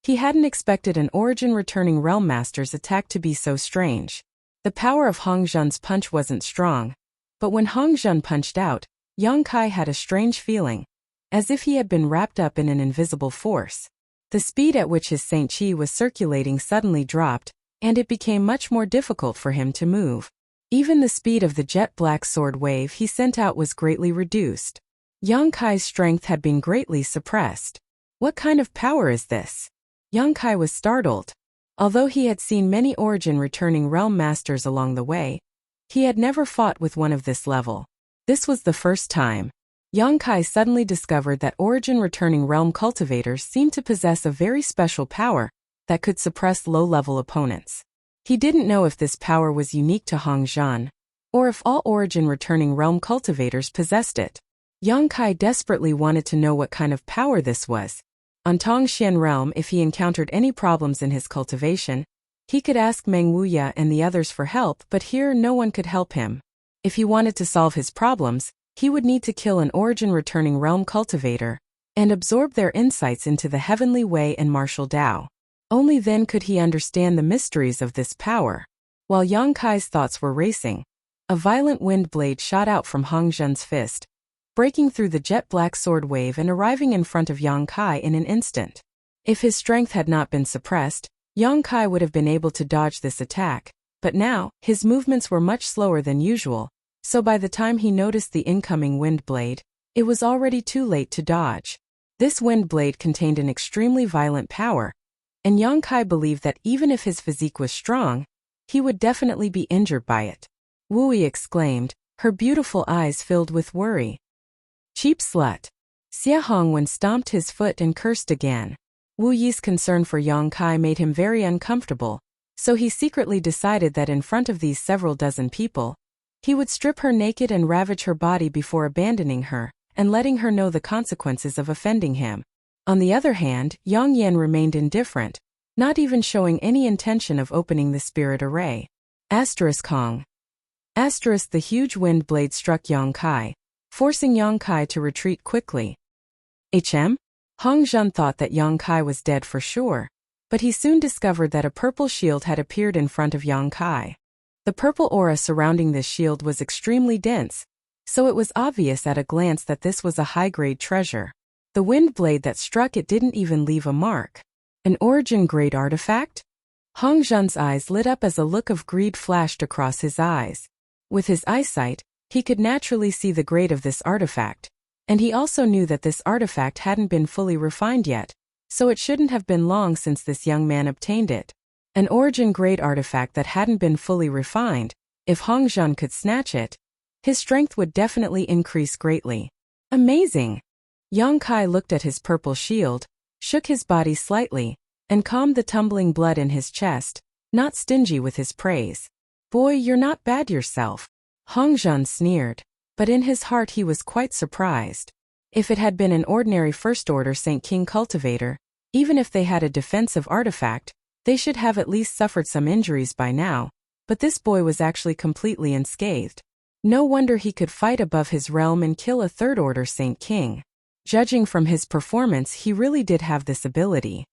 he hadn't expected an Origin Returning realm master's attack to be so strange. The power of Hong Zhan's punch wasn't strong, but when Hong Zhan punched out, Yang Kai had a strange feeling, as if he had been wrapped up in an invisible force. The speed at which his Saint Chi was circulating suddenly dropped, and it became much more difficult for him to move. Even the speed of the jet-black sword wave he sent out was greatly reduced. Yang Kai's strength had been greatly suppressed. What kind of power is this? Yang Kai was startled. Although he had seen many Origin Returning realm masters along the way, he had never fought with one of this level. This was the first time. Yang Kai suddenly discovered that Origin Returning realm cultivators seemed to possess a very special power that could suppress low-level opponents. He didn't know if this power was unique to Hong Zhan, or if all Origin Returning realm cultivators possessed it. Yang Kai desperately wanted to know what kind of power this was. On Tongxian realm, if he encountered any problems in his cultivation, he could ask Meng Wuya and the others for help, but here no one could help him. If he wanted to solve his problems, he would need to kill an Origin Returning realm cultivator and absorb their insights into the Heavenly Way and Martial Tao. Only then could he understand the mysteries of this power. While Yang Kai's thoughts were racing, a violent wind blade shot out from Hong Zhan's fist, breaking through the jet-black sword wave and arriving in front of Yang Kai in an instant. If his strength had not been suppressed, Yang Kai would have been able to dodge this attack, but now, his movements were much slower than usual, so by the time he noticed the incoming wind blade, it was already too late to dodge. This wind blade contained an extremely violent power, and Yang Kai believed that even if his physique was strong, he would definitely be injured by it. Wu Yi exclaimed, her beautiful eyes filled with worry. Cheap slut. Xia Hongwen stomped his foot and cursed again. Wu Yi's concern for Yang Kai made him very uncomfortable, so he secretly decided that in front of these several dozen people, he would strip her naked and ravage her body before abandoning her, and letting her know the consequences of offending him. On the other hand, Yang Yan remained indifferent, not even showing any intention of opening the spirit array. Hong. The huge wind blade struck Yang Kai, forcing Yang Kai to retreat quickly. Hong Zhan thought that Yang Kai was dead for sure, but he soon discovered that a purple shield had appeared in front of Yang Kai. The purple aura surrounding this shield was extremely dense, so it was obvious at a glance that this was a high-grade treasure. The wind blade that struck it didn't even leave a mark. An origin-grade artifact? Hong Zhan's eyes lit up as a look of greed flashed across his eyes. With his eyesight, he could naturally see the grade of this artifact, and he also knew that this artifact hadn't been fully refined yet, so it shouldn't have been long since this young man obtained it. An origin-grade artifact that hadn't been fully refined, if Hong Zhan could snatch it, his strength would definitely increase greatly. Amazing! Yang Kai looked at his purple shield, shook his body slightly, and calmed the tumbling blood in his chest, not stingy with his praise. Boy, you're not bad yourself. Hong Zhan sneered, but in his heart he was quite surprised. If it had been an ordinary first-order Saint King cultivator, even if they had a defensive artifact, they should have at least suffered some injuries by now, but this boy was actually completely unscathed. No wonder he could fight above his realm and kill a third-order Saint King. Judging from his performance, he really did have this ability.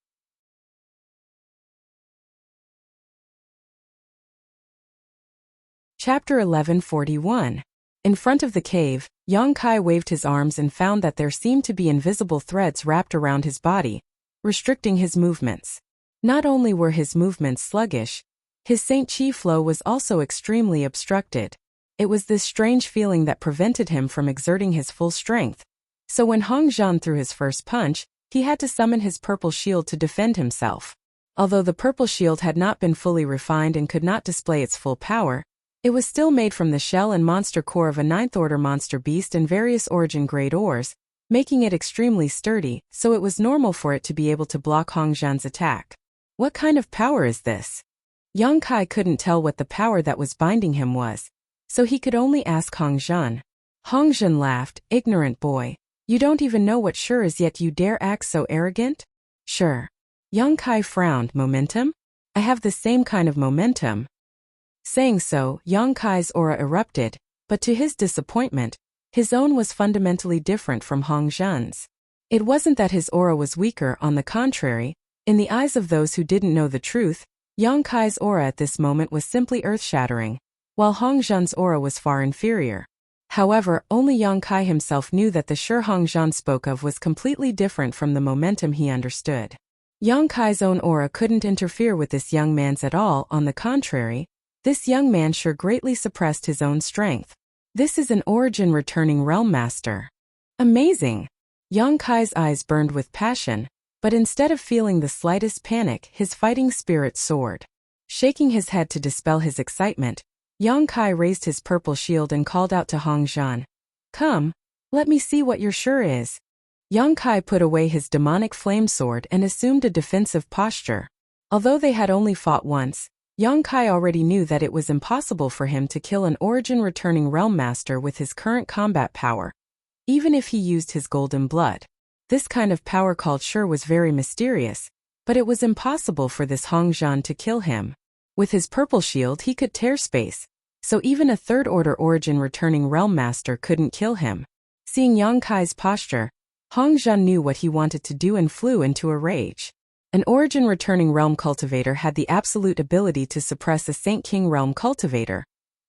Chapter 1141. In front of the cave, Yang Kai waved his arms and found that there seemed to be invisible threads wrapped around his body, restricting his movements. Not only were his movements sluggish, his Saint Chi flow was also extremely obstructed. It was this strange feeling that prevented him from exerting his full strength. So when Hong Zhan threw his first punch, he had to summon his purple shield to defend himself. Although the purple shield had not been fully refined and could not display its full power, It was still made from the shell and monster core of a ninth-order monster beast and various origin-grade ores, making it extremely sturdy, so it was normal for it to be able to block Hong Zhan's attack. What kind of power is this? Yang Kai couldn't tell what the power that was binding him was, so he could only ask Hong Zhan. Hong Zhan laughed, "Ignorant boy. You don't even know what sure is yet you dare act so arrogant?" "Sure." Yang Kai frowned. "Momentum? I have the same kind of momentum." Saying so, Yang Kai's aura erupted, but to his disappointment, his own was fundamentally different from Hong Zhan's. It wasn't that his aura was weaker, on the contrary. In the eyes of those who didn't know the truth, Yang Kai's aura at this moment was simply earth-shattering, while Hong Zhan's aura was far inferior. However, only Yang Kai himself knew that the sure Hong Zhan spoke of was completely different from the momentum he understood. Yang Kai's own aura couldn't interfere with this young man's at all, on the contrary, this young man sure greatly suppressed his own strength. This is an origin-returning realm master. Amazing! Yang Kai's eyes burned with passion, but instead of feeling the slightest panic, his fighting spirit soared. Shaking his head to dispel his excitement, Yang Kai raised his purple shield and called out to Hong Zhan. "Come, let me see what your sure is." Yang Kai put away his demonic flame sword and assumed a defensive posture. Although they had only fought once, Yang Kai already knew that it was impossible for him to kill an origin-returning realm master with his current combat power, even if he used his golden blood. This kind of power called sure was very mysterious, but it was impossible for this Hong Zhan to kill him. With his purple shield he could tear space, so even a third-order origin-returning realm master couldn't kill him. Seeing Yang Kai's posture, Hong Zhan knew what he wanted to do and flew into a rage. An origin-returning realm cultivator had the absolute ability to suppress a Saint King realm cultivator.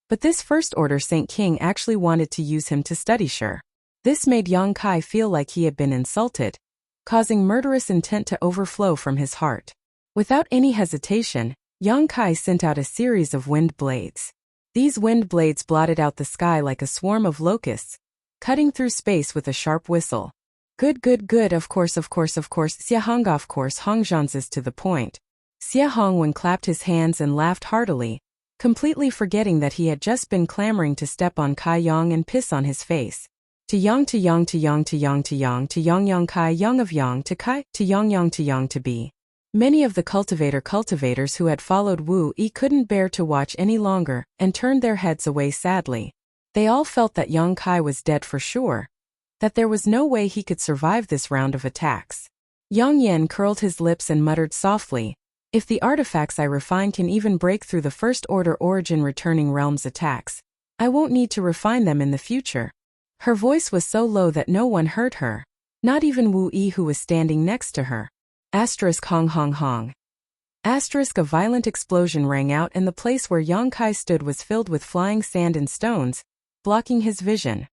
But this first-order Saint King actually wanted to use him to study sure. This made Yang Kai feel like he had been insulted, causing murderous intent to overflow from his heart. Without any hesitation, Yang Kai sent out a series of wind blades. These wind blades blotted out the sky like a swarm of locusts, cutting through space with a sharp whistle. Good, of course, Xia Hong, of course, Hong Zhan's is to the point. Xia Hongwen clapped his hands and laughed heartily, completely forgetting that he had just been clamoring to step on Kai Yang and piss on his face. To Yang, to Yang, to Yang, to Yang, to Yang, to Yang, Yang Kai, Yang of Yang, to Kai, to Yang, to Yang, to be. Many of the cultivators who had followed Wu Yi couldn't bear to watch any longer and turned their heads away sadly. They all felt that Yang Kai was dead for sure, that there was no way he could survive this round of attacks. Yang Yen curled his lips and muttered softly, "If the artifacts I refine can even break through the first-order origin-returning realm's attacks, I won't need to refine them in the future." Her voice was so low that no one heard her, not even Wu Yi who was standing next to her. Asterisk Hong Hong Hong. Asterisk a violent explosion rang out and the place where Yang Kai stood was filled with flying sand and stones, blocking his vision.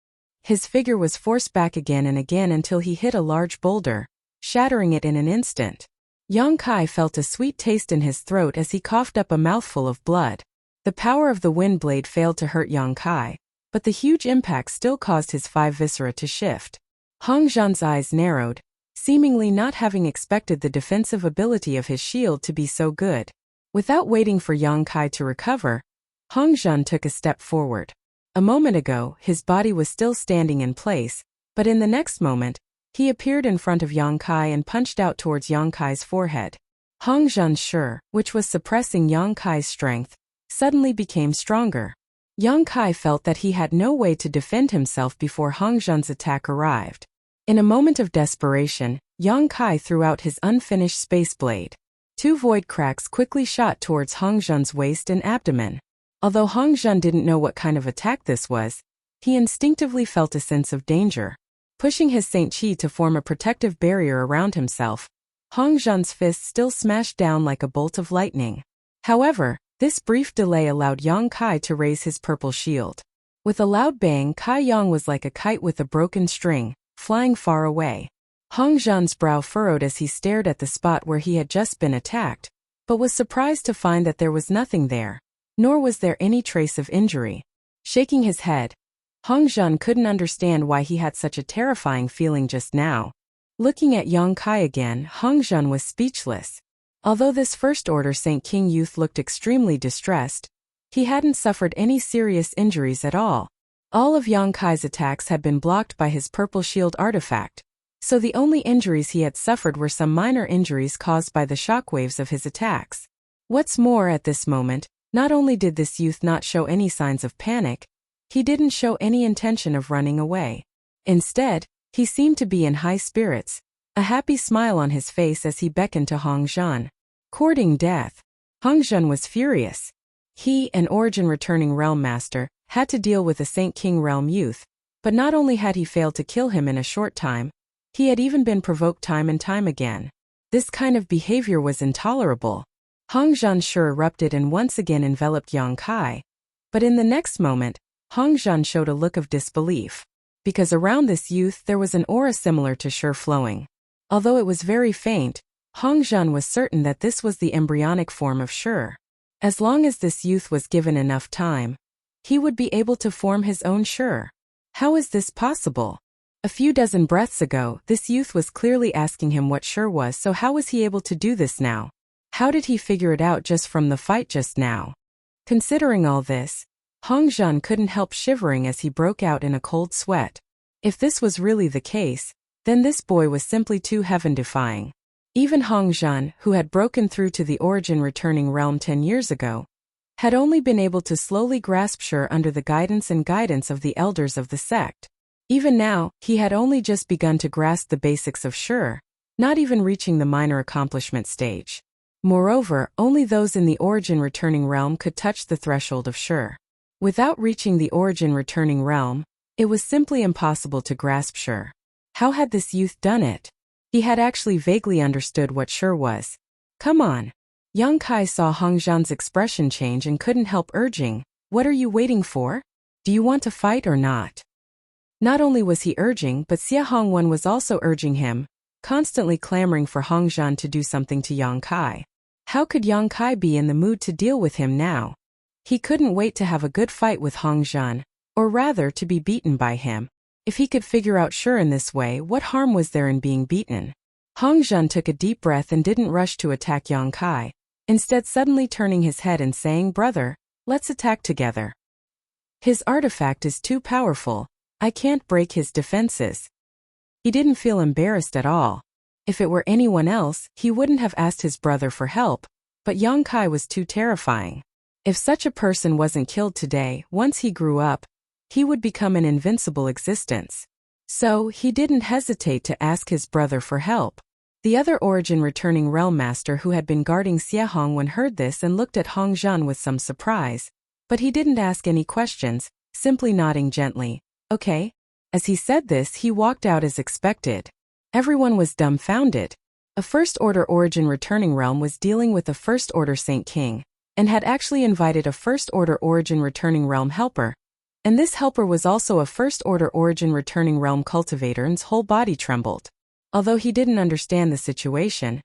His figure was forced back again and again until he hit a large boulder, shattering it in an instant. Yang Kai felt a sweet taste in his throat as he coughed up a mouthful of blood. The power of the wind blade failed to hurt Yang Kai, but the huge impact still caused his 5 viscera to shift. Hong Zhan's eyes narrowed, seemingly not having expected the defensive ability of his shield to be so good. Without waiting for Yang Kai to recover, Hong Zhan took a step forward. A moment ago, his body was still standing in place, but in the next moment, he appeared in front of Yang Kai and punched out towards Yang Kai's forehead. Hong Zhan's sure, which was suppressing Yang Kai's strength, suddenly became stronger. Yang Kai felt that he had no way to defend himself before Hong Zhan's attack arrived. In a moment of desperation, Yang Kai threw out his unfinished space blade. 2 void cracks quickly shot towards Hong Zhan's waist and abdomen. Although Hong Zhan didn't know what kind of attack this was, he instinctively felt a sense of danger. Pushing his Saint Chi to form a protective barrier around himself, Hong Zhan's fist still smashed down like a bolt of lightning. However, this brief delay allowed Yang Kai to raise his purple shield. With a loud bang, Kai Yang was like a kite with a broken string, flying far away. Hong Zhan's brow furrowed as he stared at the spot where he had just been attacked, but was surprised to find that there was nothing there, nor was there any trace of injury. Shaking his head, Hong Zhan couldn't understand why he had such a terrifying feeling just now. Looking at Yang Kai again, Hong Zhan was speechless. Although this first-order Saint King youth looked extremely distressed, He hadn't suffered any serious injuries at all. All of Yang Kai's attacks had been blocked by his purple shield artifact, so the only injuries he had suffered were some minor injuries caused by the shockwaves of his attacks. What's more, at this moment, not only did this youth not show any signs of panic, he didn't show any intention of running away. Instead, he seemed to be in high spirits, a happy smile on his face as he beckoned to Hong Zhan. Courting death. Hong Zhan was furious. He, an Origin returning realm master, had to deal with a Saint King realm youth, but not only had he failed to kill him in a short time, he had even been provoked time and time again. This kind of behavior was intolerable. Hong Zhan's Shi erupted and once again enveloped Yang Kai. But in the next moment, Hong Zhan showed a look of disbelief, because around this youth there was an aura similar to Shi flowing. Although it was very faint, Hong Zhan was certain that this was the embryonic form of Shi. As long as this youth was given enough time, he would be able to form his own Shi. How is this possible? A few dozen breaths ago, this youth was clearly asking him what Shi was, so how was he able to do this now? How did he figure it out just from the fight just now? Considering all this, Hong Zhan couldn't help shivering as he broke out in a cold sweat. If this was really the case, then this boy was simply too heaven-defying. Even Hong Zhan, who had broken through to the Origin returning realm 10 years ago, had only been able to slowly grasp Shi under the guidance of the elders of the sect. Even now, he had only just begun to grasp the basics of Shi, not even reaching the minor accomplishment stage. Moreover, only those in the Origin returning realm could touch the threshold of Shi. Without reaching the Origin returning realm, it was simply impossible to grasp Shi. How had this youth done it? He had actually vaguely understood what Shi was. Come on. Yang Kai saw Hong Zhan's expression change and couldn't help urging, "What are you waiting for? Do you want to fight or not?" Not only was he urging, but Xia Hongwen was also urging him, constantly clamoring for Hong Zhan to do something to Yang Kai. How could Yang Kai be in the mood to deal with him now? He couldn't wait to have a good fight with Hong Zhan, or rather to be beaten by him. If he could figure out Shi in this way, what harm was there in being beaten? Hong Zhan took a deep breath and didn't rush to attack Yang Kai, instead suddenly turning his head and saying, "Brother, let's attack together. His artifact is too powerful. I can't break his defenses." He didn't feel embarrassed at all. If it were anyone else, he wouldn't have asked his brother for help, but Yang Kai was too terrifying. If such a person wasn't killed today, once he grew up, he would become an invincible existence. So, he didn't hesitate to ask his brother for help. The other Origin returning realm master who had been guarding Xia Hongwen heard this and looked at Hong Zhan with some surprise, but he didn't ask any questions, simply nodding gently. "Okay." As he said this, he walked out as expected. Everyone was dumbfounded. A First Order Origin returning realm was dealing with a First Order Saint King, and had actually invited a First Order Origin returning realm helper. And this helper was also a First Order Origin returning realm cultivator, and his whole body trembled. Although he didn't understand the situation,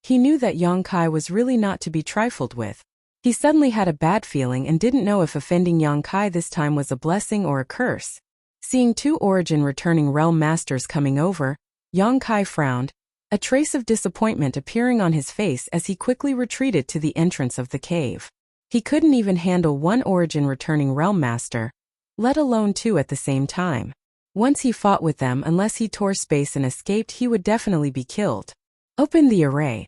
he knew that Yang Kai was really not to be trifled with. He suddenly had a bad feeling and didn't know if offending Yang Kai this time was a blessing or a curse. Seeing two Origin returning realm masters coming over, Yang Kai frowned, a trace of disappointment appearing on his face as he quickly retreated to the entrance of the cave. He couldn't even handle one Origin returning realm master, let alone two at the same time. Once he fought with them, unless he tore space and escaped, he would definitely be killed. Open the array.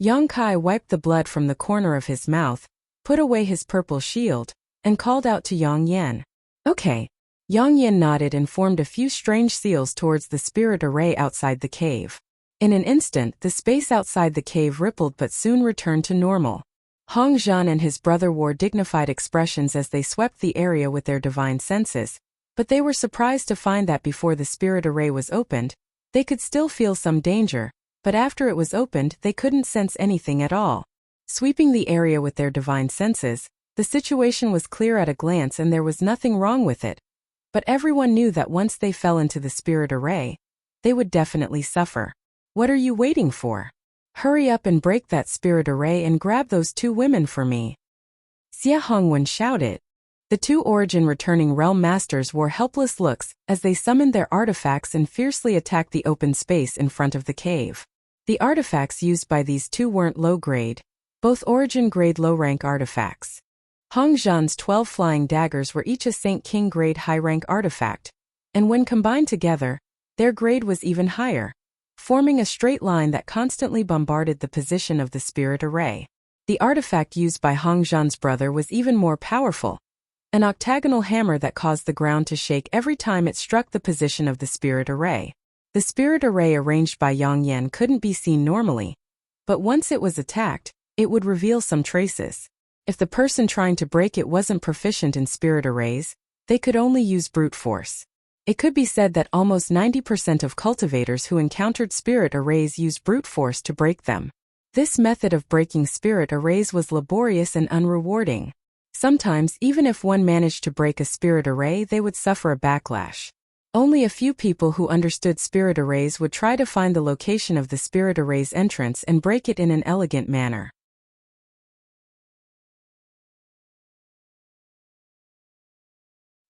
Yang Kai wiped the blood from the corner of his mouth, put away his purple shield, and called out to Yang Yan. "Okay." Yang Yan nodded and formed a few strange seals towards the spirit array outside the cave. In an instant, the space outside the cave rippled but soon returned to normal. Hong Zhan and his brother wore dignified expressions as they swept the area with their divine senses, but they were surprised to find that before the spirit array was opened, they could still feel some danger, but after it was opened, they couldn't sense anything at all. Sweeping the area with their divine senses, the situation was clear at a glance and there was nothing wrong with it. But everyone knew that once they fell into the spirit array, they would definitely suffer. What are you waiting for? Hurry up and break that spirit array and grab those two women for me. Xia Hongwen shouted. The two Origin returning realm masters wore helpless looks as they summoned their artifacts and fiercely attacked the open space in front of the cave. The artifacts used by these two weren't low-grade, both Origin-grade low-rank artifacts. Hong Zhan's 12 flying daggers were each a Saint King grade high-rank artifact, and when combined together, their grade was even higher, forming a straight line that constantly bombarded the position of the spirit array. The artifact used by Hong Zhan's brother was even more powerful, an octagonal hammer that caused the ground to shake every time it struck the position of the spirit array. The spirit array arranged by Yang Yan couldn't be seen normally, but once it was attacked, it would reveal some traces. If the person trying to break it wasn't proficient in spirit arrays, they could only use brute force. It could be said that almost 90% of cultivators who encountered spirit arrays used brute force to break them. This method of breaking spirit arrays was laborious and unrewarding. Sometimes, even if one managed to break a spirit array, they would suffer a backlash. Only a few people who understood spirit arrays would try to find the location of the spirit array's entrance and break it in an elegant manner.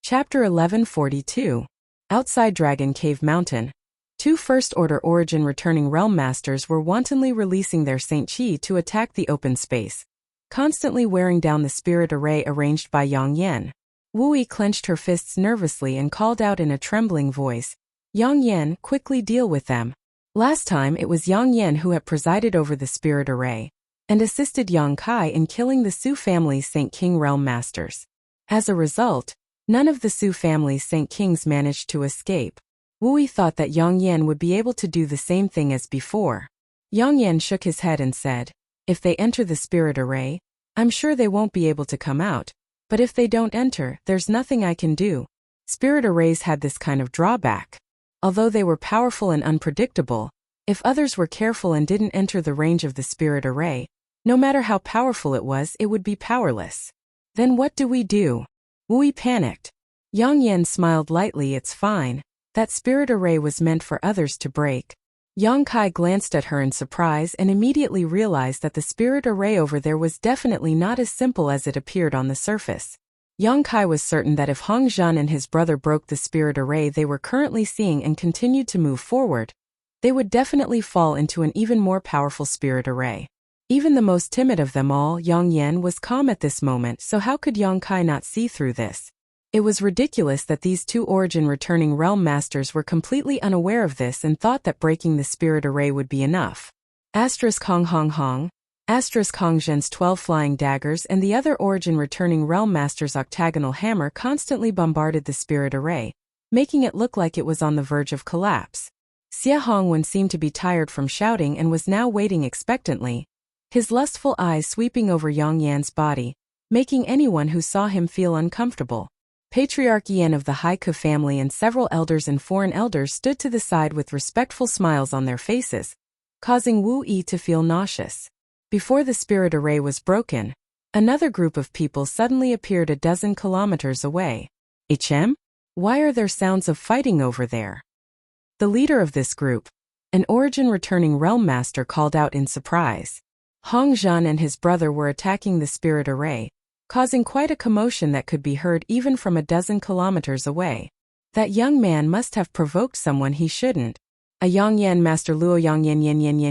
Chapter 1142. Outside Dragon Cave Mountain. Two First Order Origin returning Realm Masters were wantonly releasing their Saint Chi to attack the open space, constantly wearing down the spirit array arranged by Yang Yan. Wu Yi clenched her fists nervously and called out in a trembling voice, "Yang Yan, quickly deal with them." Last time it was Yang Yan who had presided over the spirit array, and assisted Yang Kai in killing the Su family's Saint King Realm Masters. As a result, none of the Su family's Saint Kings managed to escape. Wu Yi thought that Yang Yan would be able to do the same thing as before. Yang Yan shook his head and said, "If they enter the spirit array, I'm sure they won't be able to come out, but if they don't enter, there's nothing I can do." Spirit arrays had this kind of drawback. Although they were powerful and unpredictable, if others were careful and didn't enter the range of the spirit array, no matter how powerful it would be powerless. Then what do we do? Wu Yi panicked. Yang Yan smiled lightly. "It's fine. That spirit array was meant for others to break." Yang Kai glanced at her in surprise and immediately realized that the spirit array over there was definitely not as simple as it appeared on the surface. Yang Kai was certain that if Hong Zhan and his brother broke the spirit array they were currently seeing and continued to move forward, they would definitely fall into an even more powerful spirit array. Even the most timid of them all, Yang Yan, was calm at this moment, so how could Yang Kai not see through this? It was ridiculous that these two Origin returning Realm Masters were completely unaware of this and thought that breaking the spirit array would be enough. Hong Hong Hong. Hong Zhen's 12 flying daggers and the other Origin returning Realm Master's octagonal hammer constantly bombarded the spirit array, making it look like it was on the verge of collapse. Xie Hongwen seemed to be tired from shouting and was now waiting expectantly, his lustful eyes sweeping over Yang Yan's body, making anyone who saw him feel uncomfortable. Patriarch Yan of the Haiku family and several elders and foreign elders stood to the side with respectful smiles on their faces, causing Wu Yi to feel nauseous. Before the spirit array was broken, another group of people suddenly appeared a dozen kilometers away. "HM? Why are there sounds of fighting over there?" The leader of this group, an Origin returning Realm Master, called out in surprise. Hong Zhan and his brother were attacking the spirit array, causing quite a commotion that could be heard even from a dozen kilometers away. That young man must have provoked someone he shouldn't. A Yang Yan Master Luo. Yang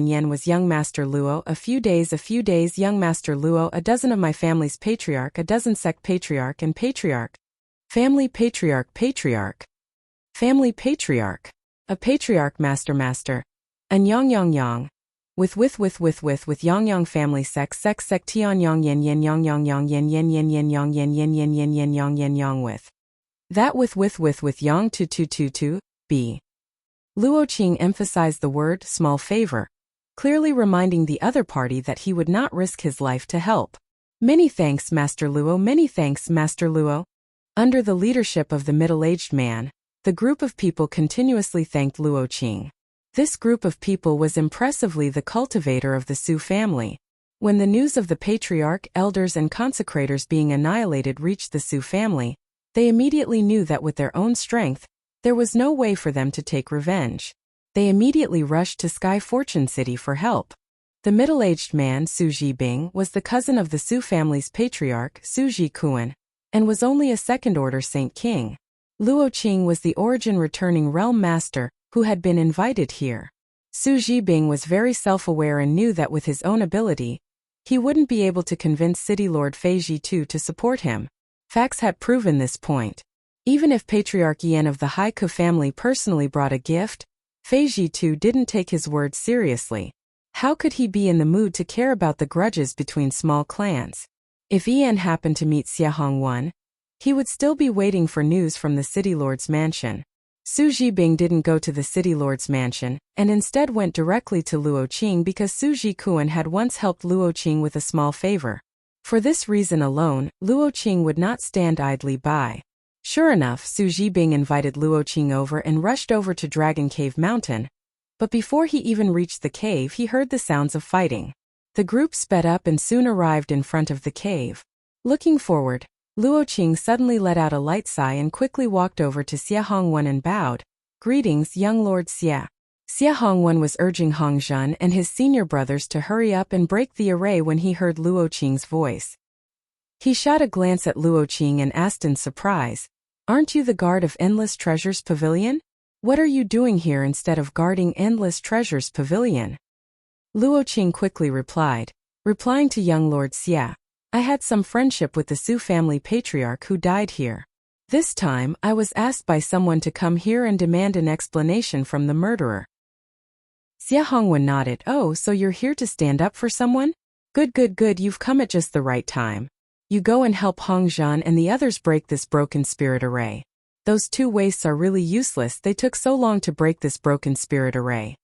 Yan was young Master Luo. A few days young Master Luo. A dozen of my family's patriarch. A dozen sect patriarch and patriarch. Family patriarch. Family patriarch. A patriarch master. And yang. With Yang family sect tian yang yang with. That with yang tu b. Luo Qing emphasized the word small favor, clearly reminding the other party that he would not risk his life to help. "Many thanks, Master Luo. Many thanks, Master Luo." Under the leadership of the middle-aged man, the group of people continuously thanked Luo Qing. This group of people was impressively the cultivator of the Su family. When the news of the patriarch, elders and consecrators being annihilated reached the Su family, they immediately knew that with their own strength, there was no way for them to take revenge. They immediately rushed to Sky Fortune City for help. The middle-aged man, Su Jibing, was the cousin of the Su family's patriarch, Su Jikuan, and was only a second-order Saint King. Luo Qing was the Origin returning Realm Master, who had been invited here. Su Jibing was very self-aware and knew that with his own ability, he wouldn't be able to convince City Lord Fei Jitu to support him. Facts had proven this point. Even if Patriarch Yan of the Haiku family personally brought a gift, Fei Jitu didn't take his words seriously. How could he be in the mood to care about the grudges between small clans? If Yan happened to meet Xie Hongwen, he would still be waiting for news from the City Lord's mansion. Su Zhibing didn't go to the City Lord's mansion, and instead went directly to Luo Qing because Su Zhikuan had once helped Luo Qing with a small favor. For this reason alone, Luo Qing would not stand idly by. Sure enough, Su Zhibing invited Luo Qing over and rushed over to Dragon Cave Mountain. But before he even reached the cave, he heard the sounds of fighting. The group sped up and soon arrived in front of the cave. Looking forward, Luo Qing suddenly let out a light sigh and quickly walked over to Xie Hongwen and bowed. "Greetings, young Lord Xie." Xie Hongwen was urging Hong Zhan and his senior brothers to hurry up and break the array when he heard Luo Qing's voice. He shot a glance at Luo Qing and asked in surprise, "Aren't you the guard of Endless Treasures Pavilion? What are you doing here instead of guarding Endless Treasures Pavilion?" Luo Qing quickly replied, replying to young Lord Xie, "I had some friendship with the Su family patriarch who died here. This time, I was asked by someone to come here and demand an explanation from the murderer." Xie Hongwen nodded. "Oh, so you're here to stand up for someone? Good, you've come at just the right time. You go and help Hong Zhan and the others break this broken spirit array. Those two wastes are really useless, they took so long to break this broken spirit array."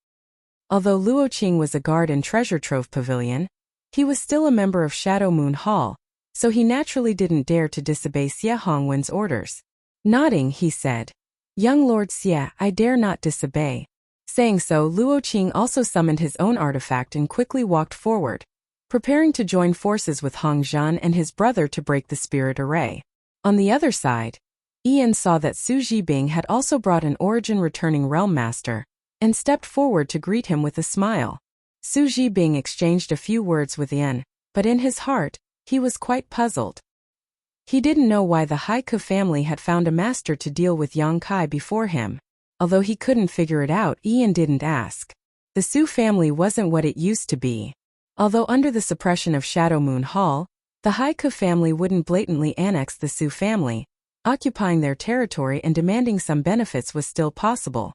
Although Luo Qing was a guard in Treasure Trove Pavilion, he was still a member of Shadow Moon Hall, so he naturally didn't dare to disobey Xie Hongwen's orders. Nodding, he said, "Young Lord Xie, I dare not disobey." Saying so, Luo Qing also summoned his own artifact and quickly walked forward, preparing to join forces with Hong Zhan and his brother to break the spirit array. On the other side, Ian saw that Su Zhibing had also brought an origin-returning realm master, and stepped forward to greet him with a smile. Su Zhibing exchanged a few words with Ian, but in his heart, he was quite puzzled. He didn't know why the Haiku family had found a master to deal with Yang Kai before him. Although he couldn't figure it out, Ian didn't ask. The Su family wasn't what it used to be. Although under the suppression of Shadow Moon Hall, the Haiku family wouldn't blatantly annex the Su family, occupying their territory and demanding some benefits was still possible.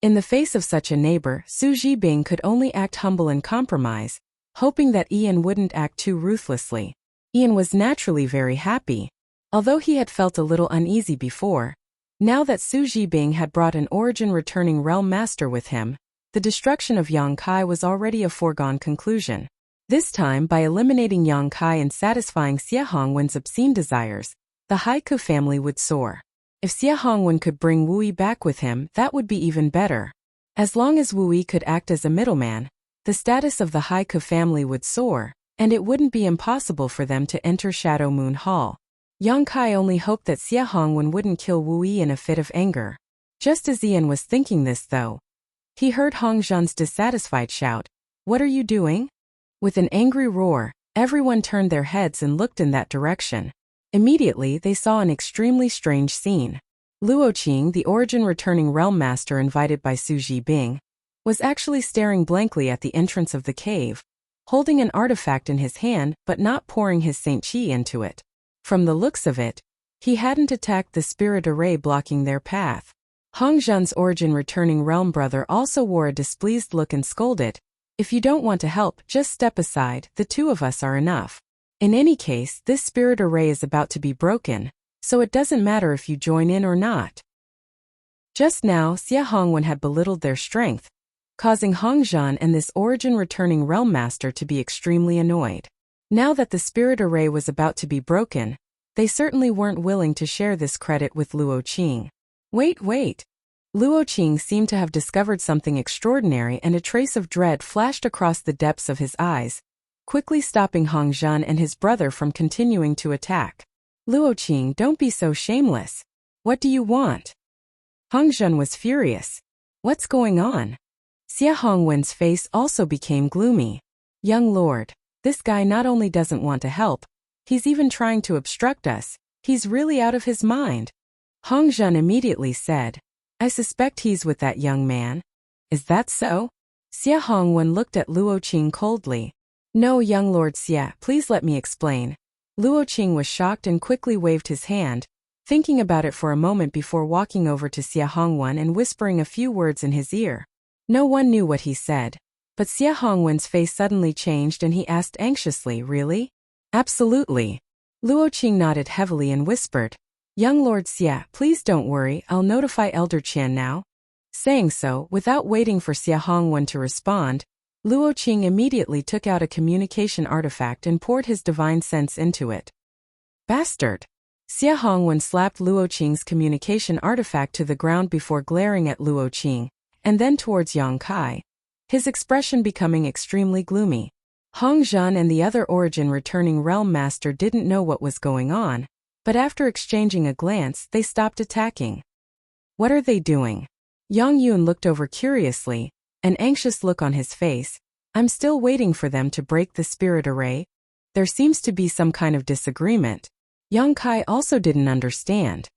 In the face of such a neighbor, Su Zhibing could only act humble and compromise, hoping that Ian wouldn't act too ruthlessly. Ian was naturally very happy. Although he had felt a little uneasy before, now that Su Zhibing had brought an origin-returning realm master with him, the destruction of Yang Kai was already a foregone conclusion. This time, by eliminating Yang Kai and satisfying Xie Hongwen's obscene desires, the Haiku family would soar. If Xie Hongwen could bring Wu Yi back with him, that would be even better. As long as Wu Yi could act as a middleman, the status of the Haiku family would soar, and it wouldn't be impossible for them to enter Shadow Moon Hall. Yang Kai only hoped that Xie Hongwen wouldn't kill Wu Yi in a fit of anger. Just as Ian was thinking this though, he heard Hong Zhan's dissatisfied shout, "What are you doing?" With an angry roar, everyone turned their heads and looked in that direction. Immediately, they saw an extremely strange scene. Luo Qing, the origin-returning realm master invited by Su Zhibing, was actually staring blankly at the entrance of the cave, holding an artifact in his hand but not pouring his Saint Qi into it. From the looks of it, he hadn't attacked the spirit array blocking their path. Hong Zhan's origin-returning realm brother also wore a displeased look and scolded, "If you don't want to help, just step aside, the two of us are enough. In any case, this spirit array is about to be broken, so it doesn't matter if you join in or not." Just now, Xie Hongwen had belittled their strength, causing Hong Zhan and this origin-returning realm master to be extremely annoyed. Now that the spirit array was about to be broken, they certainly weren't willing to share this credit with Luo Qing. Wait! Luo Qing seemed to have discovered something extraordinary, and a trace of dread flashed across the depths of his eyes, quickly stopping Hong Zhan and his brother from continuing to attack. "Luo Qing, don't be so shameless. What do you want?" Hong Zhan was furious. "What's going on?" Xie Hongwen's face also became gloomy. "Young lord, this guy not only doesn't want to help, he's even trying to obstruct us. He's really out of his mind." Hong Zhan immediately said, "I suspect he's with that young man." "Is that so?" Xie Hongwen looked at Luo Qing coldly. No, young Lord Xia, please let me explain. Luo Qing was shocked and quickly waved his hand, thinking about it for a moment before walking over to Xia Hongwen and whispering a few words in his ear. No one knew what he said. But Xia Hongwen's face suddenly changed and he asked anxiously, really? Absolutely. Luo Qing nodded heavily and whispered, Young Lord Xia, please don't worry, I'll notify Elder Qian now. Saying so, without waiting for Xia Hongwen to respond, Luo Qing immediately took out a communication artifact and poured his divine sense into it. Bastard! Xia Hongwen slapped Luo Qing's communication artifact to the ground before glaring at Luo Qing, and then towards Yang Kai, his expression becoming extremely gloomy. Hong Zhan and the other Origin returning Realm Master didn't know what was going on, but after exchanging a glance, they stopped attacking. What are they doing? Yang Yun looked over curiously, an anxious look on his face. I'm still waiting for them to break the spirit array. There seems to be some kind of disagreement. Yang Kai also didn't understand.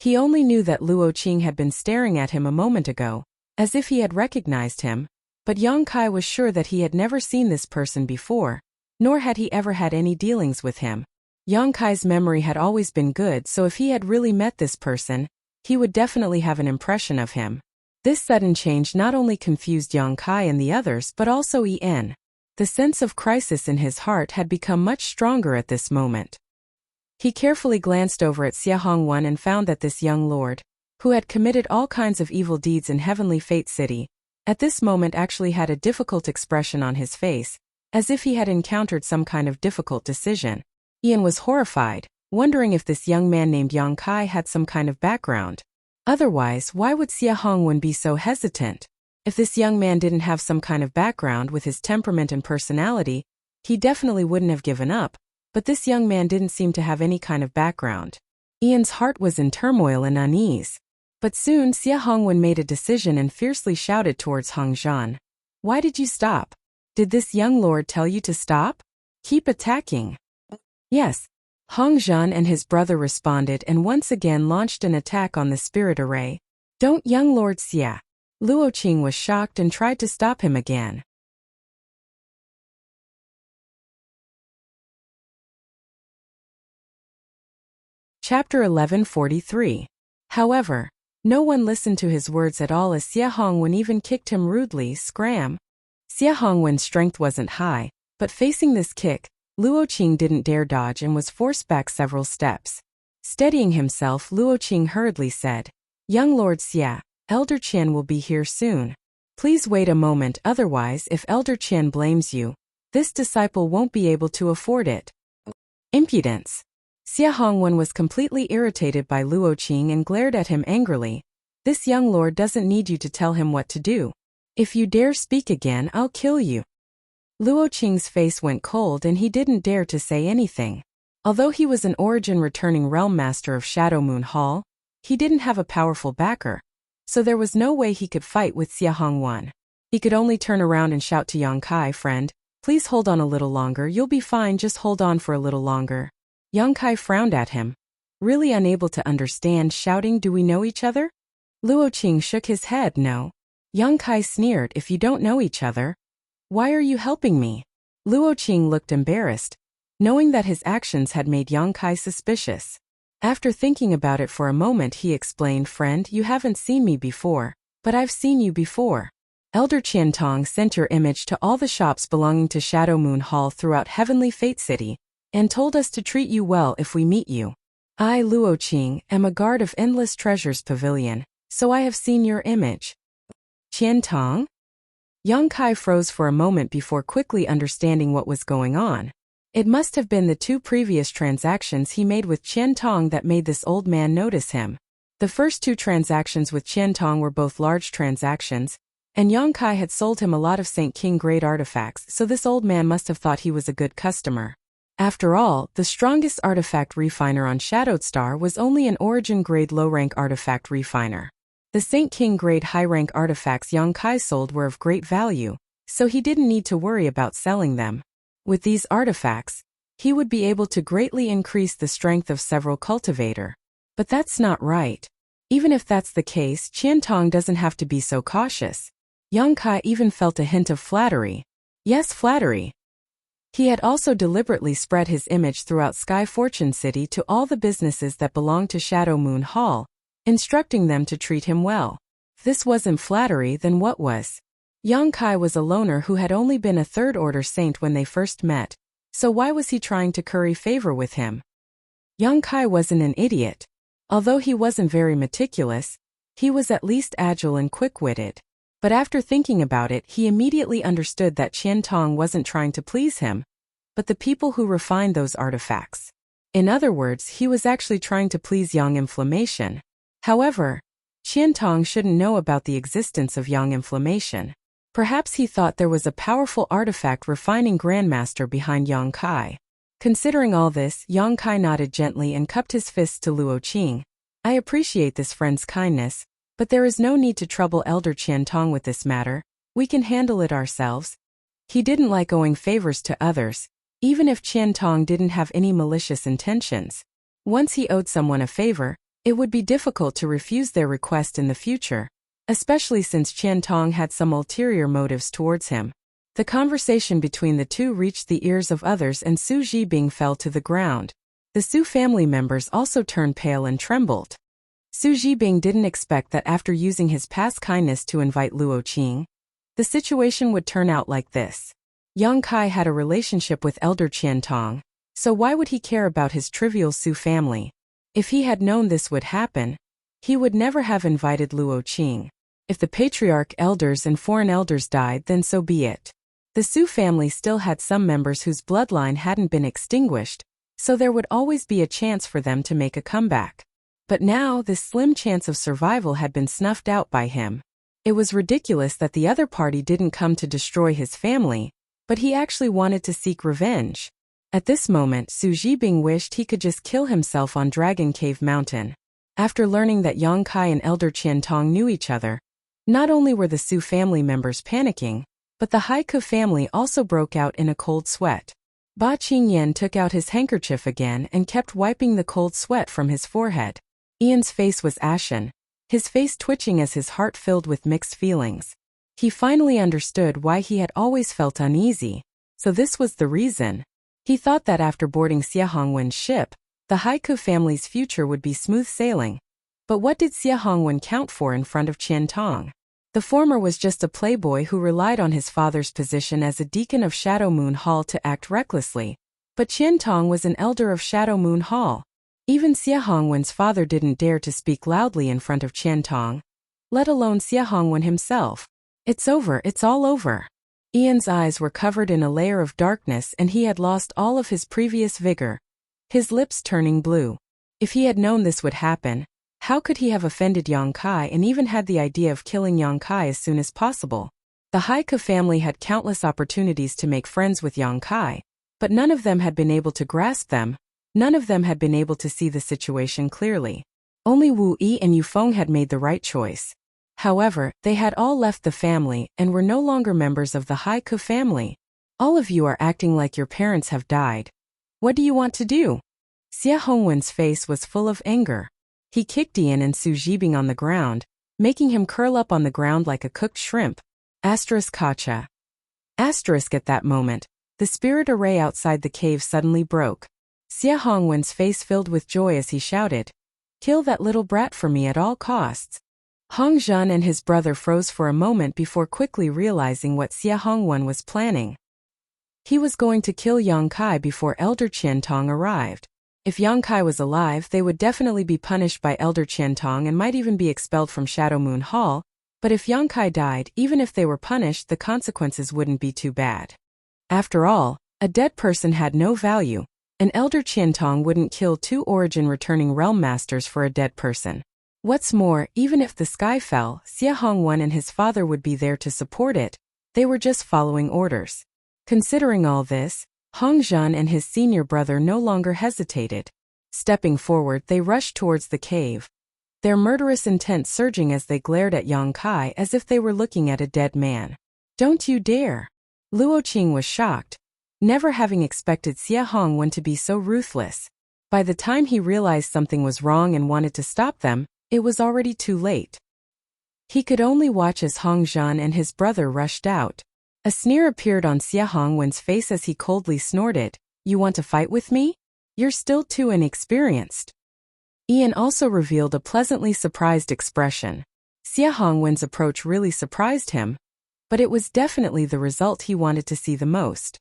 He only knew that Luo Qing had been staring at him a moment ago, as if he had recognized him, but Yang Kai was sure that he had never seen this person before, nor had he ever had any dealings with him. Yang Kai's memory had always been good, so if he had really met this person, he would definitely have an impression of him. This sudden change not only confused Yang Kai and the others but also En. The sense of crisis in his heart had become much stronger at this moment. He carefully glanced over at Xia Hongwen and found that this young lord, who had committed all kinds of evil deeds in Heavenly Fate City, at this moment actually had a difficult expression on his face, as if he had encountered some kind of difficult decision. En was horrified, wondering if this young man named Yang Kai had some kind of background. Otherwise, why would Xia Hongwen be so hesitant? If this young man didn't have some kind of background with his temperament and personality, he definitely wouldn't have given up, but this young man didn't seem to have any kind of background. Ian's heart was in turmoil and unease. But soon Xia Hongwen made a decision and fiercely shouted towards Hong Zhan. Why did you stop? Did this young lord tell you to stop? Keep attacking. Yes. Hong Zhan and his brother responded and once again launched an attack on the spirit array. Don't, young Lord Xia. Luo Qing was shocked and tried to stop him again. Chapter 1143. However, no one listened to his words at all as Xia Hongwen even kicked him rudely. Scram! Xia Hongwen's strength wasn't high, but facing this kick, Luo Qing didn't dare dodge and was forced back several steps. Steadying himself, Luo Qing hurriedly said, Young Lord Xia, Elder Qian will be here soon. Please wait a moment, otherwise if Elder Qian blames you, this disciple won't be able to afford it. Impudence! Xia Hongwen was completely irritated by Luo Qing and glared at him angrily. This young lord doesn't need you to tell him what to do. If you dare speak again, I'll kill you. Luo Qing's face went cold and he didn't dare to say anything. Although he was an Origin returning Realm Master of Shadow Moon Hall, he didn't have a powerful backer, so there was no way he could fight with Xia Hongwen. He could only turn around and shout to Yang Kai, friend, please hold on a little longer, you'll be fine, just hold on for a little longer. Yang Kai frowned at him, really unable to understand, shouting, do we know each other? Luo Qing shook his head, no. Yang Kai sneered, if you don't know each other, why are you helping me? Luo Qing looked embarrassed, knowing that his actions had made Yang Kai suspicious. After thinking about it for a moment, he explained, friend, you haven't seen me before, but I've seen you before. Elder Qian Tong sent your image to all the shops belonging to Shadow Moon Hall throughout Heavenly Fate City, and told us to treat you well if we meet you. I, Luo Qing, am a guard of Endless Treasures Pavilion, so I have seen your image. Qian Tong? Yang Kai froze for a moment before quickly understanding what was going on. It must have been the two previous transactions he made with Qian Tong that made this old man notice him. The first two transactions with Qian Tong were both large transactions, and Yang Kai had sold him a lot of Saint King grade artifacts, so this old man must have thought he was a good customer. After all, the strongest artifact refiner on Shadowed Star was only an Origin grade low-rank artifact refiner. The Saint King grade high-rank artifacts Yang Kai sold were of great value, so he didn't need to worry about selling them. With these artifacts, he would be able to greatly increase the strength of several cultivator. But that's not right. Even if that's the case, Qian Tong doesn't have to be so cautious. Yang Kai even felt a hint of flattery. Yes, flattery. He had also deliberately spread his image throughout Sky Fortune City to all the businesses that belonged to Shadow Moon Hall, instructing them to treat him well. If this wasn't flattery, then what was? Yang Kai was a loner who had only been a third-order saint when they first met, so why was he trying to curry favor with him? Yang Kai wasn't an idiot. Although he wasn't very meticulous, he was at least agile and quick-witted. But after thinking about it, he immediately understood that Qian Tong wasn't trying to please him, but the people who refined those artifacts. In other words, he was actually trying to please Yang Inflammation. However, Qian Tong shouldn't know about the existence of Yang Inflammation. Perhaps he thought there was a powerful artifact refining Grandmaster behind Yang Kai. Considering all this, Yang Kai nodded gently and cupped his fists to Luo Qing. I appreciate this friend's kindness, but there is no need to trouble Elder Qian Tong with this matter. We can handle it ourselves. He didn't like owing favors to others, even if Qian Tong didn't have any malicious intentions. Once he owed someone a favor, it would be difficult to refuse their request in the future, especially since Qian Tong had some ulterior motives towards him. The conversation between the two reached the ears of others and Su Zhibing fell to the ground. The Su family members also turned pale and trembled. Su Zhibing didn't expect that after using his past kindness to invite Luo Qing, the situation would turn out like this. Yang Kai had a relationship with Elder Qian Tong, so why would he care about his trivial Su family? If he had known this would happen, he would never have invited Luo Qing. If the patriarch elders and foreign elders died, then so be it. The Su family still had some members whose bloodline hadn't been extinguished, so there would always be a chance for them to make a comeback. But now, this slim chance of survival had been snuffed out by him. It was ridiculous that the other party didn't come to destroy his family, but he actually wanted to seek revenge. At this moment, Su Zhibing wished he could just kill himself on Dragon Cave Mountain. After learning that Yang Kai and Elder Qian Tong knew each other, not only were the Su family members panicking, but the Haiku family also broke out in a cold sweat. Ba Qingyan took out his handkerchief again and kept wiping the cold sweat from his forehead. Ian's face was ashen, his face twitching as his heart filled with mixed feelings. He finally understood why he had always felt uneasy, so this was the reason. He thought that after boarding Xia Hongwen's ship, the Haiku family's future would be smooth sailing. But what did Xia Hongwen count for in front of Qian Tong? The former was just a playboy who relied on his father's position as a deacon of Shadow Moon Hall to act recklessly. But Qian Tong was an elder of Shadow Moon Hall. Even Xia Hongwen's father didn't dare to speak loudly in front of Qian Tong, let alone Xia Hongwen himself. It's over, it's all over. Ian's eyes were covered in a layer of darkness and he had lost all of his previous vigor, his lips turning blue. If he had known this would happen, how could he have offended Yang Kai and even had the idea of killing Yang Kai as soon as possible? The Haiku family had countless opportunities to make friends with Yang Kai, but none of them had been able to grasp them, none of them had been able to see the situation clearly. Only Wu Yi and Yu Feng had made the right choice. However, they had all left the family and were no longer members of the Haiku family. All of you are acting like your parents have died. What do you want to do? Xia Hongwen's face was full of anger. He kicked Ian and Su Zhibing on the ground, making him curl up on the ground like a cooked shrimp. Kacha. At that moment, the spirit array outside the cave suddenly broke. Xia Hongwen's face filled with joy as he shouted, "Kill that little brat for me at all costs." Hong Zhan and his brother froze for a moment before quickly realizing what Xia Hongwen was planning. He was going to kill Yang Kai before Elder Qian Tong arrived. If Yang Kai was alive, they would definitely be punished by Elder Qian Tong and might even be expelled from Shadow Moon Hall, but if Yang Kai died, even if they were punished, the consequences wouldn't be too bad. After all, a dead person had no value, and Elder Qian Tong wouldn't kill two origin-returning realm masters for a dead person. What's more, even if the sky fell, Xia Hongwen and his father would be there to support it. They were just following orders. Considering all this, Hong Zhan and his senior brother no longer hesitated. Stepping forward, they rushed towards the cave, their murderous intent surging as they glared at Yang Kai as if they were looking at a dead man. "Don't you dare!" Luo Qing was shocked, never having expected Xia Hongwen to be so ruthless. By the time he realized something was wrong and wanted to stop them, it was already too late. He could only watch as Hong Zhan and his brother rushed out. A sneer appeared on Xie Hongwen's face as he coldly snorted, "You want to fight with me? You're still too inexperienced." Ian also revealed a pleasantly surprised expression. Xie Hongwen's approach really surprised him, but it was definitely the result he wanted to see the most.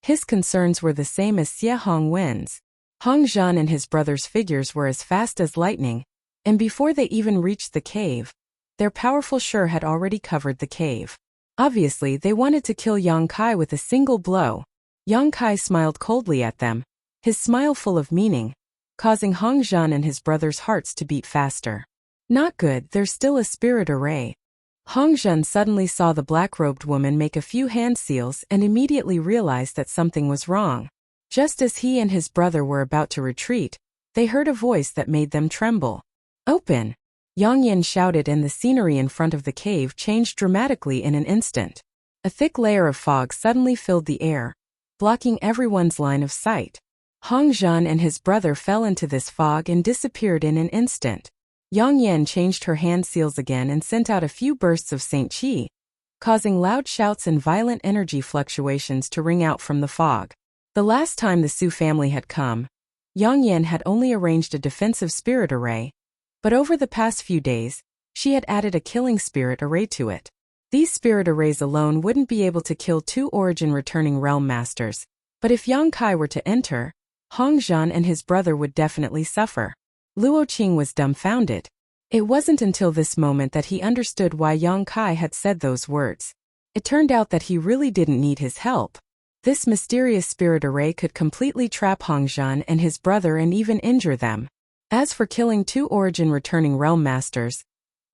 His concerns were the same as Xie Hongwen's. Hong Zhan and his brother's figures were as fast as lightning, and before they even reached the cave, their powerful Shi had already covered the cave. Obviously, they wanted to kill Yang Kai with a single blow. Yang Kai smiled coldly at them, his smile full of meaning, causing Hong Zhan and his brother's hearts to beat faster. Not good, there's still a spirit array. Hong Zhan suddenly saw the black-robed woman make a few hand seals and immediately realized that something was wrong. Just as he and his brother were about to retreat, they heard a voice that made them tremble. "Open!" Yang Yin shouted, and the scenery in front of the cave changed dramatically in an instant. A thick layer of fog suddenly filled the air, blocking everyone's line of sight. Hong Zhan and his brother fell into this fog and disappeared in an instant. Yang Yin changed her hand seals again and sent out a few bursts of Saint Qi, causing loud shouts and violent energy fluctuations to ring out from the fog. The last time the Su family had come, Yang Yin had only arranged a defensive spirit array, but over the past few days, she had added a killing spirit array to it. These spirit arrays alone wouldn't be able to kill 2 origin-returning realm masters, but if Yang Kai were to enter, Hong Zhan and his brother would definitely suffer. Luo Qing was dumbfounded. It wasn't until this moment that he understood why Yang Kai had said those words. It turned out that he really didn't need his help. This mysterious spirit array could completely trap Hong Zhan and his brother and even injure them. As for killing 2 origin-returning realm masters,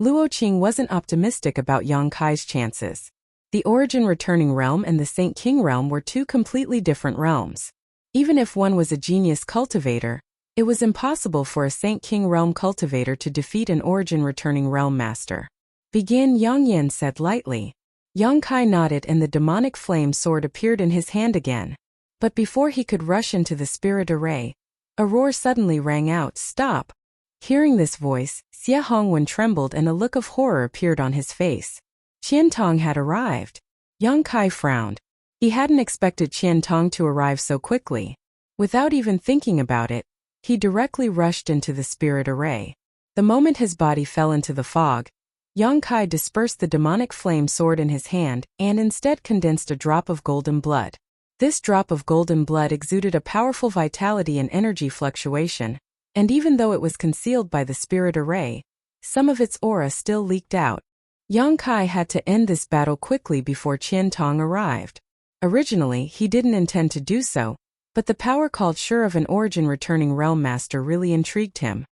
Luo Qing wasn't optimistic about Yang Kai's chances. The origin-returning realm and the Saint King realm were 2 completely different realms. Even if one was a genius cultivator, it was impossible for a Saint King realm cultivator to defeat an origin-returning realm master. "Begin," Yang Yin said lightly. Yang Kai nodded and the demonic flame sword appeared in his hand again. But before he could rush into the spirit array, a roar suddenly rang out, "Stop!" Hearing this voice, Xie Hongwen trembled and a look of horror appeared on his face. Qian Tong had arrived. Yang Kai frowned. He hadn't expected Qian Tong to arrive so quickly. Without even thinking about it, he directly rushed into the spirit array. The moment his body fell into the fog, Yang Kai dispersed the demonic flame sword in his hand and instead condensed a drop of golden blood. This drop of golden blood exuded a powerful vitality and energy fluctuation, and even though it was concealed by the spirit array, some of its aura still leaked out. Yang Kai had to end this battle quickly before Qian Tong arrived. Originally, he didn't intend to do so, but the power called Shi of an origin-returning realm master really intrigued him.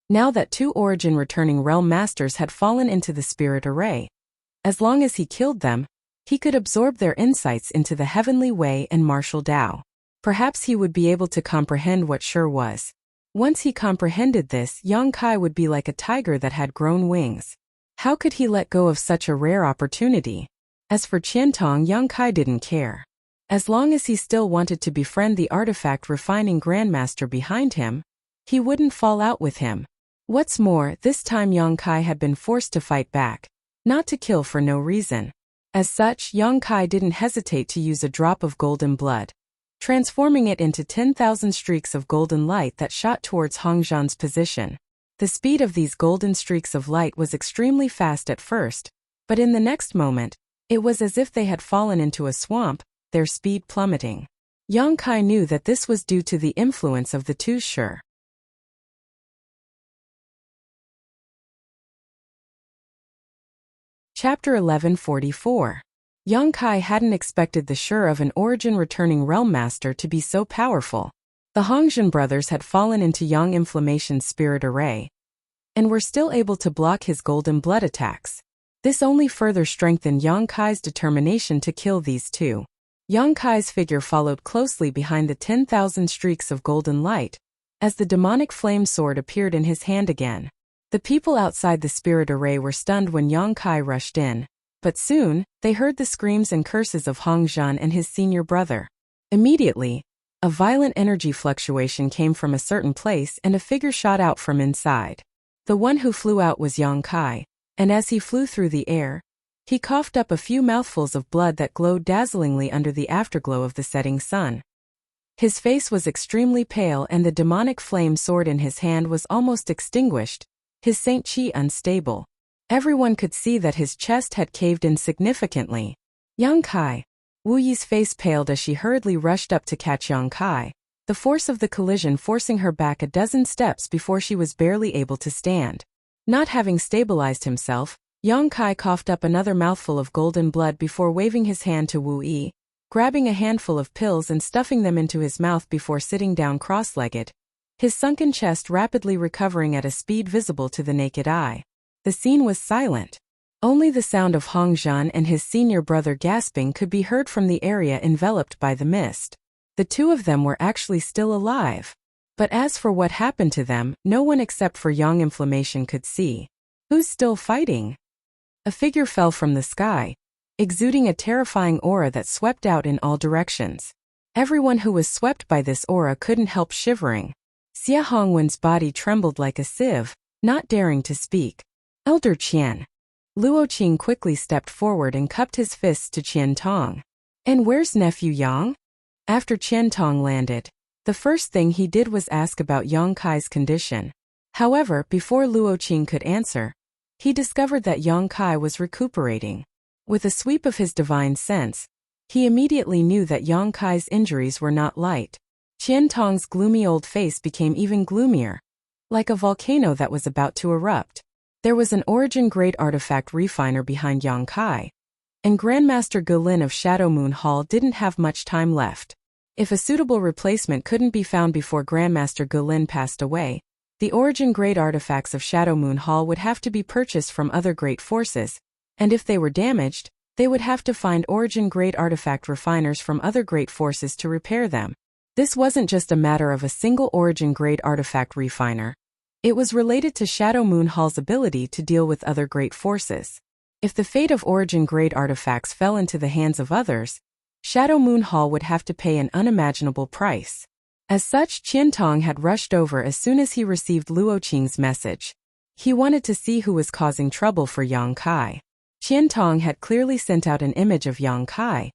Now that 2 origin-returning realm masters had fallen into the spirit array, as long as he killed them, he could absorb their insights into the heavenly way and martial Dao. Perhaps he would be able to comprehend what Shi was. Once he comprehended this, Yang Kai would be like a tiger that had grown wings. How could he let go of such a rare opportunity? As for Qian Tong, Yang Kai didn't care. As long as he still wanted to befriend the artifact refining grandmaster behind him, he wouldn't fall out with him. What's more, this time Yang Kai had been forced to fight back, not to kill for no reason. As such, Yang Kai didn't hesitate to use a drop of golden blood, transforming it into 10,000 streaks of golden light that shot towards Hong Zhan's position. The speed of these golden streaks of light was extremely fast at first, but in the next moment, it was as if they had fallen into a swamp, their speed plummeting. Yang Kai knew that this was due to the influence of the 2 Shi. Chapter 1144. Yang Kai hadn't expected the Shi of an origin-returning realm master to be so powerful. The Hongzhen brothers had fallen into Yang Inflammation's spirit array, and were still able to block his golden blood attacks. This only further strengthened Yang Kai's determination to kill these 2. Yang Kai's figure followed closely behind the 10,000 streaks of golden light, as the demonic flame sword appeared in his hand again. The people outside the spirit array were stunned when Yang Kai rushed in, but soon, they heard the screams and curses of Hong Zhan and his senior brother. Immediately, a violent energy fluctuation came from a certain place and a figure shot out from inside. The one who flew out was Yang Kai, and as he flew through the air, He coughed up a few mouthfuls of blood that glowed dazzlingly under the afterglow of the setting sun. His face was extremely pale and the demonic flame sword in his hand was almost extinguished, his Saint Chi unstable. Everyone could see that his chest had caved in significantly. Yang Kai. Wu Yi's face paled as she hurriedly rushed up to catch Yang Kai, the force of the collision forcing her back a dozen steps before she was barely able to stand. Not having stabilized himself, Yang Kai coughed up another mouthful of golden blood before waving his hand to Wu Yi, grabbing a handful of pills and stuffing them into his mouth before sitting down cross-legged, his sunken chest rapidly recovering at a speed visible to the naked eye. The scene was silent. Only the sound of Hong Zhan and his senior brother gasping could be heard from the area enveloped by the mist. The two of them were actually still alive. But as for what happened to them, no one except for Yang Inflammation could see. Who's still fighting? A figure fell from the sky, exuding a terrifying aura that swept out in all directions. Everyone who was swept by this aura couldn't help shivering. Xia Hongwen's body trembled like a sieve, not daring to speak. Elder Qian. Luo Qing quickly stepped forward and cupped his fists to Qian Tong. And where's nephew Yang? After Qian Tong landed, the first thing he did was ask about Yang Kai's condition. However, before Luo Qing could answer, he discovered that Yang Kai was recuperating. With a sweep of his divine sense, he immediately knew that Yang Kai's injuries were not light. Qian Tong's gloomy old face became even gloomier, like a volcano that was about to erupt. There was an origin-grade artifact refiner behind Yang Kai, and Grandmaster Guilin of Shadow Moon Hall didn't have much time left. If a suitable replacement couldn't be found before Grandmaster Guilin passed away, the origin-grade artifacts of Shadow Moon Hall would have to be purchased from other great forces, and if they were damaged, they would have to find origin-grade artifact refiners from other great forces to repair them. This wasn't just a matter of a single origin-grade artifact refiner. It was related to Shadow Moon Hall's ability to deal with other great forces. If the fate of origin-grade artifacts fell into the hands of others, Shadow Moon Hall would have to pay an unimaginable price. As such, Qian Tong had rushed over as soon as he received Luo Qing's message. He wanted to see who was causing trouble for Yang Kai. Qian Tong had clearly sent out an image of Yang Kai,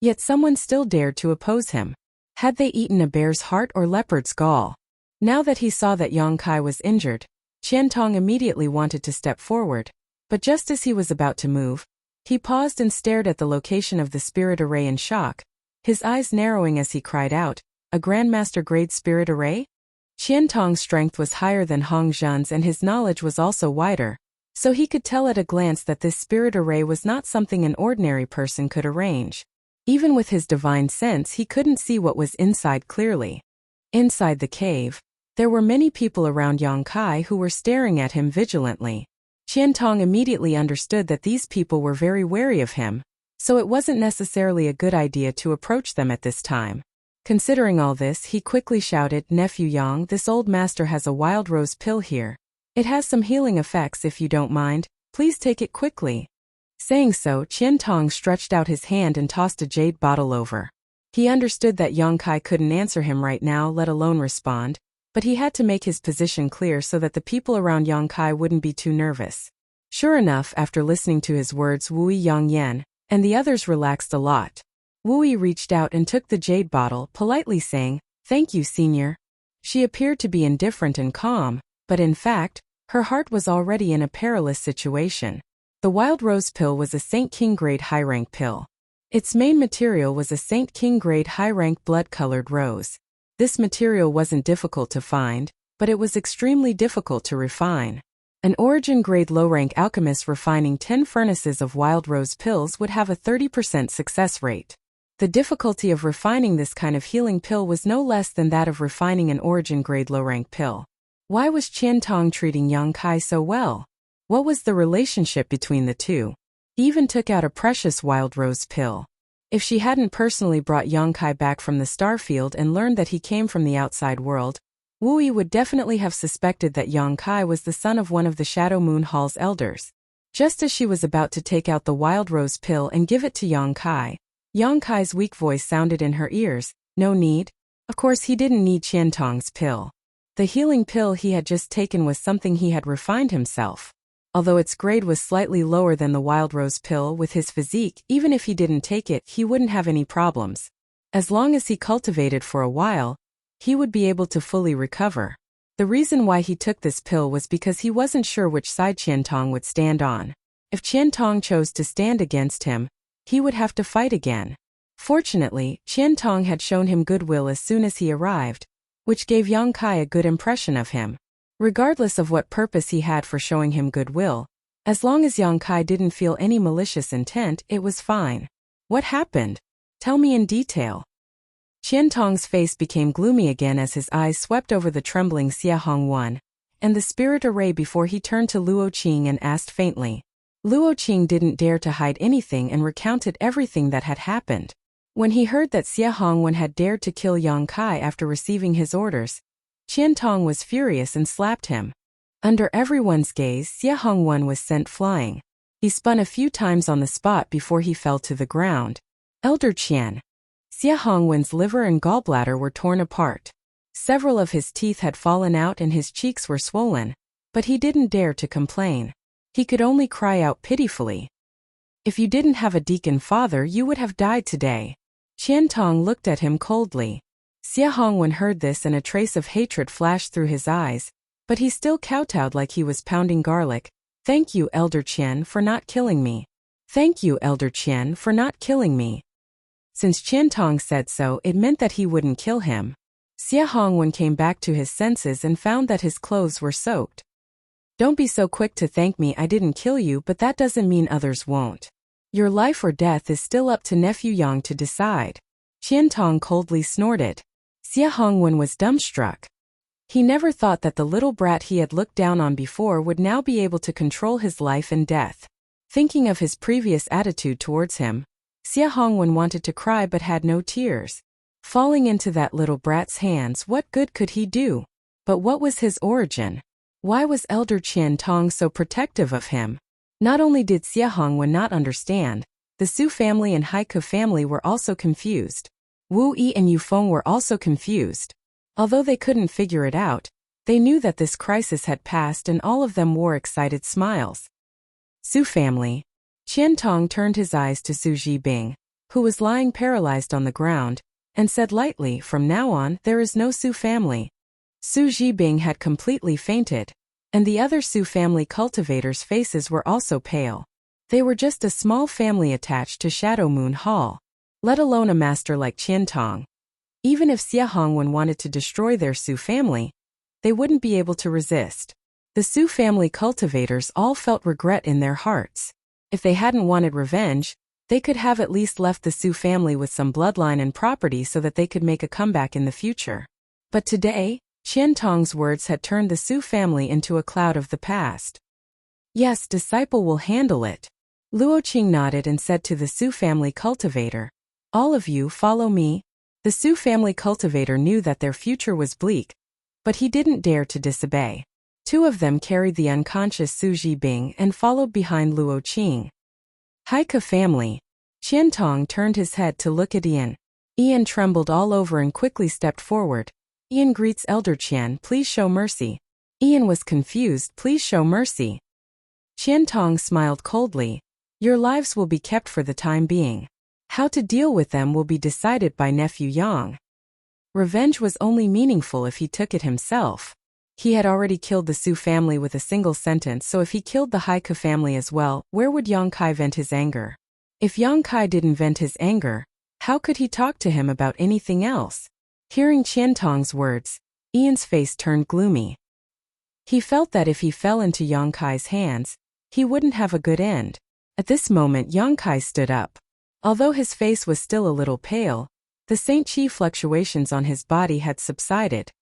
yet someone still dared to oppose him. Had they eaten a bear's heart or leopard's gall? Now that he saw that Yang Kai was injured, Qian Tong immediately wanted to step forward, but just as he was about to move, he paused and stared at the location of the spirit array in shock, his eyes narrowing as he cried out, "A Grandmaster-grade spirit array?" Qian Tong's strength was higher than Hong Zhan's and his knowledge was also wider, so he could tell at a glance that this spirit array was not something an ordinary person could arrange. Even with his divine sense, he couldn't see what was inside clearly. Inside the cave, there were many people around Yang Kai who were staring at him vigilantly. Qian Tong immediately understood that these people were very wary of him, so it wasn't necessarily a good idea to approach them at this time. Considering all this, he quickly shouted, "Nephew Yang, this old master has a wild rose pill here. It has some healing effects if you don't mind, please take it quickly." Saying so, Qian Tong stretched out his hand and tossed a jade bottle over. He understood that Yang Kai couldn't answer him right now, let alone respond, but he had to make his position clear so that the people around Yang Kai wouldn't be too nervous. Sure enough, after listening to his words, Wu Yang Yan and the others relaxed a lot. Wu Yi reached out and took the jade bottle, politely saying, "Thank you, senior." She appeared to be indifferent and calm, but in fact, her heart was already in a perilous situation. The wild rose pill was a Saint King grade high-rank pill. Its main material was a Saint King grade high-rank blood-colored rose. This material wasn't difficult to find, but it was extremely difficult to refine. An origin-grade low-rank alchemist refining 10 furnaces of wild rose pills would have a 30% success rate. The difficulty of refining this kind of healing pill was no less than that of refining an origin-grade low-rank pill. Why was Qian Tong treating Yang Kai so well? What was the relationship between the two? He even took out a precious wild rose pill. If she hadn't personally brought Yang Kai back from the starfield and learned that he came from the outside world, Wu Yi would definitely have suspected that Yang Kai was the son of one of the Shadow Moon Hall's elders. Just as she was about to take out the wild rose pill and give it to Yang Kai's weak voice sounded in her ears, "No need." Of course he didn't need Qian Tong's pill. The healing pill he had just taken was something he had refined himself. Although its grade was slightly lower than the wild rose pill, with his physique, even if he didn't take it, he wouldn't have any problems. As long as he cultivated for a while, he would be able to fully recover. The reason why he took this pill was because he wasn't sure which side Qiantong would stand on. If Qiantong chose to stand against him, he would have to fight again. Fortunately, Qiantong had shown him goodwill as soon as he arrived, which gave Yang Kai a good impression of him. Regardless of what purpose he had for showing him goodwill, as long as Yang Kai didn't feel any malicious intent, it was fine. What happened? Tell me in detail. Qiantong's face became gloomy again as his eyes swept over the trembling Xia Hongwan and the spirit array before he turned to Luo Qing and asked faintly. Luo Qing didn't dare to hide anything and recounted everything that had happened. When he heard that Xia Hongwan had dared to kill Yang Kai after receiving his orders, Qiantong was furious and slapped him. Under everyone's gaze, Xia Hongwan was sent flying. He spun a few times on the spot before he fell to the ground. Elder Qian. Xia Hongwan's liver and gallbladder were torn apart. Several of his teeth had fallen out and his cheeks were swollen, but he didn't dare to complain. He could only cry out pitifully. If you didn't have a deacon father, you would have died today. Qiantong looked at him coldly. Xia Hongwan heard this and a trace of hatred flashed through his eyes, but he still kowtowed like he was pounding garlic. Thank you, Elder Qian, for not killing me. Thank you, Elder Qian, for not killing me. Since Qiantong said so, it meant that he wouldn't kill him. Xia Hongwan came back to his senses and found that his clothes were soaked. Don't be so quick to thank me. I didn't kill you, but that doesn't mean others won't. Your life or death is still up to Nephew Yang to decide. Qiantong coldly snorted. Xia Hongwan was dumbstruck. He never thought that the little brat he had looked down on before would now be able to control his life and death. Thinking of his previous attitude towards him, Xia Hongwan wanted to cry but had no tears. Falling into that little brat's hands, what good could he do? But what was his origin? Why was Elder Qiantong so protective of him? Not only did Xia Hongwan not understand, the Su family and Haiku family were also confused. Wu Yi and Yufeng were also confused. Although they couldn't figure it out, they knew that this crisis had passed and all of them wore excited smiles. Su family. Qiantong turned his eyes to Su Zhibing, who was lying paralyzed on the ground, and said lightly, from now on, there is no Su family. Su Zhibing had completely fainted, and the other Su family cultivators' faces were also pale. They were just a small family attached to Shadow Moon Hall, let alone a master like Qiantong. Even if Xia Hongwan wanted to destroy their Su family, they wouldn't be able to resist. The Su family cultivators all felt regret in their hearts. If they hadn't wanted revenge, they could have at least left the Su family with some bloodline and property so that they could make a comeback in the future. But today, Qiantong's words had turned the Su family into a cloud of the past. Yes, disciple will handle it. Luo Qing nodded and said to the Su family cultivator, all of you follow me. The Su family cultivator knew that their future was bleak, but he didn't dare to disobey. Two of them carried the unconscious Su Zhibing and followed behind Luo Qing. Haiku family. Qiantong turned his head to look at Ian. Ian trembled all over and quickly stepped forward. Ian greets Elder Qian, please show mercy. Ian was confused, please show mercy. Qiantong smiled coldly. Your lives will be kept for the time being. How to deal with them will be decided by Nephew Yang. Revenge was only meaningful if he took it himself. He had already killed the Su family with a single sentence, so if he killed the Haiku family as well, where would Yang Kai vent his anger? If Yang Kai didn't vent his anger, how could he talk to him about anything else? Hearing Qiantong's words, Ian's face turned gloomy. He felt that if he fell into Yang Kai's hands, he wouldn't have a good end. At this moment Yang Kai stood up. Although his face was still a little pale, the Saint Qi fluctuations on his body had subsided.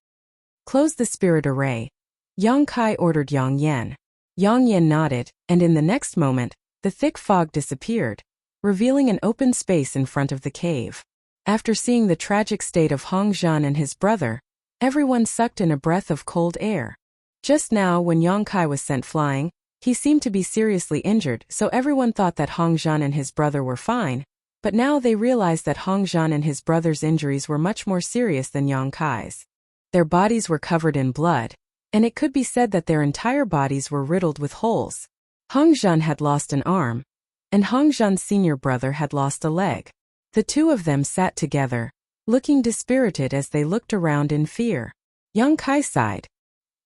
Close the spirit array. Yang Kai ordered Yang Yan. Yang Yan nodded, and in the next moment, the thick fog disappeared, revealing an open space in front of the cave. After seeing the tragic state of Hong Zhan and his brother, everyone sucked in a breath of cold air. Just now, when Yang Kai was sent flying, he seemed to be seriously injured, so everyone thought that Hong Zhan and his brother were fine, but now they realized that Hong Zhan and his brother's injuries were much more serious than Yang Kai's. Their bodies were covered in blood, and it could be said that their entire bodies were riddled with holes. Hongzhen had lost an arm, and Hongzhen's senior brother had lost a leg. The two of them sat together, looking dispirited as they looked around in fear. Yang Kai sighed.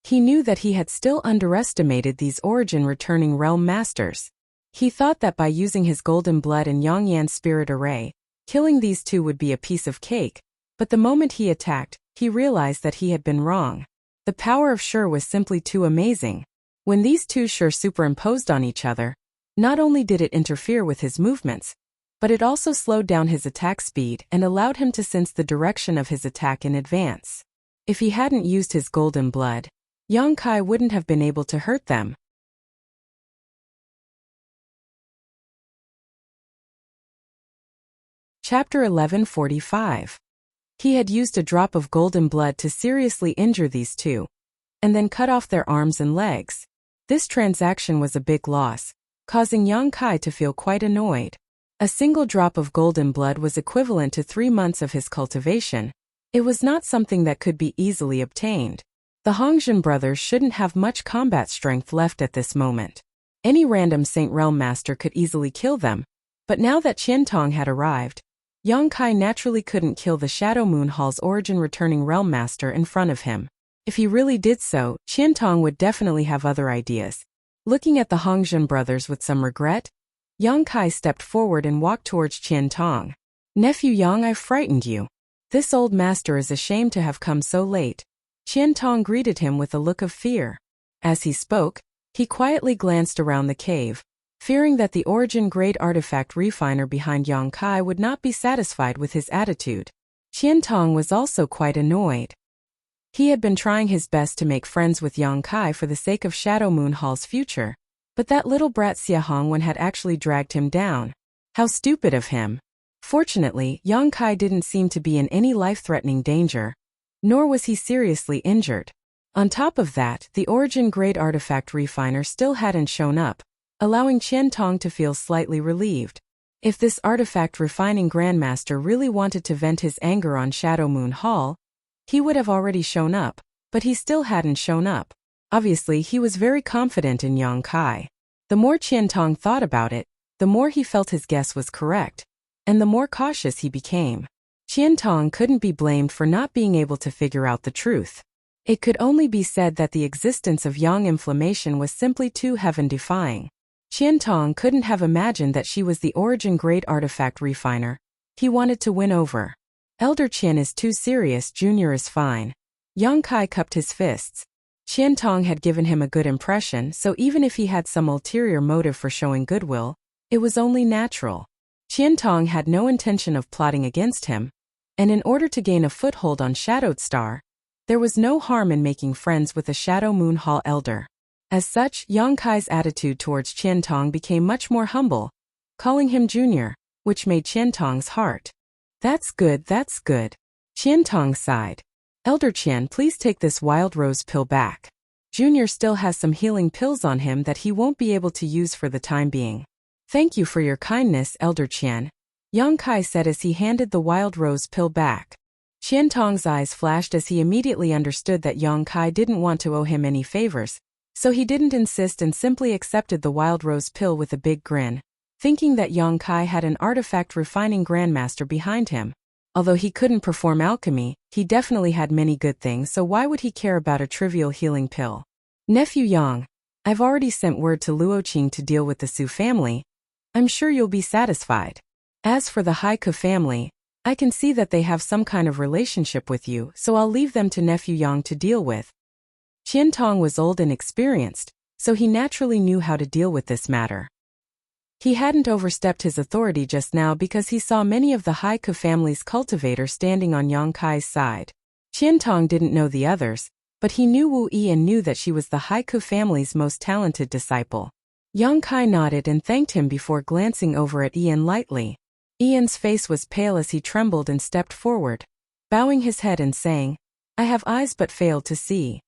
He knew that he had still underestimated these origin-returning realm masters. He thought that by using his golden blood and Yangyan spirit array, killing these two would be a piece of cake, but the moment he attacked, he realized that he had been wrong. The power of Shi was simply too amazing. When these two Shi superimposed on each other, not only did it interfere with his movements, but it also slowed down his attack speed and allowed him to sense the direction of his attack in advance. If he hadn't used his golden blood, Yang Kai wouldn't have been able to hurt them. Chapter 1145. He had used a drop of golden blood to seriously injure these two, and then cut off their arms and legs. This transaction was a big loss, causing Yang Kai to feel quite annoyed. A single drop of golden blood was equivalent to 3 months of his cultivation. It was not something that could be easily obtained. The Hongzhen brothers shouldn't have much combat strength left at this moment. Any random Saint Realm Master could easily kill them, but now that Qiantong had arrived, Yang Kai naturally couldn't kill the Shadow Moon Hall's origin-returning Realm Master in front of him. If he really did so, Qiantong would definitely have other ideas. Looking at the Hongzhen brothers with some regret, Yang Kai stepped forward and walked towards Qiantong. "Nephew Yang, I've frightened you. This old master is ashamed to have come so late." Qiantong greeted him with a look of fear. As he spoke, he quietly glanced around the cave, fearing that the origin-grade artifact refiner behind Yang Kai would not be satisfied with his attitude. Qiantong was also quite annoyed. He had been trying his best to make friends with Yang Kai for the sake of Shadow Moon Hall's future, but that little brat Xia Hongwen had actually dragged him down. How stupid of him. Fortunately, Yang Kai didn't seem to be in any life-threatening danger, nor was he seriously injured. On top of that, the origin-grade artifact refiner still hadn't shown up, allowing Qiantong to feel slightly relieved. If this artifact refining Grandmaster really wanted to vent his anger on Shadow Moon Hall, he would have already shown up, but he still hadn't shown up. Obviously, he was very confident in Yang Kai. The more Qiantong thought about it, the more he felt his guess was correct, and the more cautious he became. Qiantong couldn't be blamed for not being able to figure out the truth. It could only be said that the existence of Yang inflammation was simply too heaven-defying. Qiantong couldn't have imagined that she was the origin-grade artifact refiner. He wanted to win over. Elder Qian is too serious, Junior is fine. Yang Kai cupped his fists. Qiantong had given him a good impression, so even if he had some ulterior motive for showing goodwill, it was only natural. Qiantong had no intention of plotting against him, and in order to gain a foothold on Shadowed Star, there was no harm in making friends with a Shadow Moon Hall elder. As such, Yang Kai's attitude towards Qiantong became much more humble, calling him Junior, which made Qiantong's heart. That's good, that's good. Qiantong sighed. Elder Qian, please take this wild rose pill back. Junior still has some healing pills on him that he won't be able to use for the time being. Thank you for your kindness, Elder Qian, Yang Kai said as he handed the wild rose pill back. Qiantong's eyes flashed as he immediately understood that Yang Kai didn't want to owe him any favors, so he didn't insist and simply accepted the wild rose pill with a big grin, thinking that Yang Kai had an artifact refining grandmaster behind him. Although he couldn't perform alchemy, he definitely had many good things, so why would he care about a trivial healing pill? Nephew Yang, I've already sent word to Luoqing to deal with the Su family. I'm sure you'll be satisfied. As for the Haiku family, I can see that they have some kind of relationship with you, so I'll leave them to Nephew Yang to deal with. Qiantong was old and experienced, so he naturally knew how to deal with this matter. He hadn't overstepped his authority just now because he saw many of the Haiku family's cultivators standing on Yang Kai's side. Qiantong didn't know the others, but he knew Wu Yi and knew that she was the Haiku family's most talented disciple. Yang Kai nodded and thanked him before glancing over at Ian lightly. Ian's face was pale as he trembled and stepped forward, bowing his head and saying, I have eyes but failed to see.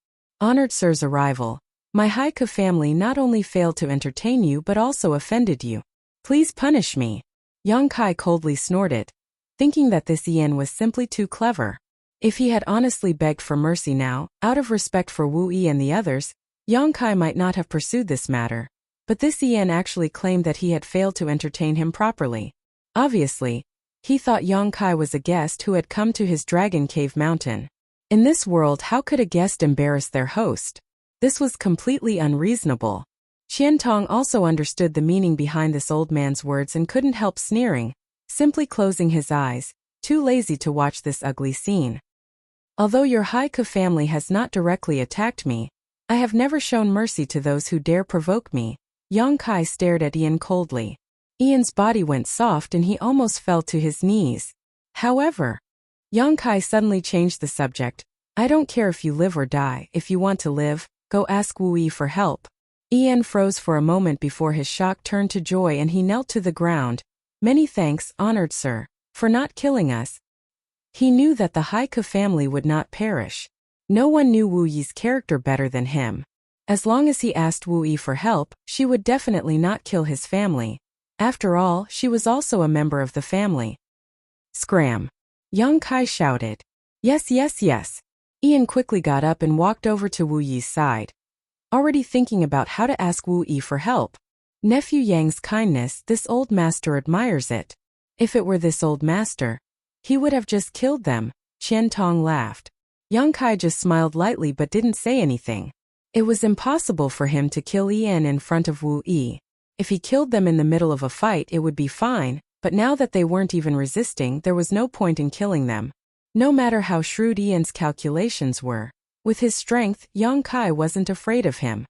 Honored Sir's arrival, my Haiku family not only failed to entertain you but also offended you. Please punish me. Yang Kai coldly snorted, thinking that this Ian was simply too clever. If he had honestly begged for mercy now, out of respect for Wu Yi and the others, Yang Kai might not have pursued this matter. But this Ian actually claimed that he had failed to entertain him properly. Obviously, he thought Yang Kai was a guest who had come to his Dragon Cave mountain. In this world, how could a guest embarrass their host? This was completely unreasonable. Qian Tong also understood the meaning behind this old man's words and couldn't help sneering, simply closing his eyes, too lazy to watch this ugly scene. Although your Haiku family has not directly attacked me, I have never shown mercy to those who dare provoke me. Yang Kai stared at Ian coldly. Ian's body went soft and he almost fell to his knees. However, Yang Kai suddenly changed the subject. I don't care if you live or die. If you want to live, go ask Wu Yi for help. Ian froze for a moment before his shock turned to joy and he knelt to the ground. Many thanks, honored sir, for not killing us. He knew that the Haiku family would not perish. No one knew Wu Yi's character better than him. As long as he asked Wu Yi for help, she would definitely not kill his family. After all, she was also a member of the family. Scram! Yang Kai shouted. Yes, yes, yes. Ian quickly got up and walked over to Wu Yi's side. Already thinking about how to ask Wu Yi for help. Nephew Yang's kindness, this old master admires it. If it were this old master, he would have just killed them. Qian Tong laughed. Yang Kai just smiled lightly but didn't say anything. It was impossible for him to kill Ian in front of Wu Yi. If he killed them in the middle of a fight it would be fine, but now that they weren't even resisting there was no point in killing them. No matter how shrewd Ian's calculations were, with his strength, Yang Kai wasn't afraid of him.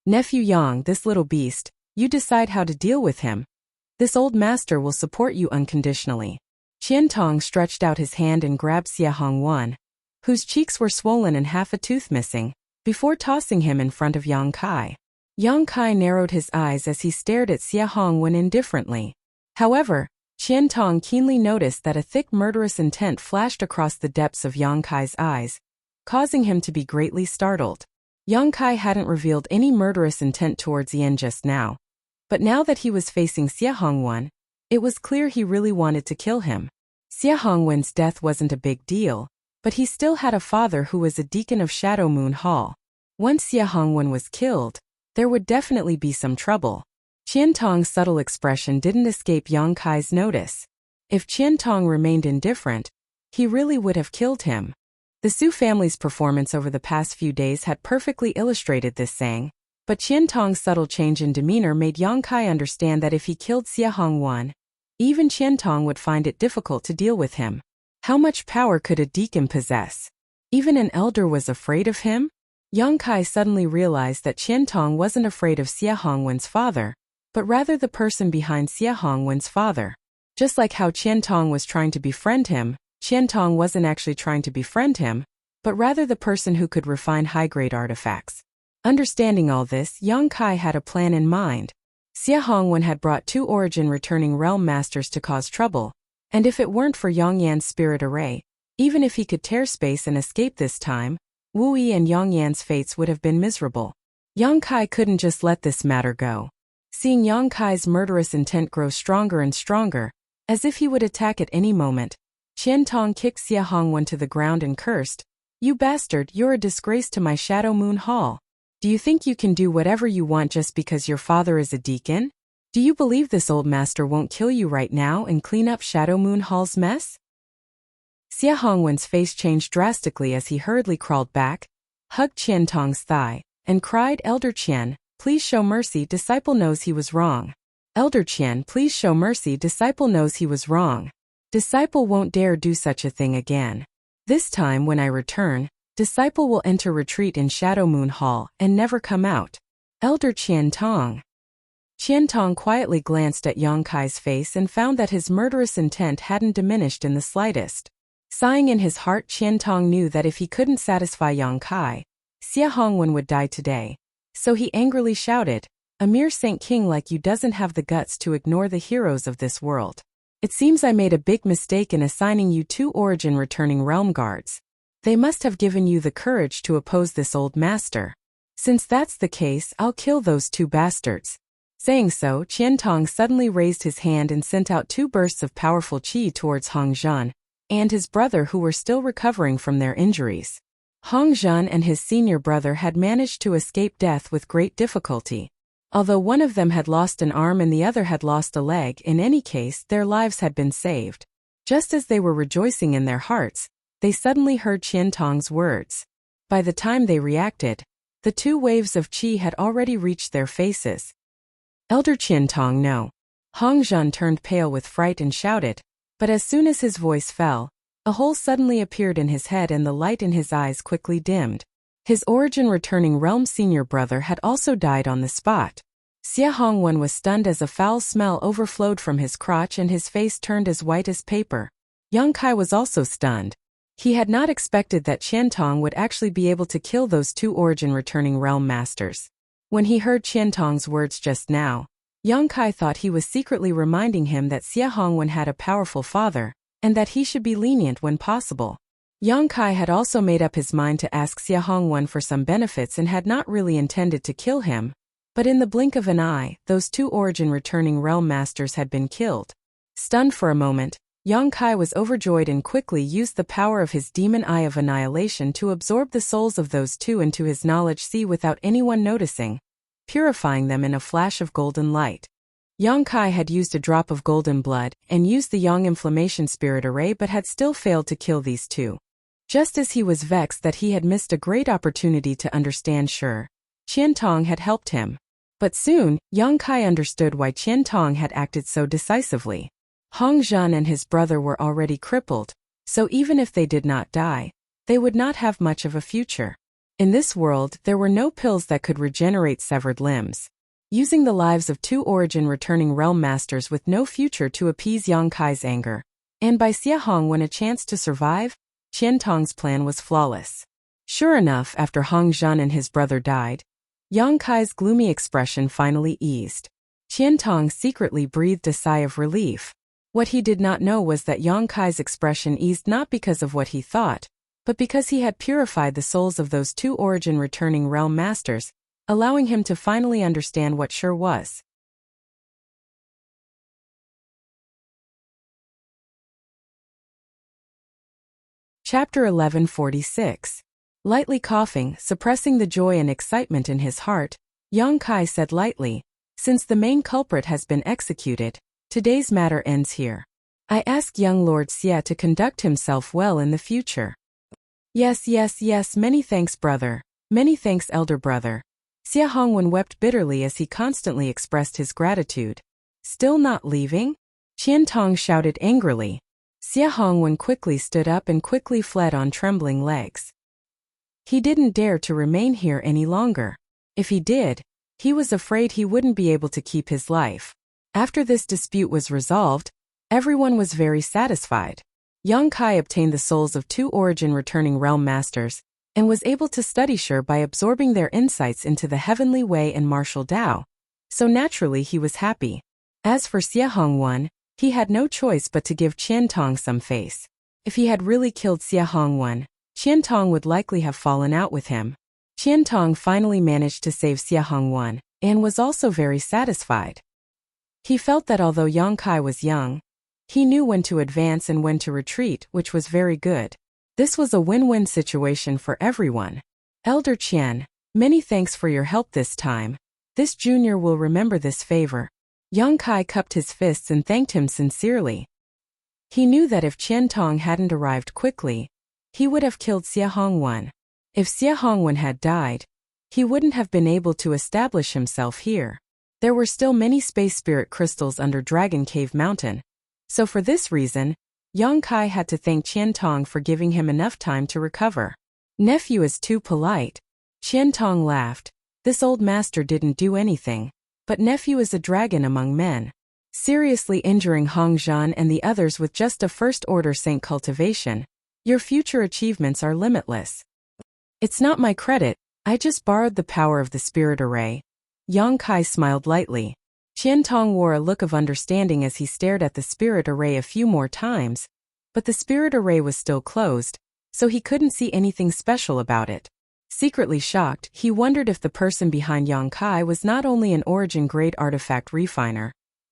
Nephew Yang, this little beast, you decide how to deal with him. This old master will support you unconditionally. Qian Tong stretched out his hand and grabbed Xia Hongwan, whose cheeks were swollen and half a tooth missing, before tossing him in front of Yang Kai. Yang Kai narrowed his eyes as he stared at Xia Hongwan indifferently. However, Qian Tong keenly noticed that a thick murderous intent flashed across the depths of Yang Kai's eyes, causing him to be greatly startled. Yang Kai hadn't revealed any murderous intent towards Ian just now. But now that he was facing Xia Hongwan, it was clear he really wanted to kill him. Xia Hongwan's death wasn't a big deal, but he still had a father who was a deacon of Shadow Moon Hall. Once Xia Hongwan was killed, there would definitely be some trouble. Qian Tong's subtle expression didn't escape Yang Kai's notice. If Qian Tong remained indifferent, he really would have killed him. The Su family's performance over the past few days had perfectly illustrated this saying, but Qian Tong's subtle change in demeanor made Yang Kai understand that if he killed Xia Hongwan, even Qian Tong would find it difficult to deal with him. How much power could a deacon possess? Even an elder was afraid of him? Yang Kai suddenly realized that Qian Tong wasn't afraid of Xia Hongwan's father, but rather the person behind Xia Hongwan's father. Just like how Qian Tong was trying to befriend him, Qian Tong wasn't actually trying to befriend him, but rather the person who could refine high-grade artifacts. Understanding all this, Yang Kai had a plan in mind. Xia Hongwan had brought 2 origin-returning realm masters to cause trouble, and if it weren't for Yang Yan's spirit array, even if he could tear space and escape this time, Wu Yi and Yang Yan's fates would have been miserable. Yang Kai couldn't just let this matter go. Seeing Yang Kai's murderous intent grow stronger and stronger, as if he would attack at any moment, Qian Tong kicked Xia Hongwan to the ground and cursed, "You bastard, you're a disgrace to my Shadow Moon Hall. Do you think you can do whatever you want just because your father is a deacon? Do you believe this old master won't kill you right now and clean up Shadow Moon Hall's mess?" Xia Hongwan's face changed drastically as he hurriedly crawled back, hugged Qian Tong's thigh, and cried, "Elder Qian, please show mercy, disciple knows he was wrong. Elder Qian, please show mercy, disciple knows he was wrong. Disciple won't dare do such a thing again. This time when I return, disciple will enter retreat in Shadow Moon Hall and never come out. Elder Qian Tong." Qian Tong quietly glanced at Yang Kai's face and found that his murderous intent hadn't diminished in the slightest. Sighing in his heart, Qian Tong knew that if he couldn't satisfy Yang Kai, Xia Hongwan would die today. So he angrily shouted, "A mere Saint King like you doesn't have the guts to ignore the heroes of this world. It seems I made a big mistake in assigning you 2 origin-returning realm guards. They must have given you the courage to oppose this old master. Since that's the case, I'll kill those 2 bastards." Saying so, Qian Tong suddenly raised his hand and sent out 2 bursts of powerful qi towards Hong Zhan and his brother who were still recovering from their injuries. Hong Zhan and his senior brother had managed to escape death with great difficulty. Although one of them had lost an arm and the other had lost a leg, in any case, their lives had been saved. Just as they were rejoicing in their hearts, they suddenly heard Qiantong's words. By the time they reacted, the 2 waves of qi had already reached their faces. Elder Qiantong, no. Hong Zhan turned pale with fright and shouted, but as soon as his voice fell, a hole suddenly appeared in his head and the light in his eyes quickly dimmed. His origin-returning realm senior brother had also died on the spot. Xia Hongwen was stunned as a foul smell overflowed from his crotch and his face turned as white as paper. Yang Kai was also stunned. He had not expected that Qiantong would actually be able to kill those 2 origin-returning realm masters. When he heard Qiantong's words just now, Yang Kai thought he was secretly reminding him that Xia Hongwen had a powerful father, and that he should be lenient when possible. Yang Kai had also made up his mind to ask Xia Hongwen for some benefits and had not really intended to kill him, but in the blink of an eye, those 2 origin-returning realm masters had been killed. Stunned for a moment, Yang Kai was overjoyed and quickly used the power of his demon eye of annihilation to absorb the souls of those 2 into his knowledge sea without anyone noticing, purifying them in a flash of golden light. Yang Kai had used a drop of golden blood and used the Yang Inflammation Spirit Array but had still failed to kill these 2. Just as he was vexed that he had missed a great opportunity to understand Qiantong had helped him. But soon, Yang Kai understood why Qiantong had acted so decisively. Hong Zhan and his brother were already crippled, so even if they did not die, they would not have much of a future. In this world, there were no pills that could regenerate severed limbs. Using the lives of 2 origin-returning realm masters with no future to appease Yang Kai's anger, and by Xia Hongwen a chance to survive, Qiantong's plan was flawless. Sure enough, after Hong Zhan and his brother died, Yang Kai's gloomy expression finally eased. Qiantong secretly breathed a sigh of relief. What he did not know was that Yang Kai's expression eased not because of what he thought, but because he had purified the souls of those 2 origin-returning realm masters, allowing him to finally understand what sure was. Chapter 1146. Lightly coughing, suppressing the joy and excitement in his heart, Yang Kai said lightly, "Since the main culprit has been executed, today's matter ends here. I ask young Lord Xie to conduct himself well in the future." Yes, many thanks brother. Many thanks elder brother. Xia Hongwen wept bitterly as he constantly expressed his gratitude. Still not leaving? Qiantong shouted angrily. Xia Hongwen quickly stood up and quickly fled on trembling legs. He didn't dare to remain here any longer. If he did, he was afraid he wouldn't be able to keep his life. After this dispute was resolved, everyone was very satisfied. Yang Kai obtained the souls of 2 origin-returning realm masters, and was able to study by absorbing their insights into the heavenly way and martial Tao, so naturally he was happy. As for Xia Hongwen, he had no choice but to give Qiantong some face. If he had really killed Xia Hongwen, Qiantong would likely have fallen out with him. Qiantong finally managed to save Xia Hongwen, and was also very satisfied. He felt that although Yang Kai was young, he knew when to advance and when to retreat, which was very good. This was a win-win situation for everyone. Elder Qian, many thanks for your help this time. This junior will remember this favor. Yang Kai cupped his fists and thanked him sincerely. He knew that if Qiantong hadn't arrived quickly, he would have killed Xia Hongwen. If Xia Hongwen had died, he wouldn't have been able to establish himself here. There were still many space spirit crystals under Dragon Cave Mountain, so for this reason, Yang Kai had to thank Qiantong for giving him enough time to recover. Nephew is too polite. Qiantong laughed. This old master didn't do anything, but nephew is a dragon among men. Seriously injuring Hong Zhan and the others with just a first-order saint cultivation, your future achievements are limitless. It's not my credit, I just borrowed the power of the spirit array. Yang Kai smiled lightly. Qiantong wore a look of understanding as he stared at the spirit array a few more times, but the spirit array was still closed, so he couldn't see anything special about it. Secretly shocked, he wondered if the person behind Yang Kai was not only an origin-grade artifact refiner,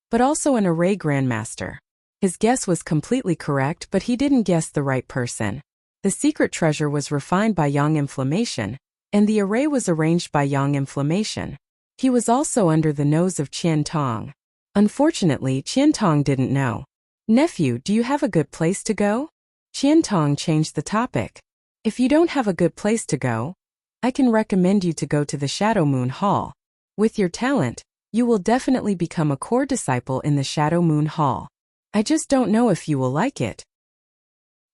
but also an array grandmaster. His guess was completely correct, but he didn't guess the right person. The secret treasure was refined by Yang Inflammation, and the array was arranged by Yang Inflammation. He was also under the nose of Qian Tong. Unfortunately, Qian Tong didn't know. "Nephew, do you have a good place to go?" Qian Tong changed the topic. "If you don't have a good place to go, I can recommend you to go to the Shadow Moon Hall. With your talent, you will definitely become a core disciple in the Shadow Moon Hall. I just don't know if you will like it."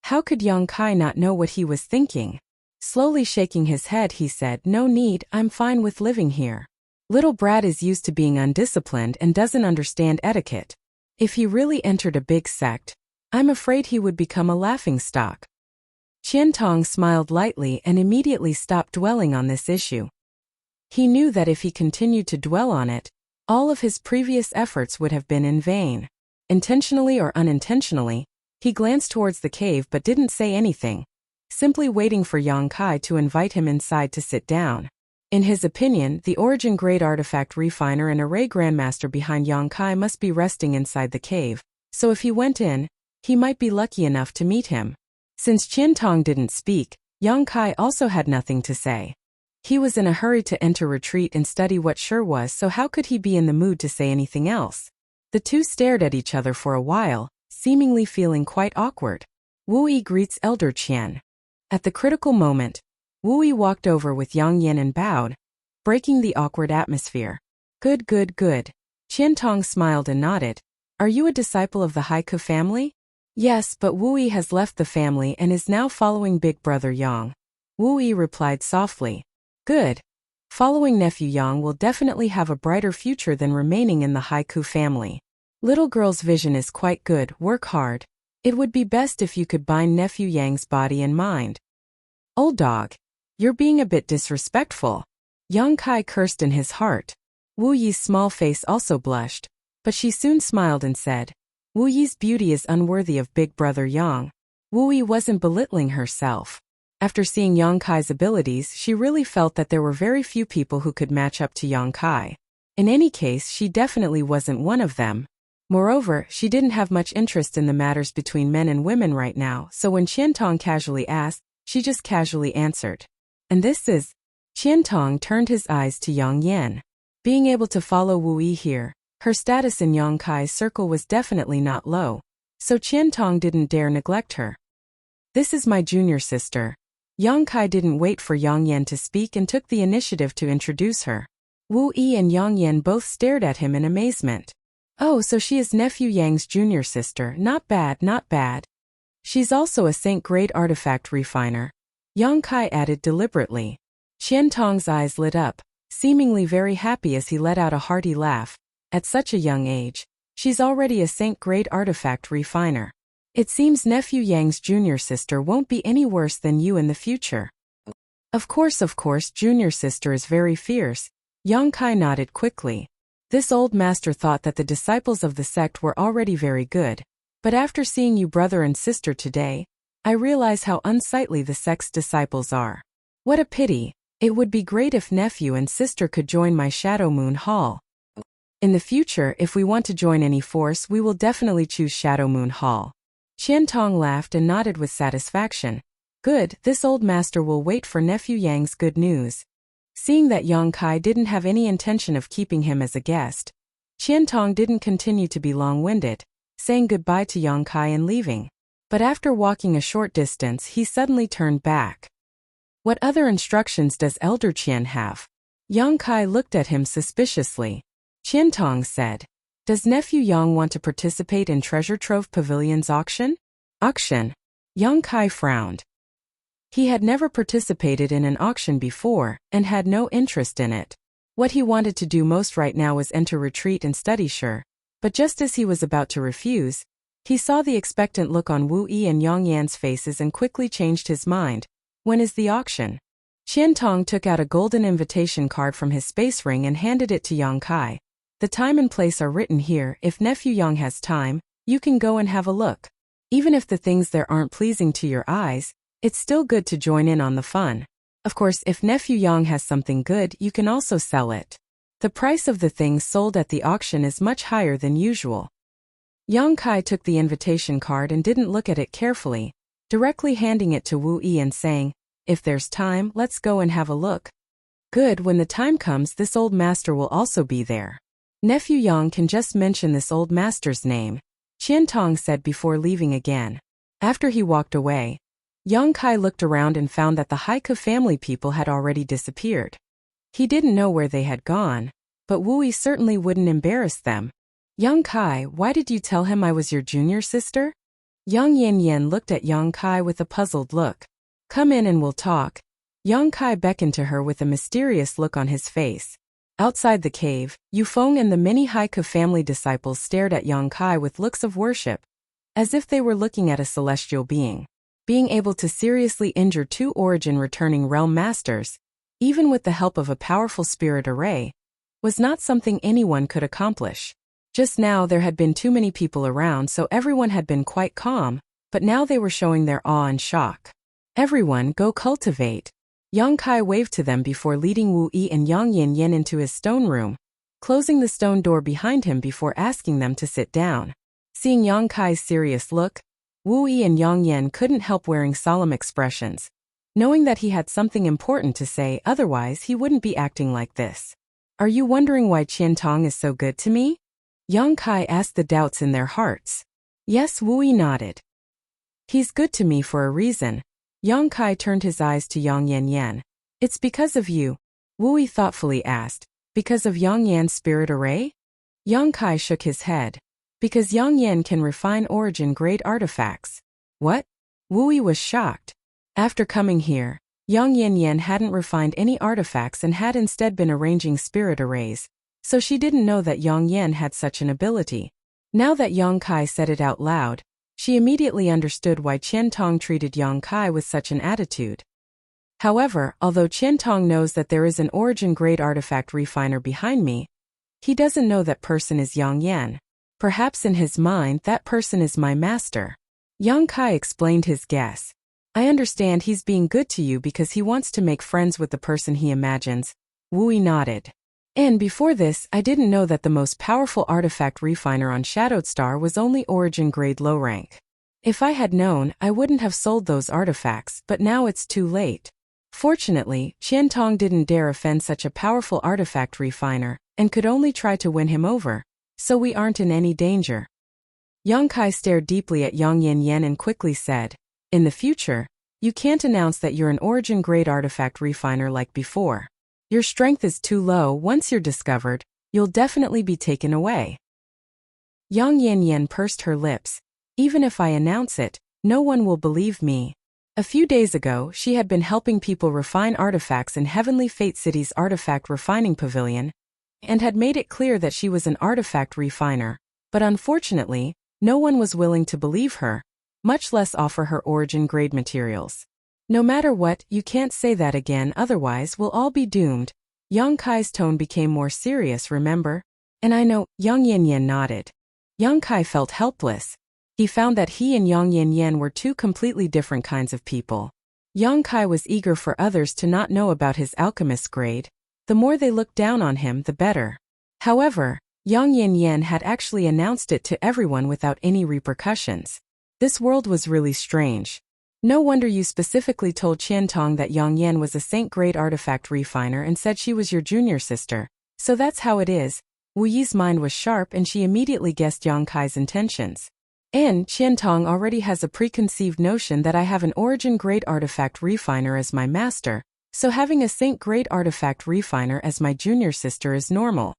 How could Yang Kai not know what he was thinking? Slowly shaking his head, he said, "No need, I'm fine with living here. Little Brad is used to being undisciplined and doesn't understand etiquette. If he really entered a big sect, I'm afraid he would become a laughingstock." Qian Tong smiled lightly and immediately stopped dwelling on this issue. He knew that if he continued to dwell on it, all of his previous efforts would have been in vain. Intentionally or unintentionally, he glanced towards the cave but didn't say anything, simply waiting for Yang Kai to invite him inside to sit down. In his opinion, the Origin Grade Artifact Refiner and Array Grandmaster behind Yang Kai must be resting inside the cave, so if he went in, he might be lucky enough to meet him. Since Qian Tong didn't speak, Yang Kai also had nothing to say. He was in a hurry to enter retreat and study what sure was, so how could he be in the mood to say anything else? The two stared at each other for a while, seemingly feeling quite awkward. Wu Yi greets Elder Qian. At the critical moment, Wu Yi walked over with Yang Yan and bowed, breaking the awkward atmosphere. Good, good, good. Qian Tong smiled and nodded. "Are you a disciple of the Haiku family?" "Yes, but Wu Yi has left the family and is now following Big Brother Yang." Wu Yi replied softly. "Good. Following nephew Yang will definitely have a brighter future than remaining in the Haiku family. Little girl's vision is quite good, work hard. It would be best if you could bind nephew Yang's body and mind." "Old dog. You're being a bit disrespectful." Yang Kai cursed in his heart. Wu Yi's small face also blushed, but she soon smiled and said, "Wu Yi's beauty is unworthy of Big Brother Yang." Wu Yi wasn't belittling herself. After seeing Yang Kai's abilities, she really felt that there were very few people who could match up to Yang Kai. In any case, she definitely wasn't one of them. Moreover, she didn't have much interest in the matters between men and women right now, so when Qian Tong casually asked, she just casually answered. "And this is..." Qian Tong turned his eyes to Yang Yan. Being able to follow Wu Yi here, her status in Yang Kai's circle was definitely not low, so Qian Tong didn't dare neglect her. "This is my junior sister." Yang Kai didn't wait for Yang Yan to speak and took the initiative to introduce her. Wu Yi and Yang Yan both stared at him in amazement. "Oh, so she is nephew Yang's junior sister, not bad, not bad. She's also a Saint Grade Artifact Refiner," Yang Kai added deliberately. Qian Tong's eyes lit up, seemingly very happy as he let out a hearty laugh. At such a young age, she's already a Saint Grade Artifact Refiner. It seems nephew Yang's junior sister won't be any worse than you in the future." Of course, junior sister is very fierce." Yang Kai nodded quickly. This old master thought that the disciples of the sect were already very good, but after seeing you brother and sister today, I realize how unsightly the sect's disciples are. What a pity. It would be great if nephew and sister could join my Shadow Moon Hall. In the future, if we want to join any force, we will definitely choose Shadow Moon Hall." Qian Tong laughed and nodded with satisfaction. Good, this old master will wait for nephew Yang's good news. Seeing that Yang Kai didn't have any intention of keeping him as a guest, Qian Tong didn't continue to be long-winded, saying goodbye to Yang Kai and leaving. But after walking a short distance, he suddenly turned back. "What other instructions does Elder Qian have?" Yang Kai looked at him suspiciously. Qian Tong said, "Does nephew Yang want to participate in Treasure Trove Pavilion's auction?" "Auction?" Yang Kai frowned. He had never participated in an auction before, and had no interest in it. What he wanted to do most right now was enter retreat and study sure, but just as he was about to refuse, he saw the expectant look on Wu Yi and Yang Yan's faces and quickly changed his mind. "When is the auction?" Qian Tong took out a golden invitation card from his space ring and handed it to Yang Kai. "The time and place are written here. If nephew Yang has time, you can go and have a look. Even if the things there aren't pleasing to your eyes, it's still good to join in on the fun. Of course, if nephew Yang has something good, you can also sell it. The price of the things sold at the auction is much higher than usual." Yang Kai took the invitation card and didn't look at it carefully, directly handing it to Wu Yi and saying, "If there's time, let's go and have a look." Good, when the time comes this old master will also be there. Nephew Yang can just mention this old master's name, Qian Tong said before leaving again. After he walked away, Yang Kai looked around and found that the Haiku family people had already disappeared. He didn't know where they had gone, but Wu Yi certainly wouldn't embarrass them. Yang Kai, why did you tell him I was your junior sister? Yang Yan looked at Yang Kai with a puzzled look. Come in and we'll talk. Yang Kai beckoned to her with a mysterious look on his face. Outside the cave, Yufeng and the many Haiku family disciples stared at Yang Kai with looks of worship, as if they were looking at a celestial being. Being able to seriously injure two origin-returning realm masters, even with the help of a powerful spirit array, was not something anyone could accomplish. Just now there had been too many people around, so everyone had been quite calm, but now they were showing their awe and shock. Everyone, go cultivate. Yang Kai waved to them before leading Wu Yi and Yang Yan into his stone room, closing the stone door behind him before asking them to sit down. Seeing Yang Kai's serious look, Wu Yi and Yang Yan couldn't help wearing solemn expressions, knowing that he had something important to say, otherwise he wouldn't be acting like this. Are you wondering why Qian Tong is so good to me? Yang Kai asked the doubts in their hearts. Yes, Wu Yi nodded. He's good to me for a reason. Yang Kai turned his eyes to Yang Yan. It's because of you, Wu Yi thoughtfully asked. Because of Yang Yan's spirit array? Yang Kai shook his head. Because Yang Yan can refine origin-grade artifacts. What? Wu Yi was shocked. After coming here, Yang Yan hadn't refined any artifacts and had instead been arranging spirit arrays, so she didn't know that Yang Yan had such an ability. Now that Yang Kai said it out loud, she immediately understood why Qian Tong treated Yang Kai with such an attitude. However, although Qian Tong knows that there is an origin-grade artifact refiner behind me, he doesn't know that person is Yang Yan. Perhaps in his mind that person is my master. Yang Kai explained his guess. I understand he's being good to you because he wants to make friends with the person he imagines. Wu Yi nodded. And before this, I didn't know that the most powerful artifact refiner on Shadowed Star was only origin-grade low rank. If I had known, I wouldn't have sold those artifacts, but now it's too late. Fortunately, Qian Tong didn't dare offend such a powerful artifact refiner, and could only try to win him over, so we aren't in any danger. Yang Kai stared deeply at Yang Yan and quickly said, in the future, you can't announce that you're an origin-grade artifact refiner like before. Your strength is too low. Once you're discovered, you'll definitely be taken away. Yang Yan pursed her lips. Even if I announce it, no one will believe me. A few days ago, she had been helping people refine artifacts in Heavenly Fate City's artifact refining pavilion, and had made it clear that she was an artifact refiner, but unfortunately, no one was willing to believe her, much less offer her origin-grade materials. No matter what, you can't say that again, otherwise we'll all be doomed. Yang Kai's tone became more serious, remember? And I know, Yang Yan nodded. Yang Kai felt helpless. He found that he and Yang Yan were two completely different kinds of people. Yang Kai was eager for others to not know about his alchemist grade. The more they looked down on him, the better. However, Yang Yan had actually announced it to everyone without any repercussions. This world was really strange. No wonder you specifically told Qian Tong that Yang Yan was a saint-grade artifact refiner and said she was your junior sister. So that's how it is. Wu Yi's mind was sharp and she immediately guessed Yang Kai's intentions. And Qian Tong already has a preconceived notion that I have an origin-grade artifact refiner as my master, so having a saint-grade artifact refiner as my junior sister is normal.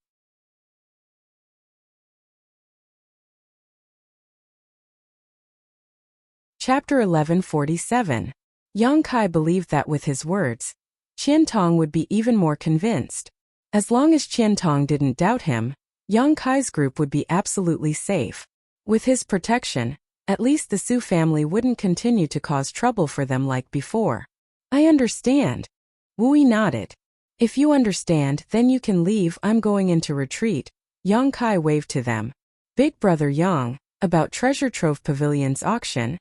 Chapter 1147. Yang Kai believed that with his words, Qian Tong would be even more convinced. As long as Qian Tong didn't doubt him, Yang Kai's group would be absolutely safe. With his protection, at least the Su family wouldn't continue to cause trouble for them like before. I understand. Wu Yi nodded. If you understand, then you can leave. I'm going into retreat. Yang Kai waved to them. Big brother Yang, about Treasure Trove Pavilion's auction?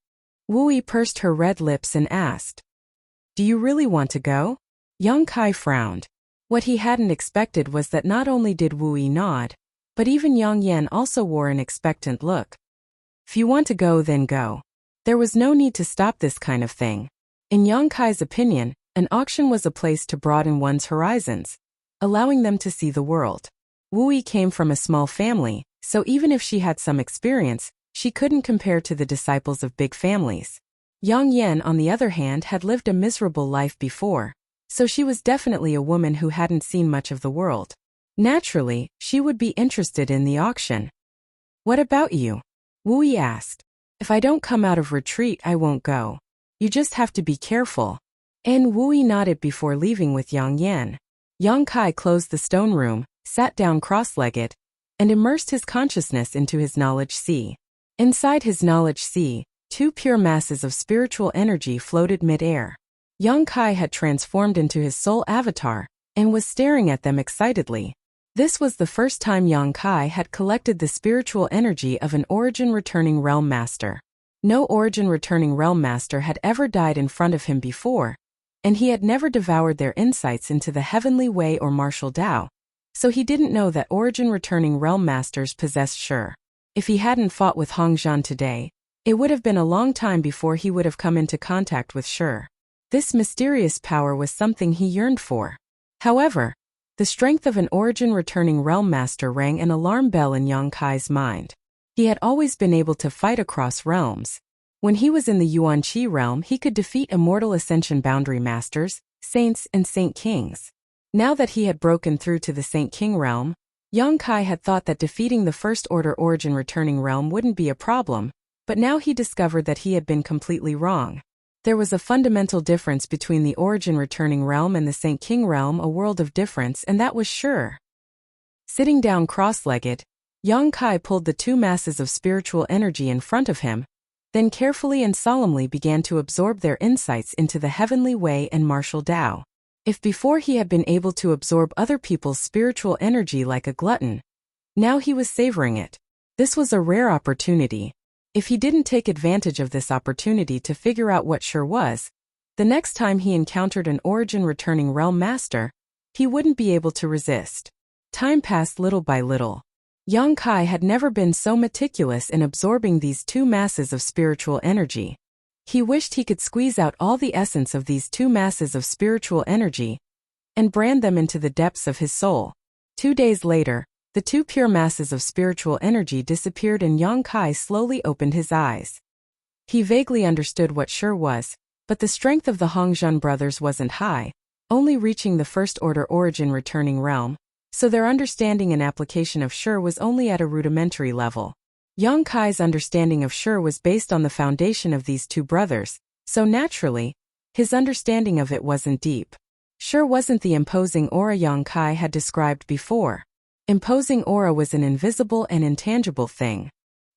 Wu Yi pursed her red lips and asked. Do you really want to go? Yang Kai frowned. What he hadn't expected was that not only did Wu Yi nod, but even Yang Yan also wore an expectant look. If you want to go, then go. There was no need to stop this kind of thing. In Yang Kai's opinion, An auction was a place to broaden one's horizons, allowing them to see the world. Wu Yi came from a small family, so even if she had some experience, she couldn't compare to the disciples of big families. Yang Yan, on the other hand, had lived a miserable life before, so she was definitely a woman who hadn't seen much of the world. Naturally, she would be interested in the auction. "What about you?" Wu Yi asked. "If I don't come out of retreat, I won't go. You just have to be careful." And Wu Yi nodded before leaving with Yang Yan. Yang Kai closed the stone room, sat down cross-legged, and immersed his consciousness into his knowledge sea. Inside his knowledge sea, two pure masses of spiritual energy floated mid-air. Yang Kai had transformed into his soul avatar, and was staring at them excitedly. This was the first time Yang Kai had collected the spiritual energy of an origin-returning realm master. No origin-returning realm master had ever died in front of him before, and he had never devoured their insights into the heavenly way or martial Tao, so he didn't know that origin-returning realm masters possessed Shi. If he hadn't fought with Hongzhan today, it would have been a long time before he would have come into contact with Shi. This mysterious power was something he yearned for. However, the strength of an origin-returning realm master rang an alarm bell in Yang Kai's mind. He had always been able to fight across realms. When he was in the Yuan-Chi realm, he could defeat immortal ascension boundary masters, saints, and saint kings. Now that he had broken through to the Saint King realm, Yang Kai had thought that defeating the First Order origin-returning realm wouldn't be a problem, but now he discovered that he had been completely wrong. There was a fundamental difference between the origin-returning realm and the Saint King realm, a world of difference, and that was sure. Sitting down cross-legged, Yang Kai pulled the two masses of spiritual energy in front of him, then carefully and solemnly began to absorb their insights into the heavenly way and martial Tao. If before he had been able to absorb other people's spiritual energy like a glutton, now he was savoring it. This was a rare opportunity. If he didn't take advantage of this opportunity to figure out what Shi was, the next time he encountered an origin-returning realm master, he wouldn't be able to resist. Time passed little by little. Yang Kai had never been so meticulous in absorbing these two masses of spiritual energy. He wished he could squeeze out all the essence of these two masses of spiritual energy and brand them into the depths of his soul. 2 days later, the two pure masses of spiritual energy disappeared and Yang Kai slowly opened his eyes. He vaguely understood what Shi was, but the strength of the Hongzhan brothers wasn't high, only reaching the First Order origin-returning realm, so their understanding and application of Shi was only at a rudimentary level. Yang Kai's understanding of Shi was based on the foundation of these two brothers, so naturally, his understanding of it wasn't deep. Shi wasn't the imposing aura Yang Kai had described before. Imposing aura was an invisible and intangible thing.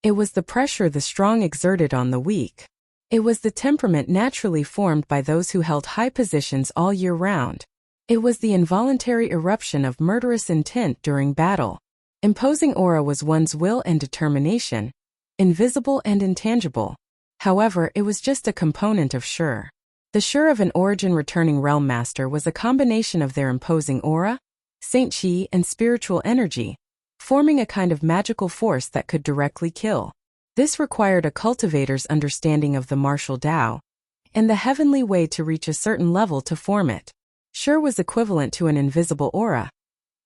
It was the pressure the strong exerted on the weak. It was the temperament naturally formed by those who held high positions all year round. It was the involuntary eruption of murderous intent during battle. Imposing aura was one's will and determination, invisible and intangible. However, it was just a component of Shi. The Shi of an origin-returning realm master was a combination of their imposing aura, Saint Qi, and spiritual energy, forming a kind of magical force that could directly kill. This required a cultivator's understanding of the martial Tao and the heavenly way to reach a certain level to form it. Shi was equivalent to an invisible aura,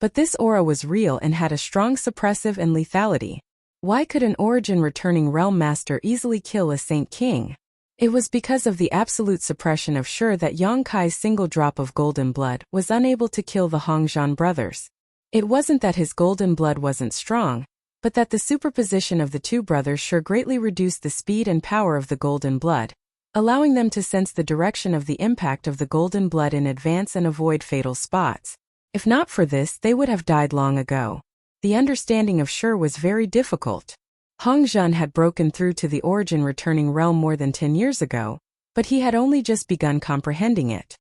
but this aura was real and had a strong suppressive and lethality. Why could an origin-returning realm master easily kill a Saint King? It was because of the absolute suppression of Shi that Yang Kai's single drop of golden blood was unable to kill the Hongzhan brothers. It wasn't that his golden blood wasn't strong, but that the superposition of the two brothers Shi greatly reduced the speed and power of the golden blood, allowing them to sense the direction of the impact of the golden blood in advance and avoid fatal spots. If not for this, they would have died long ago. The understanding of Shi was very difficult. Hongzhan had broken through to the origin-returning realm more than 10 years ago, but he had only just begun comprehending it.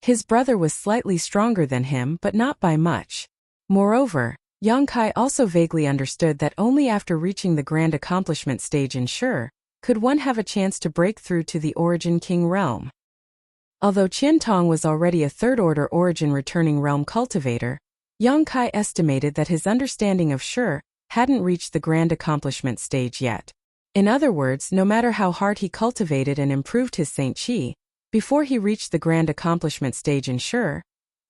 His brother was slightly stronger than him, but not by much. Moreover, Yang Kai also vaguely understood that only after reaching the grand accomplishment stage in Shi could one have a chance to break through to the Origin King realm. Although Qian Tong was already a third-order origin-returning realm cultivator, Yang Kai estimated that his understanding of Shi hadn't reached the grand accomplishment stage yet. In other words, no matter how hard he cultivated and improved his Saint Qi, Before he reached the grand accomplishment stage in Shur,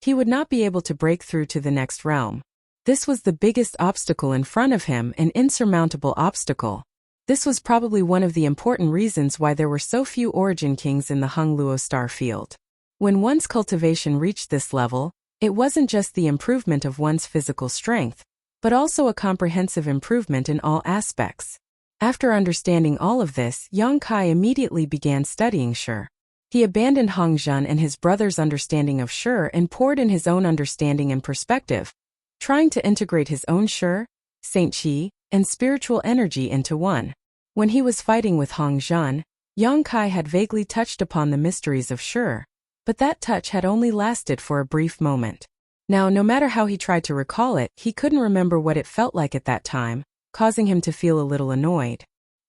he would not be able to break through to the next realm. This was the biggest obstacle in front of him, an insurmountable obstacle. This was probably one of the important reasons why there were so few Origin Kings in the Hung Luo star field. When one's cultivation reached this level, it wasn't just the improvement of one's physical strength, but also a comprehensive improvement in all aspects. After understanding all of this, Yang Kai immediately began studying Shur. He abandoned Hong Zhen and his brother's understanding of Shur and poured in his own understanding and perspective, trying to integrate his own Shur, Saint Qi, and spiritual energy into one. When he was fighting with Hong Zhen, Yang Kai had vaguely touched upon the mysteries of Shur, but that touch had only lasted for a brief moment. Now, no matter how he tried to recall it, he couldn't remember what it felt like at that time, causing him to feel a little annoyed.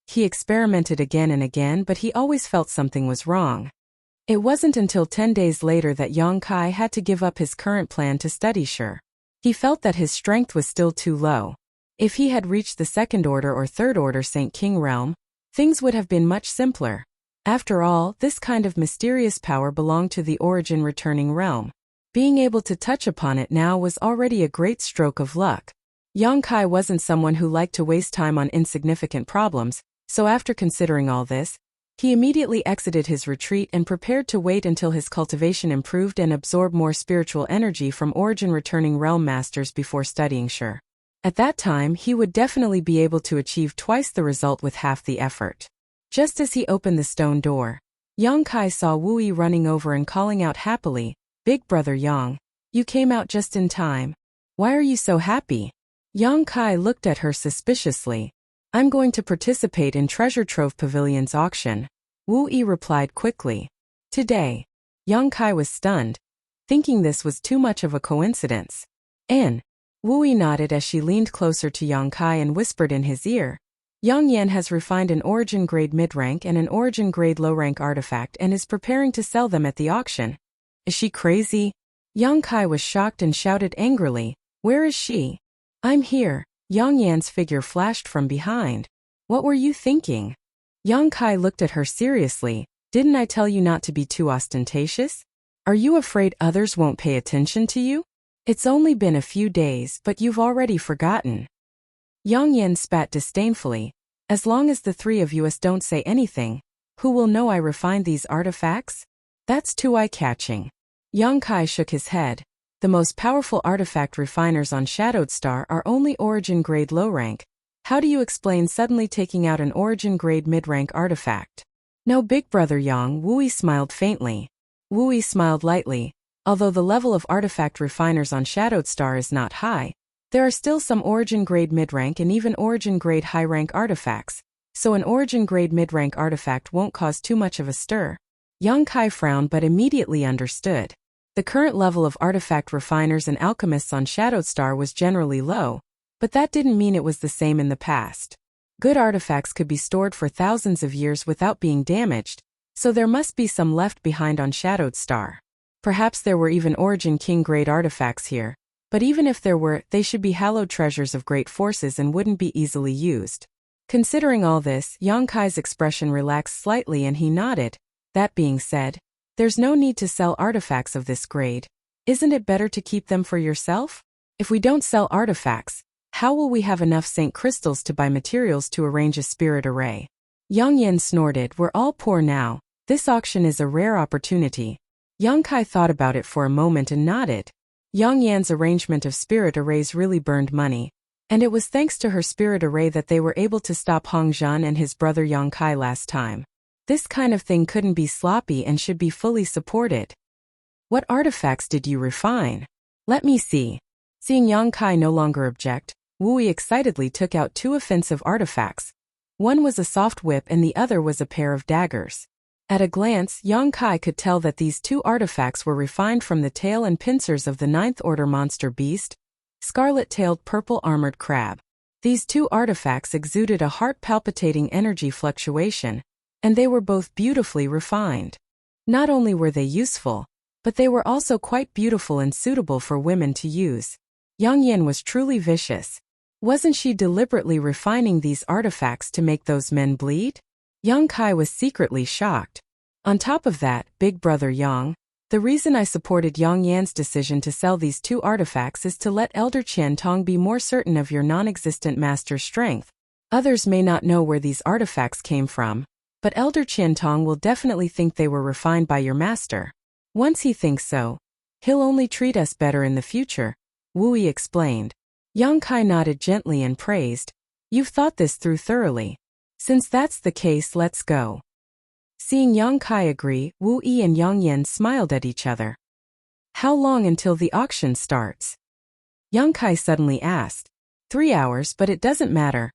He experimented again and again, but he always felt something was wrong. It wasn't until 10 days later that Yang Kai had to give up his current plan to study Shur. He felt that his strength was still too low. If he had reached the second order or third order Saint King realm, things would have been much simpler. After all, this kind of mysterious power belonged to the Origin returning realm. Being able to touch upon it now was already a great stroke of luck. Yang Kai wasn't someone who liked to waste time on insignificant problems, so after considering all this, he immediately exited his retreat and prepared to wait until his cultivation improved and absorb more spiritual energy from Origin returning realm masters before studying Shur. At that time, he would definitely be able to achieve twice the result with half the effort. Just as he opened the stone door, Yang Kai saw Wu Yi running over and calling out happily, "Big brother Yang, you came out just in time. Why are you so happy?" Yang Kai looked at her suspiciously. "I'm going to participate in Treasure Trove Pavilion's auction," Wu Yi replied quickly. "Today?" Yang Kai was stunned, thinking this was too much of a coincidence. "And?" Wu Yi nodded as she leaned closer to Yang Kai and whispered in his ear, "Yang Yan has refined an Origin grade mid-rank and an Origin grade low-rank artifact and is preparing to sell them at the auction." "Is she crazy?" Yang Kai was shocked and shouted angrily, "Where is she?" "I'm here." Yang Yan's figure flashed from behind. "What were you thinking?" Yang Kai looked at her seriously. "Didn't I tell you not to be too ostentatious? Are you afraid others won't pay attention to you? It's only been a few days, but you've already forgotten." Yang Yan spat disdainfully. "As long as the three of us don't say anything, who will know I refined these artifacts? That's too eye-catching." Yang Kai shook his head. "The most powerful artifact refiners on Shadowed Star are only Origin grade low rank. How do you explain suddenly taking out an Origin grade mid-rank artifact?" "No, big brother Yang," Wu Yi smiled faintly. Wu Yi smiled lightly. "Although the level of artifact refiners on Shadowed Star is not high, there are still some Origin grade mid-rank and even Origin grade high-rank artifacts, so an Origin grade mid-rank artifact won't cause too much of a stir." Yang Kai frowned but immediately understood. The current level of artifact refiners and alchemists on Shadowed Star was generally low, but that didn't mean it was the same in the past. Good artifacts could be stored for thousands of years without being damaged, so there must be some left behind on Shadowed Star. Perhaps there were even Origin King grade artifacts here, but even if there were, they should be hallowed treasures of great forces and wouldn't be easily used. Considering all this, Yang Kai's expression relaxed slightly and he nodded. "That being said, there's no need to sell artifacts of this grade. Isn't it better to keep them for yourself? If we don't sell artifacts, how will we have enough Saint Crystals to buy materials to arrange a spirit array?" Yang Yan snorted. "We're all poor now. This auction is a rare opportunity." Yang Kai thought about it for a moment and nodded. Yang Yan's arrangement of spirit arrays really burned money, and it was thanks to her spirit array that they were able to stop Hong Zhen and his brother Yang Kai last time. This kind of thing couldn't be sloppy and should be fully supported. "What artifacts did you refine? Let me see." Seeing Yang Kai no longer object, Wu Yi excitedly took out two offensive artifacts. One was a soft whip and the other was a pair of daggers. At a glance, Yang Kai could tell that these two artifacts were refined from the tail and pincers of the ninth order monster beast, scarlet-tailed purple armored crab. These two artifacts exuded a heart-palpitating energy fluctuation, and they were both beautifully refined. Not only were they useful, but they were also quite beautiful and suitable for women to use. Yang Yan was truly vicious. Wasn't she deliberately refining these artifacts to make those men bleed? Yang Kai was secretly shocked. On top of that, Big Brother Yang, the reason I supported Yang Yan's decision to sell these 2 artifacts is to let Elder Qian Tong be more certain of your non-existent master's strength. Others may not know where these artifacts came from, but Elder Qian Tong will definitely think they were refined by your master. Once he thinks so, he'll only treat us better in the future, Wu Yi explained. Yang Kai nodded gently and praised, "You've thought this through thoroughly. Since that's the case, let's go." Seeing Yang Kai agree, Wu Yi and Yang Yan smiled at each other. "How long until the auction starts?" Yang Kai suddenly asked. 3 hours, but it doesn't matter.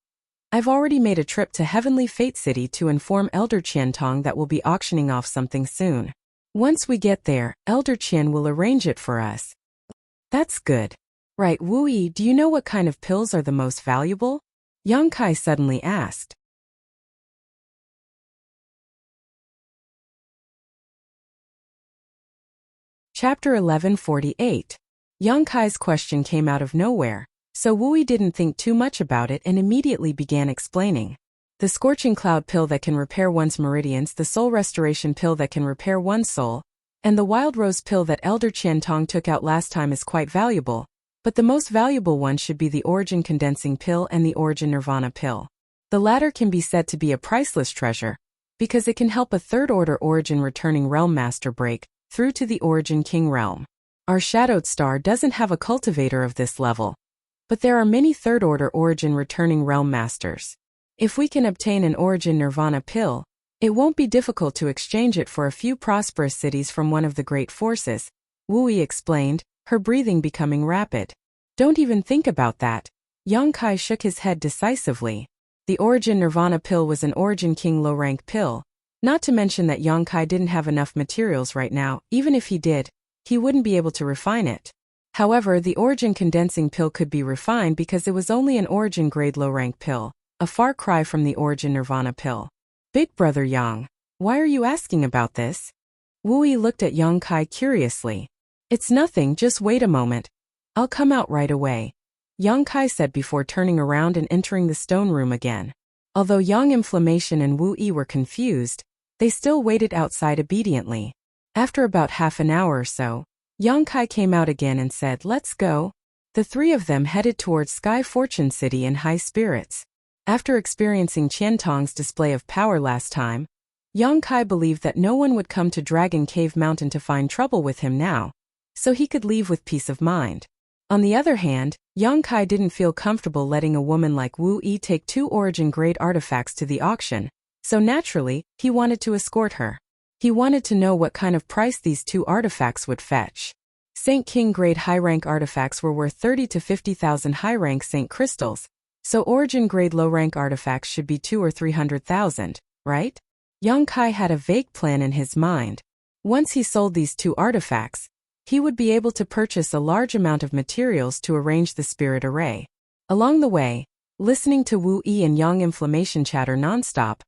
I've already made a trip to Heavenly Fate City to inform Elder Qian Tong that we'll be auctioning off something soon. Once we get there, Elder Qian will arrange it for us. That's good. Right, Wu Yi, do you know what kind of pills are the most valuable? Yang Kai suddenly asked. Chapter 1148. Yang Kai's question came out of nowhere, so Wu Yi didn't think too much about it and immediately began explaining. The Scorching Cloud pill that can repair one's meridians, the Soul Restoration pill that can repair one's soul, and the Wild Rose pill that Elder Qian Tong took out last time is quite valuable, but the most valuable one should be the Origin Condensing pill and the Origin Nirvana pill. The latter can be said to be a priceless treasure, because it can help a third-order Origin returning realm master break through to the Origin King realm. Our Shadowed Star doesn't have a cultivator of this level, but there are many third-order Origin returning realm masters. If we can obtain an Origin Nirvana pill, it won't be difficult to exchange it for a few prosperous cities from one of the great forces, Wu Yi explained, her breathing becoming rapid. Don't even think about that. Yang Kai shook his head decisively. The Origin Nirvana pill was an Origin King low-rank pill, not to mention that Yang Kai didn't have enough materials right now. Even if he did, he wouldn't be able to refine it. However, the Origin Condensing pill could be refined because it was only an Origin grade low-rank pill, a far cry from the Origin Nirvana pill. Big Brother Yang, why are you asking about this? Wu Yi looked at Yang Kai curiously. It's nothing, just wait a moment. I'll come out right away, Yang Kai said before turning around and entering the stone room again. Although Yang Inflammation and Wu Yi were confused, they still waited outside obediently. After about half an hour or so, Yang Kai came out again and said, "Let's go." The 3 of them headed towards Sky Fortune City in high spirits. After experiencing Qian Tong's display of power last time, Yang Kai believed that no one would come to Dragon Cave Mountain to find trouble with him now, so he could leave with peace of mind. On the other hand, Yang Kai didn't feel comfortable letting a woman like Wu Yi take 2 Origin-grade artifacts to the auction, so naturally, he wanted to escort her. He wanted to know what kind of price these 2 artifacts would fetch. Saint King-grade high-rank artifacts were worth 30 to 50,000 high-rank Saint crystals, so Origin-grade low-rank artifacts should be 2 or 300,000, right? Yang Kai had a vague plan in his mind. Once he sold these 2 artifacts, he would be able to purchase a large amount of materials to arrange the spirit array. Along the way, listening to Wu Yi and Yang Inflammation chatter nonstop,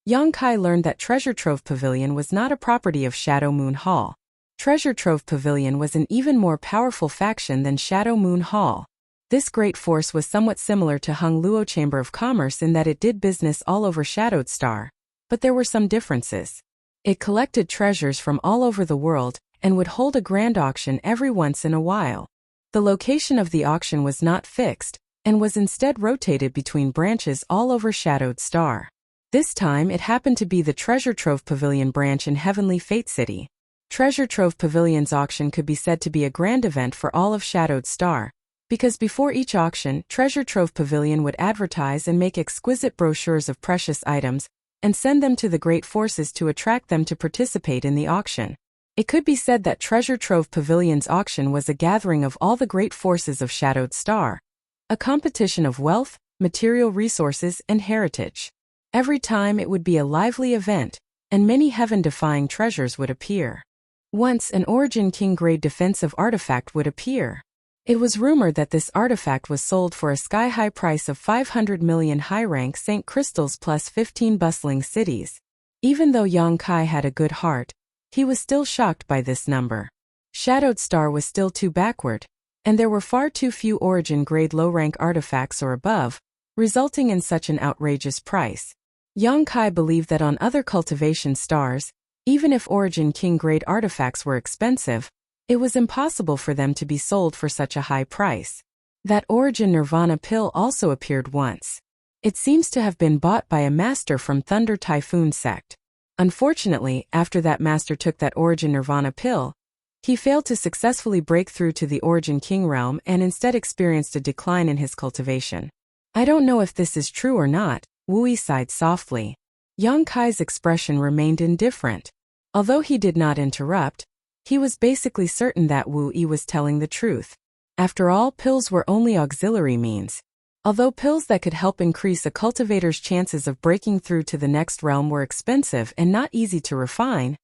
Yang Kai learned that Treasure Trove Pavilion was not a property of Shadow Moon Hall. Treasure Trove Pavilion was an even more powerful faction than Shadow Moon Hall. This great force was somewhat similar to Hung Luo Chamber of Commerce in that it did business all over Shadowed Star, but there were some differences. It collected treasures from all over the world and would hold a grand auction every once in a while. The location of the auction was not fixed, and was instead rotated between branches all over Shadowed Star. This time it happened to be the Treasure Trove Pavilion branch in Heavenly Fate City. Treasure Trove Pavilion's auction could be said to be a grand event for all of Shadowed Star, because before each auction, Treasure Trove Pavilion would advertise and make exquisite brochures of precious items, and send them to the great forces to attract them to participate in the auction. It could be said that Treasure Trove Pavilion's auction was a gathering of all the great forces of Shadowed Star, a competition of wealth, material resources, and heritage. Every time it would be a lively event, and many heaven-defying treasures would appear. Once an Origin King-grade defensive artifact would appear. It was rumored that this artifact was sold for a sky-high price of 500 million high-rank Saint crystals plus 15 bustling cities. Even though Yang Kai had a good heart, he was still shocked by this number. Shadowed Star was still too backward, and there were far too few Origin-grade low-rank artifacts or above, resulting in such an outrageous price. Yang Kai believed that on other cultivation stars, Even if Origin King-grade artifacts were expensive, it was impossible for them to be sold for such a high price. That Origin Nirvana pill also appeared once. It seems to have been bought by a master from Thunder Typhoon sect. Unfortunately, after that master took that Origin Nirvana pill, he failed to successfully break through to the Origin King realm and instead experienced a decline in his cultivation. I don't know if this is true or not, Wu Yi sighed softly. Yang Kai's expression remained indifferent. Although he did not interrupt, he was basically certain that Wu Yi was telling the truth. After all, pills were only auxiliary means. Although pills that could help increase a cultivator's chances of breaking through to the next realm were expensive and not easy to refine,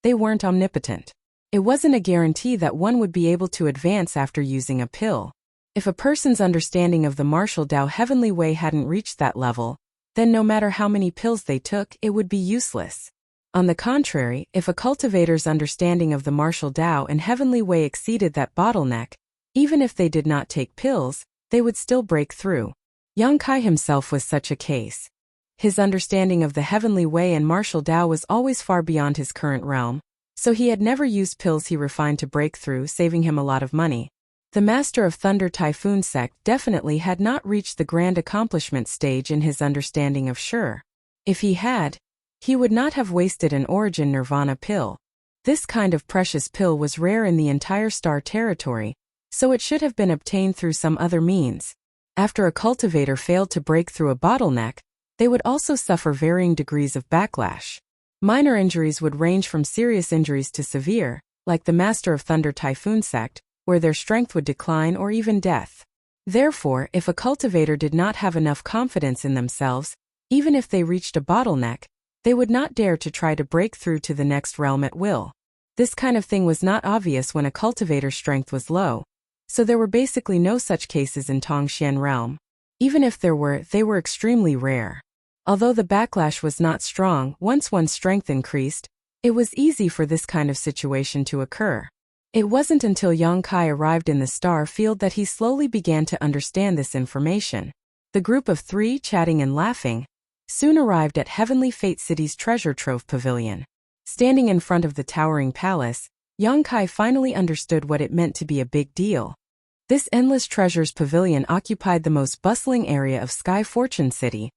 they weren't omnipotent. It wasn't a guarantee that one would be able to advance after using a pill. If a person's understanding of the martial Dao Heavenly Way hadn't reached that level, then no matter how many pills they took, it would be useless. On the contrary, if a cultivator's understanding of the martial Dao and Heavenly Way exceeded that bottleneck, even if they did not take pills, they would still break through. Yang Kai himself was such a case. His understanding of the Heavenly Way and martial Dao was always far beyond his current realm, so he had never used pills he refined to break through, saving him a lot of money. The master of Thunder Typhoon sect definitely had not reached the grand accomplishment stage in his understanding of Sure. If he had, he would not have wasted an Origin Nirvana pill. This kind of precious pill was rare in the entire star territory, so it should have been obtained through some other means. After a cultivator failed to break through a bottleneck, they would also suffer varying degrees of backlash. Minor injuries would range from serious injuries to severe, like the master of Thunder Typhoon sect, where their strength would decline or even death. Therefore, if a cultivator did not have enough confidence in themselves, even if they reached a bottleneck, they would not dare to try to break through to the next realm at will. This kind of thing was not obvious when a cultivator's strength was low, so there were basically no such cases in Tongxian realm. Even if there were, they were extremely rare. Although the backlash was not strong, once one's strength increased, it was easy for this kind of situation to occur. It wasn't until Yang Kai arrived in the star field that he slowly began to understand this information. The group of three, chatting and laughing, soon arrived at Heavenly Fate City's treasure trove pavilion. Standing in front of the towering palace, Yang Kai finally understood what it meant to be a big deal. This endless treasures pavilion occupied the most bustling area of Sky Fortune City,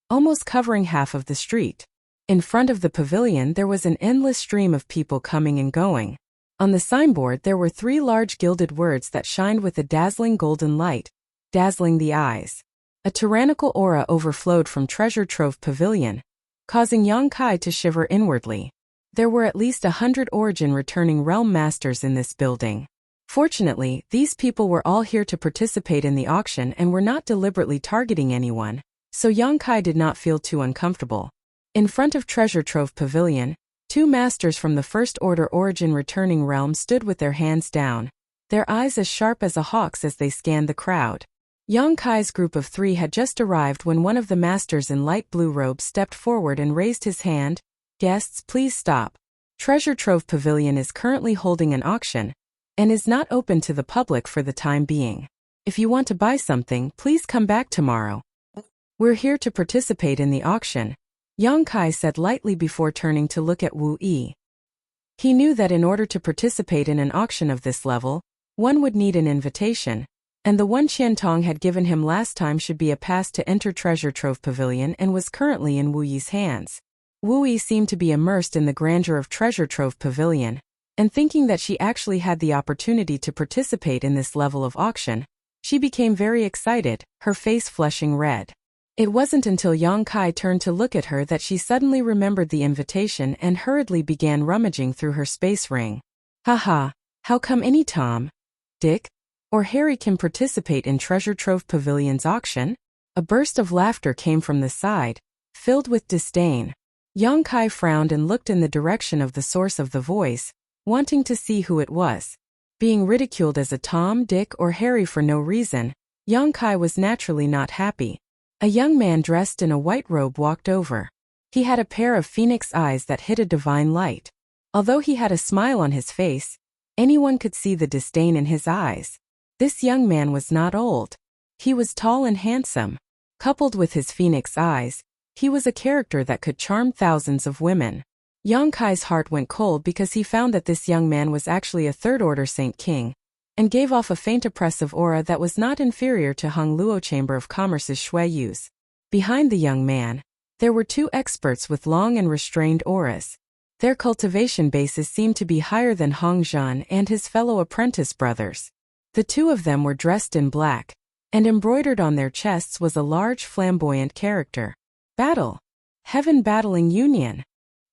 almost covering half of the street. In front of the pavilion there was an endless stream of people coming and going. On the signboard there were 3 large gilded words that shined with a dazzling golden light, dazzling the eyes. A tyrannical aura overflowed from Treasure Trove Pavilion, causing Yang Kai to shiver inwardly. There were at least 100 Origin returning realm masters in this building. Fortunately, these people were all here to participate in the auction and were not deliberately targeting anyone, so Yang Kai did not feel too uncomfortable. In front of Treasure Trove Pavilion, 2 masters from the First Order Origin returning realm stood with their hands down, their eyes as sharp as a hawk's as they scanned the crowd. Yang Kai's group of 3 had just arrived when one of the masters in light blue robes stepped forward and raised his hand. "Guests, please stop. Treasure Trove Pavilion is currently holding an auction and is not open to the public for the time being. If you want to buy something, please come back tomorrow. We're here to participate in the auction," Yang Kai said lightly before turning to look at Wu Yi. He knew that in order to participate in an auction of this level, one would need an invitation, and the one Qian Tong had given him last time should be a pass to enter Treasure Trove Pavilion and was currently in Wu Yi's hands. Wu Yi seemed to be immersed in the grandeur of Treasure Trove Pavilion, and thinking that she actually had the opportunity to participate in this level of auction, she became very excited, her face flushing red. It wasn't until Yang Kai turned to look at her that she suddenly remembered the invitation and hurriedly began rummaging through her space ring. Haha, how come any Tom, Dick, or Harry can participate in Treasure Trove Pavilion's auction? A burst of laughter came from the side, filled with disdain. Yang Kai frowned and looked in the direction of the source of the voice, wanting to see who it was. Being ridiculed as a Tom, Dick, or Harry for no reason, Yang Kai was naturally not happy. A young man dressed in a white robe walked over. He had a pair of phoenix eyes that hid a divine light. Although he had a smile on his face, anyone could see the disdain in his eyes. This young man was not old. He was tall and handsome. Coupled with his phoenix eyes, he was a character that could charm thousands of women. Yang Kai's heart went cold because he found that this young man was actually a third-order Saint King, and gave off a faint oppressive aura that was not inferior to Hung Luo Chamber of Commerce's Shui Yu's. Behind the young man, there were two experts with long and restrained auras. Their cultivation bases seemed to be higher than Hong Zhan and his fellow apprentice brothers. The two of them were dressed in black, and embroidered on their chests was a large flamboyant character. Battle! Heaven Battling Union!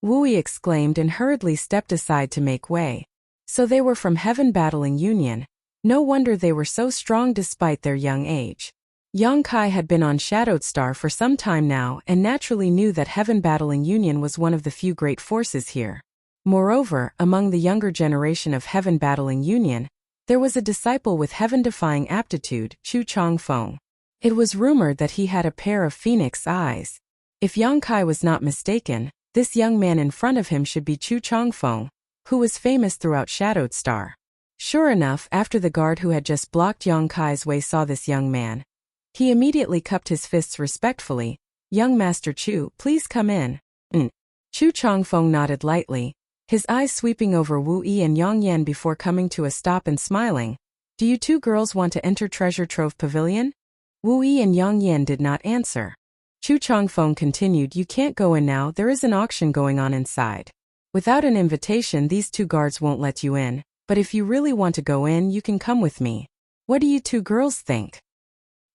Wu Yi exclaimed and hurriedly stepped aside to make way. So they were from Heaven Battling Union. No wonder they were so strong despite their young age. Yang Kai had been on Shadowed Star for some time now and naturally knew that Heaven Battling Union was one of the few great forces here. Moreover, among the younger generation of Heaven Battling Union, there was a disciple with heaven-defying aptitude, Chu Changfeng. It was rumored that he had a pair of phoenix eyes. If Yang Kai was not mistaken, this young man in front of him should be Chu Changfeng, who was famous throughout Shadowed Star. Sure enough, after the guard who had just blocked Yang Kai's way saw this young man, he immediately cupped his fists respectfully. "Young Master Chu, please come in." Chu Changfeng nodded lightly, his eyes sweeping over Wu Yi and Yang Yan before coming to a stop and smiling. "Do you two girls want to enter Treasure Trove Pavilion?" Wu Yi and Yang Yan did not answer. Chu Changfeng continued, "You can't go in now, there is an auction going on inside. Without an invitation these two guards won't let you in, but if you really want to go in you can come with me. What do you two girls think?"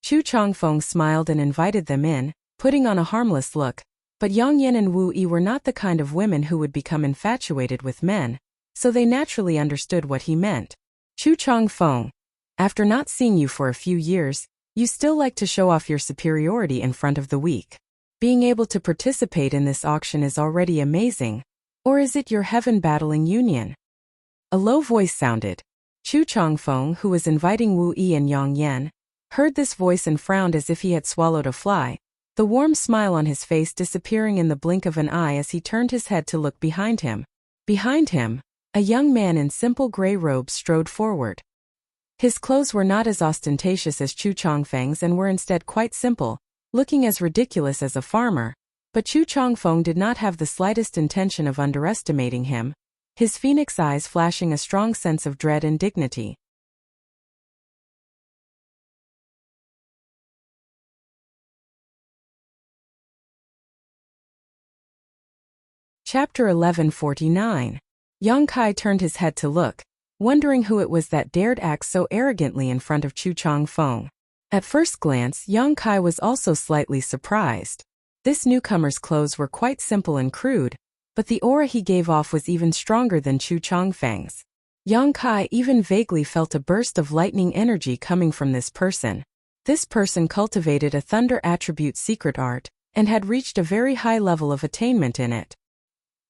Chu Changfeng smiled and invited them in, putting on a harmless look, but Yang Yan and Wu Yi were not the kind of women who would become infatuated with men, so they naturally understood what he meant. "Chu Changfeng, after not seeing you for a few years, you still like to show off your superiority in front of the weak. Being able to participate in this auction is already amazing. Or is it your Heaven Battling Union?" A low voice sounded. Chu Changfeng, who was inviting Wu Yi and Yang Yan, heard this voice and frowned as if he had swallowed a fly, the warm smile on his face disappearing in the blink of an eye as he turned his head to look behind him. Behind him, a young man in simple gray robes strode forward. His clothes were not as ostentatious as Chu Changfeng's and were instead quite simple, looking as ridiculous as a farmer, but Chu Changfeng did not have the slightest intention of underestimating him, his phoenix eyes flashing a strong sense of dread and dignity. Chapter 1149. Yang Kai turned his head to look, wondering who it was that dared act so arrogantly in front of Chu Changfeng. At first glance, Yang Kai was also slightly surprised. This newcomer's clothes were quite simple and crude, but the aura he gave off was even stronger than Chu Changfeng's. Yang Kai even vaguely felt a burst of lightning energy coming from this person. This person cultivated a thunder attribute secret art, and had reached a very high level of attainment in it.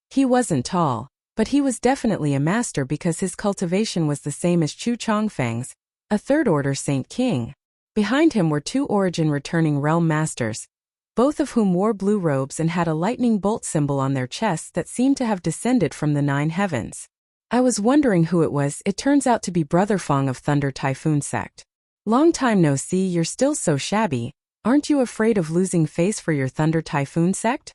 He wasn't tall, but he was definitely a master because his cultivation was the same as Chu Changfeng's, a third-order Saint King. Behind him were two Origin returning realm masters, both of whom wore blue robes and had a lightning bolt symbol on their chests that seemed to have descended from the 9 heavens. "I was wondering who it was. It turns out to be Brother Fong of Thunder Typhoon Sect. Long time no see, you're still so shabby. Aren't you afraid of losing face for your Thunder Typhoon Sect?"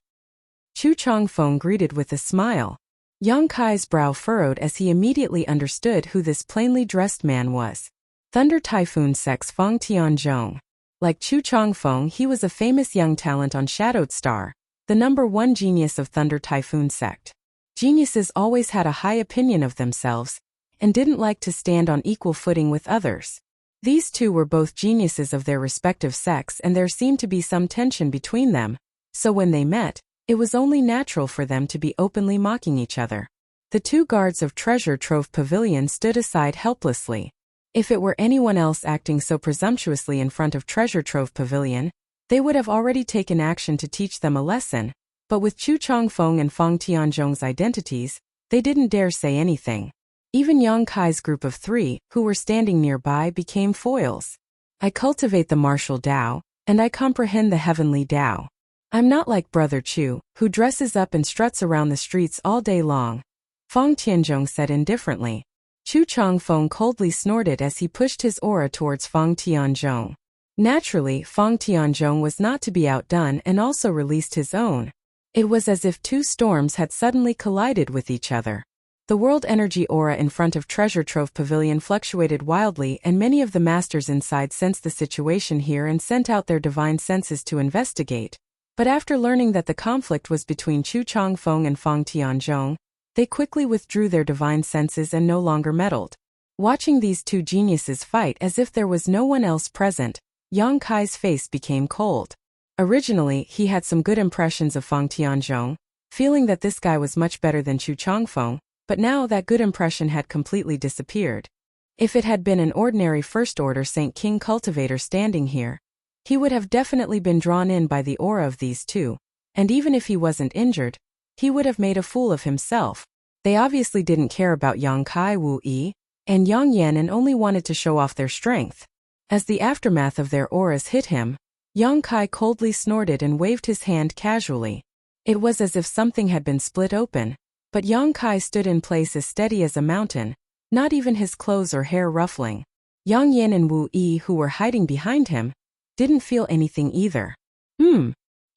Chu Changfeng greeted with a smile. Yang Kai's brow furrowed as he immediately understood who this plainly dressed man was. Thunder Typhoon Sect's Fong Tianzhong. Like Chu Changfeng, he was a famous young talent on Shadowed Star, the #1 genius of Thunder Typhoon Sect. Geniuses always had a high opinion of themselves, and didn't like to stand on equal footing with others. These two were both geniuses of their respective sects and there seemed to be some tension between them, so when they met, it was only natural for them to be openly mocking each other. The two guards of Treasure Trove Pavilion stood aside helplessly. If it were anyone else acting so presumptuously in front of Treasure Trove Pavilion, they would have already taken action to teach them a lesson, but with Chu Changfeng and Fong Tianzhong's identities, they didn't dare say anything. Even Yang Kai's group of 3, who were standing nearby, became foils. "I cultivate the martial Tao, and I comprehend the heavenly Tao. I'm not like Brother Chu, who dresses up and struts around the streets all day long," Fong Tianzhong said indifferently. Chu Changfeng coldly snorted as he pushed his aura towards Fong Tianzhong. Naturally, Fong Tianzhong was not to be outdone and also released his own. It was as if two storms had suddenly collided with each other. The world energy aura in front of Treasure Trove Pavilion fluctuated wildly, and many of the masters inside sensed the situation here and sent out their divine senses to investigate. But after learning that the conflict was between Chu Changfeng and Feng Tianzhong, they quickly withdrew their divine senses and no longer meddled. Watching these two geniuses fight as if there was no one else present, Yang Kai's face became cold. Originally, he had some good impressions of Feng Tianzhong, feeling that this guy was much better than Chu Changfeng, but now that good impression had completely disappeared. If it had been an ordinary First-Order Saint King cultivator standing here, he would have definitely been drawn in by the aura of these two, and even if he wasn't injured, he would have made a fool of himself. They obviously didn't care about Yang Kai, Wu Yi, and Yang Yan and only wanted to show off their strength. As the aftermath of their auras hit him, Yang Kai coldly snorted and waved his hand casually. It was as if something had been split open, but Yang Kai stood in place as steady as a mountain, not even his clothes or hair ruffling. Yang Yan and Wu Yi, who were hiding behind him, didn't feel anything either.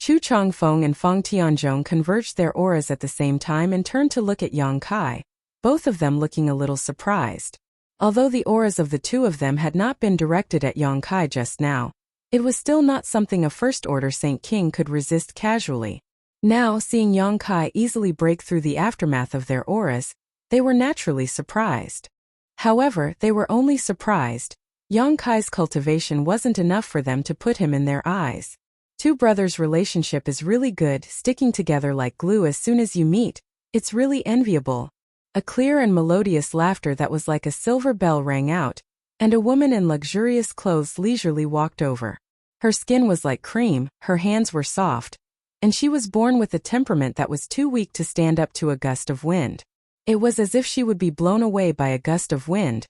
Chu Changfeng and Feng Tianzhong converged their auras at the same time and turned to look at Yang Kai, both of them looking a little surprised. Although the auras of the two of them had not been directed at Yang Kai just now, it was still not something a First-Order Saint King could resist casually. Now, seeing Yang Kai easily break through the aftermath of their auras, they were naturally surprised. However, they were only surprised. Yang Kai's cultivation wasn't enough for them to put him in their eyes. Two brothers' relationship is really good, sticking together like glue as soon as you meet. It's really enviable. A clear and melodious laughter that was like a silver bell rang out, and a woman in luxurious clothes leisurely walked over. Her skin was like cream, her hands were soft, and she was born with a temperament that was too weak to stand up to a gust of wind. It was as if she would be blown away by a gust of wind,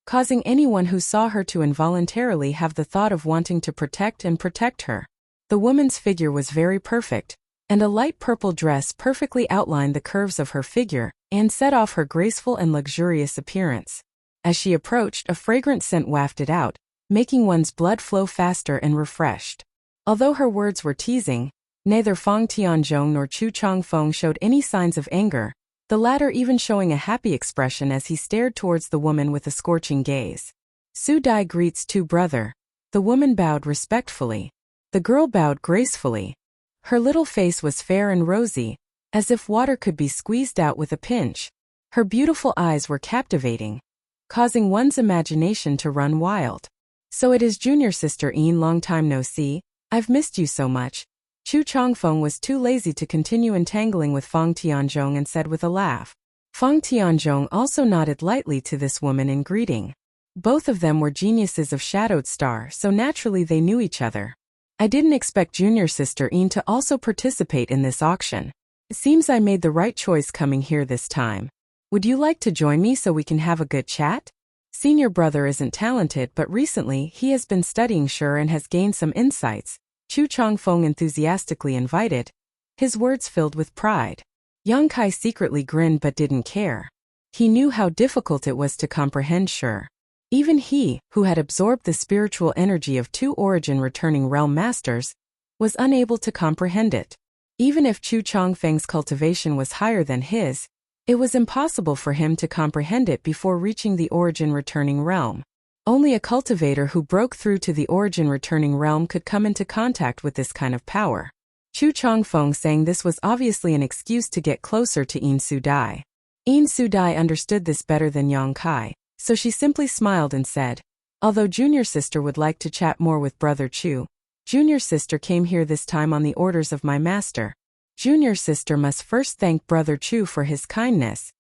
causing anyone who saw her to involuntarily have the thought of wanting to protect her. The woman's figure was very perfect, and a light purple dress perfectly outlined the curves of her figure and set off her graceful and luxurious appearance. As she approached, a fragrant scent wafted out, making one's blood flow faster and refreshed. Although her words were teasing, neither Feng Tianzhong nor Chu Changfeng showed any signs of anger, the latter even showing a happy expression as he stared towards the woman with a scorching gaze. Su Dai greets two brother. The woman bowed respectfully. The girl bowed gracefully. Her little face was fair and rosy, as if water could be squeezed out with a pinch. Her beautiful eyes were captivating, causing one's imagination to run wild. So it is junior sister Yin, long time no see, I've missed you so much. Chu Changfeng was too lazy to continue entangling with Feng Tianzhong and said with a laugh. Feng Tianzhong also nodded lightly to this woman in greeting. Both of them were geniuses of Shadowed Star, so naturally they knew each other. I didn't expect junior sister Yin to also participate in this auction. It seems I made the right choice coming here this time. Would you like to join me so we can have a good chat? Senior brother isn't talented, but recently he has been studying Sure and has gained some insights. Chu Changfeng enthusiastically invited, his words filled with pride. Yang Kai secretly grinned but didn't care. He knew how difficult it was to comprehend Sure. Even he, who had absorbed the spiritual energy of two origin returning realm masters, was unable to comprehend it. Even if Chu Changfeng's cultivation was higher than his, it was impossible for him to comprehend it before reaching the origin returning realm. Only a cultivator who broke through to the origin returning realm could come into contact with this kind of power. Chu Changfeng saying this was obviously an excuse to get closer to Yin Su Dai. Yin Su Dai understood this better than Yang Kai, so she simply smiled and said, although junior sister would like to chat more with brother Chu, junior sister came here this time on the orders of my master. Junior sister must first thank brother Chu for his kindness.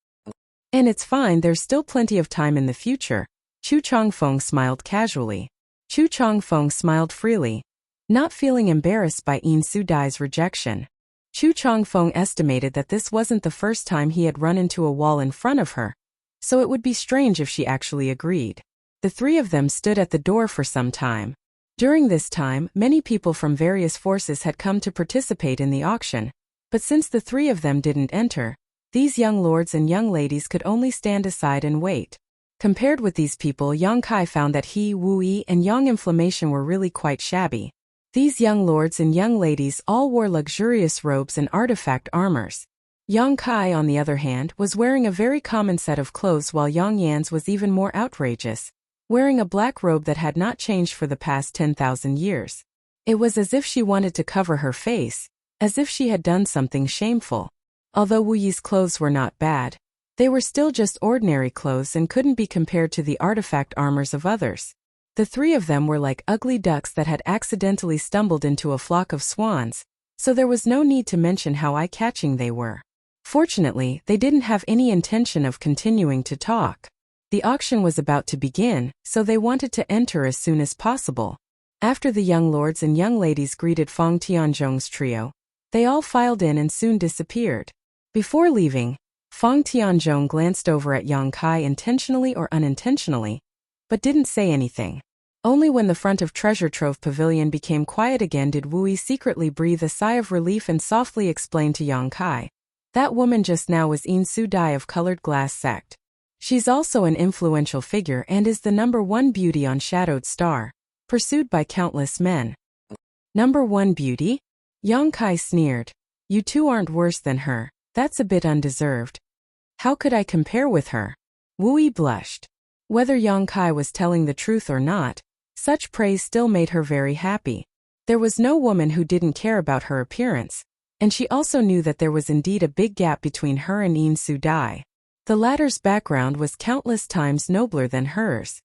And it's fine, there's still plenty of time in the future. Chu Changfeng smiled casually. Chu Changfeng smiled freely, not feeling embarrassed by Yin Su Dai's rejection. Chu Changfeng estimated that this wasn't the first time he had run into a wall in front of her, so it would be strange if she actually agreed. The three of them stood at the door for some time. During this time, many people from various forces had come to participate in the auction, but since the three of them didn't enter, these young lords and young ladies could only stand aside and wait. Compared with these people, Yang Kai found that he, Wu Yi, and Yang Inflammation were really quite shabby. These young lords and young ladies all wore luxurious robes and artifact armors. Yang Kai, on the other hand, was wearing a very common set of clothes, while Yang Yan's was even more outrageous, wearing a black robe that had not changed for the past 10,000 years. It was as if she wanted to cover her face, as if she had done something shameful. Although Wu Yi's clothes were not bad, they were still just ordinary clothes and couldn't be compared to the artifact armors of others. The three of them were like ugly ducks that had accidentally stumbled into a flock of swans, so there was no need to mention how eye-catching they were. Fortunately, they didn't have any intention of continuing to talk. The auction was about to begin, so they wanted to enter as soon as possible. After the young lords and young ladies greeted Fang Tianzhong's trio, they all filed in and soon disappeared. Before leaving, Fang Tianzhong glanced over at Yang Kai intentionally or unintentionally, but didn't say anything. Only when the front of Treasure Trove Pavilion became quiet again did Wu Yi secretly breathe a sigh of relief and softly explain to Yang Kai. That woman just now was Yin Su Dai of Colored Glass Sect. She's also an influential figure and is the #1 beauty on Shadowed Star, pursued by countless men. #1 beauty? Yang Kai sneered. You two aren't worse than her, that's a bit undeserved. How could I compare with her? Wu Yi blushed. Whether Yang Kai was telling the truth or not, such praise still made her very happy. There was no woman who didn't care about her appearance, and she also knew that there was indeed a big gap between her and Yin Su Dai. The latter's background was countless times nobler than hers.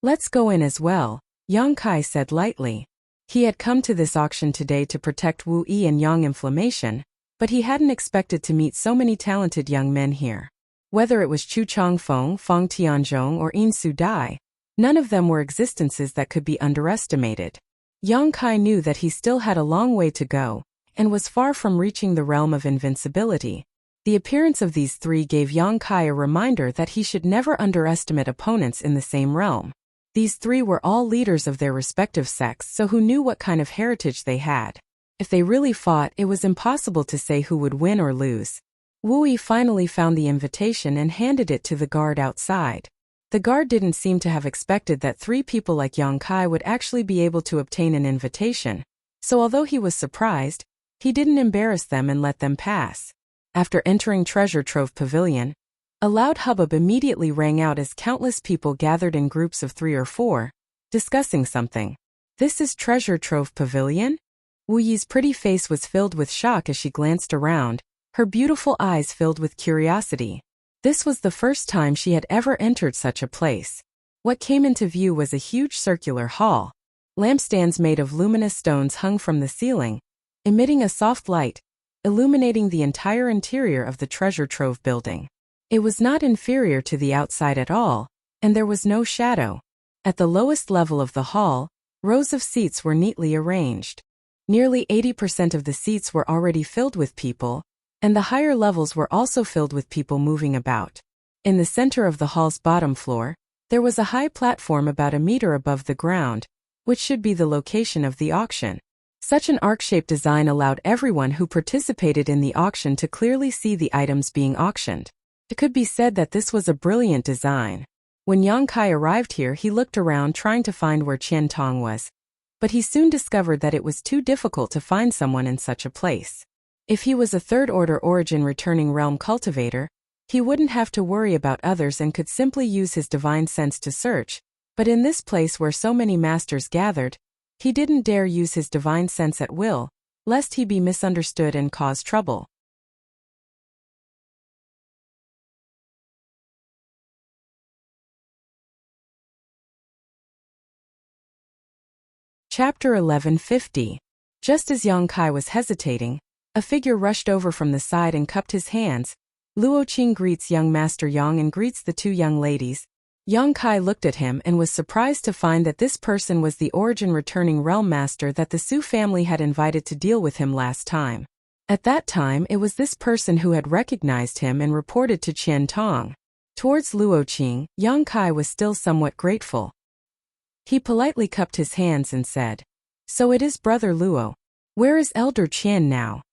Let's go in as well, Yang Kai said lightly. He had come to this auction today to protect Wu Yi and Yang Inflammation, but he hadn't expected to meet so many talented young men here. Whether it was Chu Changfeng, Fang Tianzhong, or Yin Su Dai, none of them were existences that could be underestimated. Yang Kai knew that he still had a long way to go, and was far from reaching the realm of invincibility. The appearance of these three gave Yang Kai a reminder that he should never underestimate opponents in the same realm. These three were all leaders of their respective sects, so who knew what kind of heritage they had? If they really fought, it was impossible to say who would win or lose. Wu Yi finally found the invitation and handed it to the guard outside. The guard didn't seem to have expected that three people like Yang Kai would actually be able to obtain an invitation, so although he was surprised, he didn't embarrass them and let them pass. After entering Treasure Trove Pavilion, a loud hubbub immediately rang out as countless people gathered in groups of 3 or 4, discussing something. This is Treasure Trove Pavilion? Wu Yi's pretty face was filled with shock as she glanced around, her beautiful eyes filled with curiosity. This was the first time she had ever entered such a place. What came into view was a huge circular hall. Lampstands made of luminous stones hung from the ceiling, emitting a soft light, illuminating the entire interior of the Treasure Trove building. It was not inferior to the outside at all, and there was no shadow. At the lowest level of the hall, rows of seats were neatly arranged. Nearly 80% of the seats were already filled with people, and the higher levels were also filled with people moving about. In the center of the hall's bottom floor, there was a high platform about a meter above the ground, which should be the location of the auction. Such an arc-shaped design allowed everyone who participated in the auction to clearly see the items being auctioned. It could be said that this was a brilliant design. When Yang Kai arrived here, he looked around trying to find where Qian Tong was, but he soon discovered that it was too difficult to find someone in such a place. If he was a third-order origin returning realm cultivator, he wouldn't have to worry about others and could simply use his divine sense to search, but in this place where so many masters gathered, he didn't dare use his divine sense at will, lest he be misunderstood and cause trouble. Chapter 1150. Just as Yang Kai was hesitating, a figure rushed over from the side and cupped his hands. Luo Qing greets young Master Yang and greets the two young ladies. Yang Kai looked at him and was surprised to find that this person was the origin returning realm master that the Su family had invited to deal with him last time. At that time, it was this person who had recognized him and reported to Qian Tong. Towards Luo Qing, Yang Kai was still somewhat grateful. He politely cupped his hands and said, "So it is Brother Luo. Where is Elder Qian now?"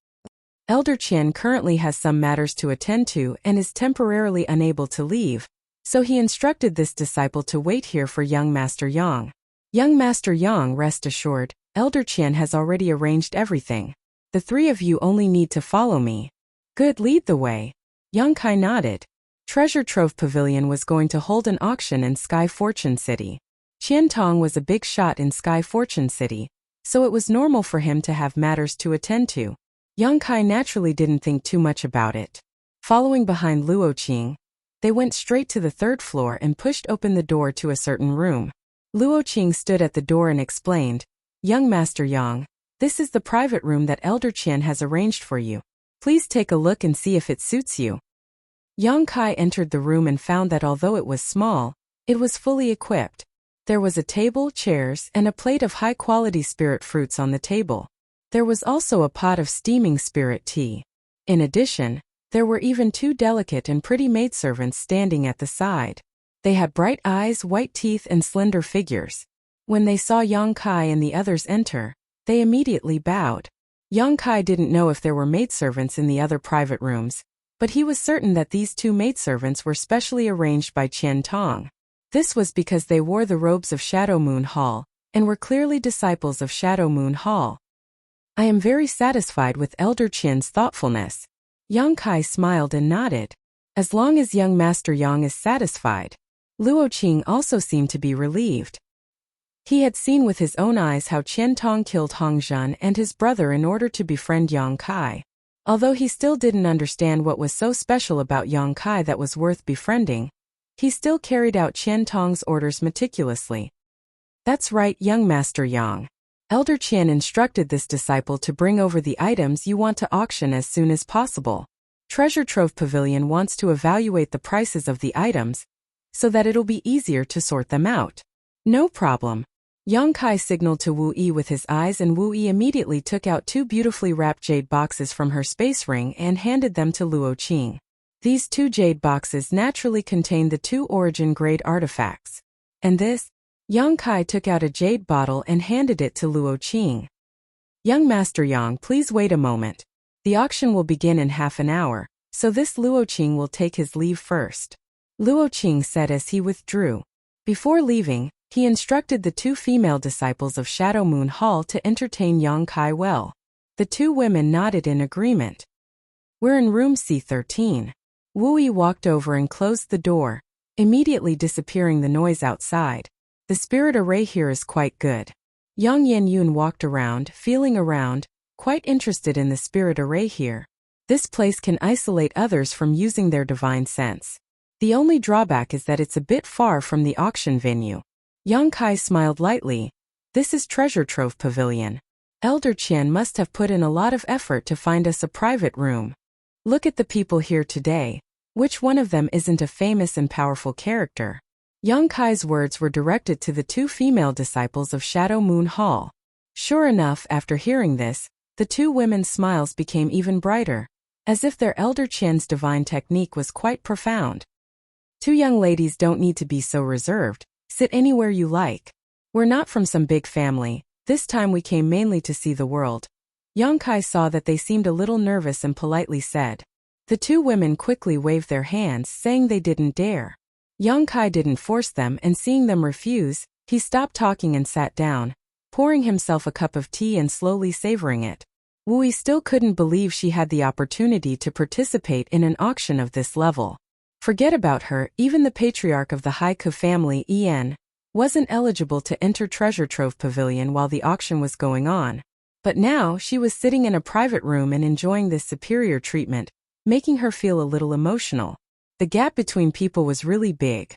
Elder Qian currently has some matters to attend to and is temporarily unable to leave, so he instructed this disciple to wait here for young Master Yang. Young Master Yang, rest assured, Elder Qian has already arranged everything. The three of you only need to follow me. Good, lead the way. Yang Kai nodded. Treasure Trove Pavilion was going to hold an auction in Sky Fortune City. Qian Tong was a big shot in Sky Fortune City, so it was normal for him to have matters to attend to. Yang Kai naturally didn't think too much about it. Following behind Luo Qing, they went straight to the third floor and pushed open the door to a certain room. Luo Qing stood at the door and explained, "Young Master Yang, this is the private room that Elder Qian has arranged for you. Please take a look and see if it suits you." Yang Kai entered the room and found that although it was small, it was fully equipped. There was a table, chairs, and a plate of high-quality spirit fruits on the table. There was also a pot of steaming spirit tea. In addition, there were even two delicate and pretty maidservants standing at the side. They had bright eyes, white teeth, and slender figures. When they saw Yang Kai and the others enter, they immediately bowed. Yang Kai didn't know if there were maidservants in the other private rooms, but he was certain that these two maidservants were specially arranged by Qian Tong. This was because they wore the robes of Shadow Moon Hall, and were clearly disciples of Shadow Moon Hall. "I am very satisfied with Elder Qian's thoughtfulness." Yang Kai smiled and nodded. As long as young Master Yang is satisfied. Luo Qing also seemed to be relieved. He had seen with his own eyes how Qian Tong killed Hong Zhen and his brother in order to befriend Yang Kai. Although he still didn't understand what was so special about Yang Kai that was worth befriending, he still carried out Qian Tong's orders meticulously. "That's right, young Master Yang. Elder Qian instructed this disciple to bring over the items you want to auction as soon as possible. Treasure Trove Pavilion wants to evaluate the prices of the items, so that it'll be easier to sort them out." "No problem." Yang Kai signaled to Wu Yi with his eyes, and Wu Yi immediately took out two beautifully wrapped jade boxes from her space ring and handed them to Luo Qing. These two jade boxes naturally contained the two origin-grade artifacts. And this? Yang Kai took out a jade bottle and handed it to Luo Qing. "Young Master Yang, please wait a moment. The auction will begin in half an hour, so this Luo Qing will take his leave first," Luo Qing said as he withdrew. Before leaving, he instructed the two female disciples of Shadow Moon Hall to entertain Yang Kai well. The two women nodded in agreement. "We're in room C13. Wu Yi walked over and closed the door, immediately disappearing the noise outside. "The spirit array here is quite good." Yang Yun walked around, feeling around, quite interested in the spirit array here. This place can isolate others from using their divine sense. The only drawback is that it's a bit far from the auction venue. Yang Kai smiled lightly. "This is Treasure Trove Pavilion. Elder Qian must have put in a lot of effort to find us a private room. Look at the people here today. Which one of them isn't a famous and powerful character?" Yang Kai's words were directed to the two female disciples of Shadow Moon Hall. Sure enough, after hearing this, the two women's smiles became even brighter, as if their Elder Qian's divine technique was quite profound. "Two young ladies don't need to be so reserved. Sit anywhere you like. We're not from some big family. This time we came mainly to see the world." Yang Kai saw that they seemed a little nervous and politely said. The two women quickly waved their hands, saying they didn't dare. Yang Kai didn't force them, and seeing them refuse, he stopped talking and sat down, pouring himself a cup of tea and slowly savoring it. Wu Yi still couldn't believe she had the opportunity to participate in an auction of this level. Forget about her, even the patriarch of the Haiku family, En, wasn't eligible to enter Treasure Trove Pavilion while the auction was going on. But now she was sitting in a private room and enjoying this superior treatment, making her feel a little emotional. The gap between people was really big.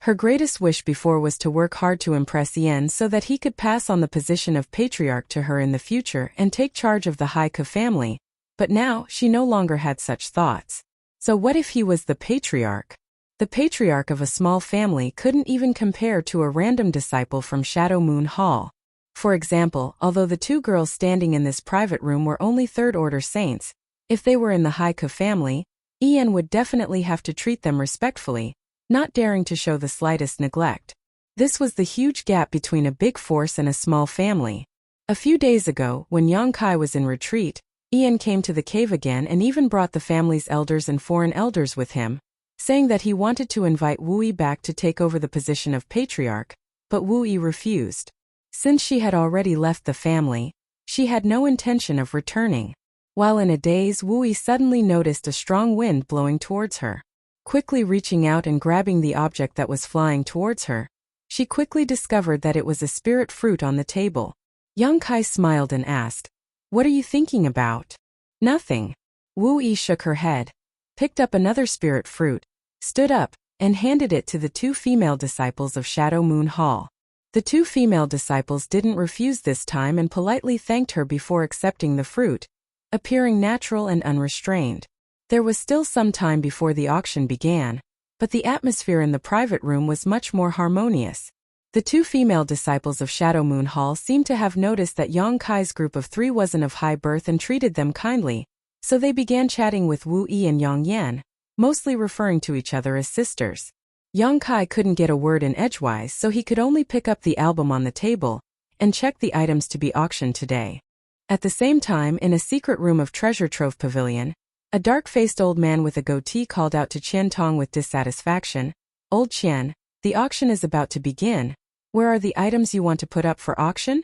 Her greatest wish before was to work hard to impress Yen so that he could pass on the position of patriarch to her in the future and take charge of the Haiku family, but now she no longer had such thoughts. So what if he was the patriarch? The patriarch of a small family couldn't even compare to a random disciple from Shadow Moon Hall. For example, although the two girls standing in this private room were only third-order saints, if they were in the Haiku family, Ian would definitely have to treat them respectfully, not daring to show the slightest neglect. This was the huge gap between a big force and a small family. A few days ago, when Yang Kai was in retreat, Ian came to the cave again and even brought the family's elders and foreign elders with him, saying that he wanted to invite Wu Yi back to take over the position of patriarch, but Wu Yi refused. Since she had already left the family, she had no intention of returning. While in a daze, Wu suddenly noticed a strong wind blowing towards her. Quickly reaching out and grabbing the object that was flying towards her, she quickly discovered that it was a spirit fruit on the table. Yang Kai smiled and asked, "What are you thinking about?" "Nothing." Wu shook her head, picked up another spirit fruit, stood up, and handed it to the two female disciples of Shadow Moon Hall. The two female disciples didn't refuse this time and politely thanked her before accepting the fruit, appearing natural and unrestrained. There was still some time before the auction began, but the atmosphere in the private room was much more harmonious. The two female disciples of Shadow Moon Hall seemed to have noticed that Yang Kai's group of three wasn't of high birth and treated them kindly, so they began chatting with Wu and Yang Yan, mostly referring to each other as sisters. Yang Kai couldn't get a word in edgewise, so he could only pick up the album on the table and check the items to be auctioned today. At the same time, in a secret room of Treasure Trove Pavilion, a dark-faced old man with a goatee called out to Qian Tong with dissatisfaction, "Old Qian, the auction is about to begin. Where are the items you want to put up for auction?"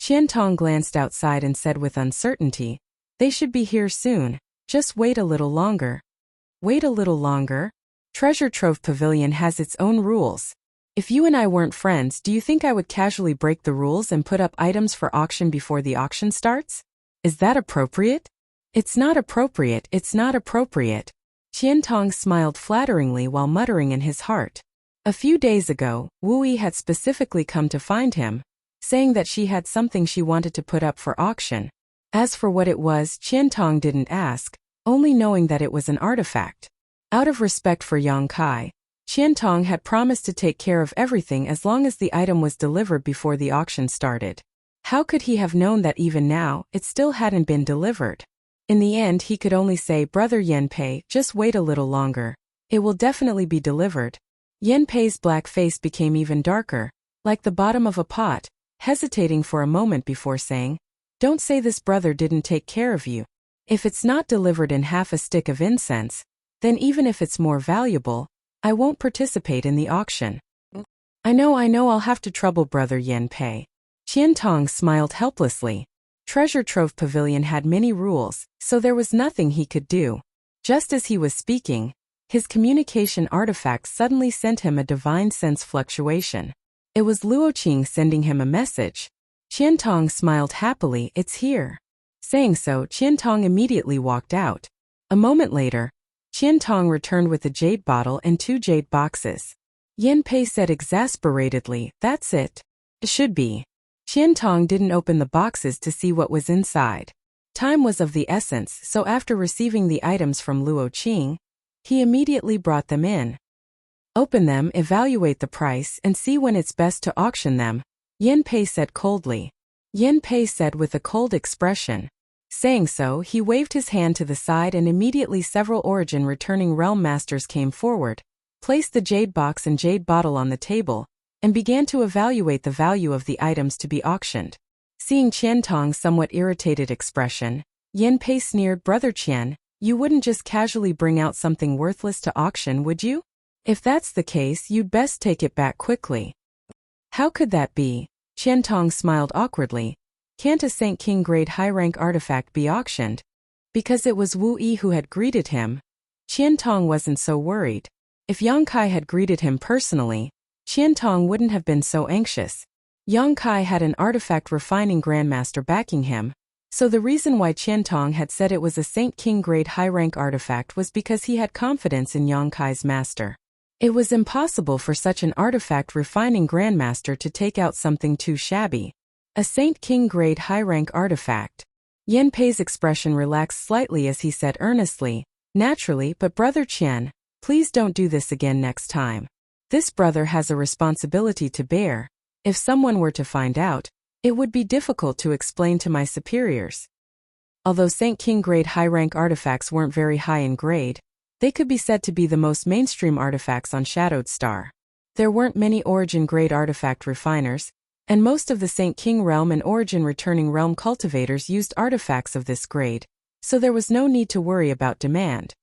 Qian Tong glanced outside and said with uncertainty, "They should be here soon. Just wait a little longer." "Wait a little longer?" Treasure Trove Pavilion has its own rules. If you and I weren't friends, do you think I would casually break the rules and put up items for auction before the auction starts? Is that appropriate? It's not appropriate, it's not appropriate. Qian Tong smiled flatteringly while muttering in his heart. A few days ago, Wu had specifically come to find him, saying that she had something she wanted to put up for auction. As for what it was, Qian Tong didn't ask, only knowing that it was an artifact. Out of respect for Yang Kai, Qian Tong had promised to take care of everything as long as the item was delivered before the auction started. How could he have known that even now, it still hadn't been delivered? In the end, he could only say, "Brother Yanpei, just wait a little longer. It will definitely be delivered." Yanpei's black face became even darker, like the bottom of a pot, hesitating for a moment before saying, "Don't say this brother didn't take care of you. If it's not delivered in half a stick of incense, then even if it's more valuable, I won't participate in the auction." I know I'll have to trouble Brother Yanpei." Qian Tong smiled helplessly. Treasure Trove Pavilion had many rules, so there was nothing he could do. Just as he was speaking, his communication artifact suddenly sent him a divine sense fluctuation. It was Luoqing sending him a message. Qian Tong smiled happily, "It's here." Saying so, Qian Tong immediately walked out. A moment later, Qian Tong returned with a jade bottle and 2 jade boxes. Yanpei said exasperatedly, "That's it. It should be." Qian Tong didn't open the boxes to see what was inside. Time was of the essence, so after receiving the items from Luoqing, he immediately brought them in. "Open them, evaluate the price, and see when it's best to auction them," Yanpei said coldly. Yanpei said with a cold expression. Saying so, he waved his hand to the side and immediately several origin returning realm masters came forward, placed the jade box and jade bottle on the table, and began to evaluate the value of the items to be auctioned. Seeing Qian Tong's somewhat irritated expression, Yanpei sneered, "Brother Qian, you wouldn't just casually bring out something worthless to auction, would you? If that's the case, you'd best take it back quickly." "How could that be?" Qian Tong smiled awkwardly. "Can't a Saint King grade high-rank artifact be auctioned?" Because it was Wu who had greeted him, Qian Tong wasn't so worried. If Yang Kai had greeted him personally, Qian Tong wouldn't have been so anxious. Yang Kai had an artifact refining grandmaster backing him, so the reason why Qian Tong had said it was a Saint King grade high-rank artifact was because he had confidence in Yang Kai's master. It was impossible for such an artifact refining grandmaster to take out something too shabby. A Saint King grade high-rank artifact. Yanpei's expression relaxed slightly as he said earnestly, "Naturally, but Brother Qian, please don't do this again next time. This brother has a responsibility to bear. If someone were to find out, it would be difficult to explain to my superiors." Although Saint King grade high-rank artifacts weren't very high in grade, they could be said to be the most mainstream artifacts on Shadowed Star. There weren't many origin grade artifact refiners, and most of the Saint King realm and origin returning realm cultivators used artifacts of this grade, so there was no need to worry about demand.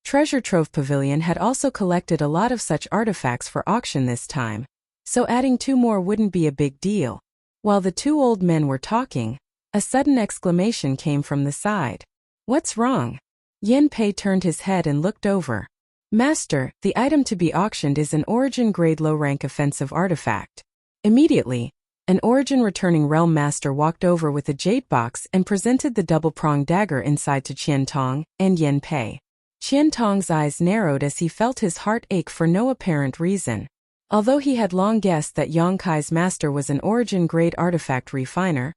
Treasure Trove Pavilion had also collected a lot of such artifacts for auction this time, so adding 2 more wouldn't be a big deal. While the two old men were talking, a sudden exclamation came from the side. "What's wrong?" Yen Pei turned his head and looked over. "Master, the item to be auctioned is an origin-grade low-rank offensive artifact." Immediately, an origin-returning realm master walked over with a jade box and presented the double-pronged dagger inside to Qian Tong and Yen Pei. Qian Tong's eyes narrowed as he felt his heart ache for no apparent reason. Although he had long guessed that Yang Kai's master was an origin-grade artifact refiner,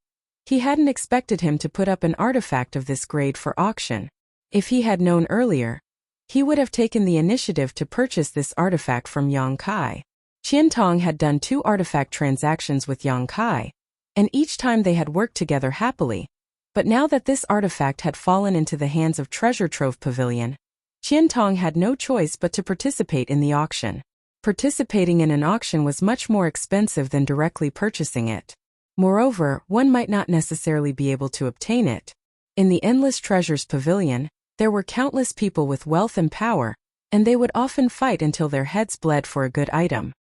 he hadn't expected him to put up an artifact of this grade for auction. If he had known earlier, he would have taken the initiative to purchase this artifact from Yang Kai. Qian Tong had done 2 artifact transactions with Yang Kai, and each time they had worked together happily. But now that this artifact had fallen into the hands of Treasure Trove Pavilion, Qian Tong had no choice but to participate in the auction. Participating in an auction was much more expensive than directly purchasing it. Moreover, one might not necessarily be able to obtain it. In the Endless Treasures Pavilion, there were countless people with wealth and power, and they would often fight until their heads bled for a good item.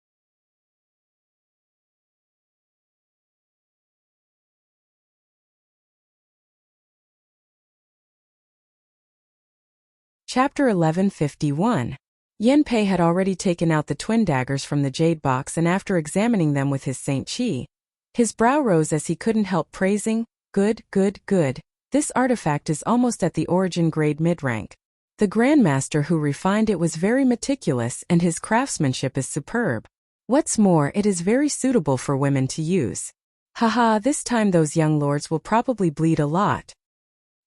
Chapter 1151. Yen Pei had already taken out the twin daggers from the jade box, and after examining them with his Saint Qi, his brow rose as he couldn't help praising, "Good, good, good. This artifact is almost at the origin grade mid-rank. The Grandmaster who refined it was very meticulous and his craftsmanship is superb. What's more, it is very suitable for women to use. Haha, this time those young lords will probably bleed a lot."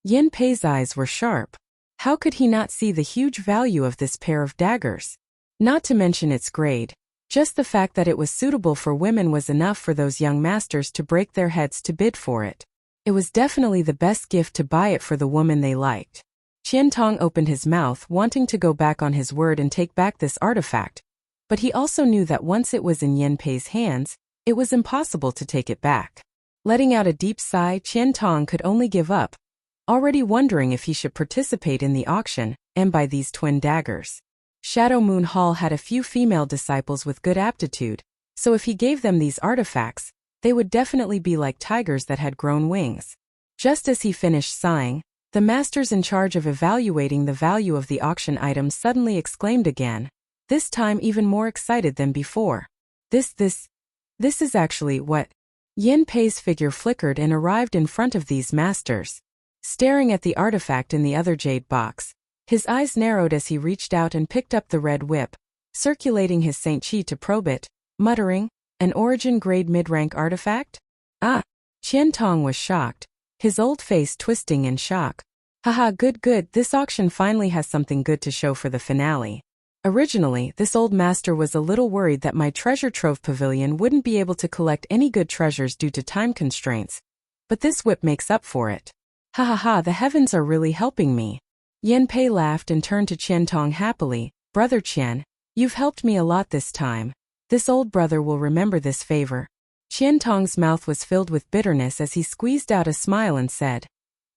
Yen Pei's eyes were sharp. How could he not see the huge value of this pair of daggers? Not to mention its grade. Just the fact that it was suitable for women was enough for those young masters to break their heads to bid for it. It was definitely the best gift to buy it for the woman they liked. Qian Tong opened his mouth, wanting to go back on his word and take back this artifact, but he also knew that once it was in Yen Pei's hands, it was impossible to take it back. Letting out a deep sigh, Qian Tong could only give up, already wondering if he should participate in the auction and buy these twin daggers. Shadow Moon Hall had a few female disciples with good aptitude, so if he gave them these artifacts, they would definitely be like tigers that had grown wings. Just as he finished sighing, the masters in charge of evaluating the value of the auction items suddenly exclaimed again, this time even more excited than before. This is actually what? Yen Pei's figure flickered and arrived in front of these masters. Staring at the artifact in the other jade box, his eyes narrowed as he reached out and picked up the red whip, circulating his Saint Qi to probe it, muttering, "An origin-grade mid-rank artifact? Ah!" Qian Tong was shocked, his old face twisting in shock. "Haha, good, good, this auction finally has something good to show for the finale. Originally, this old master was a little worried that my treasure trove pavilion wouldn't be able to collect any good treasures due to time constraints, but this whip makes up for it. Ha ha ha, the heavens are really helping me." Yen Pei laughed and turned to Qian Tong happily. "Brother Qian, you've helped me a lot this time. This old brother will remember this favor." Qian Tong's mouth was filled with bitterness as he squeezed out a smile and said,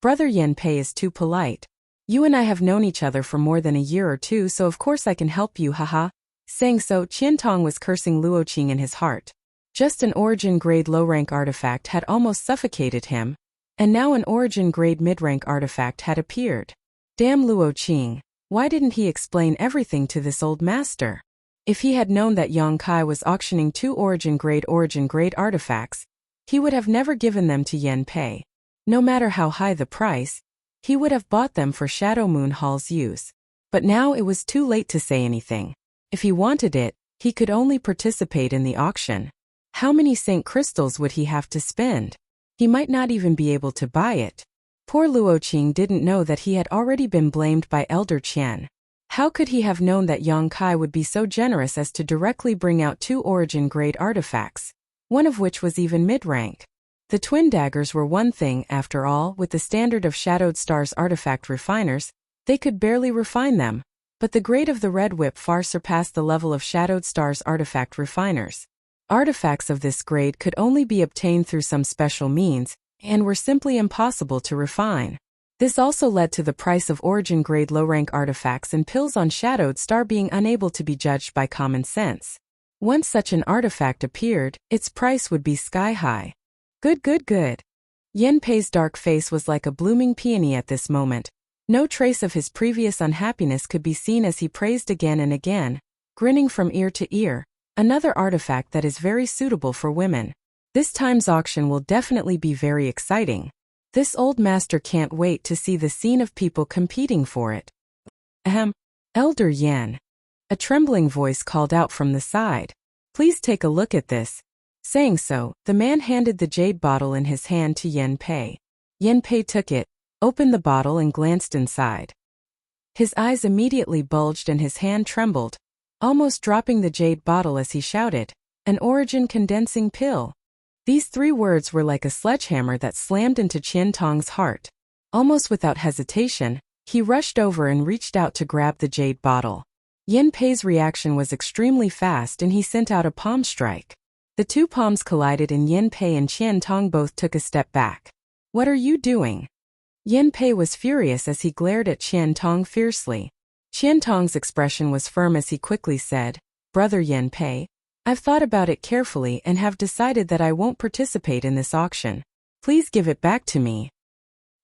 "Brother Yen Pei is too polite. You and I have known each other for more than a year or two, so of course I can help you, haha." Saying so, Qian Tong was cursing Luoqing in his heart. Just an origin-grade low-rank artifact had almost suffocated him, and now an origin-grade mid-rank artifact had appeared. Damn Luoqing, why didn't he explain everything to this old master? If he had known that Yang Kai was auctioning 2 origin-grade artifacts, he would have never given them to Yen Pei. No matter how high the price, he would have bought them for Shadow Moon Hall's use. But now it was too late to say anything. If he wanted it, he could only participate in the auction. How many Saint Crystals would he have to spend? He might not even be able to buy it. Poor Luoqing didn't know that he had already been blamed by Elder Qian. How could he have known that Yang Kai would be so generous as to directly bring out 2 origin-grade artifacts, one of which was even mid-rank? The twin daggers were one thing, after all, with the standard of Shadowed Star's artifact refiners, they could barely refine them, but the grade of the red whip far surpassed the level of Shadowed Star's artifact refiners. Artifacts of this grade could only be obtained through some special means, and were simply impossible to refine. This also led to the price of origin-grade low-rank artifacts and pills on Shadowed Star being unable to be judged by common sense. Once such an artifact appeared, its price would be sky-high. Good, good, good. Yen Pei's dark face was like a blooming peony at this moment. No trace of his previous unhappiness could be seen as he praised again and again, grinning from ear to ear. Another artifact that is very suitable for women. This time's auction will definitely be very exciting. This old master can't wait to see the scene of people competing for it. Ahem. Elder Yen. A trembling voice called out from the side. Please take a look at this. Saying so, the man handed the jade bottle in his hand to Yen Pei. Yen Pei took it, opened the bottle and glanced inside. His eyes immediately bulged and his hand trembled, almost dropping the jade bottle as he shouted, "An origin condensing pill." These 3 words were like a sledgehammer that slammed into Qian Tong's heart. Almost without hesitation, he rushed over and reached out to grab the jade bottle. Yen Pei's reaction was extremely fast and he sent out a palm strike. The 2 palms collided and Yen Pei and Qian Tong both took a step back. "What are you doing?" Yen Pei was furious as he glared at Qian Tong fiercely. Qian Tong's expression was firm as he quickly said, "Brother Yen Pei, I've thought about it carefully and have decided that I won't participate in this auction. Please give it back to me."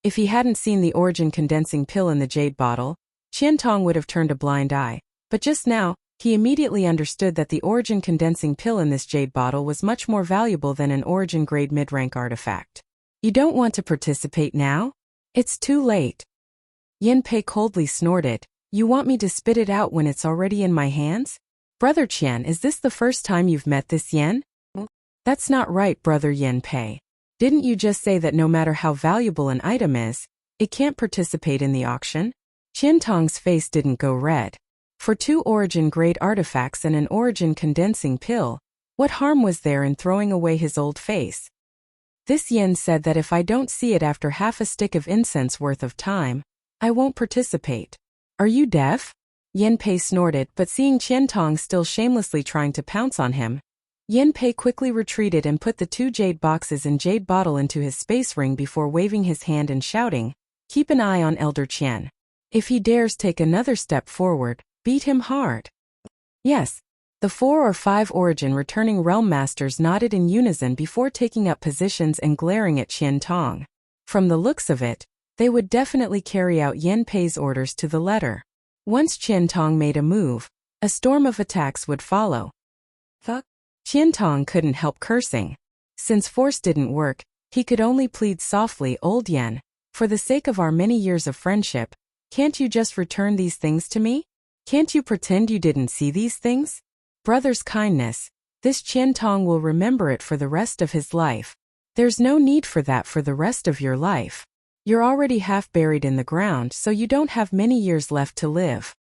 If he hadn't seen the origin condensing pill in the jade bottle, Qian Tong would have turned a blind eye, but just now, he immediately understood that the origin condensing pill in this jade bottle was much more valuable than an origin grade mid-rank artifact. "You don't want to participate now? It's too late." Yen Pei coldly snorted, "You want me to spit it out when it's already in my hands? Brother Qian, is this the first time you've met this Yen?" "That's not right, Brother Yen Pei. Didn't you just say that no matter how valuable an item is, it can't participate in the auction?" Qian Tong's face didn't go red. For 2 origin-grade artifacts and an origin condensing pill, what harm was there in throwing away his old face? This Yen said that if I don't see it after half a stick of incense worth of time, I won't participate. "Are you deaf?" Yen Pei snorted, but seeing Qian Tong still shamelessly trying to pounce on him, Yen Pei quickly retreated and put the 2 jade boxes and jade bottle into his space ring before waving his hand and shouting, "Keep an eye on Elder Qian. If he dares take another step forward, beat him hard." Yes. The 4 or 5 origin returning realm masters nodded in unison before taking up positions and glaring at Qian Tong. From the looks of it, they would definitely carry out Yen Pei's orders to the letter. Once Qian Tong made a move, a storm of attacks would follow. Fuck. Qian Tong couldn't help cursing. Since force didn't work, he could only plead softly, "Old Yen, for the sake of our many years of friendship, can't you just return these things to me? Can't you pretend you didn't see these things? Brother's kindness, this Qian Tong will remember it for the rest of his life. There's no need for that for the rest of your life. You're already half buried in the ground, so you don't have many years left to live.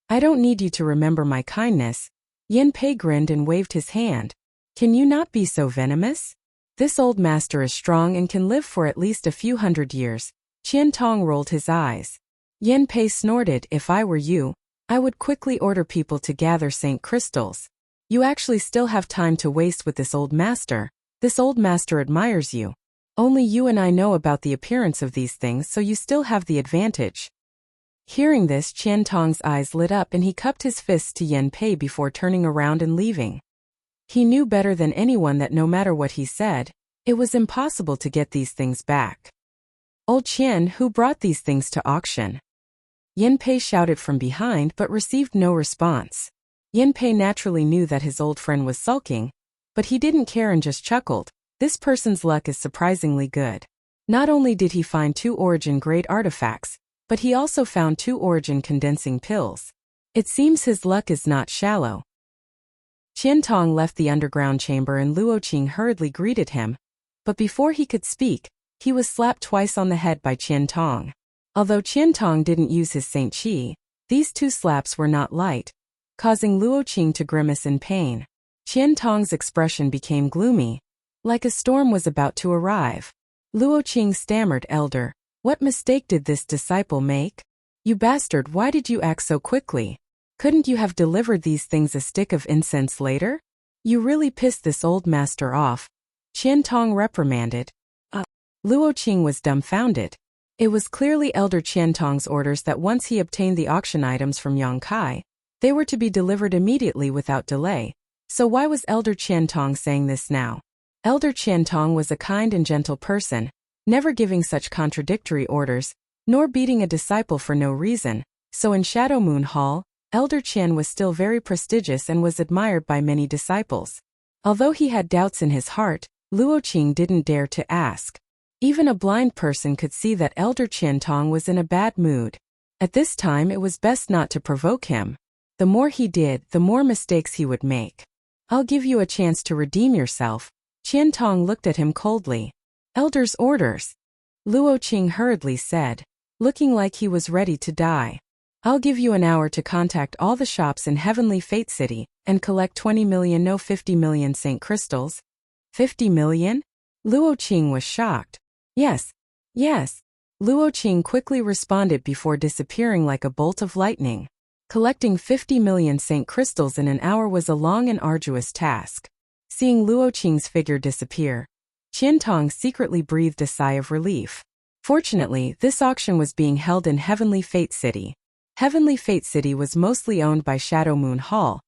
I don't need you to remember my kindness." Yen Pei grinned and waved his hand. "Can you not be so venomous? This old master is strong and can live for at least a few hundred years." Qian Tong rolled his eyes. Yen Pei snorted, "If I were you, I would quickly order people to gather Saint crystals. You actually still have time to waste with this old master. This old master admires you. Only you and I know about the appearance of these things, so you still have the advantage." Hearing this, Qian Tong's eyes lit up and he cupped his fists to Yen Pei before turning around and leaving. He knew better than anyone that no matter what he said, it was impossible to get these things back. "Old Qian, who brought these things to auction?" Yen Pei shouted from behind but received no response. Yen Pei naturally knew that his old friend was sulking, but he didn't care and just chuckled. This person's luck is surprisingly good. Not only did he find 2 origin-grade artifacts, but he also found 2 origin condensing pills. It seems his luck is not shallow. Qian Tong left the underground chamber and Luo Qing hurriedly greeted him, but before he could speak, he was slapped twice on the head by Qian Tong. Although Qian Tong didn't use his Saint Qi, these 2 slaps were not light, causing Luo Qing to grimace in pain. Qian Tong's expression became gloomy, like a storm was about to arrive. Luo Qing stammered, "Elder, what mistake did this disciple make? You bastard, why did you act so quickly? Couldn't you have delivered these things a stick of incense later? You really pissed this old master off," Qian Tong reprimanded. Luo Qing was dumbfounded. It was clearly Elder Qian Tong's orders that once he obtained the auction items from Yang Kai, they were to be delivered immediately without delay. So why was Elder Qian Tong saying this now? Elder Qian Tong was a kind and gentle person, never giving such contradictory orders, nor beating a disciple for no reason, so in Shadow Moon Hall, Elder Qian was still very prestigious and was admired by many disciples. Although he had doubts in his heart, Luo Qing didn't dare to ask. Even a blind person could see that Elder Qian Tong was in a bad mood. At this time it was best not to provoke him. The more he did, the more mistakes he would make. "I'll give you a chance to redeem yourself." Qian Tong looked at him coldly. "Elder's orders," Luo Qing hurriedly said, looking like he was ready to die. "I'll give you an hour to contact all the shops in Heavenly Fate City and collect 20 million, no 50 million Saint Crystals." 50 million? Luo Qing was shocked. Yes. Luo Qing quickly responded before disappearing like a bolt of lightning. Collecting 50 million Saint Crystals in an hour was a long and arduous task. Seeing Luo Qing's figure disappear, Qian Tong secretly breathed a sigh of relief. Fortunately, this auction was being held in Heavenly Fate City. Heavenly Fate City was mostly owned by Shadow Moon Hall,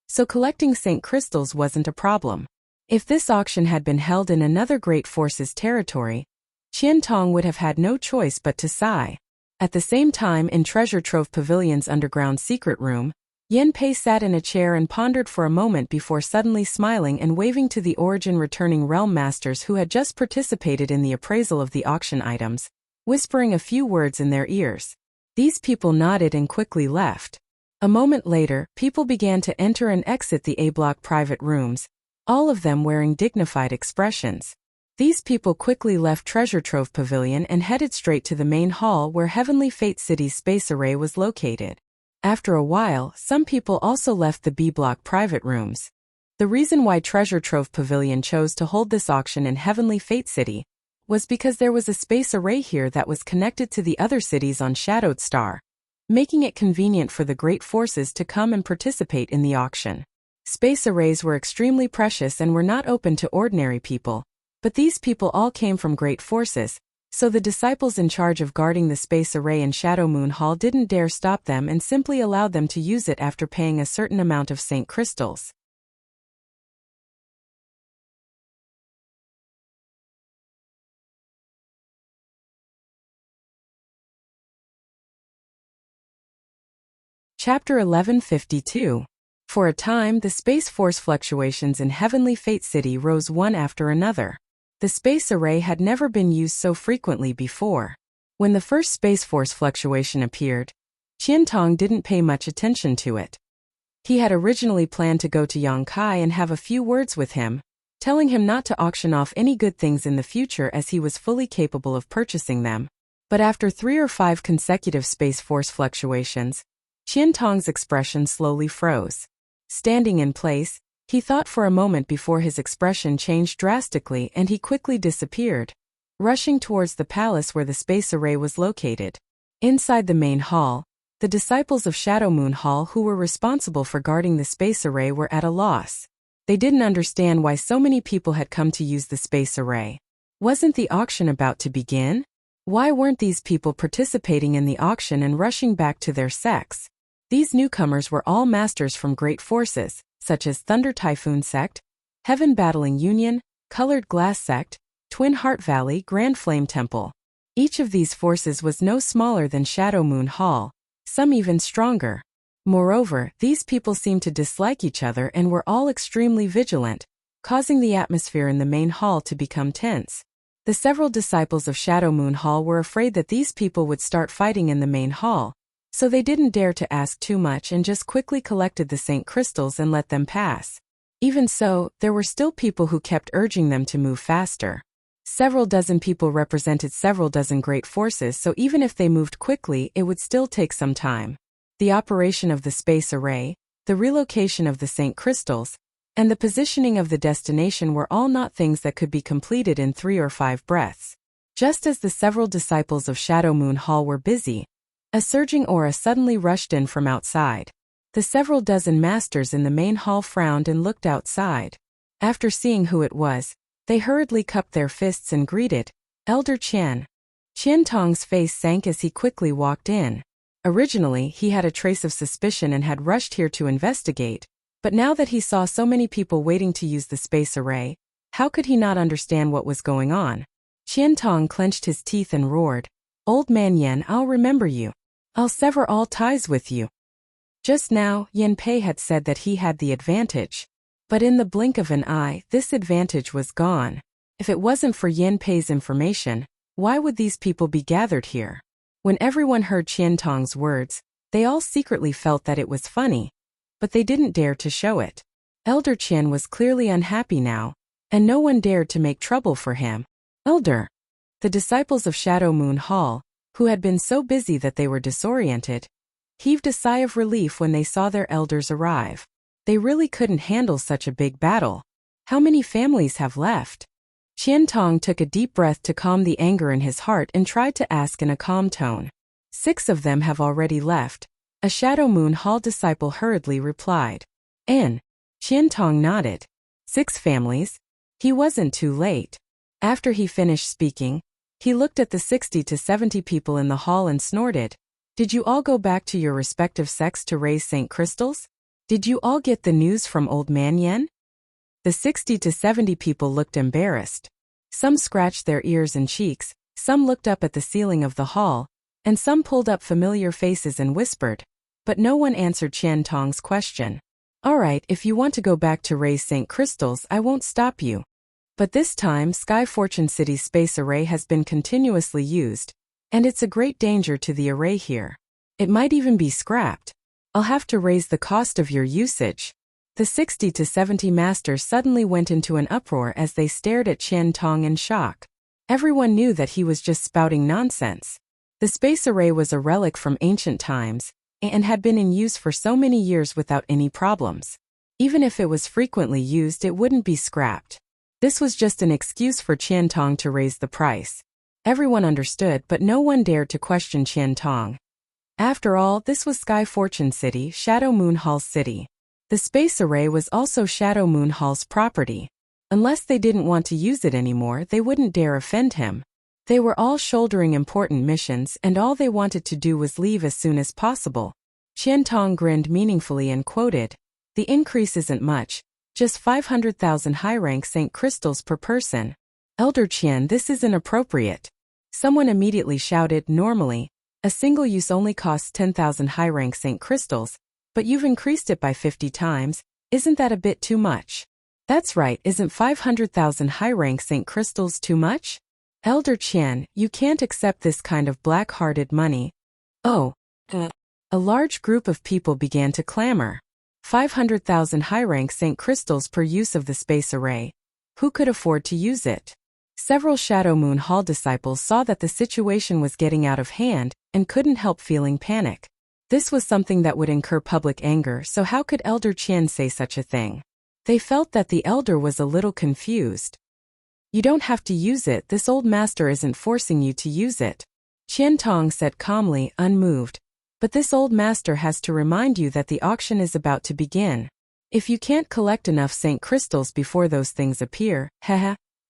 so collecting Saint Crystals wasn't a problem. If this auction had been held in another Great Forces territory, Qian Tong would have had no choice but to sigh. At the same time, in Treasure Trove Pavilion's underground secret room, Yen Pei sat in a chair and pondered for a moment before suddenly smiling and waving to the Origin returning realm masters who had just participated in the appraisal of the auction items, whispering a few words in their ears. These people nodded and quickly left. A moment later, people began to enter and exit the A-block private rooms, all of them wearing dignified expressions. These people quickly left Treasure Trove Pavilion and headed straight to the main hall where Heavenly Fate City's space array was located. After a while, some people also left the B-block private rooms. The reason why Treasure Trove Pavilion chose to hold this auction in Heavenly Fate City was because there was a space array here that was connected to the other cities on Shadowed Star, making it convenient for the Great Forces to come and participate in the auction. Space arrays were extremely precious and were not open to ordinary people, but these people all came from Great Forces, so the disciples in charge of guarding the space array in Shadow Moon Hall didn't dare stop them and simply allowed them to use it after paying a certain amount of Saint Crystals. Chapter 1152. For a time, the Space Force fluctuations in Heavenly Fate City rose one after another. The space array had never been used so frequently before. When the first Space Force fluctuation appeared, Qian Tong didn't pay much attention to it. He had originally planned to go to Yang Kai and have a few words with him, telling him not to auction off any good things in the future as he was fully capable of purchasing them. But after 3 or 5 consecutive Space Force fluctuations, Qian Tong's expression slowly froze. Standing in place, he thought for a moment before his expression changed drastically and he quickly disappeared, rushing towards the palace where the space array was located. Inside the main hall, the disciples of Shadow Moon Hall who were responsible for guarding the space array were at a loss. They didn't understand why so many people had come to use the space array. Wasn't the auction about to begin? Why weren't these people participating in the auction and rushing back to their sects? These newcomers were all masters from Great Forces, such as Thunder Typhoon Sect, Heaven Battling Union, Colored Glass Sect, Twin Heart Valley Grand Flame Temple. Each of these forces was no smaller than Shadow Moon Hall, some even stronger. Moreover, these people seemed to dislike each other and were all extremely vigilant, causing the atmosphere in the main hall to become tense. The several disciples of Shadow Moon Hall were afraid that these people would start fighting in the main hall, so they didn't dare to ask too much and just quickly collected the Saint Crystals and let them pass. Even so, there were still people who kept urging them to move faster. Several dozen people represented several dozen great forces, so even if they moved quickly, it would still take some time. The operation of the space array, the relocation of the Saint Crystals, and the positioning of the destination were all not things that could be completed in 3 or 5 breaths. Just as the several disciples of Shadow Moon Hall were busy, a surging aura suddenly rushed in from outside. The several dozen masters in the main hall frowned and looked outside. After seeing who it was, they hurriedly cupped their fists and greeted, "Elder Qian." Qian Tong's face sank as he quickly walked in. Originally, he had a trace of suspicion and had rushed here to investigate, but now that he saw so many people waiting to use the space array, How could he not understand what was going on? Qiantong clenched his teeth and roared, "Old man Yan, I'll remember you. I'll sever all ties with you." Just now, Yan Pei had said that he had the advantage. But in the blink of an eye, this advantage was gone. If it wasn't for Yan Pei's information, why would these people be gathered here? When everyone heard Qiantong's words, they all secretly felt that it was funny. But they didn't dare to show it. Elder Qian was clearly unhappy now, and no one dared to make trouble for him. Elder! The disciples of Shadow Moon Hall, who had been so busy that they were disoriented, heaved a sigh of relief when they saw their elders arrive. They really couldn't handle such a big battle. How many families have left? Qiantong took a deep breath to calm the anger in his heart and tried to ask in a calm tone. 6 of them have already left, a Shadow Moon Hall disciple hurriedly replied. And Qiantong nodded. 6 families? He wasn't too late. After he finished speaking, he looked at the 60 to 70 people in the hall and snorted. Did you all go back to your respective sects to raise St. Crystals? Did you all get the news from Old Man Yen? The 60 to 70 people looked embarrassed. Some scratched their ears and cheeks, some looked up at the ceiling of the hall, and some pulled up familiar faces and whispered. But no one answered Qiantong's question. All right, if you want to go back to raise St. Crystals, I won't stop you. But this time, Sky Fortune City's space array has been continuously used, and it's a great danger to the array here. It might even be scrapped. I'll have to raise the cost of your usage. The 60 to 70 masters suddenly went into an uproar as they stared at Qiantong in shock. Everyone knew that he was just spouting nonsense. The space array was a relic from ancient times, and had been in use for so many years without any problems. Even if it was frequently used, it wouldn't be scrapped. This was just an excuse for Qiantong to raise the price. Everyone understood, but no one dared to question Qiantong. After all, this was Sky Fortune City, Shadow Moon Hall's city. The space array was also Shadow Moon Hall's property. Unless they didn't want to use it anymore, they wouldn't dare offend him. They were all shouldering important missions, and all they wanted to do was leave as soon as possible. Qiantong grinned meaningfully and quoted, "The increase isn't much, just 500,000 high-rank St. Crystals per person. Elder Qian, this isn't appropriate." Someone immediately shouted, "Normally, a single use only costs 10,000 high-rank St. Crystals, but you've increased it by 50 times, isn't that a bit too much?" "That's right, isn't 500,000 high-rank St. Crystals too much? Elder Qian, you can't accept this kind of black-hearted money." Oh. A large group of people began to clamor. 500,000 high-rank St. Crystals per use of the space array. Who could afford to use it? Several Shadow Moon Hall disciples saw that the situation was getting out of hand and couldn't help feeling panic. This was something that would incur public anger, so how could Elder Qian say such a thing? They felt that the elder was a little confused. "You don't have to use it, this old master isn't forcing you to use it," Qiantong said calmly, unmoved. "But this old master has to remind you that the auction is about to begin. If you can't collect enough St. Crystals before those things appear,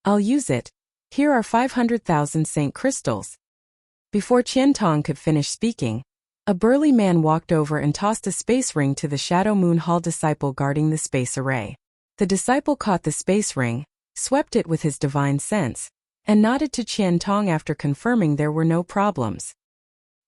I'll use it. Here are 500,000 St. Crystals." Before Qiantong could finish speaking, a burly man walked over and tossed a space ring to the Shadow Moon Hall disciple guarding the space array. The disciple caught the space ring, swept it with his divine sense, and nodded to Qiantong after confirming there were no problems.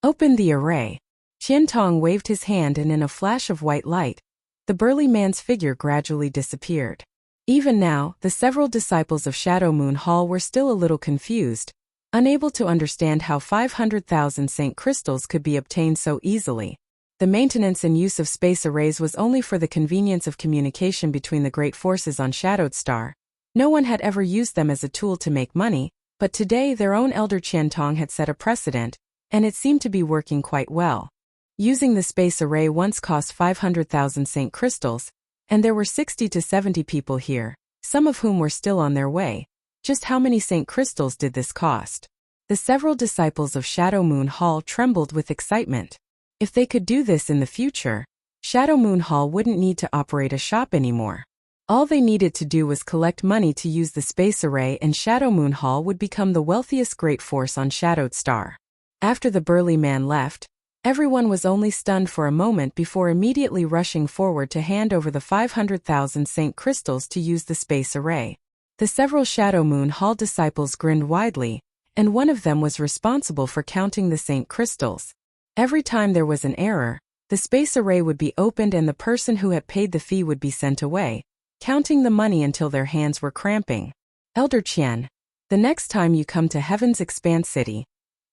"Open the array." Qiantong waved his hand, and in a flash of white light, the burly man's figure gradually disappeared. Even now, the several disciples of Shadow Moon Hall were still a little confused, unable to understand how 500,000 St. Crystals could be obtained so easily. The maintenance and use of space arrays was only for the convenience of communication between the great forces on Shadowed Star. No one had ever used them as a tool to make money, but today their own elder Qiantong had set a precedent, and it seemed to be working quite well. Using the space array once cost 500,000 St. Crystals, and there were 60 to 70 people here, some of whom were still on their way. Just how many St. Crystals did this cost? The several disciples of Shadow Moon Hall trembled with excitement. If they could do this in the future, Shadow Moon Hall wouldn't need to operate a shop anymore. All they needed to do was collect money to use the space array, and Shadow Moon Hall would become the wealthiest great force on Shadowed Star. After the burly man left, everyone was only stunned for a moment before immediately rushing forward to hand over the 500,000 St. Crystals to use the space array. The several Shadow Moon Hall disciples grinned widely, and one of them was responsible for counting the Saint crystals. Every time there was an error, the space array would be opened and the person who had paid the fee would be sent away, counting the money until their hands were cramping. Elder Qian, the next time you come to Heaven's Expanse City,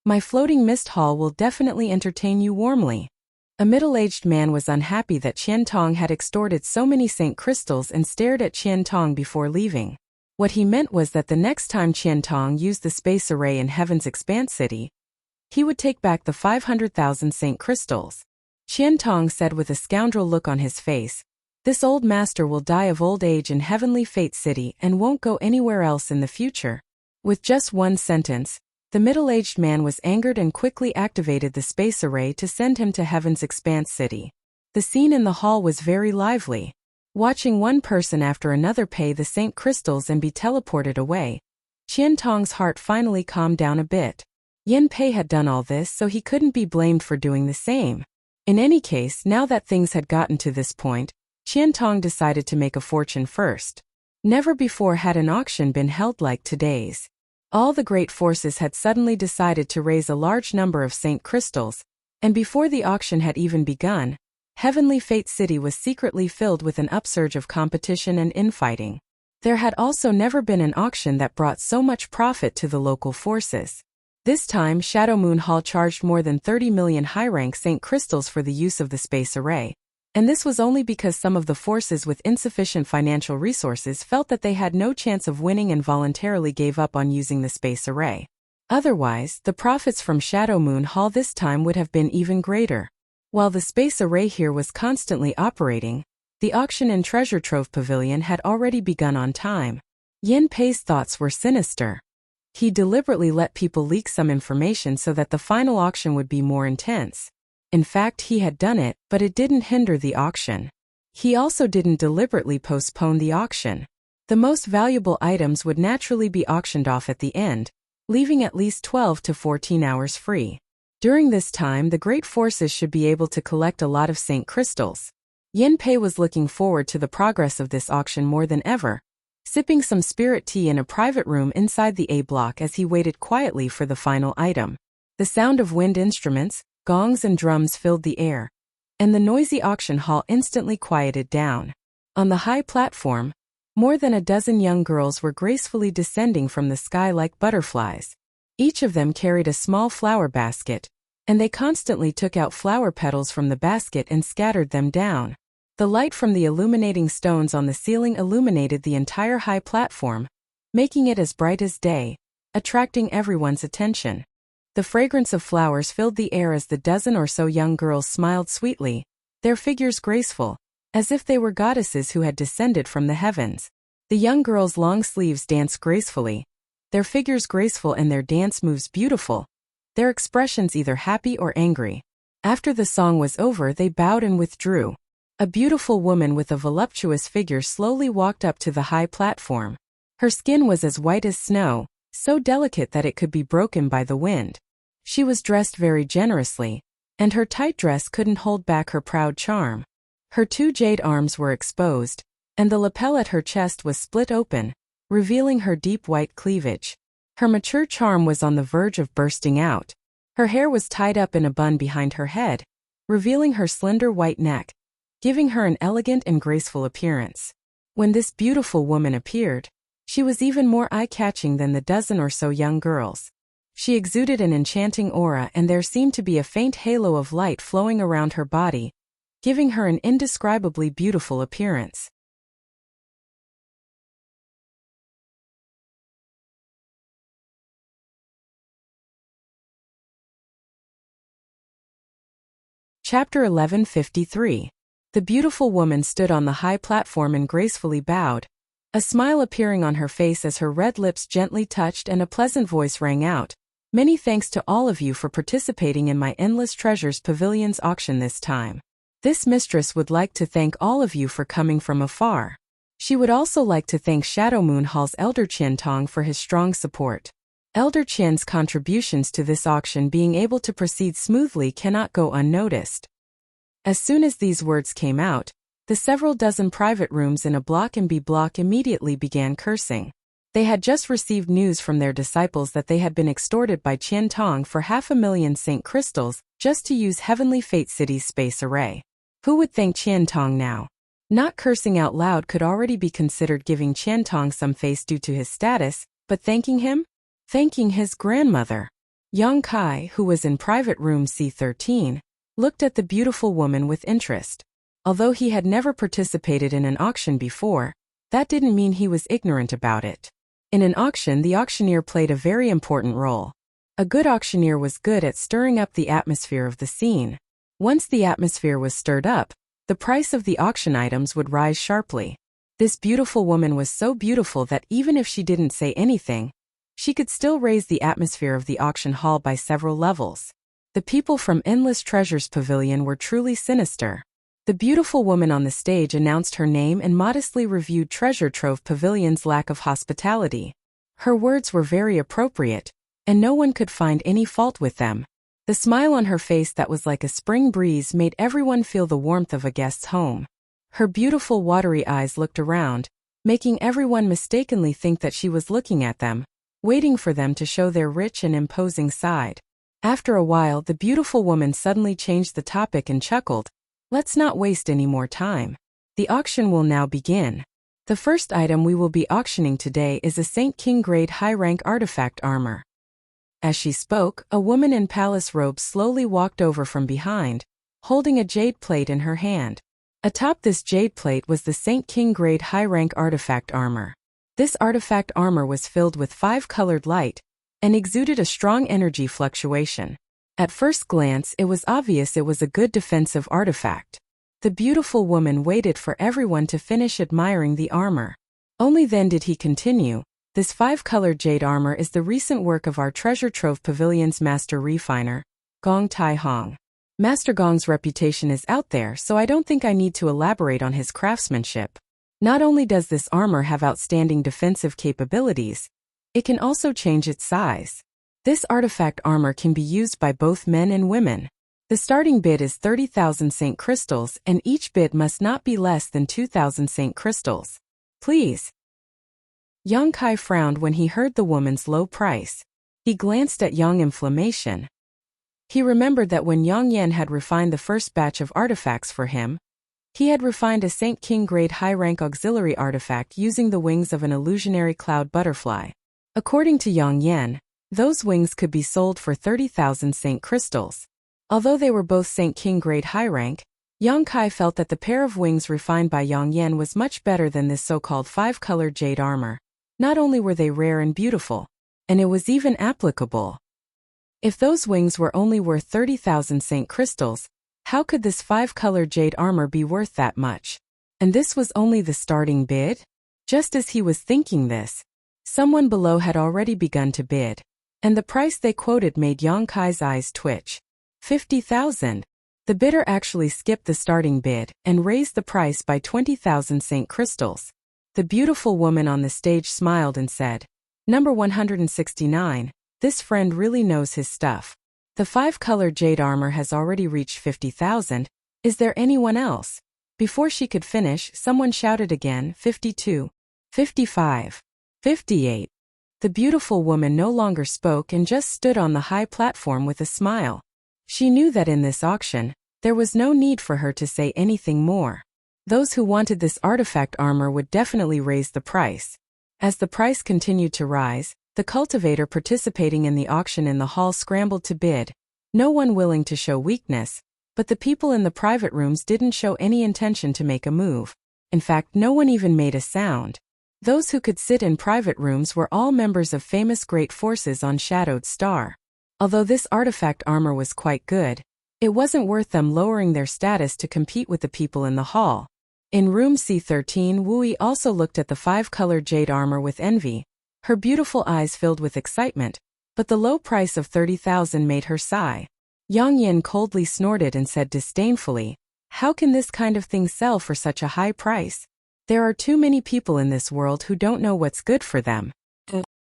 my floating mist hall will definitely entertain you warmly. A middle-aged man was unhappy that Qian Tong had extorted so many Saint crystals and stared at Qian Tong before leaving. What he meant was that the next time Qian Tong used the space array in Heaven's Expanse City, he would take back the 500,000 Saint crystals. Qian Tong said with a scoundrel look on his face, "This old master will die of old age in Heavenly Fate City and won't go anywhere else in the future." With just one sentence, the middle-aged man was angered and quickly activated the space array to send him to Heaven's Expanse City. The scene in the hall was very lively. Watching one person after another pay the Saint crystals and be teleported away, Qian Tong's heart finally calmed down a bit. Yin Pei had done all this, so he couldn't be blamed for doing the same. In any case, now that things had gotten to this point, Qian Tong decided to make a fortune first. Never before had an auction been held like today's. All the great forces had suddenly decided to raise a large number of Saint crystals, and before the auction had even begun, Heavenly Fate City was secretly filled with an upsurge of competition and infighting. There had also never been an auction that brought so much profit to the local forces. This time, Shadow Moon Hall charged more than 30 million high-rank Saint crystals for the use of the space array, and this was only because some of the forces with insufficient financial resources felt that they had no chance of winning and voluntarily gave up on using the space array. Otherwise, the profits from Shadow Moon Hall this time would have been even greater. While the space array here was constantly operating, the auction in Treasure Trove Pavilion had already begun on time. Yin Pei's thoughts were sinister. He deliberately let people leak some information so that the final auction would be more intense. In fact, he had done it, but it didn't hinder the auction. He also didn't deliberately postpone the auction. The most valuable items would naturally be auctioned off at the end, leaving at least 12 to 14 hours free. During this time, the great forces should be able to collect a lot of Saint crystals. Yin Pei was looking forward to the progress of this auction more than ever, sipping some spirit tea in a private room inside the A block as he waited quietly for the final item. The sound of wind instruments, gongs and drums filled the air, and the noisy auction hall instantly quieted down. On the high platform, more than a dozen young girls were gracefully descending from the sky like butterflies. Each of them carried a small flower basket, and they constantly took out flower petals from the basket and scattered them down. The light from the illuminating stones on the ceiling illuminated the entire high platform, making it as bright as day, attracting everyone's attention. The fragrance of flowers filled the air as the dozen or so young girls smiled sweetly, their figures graceful, as if they were goddesses who had descended from the heavens. The young girls' long sleeves danced gracefully, their figures graceful and their dance moves beautiful, their expressions either happy or angry. After the song was over, they bowed and withdrew. A beautiful woman with a voluptuous figure slowly walked up to the high platform. Her skin was as white as snow, so delicate that it could be broken by the wind. She was dressed very generously, and her tight dress couldn't hold back her proud charm. Her two jade arms were exposed, and the lapel at her chest was split open, revealing her deep white cleavage. Her mature charm was on the verge of bursting out. Her hair was tied up in a bun behind her head, revealing her slender white neck, giving her an elegant and graceful appearance. When this beautiful woman appeared, she was even more eye-catching than the dozen or so young girls. She exuded an enchanting aura, and there seemed to be a faint halo of light flowing around her body, giving her an indescribably beautiful appearance. Chapter 1153. The beautiful woman stood on the high platform and gracefully bowed, a smile appearing on her face as her red lips gently touched and a pleasant voice rang out. "Many thanks to all of you for participating in my Endless Treasures Pavilion's auction this time. This mistress would like to thank all of you for coming from afar. She would also like to thank Shadow Moon Hall's Elder Qian Tong for his strong support. Elder Qian's contributions to this auction being able to proceed smoothly cannot go unnoticed." As soon as these words came out, the several dozen private rooms in A block and B block immediately began cursing. They had just received news from their disciples that they had been extorted by Qian Tong for 500,000 Saint crystals just to use Heavenly Fate City's space array. Who would thank Qian Tong now? Not cursing out loud could already be considered giving Qian Tong some face due to his status, but thanking him? Thanking his grandmother. Yang Kai, who was in private room C13, looked at the beautiful woman with interest. Although he had never participated in an auction before, that didn't mean he was ignorant about it. In an auction, the auctioneer played a very important role. A good auctioneer was good at stirring up the atmosphere of the scene. Once the atmosphere was stirred up, the price of the auction items would rise sharply. This beautiful woman was so beautiful that even if she didn't say anything, she could still raise the atmosphere of the auction hall by several levels. The people from Endless Treasures Pavilion were truly sinister. The beautiful woman on the stage announced her name and modestly reviewed Treasure Trove Pavilion's lack of hospitality. Her words were very appropriate, and no one could find any fault with them. The smile on her face that was like a spring breeze made everyone feel the warmth of a guest's home. Her beautiful watery eyes looked around, making everyone mistakenly think that she was looking at them, waiting for them to show their rich and imposing side. After a while, the beautiful woman suddenly changed the topic and chuckled. Let's not waste any more time. The auction will now begin. The first item we will be auctioning today is a Saint King grade high-rank artifact armor. As she spoke, a woman in palace robes slowly walked over from behind, holding a jade plate in her hand. Atop this jade plate was the Saint King grade high-rank artifact armor. This artifact armor was filled with 5-colored light and exuded a strong energy fluctuation. At first glance, it was obvious it was a good defensive artifact. The beautiful woman waited for everyone to finish admiring the armor. Only then did he continue. This 5-colored jade armor is the recent work of our Treasure Trove Pavilion's master refiner, Gong Tai Hong. Master Gong's reputation is out there, so I don't think I need to elaborate on his craftsmanship. Not only does this armor have outstanding defensive capabilities, it can also change its size. This artifact armor can be used by both men and women. The starting bid is 30,000 Saint crystals, and each bid must not be less than 2,000 Saint crystals. Please. Yang Kai frowned when he heard the woman's low price. He glanced at Yang Inflammation. He remembered that when Yang Yan had refined the first batch of artifacts for him, he had refined a Saint King grade high-rank auxiliary artifact using the wings of an illusionary cloud butterfly. According to Yang Yan, those wings could be sold for 30,000 Saint crystals. Although they were both Saint King grade high rank, Yang Kai felt that the pair of wings refined by Yang Yan was much better than this so-called 5-colored jade armor. Not only were they rare and beautiful, and it was even applicable. If those wings were only worth 30,000 Saint crystals, how could this 5-colored jade armor be worth that much? And this was only the starting bid? Just as he was thinking this, someone below had already begun to bid. And the price they quoted made Yang Kai's eyes twitch. 50,000. The bidder actually skipped the starting bid and raised the price by 20,000 Saint crystals. The beautiful woman on the stage smiled and said, "Number 169, this friend really knows his stuff. The 5-colored jade armor has already reached 50,000. Is there anyone else?" Before she could finish, someone shouted again, 52, 55, 58. The beautiful woman no longer spoke and just stood on the high platform with a smile. She knew that in this auction, there was no need for her to say anything more. Those who wanted this artifact armor would definitely raise the price. As the price continued to rise, the cultivator participating in the auction in the hall scrambled to bid, no one willing to show weakness, but the people in the private rooms didn't show any intention to make a move. In fact, no one even made a sound. Those who could sit in private rooms were all members of famous great forces on Shadowed Star. Although this artifact armor was quite good, it wasn't worth them lowering their status to compete with the people in the hall. In room C13, Wui also looked at the 5-colored jade armor with envy. Her beautiful eyes filled with excitement, but the low price of 30,000 made her sigh. Yang Yin coldly snorted and said disdainfully, "How can this kind of thing sell for such a high price? There are too many people in this world who don't know what's good for them."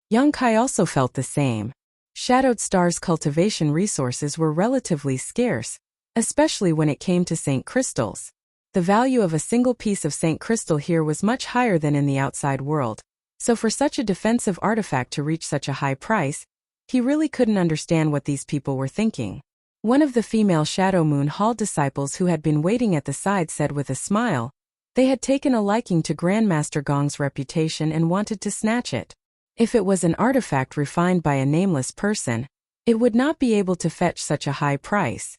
Yang Kai also felt the same. Shadowed Star's cultivation resources were relatively scarce, especially when it came to Saint crystals. The value of a single piece of Saint crystal here was much higher than in the outside world. So for such a defensive artifact to reach such a high price, he really couldn't understand what these people were thinking. One of the female Shadow Moon Hall disciples who had been waiting at the side said with a smile, they had taken a liking to Grandmaster Gong's reputation and wanted to snatch it. If it was an artifact refined by a nameless person, it would not be able to fetch such a high price.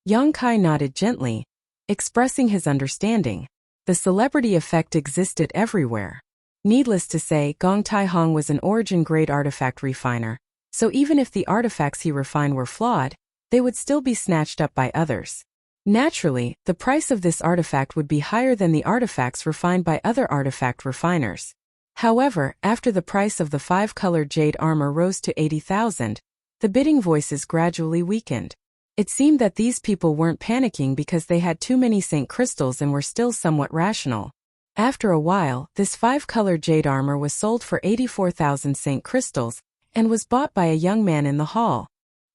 Yang Kai nodded gently, expressing his understanding. The celebrity effect existed everywhere. Needless to say, Gong Tai Hong was an origin-grade artifact refiner, so even if the artifacts he refined were flawed, they would still be snatched up by others. Naturally, the price of this artifact would be higher than the artifacts refined by other artifact refiners. However, after the price of the 5-colored jade armor rose to 80,000, the bidding voices gradually weakened. It seemed that these people weren't panicking because they had too many Saint crystals and were still somewhat rational. After a while, this 5-colored jade armor was sold for 84,000 Saint crystals and was bought by a young man in the hall.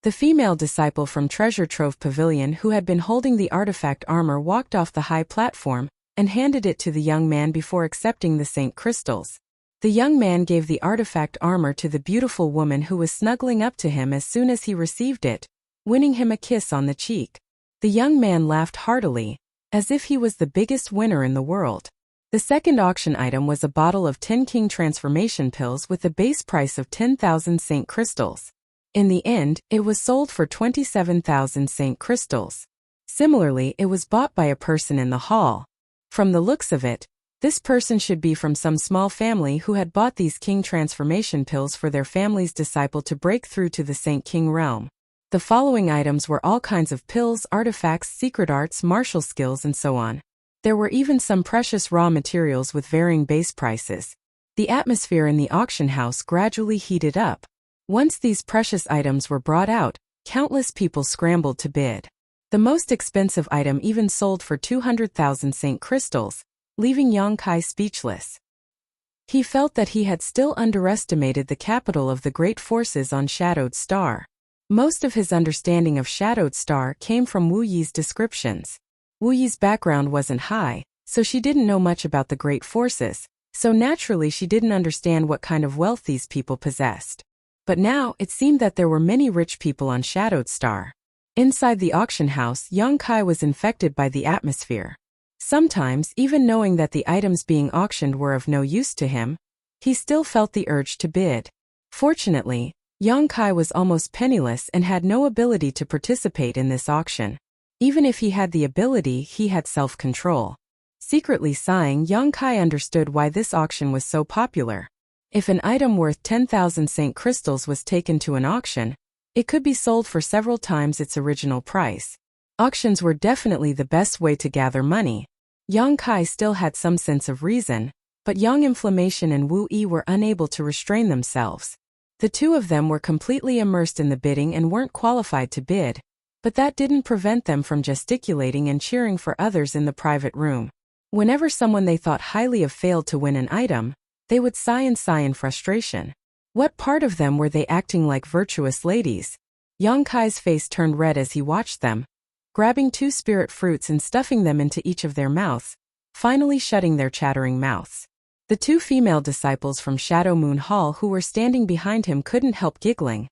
The female disciple from Treasure Trove Pavilion who had been holding the artifact armor walked off the high platform and handed it to the young man before accepting the Saint crystals. The young man gave the artifact armor to the beautiful woman who was snuggling up to him as soon as he received it, winning him a kiss on the cheek. The young man laughed heartily, as if he was the biggest winner in the world. The second auction item was a bottle of 10 King transformation pills with a base price of 10,000 Saint crystals. In the end, it was sold for 27,000 Saint crystals. Similarly, it was bought by a person in the hall. From the looks of it, this person should be from some small family who had bought these King transformation pills for their family's disciple to break through to the Saint King realm. The following items were all kinds of pills, artifacts, secret arts, martial skills, and so on. There were even some precious raw materials with varying base prices. The atmosphere in the auction house gradually heated up. Once these precious items were brought out, countless people scrambled to bid. The most expensive item even sold for 200,000 Saint crystals, leaving Yang Kai speechless. He felt that he had still underestimated the capital of the great forces on Shadowed Star. Most of his understanding of Shadowed Star came from Wu Yi's descriptions. Wu Yi's background wasn't high, so she didn't know much about the great forces, so naturally she didn't understand what kind of wealth these people possessed. But now, it seemed that there were many rich people on Shadowed Star. Inside the auction house, Yang Kai was infected by the atmosphere. Sometimes, even knowing that the items being auctioned were of no use to him, he still felt the urge to bid. Fortunately, Yang Kai was almost penniless and had no ability to participate in this auction. Even if he had the ability, he had self-control. Secretly sighing, Yang Kai understood why this auction was so popular. If an item worth 10,000 Saint crystals was taken to an auction, it could be sold for several times its original price. Auctions were definitely the best way to gather money. Yang Kai still had some sense of reason, but Yang Inflammation and Wu Yi were unable to restrain themselves. The two of them were completely immersed in the bidding and weren't qualified to bid, but that didn't prevent them from gesticulating and cheering for others in the private room. Whenever someone they thought highly of failed to win an item, they would sigh in frustration. What part of them were they acting like virtuous ladies? Yang Kai's face turned red as he watched them, grabbing 2 spirit fruits and stuffing them into each of their mouths, finally shutting their chattering mouths. The 2 female disciples from Shadow Moon Hall who were standing behind him couldn't help giggling,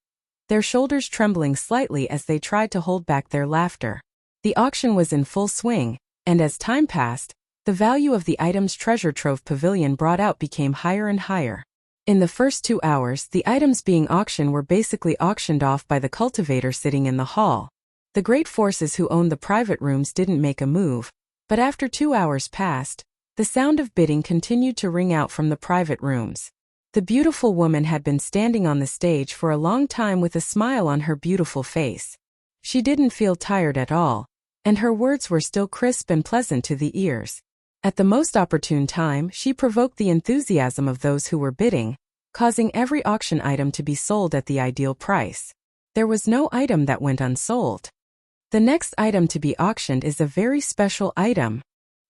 their shoulders trembling slightly as they tried to hold back their laughter. The auction was in full swing, and as time passed, the value of the items Treasure Trove Pavilion brought out became higher and higher. In the first 2 hours, the items being auctioned were basically auctioned off by the cultivator sitting in the hall. The great forces who owned the private rooms didn't make a move, but after 2 hours passed, the sound of bidding continued to ring out from the private rooms. The beautiful woman had been standing on the stage for a long time with a smile on her beautiful face. She didn't feel tired at all, and her words were still crisp and pleasant to the ears. At the most opportune time, she provoked the enthusiasm of those who were bidding, causing every auction item to be sold at the ideal price. There was no item that went unsold. The next item to be auctioned is a very special item.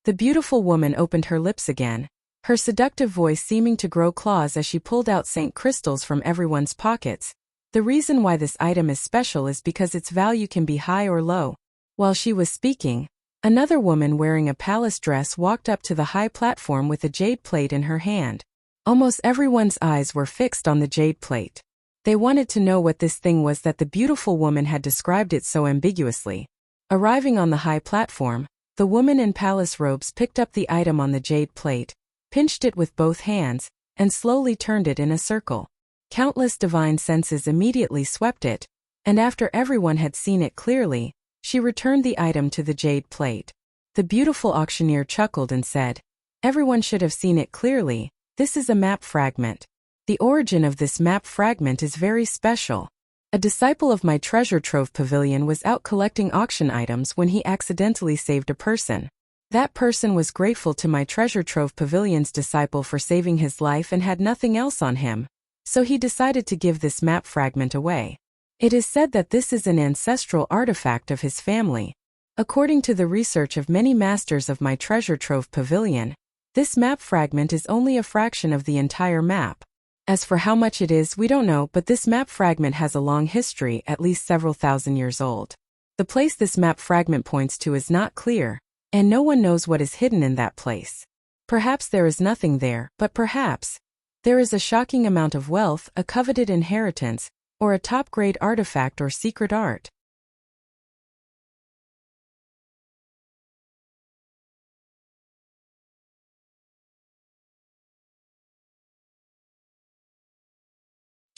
The beautiful woman opened her lips again, her seductive voice seeming to grow claws as she pulled out Saint crystals from everyone's pockets. The reason why this item is special is because its value can be high or low. While she was speaking, another woman wearing a palace dress walked up to the high platform with a jade plate in her hand. Almost everyone's eyes were fixed on the jade plate. They wanted to know what this thing was that the beautiful woman had described it so ambiguously. Arriving on the high platform, the woman in palace robes picked up the item on the jade plate, pinched it with both hands, and slowly turned it in a circle. Countless divine senses immediately swept it, and after everyone had seen it clearly, she returned the item to the jade plate. The beautiful auctioneer chuckled and said, "Everyone should have seen it clearly. This is a map fragment. The origin of this map fragment is very special. A disciple of my treasure trove pavilion was out collecting auction items when he accidentally saved a person. That person was grateful to my treasure trove pavilion's disciple for saving his life and had nothing else on him, so he decided to give this map fragment away. It is said that this is an ancestral artifact of his family. According to the research of many masters of my treasure trove pavilion, this map fragment is only a fraction of the entire map. As for how much it is, we don't know, but this map fragment has a long history, at least several thousand years old. The place this map fragment points to is not clear, and no one knows what is hidden in that place. Perhaps there is nothing there, but perhaps there is a shocking amount of wealth, a coveted inheritance, or a top-grade artifact or secret art."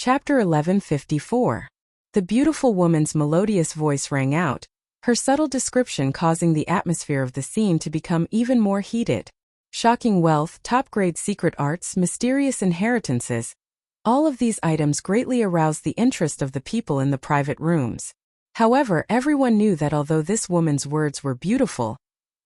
Chapter 1154. The beautiful woman's melodious voice rang out, her subtle description causing the atmosphere of the scene to become even more heated. Shocking wealth, top-grade secret arts, mysterious inheritances, all of these items greatly aroused the interest of the people in the private rooms. However, everyone knew that although this woman's words were beautiful,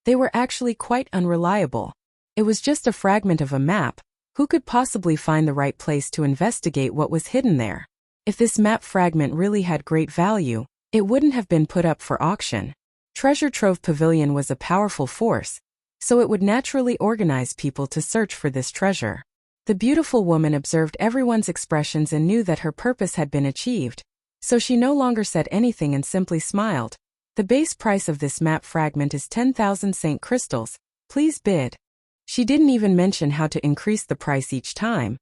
they were actually quite unreliable. It was just a fragment of a map. Who could possibly find the right place to investigate what was hidden there? If this map fragment really had great value, it wouldn't have been put up for auction. Treasure Trove Pavilion was a powerful force, so it would naturally organize people to search for this treasure. The beautiful woman observed everyone's expressions and knew that her purpose had been achieved, so she no longer said anything and simply smiled. "The base price of this map fragment is 10,000 Saint crystals. Please bid." She didn't even mention how to increase the price each time,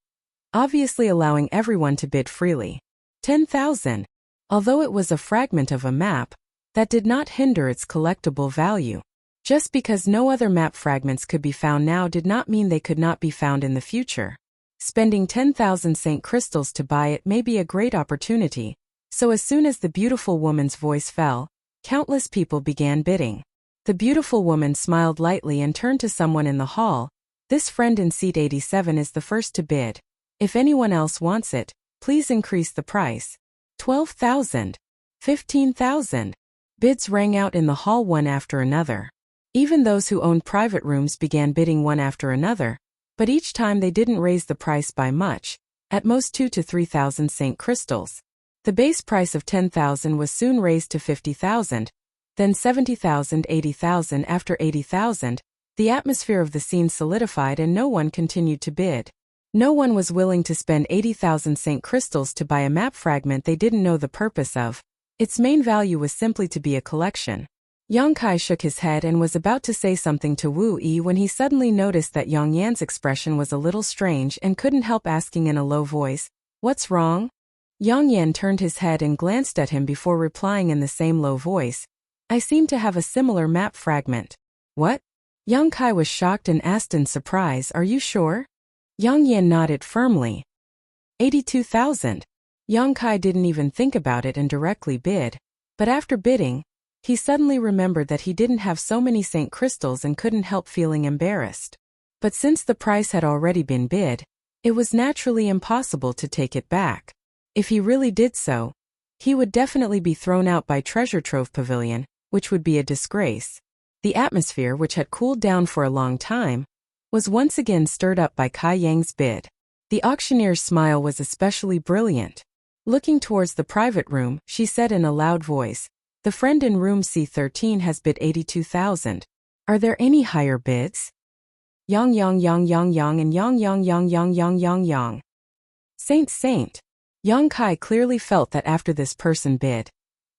obviously allowing everyone to bid freely. 10,000. Although it was a fragment of a map, that did not hinder its collectible value. Just because no other map fragments could be found now did not mean they could not be found in the future. Spending 10,000 Saint crystals to buy it may be a great opportunity, so as soon as the beautiful woman's voice fell, countless people began bidding. The beautiful woman smiled lightly and turned to someone in the hall. "This friend in seat 87 is the first to bid. If anyone else wants it, please increase the price." 12,000. 15,000. Bids rang out in the hall one after another. Even those who owned private rooms began bidding one after another, but each time they didn't raise the price by much, at most 2,000 to 3,000 Saint crystals. The base price of 10,000 was soon raised to 50,000. Then 70,000, 80,000. After 80,000, the atmosphere of the scene solidified and no one continued to bid. No one was willing to spend 80,000 Saint crystals to buy a map fragment they didn't know the purpose of. Its main value was simply to be a collection. Yang Kai shook his head and was about to say something to Wu Yi when he suddenly noticed that Yang Yan's expression was a little strange and couldn't help asking in a low voice, "What's wrong?" Yang Yan turned his head and glanced at him before replying in the same low voice, "I seem to have a similar map fragment." "What?" Yang Kai was shocked and asked in surprise, "Are you sure?" Yang Yan nodded firmly. 82,000. Yang Kai didn't even think about it and directly bid. But after bidding, he suddenly remembered that he didn't have so many Saint crystals and couldn't help feeling embarrassed. But since the price had already been bid, it was naturally impossible to take it back. If he really did so, he would definitely be thrown out by Treasure Trove Pavilion, which would be a disgrace. The atmosphere, which had cooled down for a long time, was once again stirred up by Kai Yang's bid. The auctioneer's smile was especially brilliant. Looking towards the private room, she said in a loud voice, "The friend in room C13 has bid 82,000. Are there any higher bids?" Yang Yang Yang Yang Yang and Yang Yang Yang Yang Yang Yang Yang. Saint. Yang Kai clearly felt that after this person bid,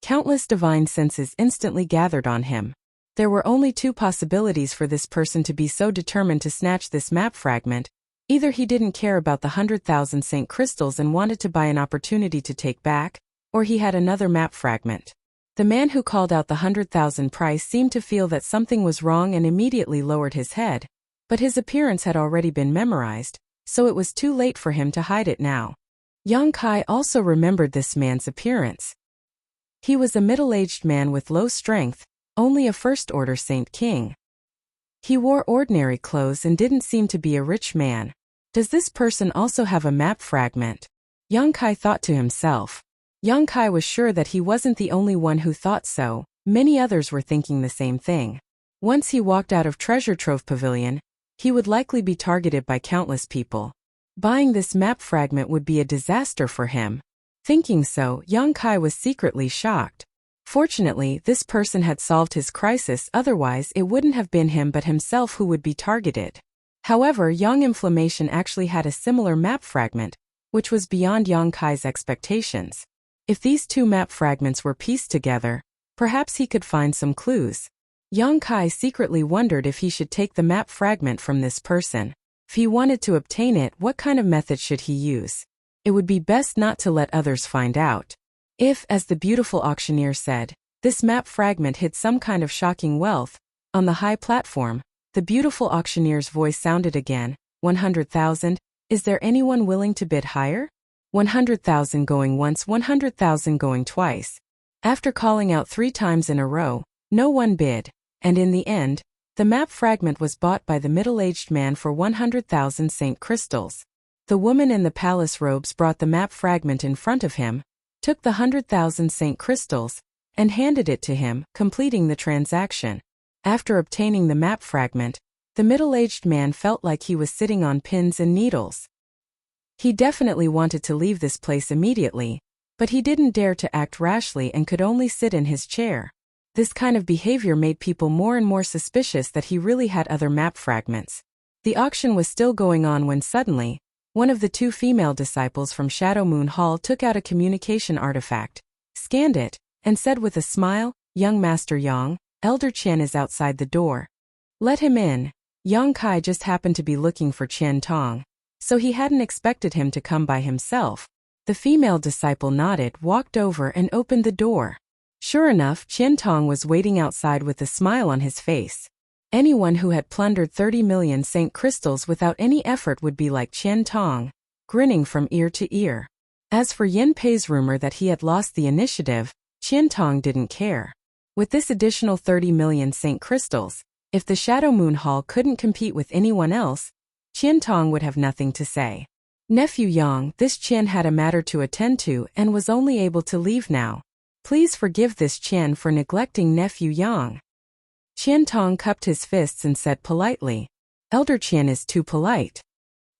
countless divine senses instantly gathered on him. There were only two possibilities for this person to be so determined to snatch this map fragment, Either he didn't care about the 100,000 Saint crystals and wanted to buy an opportunity to take back, or he had another map fragment. The man who called out the 100,000 price seemed to feel that something was wrong and immediately lowered his head, but his appearance had already been memorized, so it was too late for him to hide it now. Yang Kai also remembered this man's appearance. He was a middle-aged man with low strength, only a first-order Saint King. He wore ordinary clothes and didn't seem to be a rich man. Does this person also have a map fragment? Yang Kai thought to himself. Yang Kai was sure that he wasn't the only one who thought so, many others were thinking the same thing. Once he walked out of Treasure Trove Pavilion, he would likely be targeted by countless people. Buying this map fragment would be a disaster for him. Thinking so, Yang Kai was secretly shocked. Fortunately, this person had solved his crisis, otherwise it wouldn't have been him but himself who would be targeted. However, Yang Inflammation actually had a similar map fragment, which was beyond Yang Kai's expectations. If these two map fragments were pieced together, perhaps he could find some clues. Yang Kai secretly wondered if he should take the map fragment from this person. If he wanted to obtain it, what kind of method should he use? It would be best not to let others find out. If, as the beautiful auctioneer said, this map fragment hid some kind of shocking wealth, on the high platform, the beautiful auctioneer's voice sounded again, 100,000, is there anyone willing to bid higher? 100,000 going once, 100,000 going twice. After calling out 3 times in a row, no one bid, and in the end, the map fragment was bought by the middle-aged man for 100,000 Saint crystals. The woman in the palace robes brought the map fragment in front of him, took the 100,000 Saint crystals, and handed it to him, completing the transaction. After obtaining the map fragment, the middle-aged man felt like he was sitting on pins and needles. He definitely wanted to leave this place immediately, but he didn't dare to act rashly and could only sit in his chair. This kind of behavior made people more and more suspicious that he really had other map fragments. The auction was still going on when suddenly, one of the 2 female disciples from Shadow Moon Hall took out a communication artifact, scanned it, and said with a smile, "Young Master Yang, Elder Qian is outside the door. Let him in." Yang Kai just happened to be looking for Qian Tong, so he hadn't expected him to come by himself. The female disciple nodded, walked over and opened the door. Sure enough, Qian Tong was waiting outside with a smile on his face. Anyone who had plundered 30 million Saint crystals without any effort would be like Qian Tong, grinning from ear to ear. As for Yin Pei's rumor that he had lost the initiative, Qian Tong didn't care. With this additional 30 million Saint crystals, if the Shadow Moon Hall couldn't compete with anyone else, Qian Tong would have nothing to say. Nephew Yang, this Qian had a matter to attend to and was only able to leave now. Please forgive this Qian for neglecting Nephew Yang. Qian Tong cupped his fists and said politely, "Elder Qian is too polite.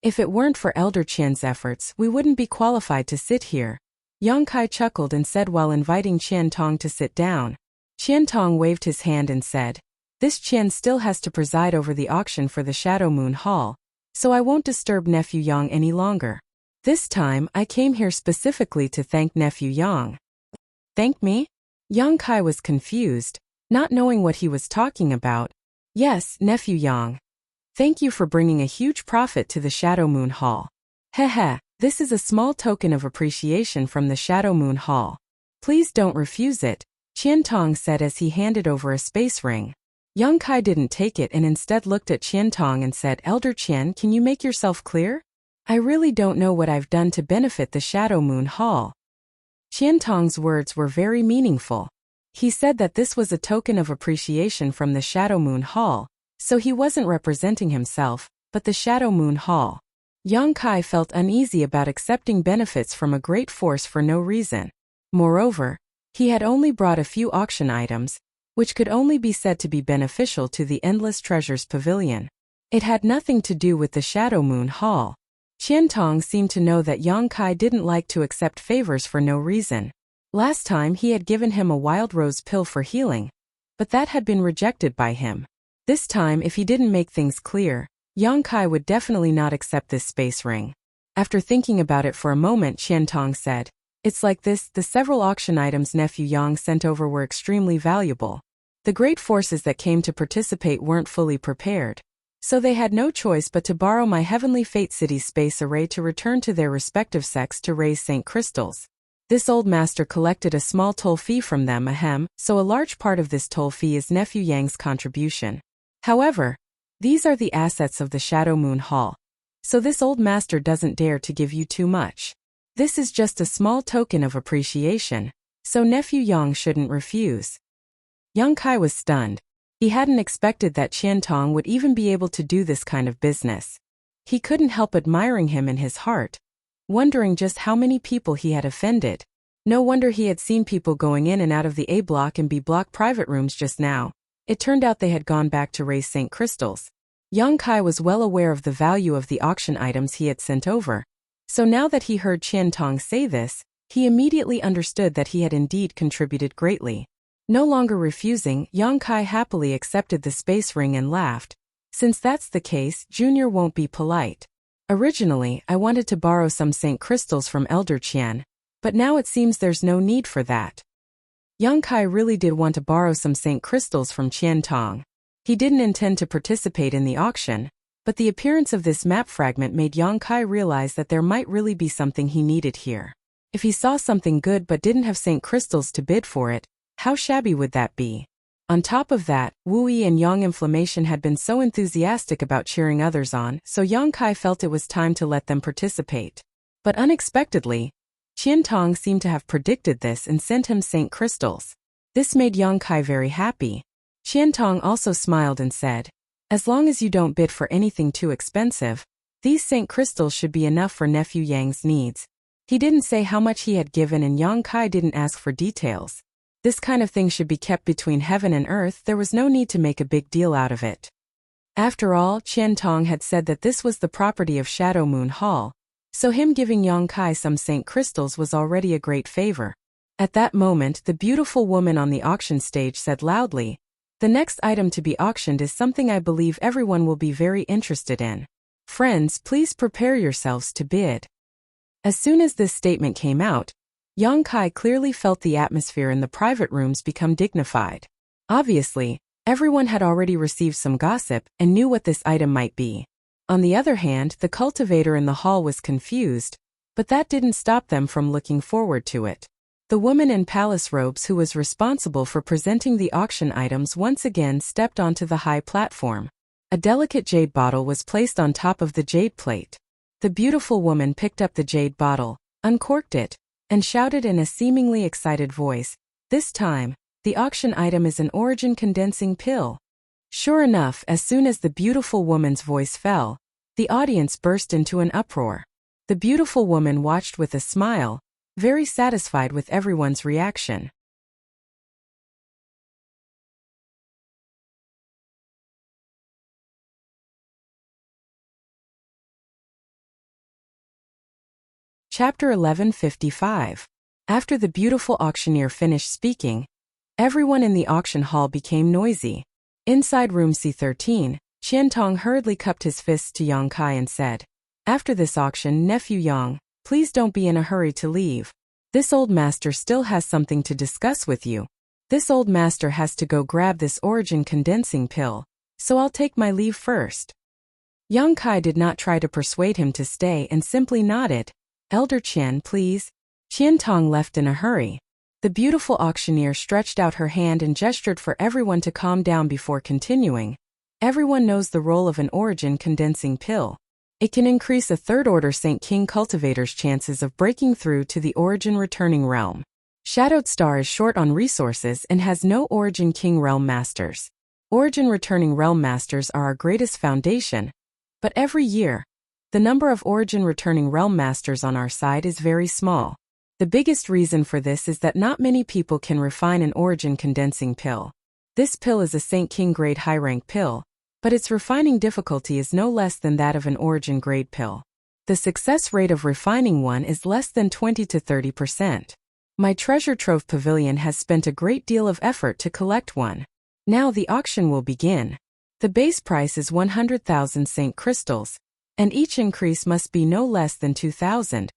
If it weren't for Elder Qian's efforts, we wouldn't be qualified to sit here." Yang Kai chuckled and said while inviting Qian Tong to sit down. Qian Tong waved his hand and said, "This Qian still has to preside over the auction for the Shadow Moon Hall, so I won't disturb Nephew Yang any longer. This time, I came here specifically to thank Nephew Yang." "Thank me?" Yang Kai was confused, not knowing what he was talking about. "Yes, Nephew Yang. Thank you for bringing a huge profit to the Shadow Moon Hall. Heh, this is a small token of appreciation from the Shadow Moon Hall. Please don't refuse it," Qian Tong said as he handed over a space ring. Yang Kai didn't take it and instead looked at Qian Tong and said, "Elder Qian, can you make yourself clear? I really don't know what I've done to benefit the Shadow Moon Hall." Qian Tong's words were very meaningful. He said that this was a token of appreciation from the Shadow Moon Hall, so he wasn't representing himself, but the Shadow Moon Hall. Yang Kai felt uneasy about accepting benefits from a great force for no reason. Moreover, he had only brought a few auction items, which could only be said to be beneficial to the Endless Treasures Pavilion. It had nothing to do with the Shadow Moon Hall. Qian Tong seemed to know that Yang Kai didn't like to accept favors for no reason. Last time he had given him a wild rose pill for healing, but that had been rejected by him. This time if he didn't make things clear, Yang Kai would definitely not accept this space ring. After thinking about it for a moment, Qian Tong said, "It's like this, the several auction items Nephew Yang sent over were extremely valuable. The great forces that came to participate weren't fully prepared. So they had no choice but to borrow my Heavenly Fate City's space array to return to their respective sects to raise St. Crystals. This old master collected a small toll fee from them, so a large part of this toll fee is Nephew Yang's contribution. However, these are the assets of the Shadow Moon Hall. So this old master doesn't dare to give you too much. This is just a small token of appreciation, so Nephew Yang shouldn't refuse. Yang Kai was stunned. He hadn't expected that Qian Tong would even be able to do this kind of business. He couldn't help admiring him in his heart, wondering just how many people he had offended. No wonder he had seen people going in and out of the A block and B block private rooms just now. It turned out they had gone back to raise St. Crystals. Yang Kai was well aware of the value of the auction items he had sent over. So now that he heard Qian Tong say this, he immediately understood that he had indeed contributed greatly. No longer refusing, Yang Kai happily accepted the space ring and laughed. Since that's the case, Junior won't be polite. Originally, I wanted to borrow some St. Crystals from Elder Qian, but now it seems there's no need for that. Yang Kai really did want to borrow some St. Crystals from Qian Tong. He didn't intend to participate in the auction, but the appearance of this map fragment made Yang Kai realize that there might really be something he needed here. If he saw something good but didn't have St. Crystals to bid for it, how shabby would that be? On top of that, Wu Yi and Yang Inflammation had been so enthusiastic about cheering others on, so Yang Kai felt it was time to let them participate. But unexpectedly, Qian Tong seemed to have predicted this and sent him St. Crystals. This made Yang Kai very happy. Qian Tong also smiled and said, "As long as you don't bid for anything too expensive, these St. Crystals should be enough for Nephew Yang's needs." He didn't say how much he had given and Yang Kai didn't ask for details. This kind of thing should be kept between heaven and earth. There was no need to make a big deal out of it. After all, Qian Tong had said that this was the property of Shadow Moon Hall, so him giving Yang Kai some St. Crystals was already a great favor. At that moment, the beautiful woman on the auction stage said loudly, "The next item to be auctioned is something I believe everyone will be very interested in. Friends, please prepare yourselves to bid." As soon as this statement came out, Yang Kai clearly felt the atmosphere in the private rooms become dignified. Obviously, everyone had already received some gossip and knew what this item might be. On the other hand, the cultivator in the hall was confused, but that didn't stop them from looking forward to it. The woman in palace robes who was responsible for presenting the auction items once again stepped onto the high platform. A delicate jade bottle was placed on top of the jade plate. The beautiful woman picked up the jade bottle, uncorked it, and shouted in a seemingly excited voice, "This time, the auction item is an origin condensing pill." Sure enough, as soon as the beautiful woman's voice fell, the audience burst into an uproar. The beautiful woman watched with a smile, very satisfied with everyone's reaction. Chapter 1155. After the beautiful auctioneer finished speaking, everyone in the auction hall became noisy. Inside room C13, Qian Tong hurriedly cupped his fists to Yang Kai and said, "After this auction, Nephew Yang, please don't be in a hurry to leave. This old master still has something to discuss with you. This old master has to go grab this origin condensing pill, so I'll take my leave first." Yang Kai did not try to persuade him to stay and simply nodded. "Elder Qian, please." Qian Tong left in a hurry. The beautiful auctioneer stretched out her hand and gestured for everyone to calm down before continuing. Everyone knows the role of an origin condensing pill. It can increase a third-order Saint King cultivator's chances of breaking through to the origin returning realm. Shadowed Star is short on resources and has no origin king realm masters. Origin returning realm masters are our greatest foundation, but every year, the number of origin returning realm masters on our side is very small. The biggest reason for this is that not many people can refine an origin condensing pill. This pill is a Saint King grade high rank pill, but its refining difficulty is no less than that of an origin grade pill. The success rate of refining one is less than 20 to 30%. My treasure trove pavilion has spent a great deal of effort to collect one. Now the auction will begin. The base price is 100,000 Saint Crystals, and each increase must be no less than 2,000.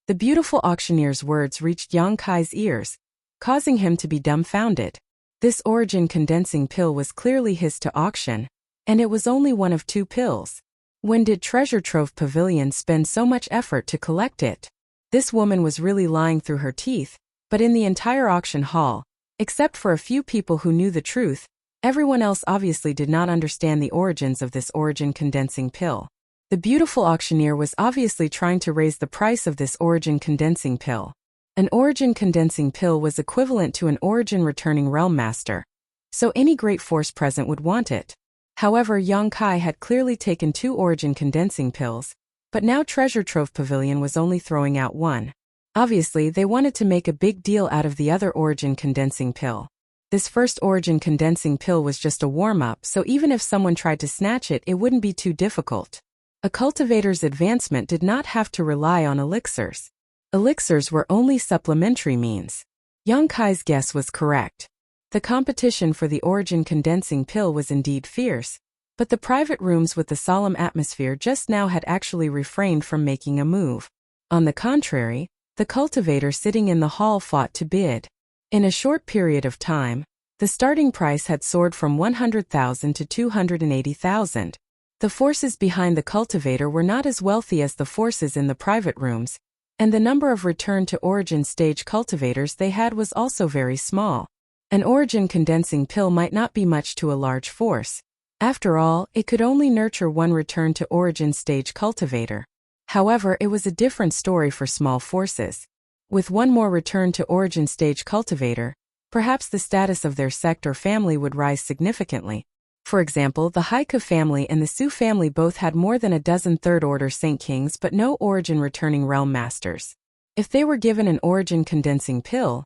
The beautiful auctioneer's words reached Yang Kai's ears, causing him to be dumbfounded. This origin condensing pill was clearly his to auction, And it was only one of 2 pills. When did Treasure Trove Pavilion spend so much effort to collect it? This woman was really lying through her teeth, but in the entire auction hall, except for a few people who knew the truth, everyone else obviously did not understand the origins of this origin condensing pill. The beautiful auctioneer was obviously trying to raise the price of this origin condensing pill. An origin condensing pill was equivalent to an origin returning realm master, so any great force present would want it. However, Yang Kai had clearly taken 2 origin condensing pills, but now Treasure Trove Pavilion was only throwing out 1. Obviously, they wanted to make a big deal out of the other origin condensing pill. This first origin condensing pill was just a warm-up, so even if someone tried to snatch it, it wouldn't be too difficult. A cultivator's advancement did not have to rely on elixirs. Elixirs were only supplementary means. Yang Kai's guess was correct. The competition for the origin condensing pill was indeed fierce, but the private rooms with the solemn atmosphere just now had actually refrained from making a move. On the contrary, the cultivator sitting in the hall fought to bid. In a short period of time, the starting price had soared from 100,000 to 280,000. The forces behind the cultivator were not as wealthy as the forces in the private rooms, and the number of return to origin stage cultivators they had was also very small. An origin condensing pill might not be much to a large force. After all, it could only nurture 1 return to origin stage cultivator. However, it was a different story for small forces. With 1 more return to origin stage cultivator, perhaps the status of their sect or family would rise significantly. For example, the Haika family and the Su family both had more than a dozen third-order Saint Kings but no origin returning realm masters. If they were given an origin condensing pill,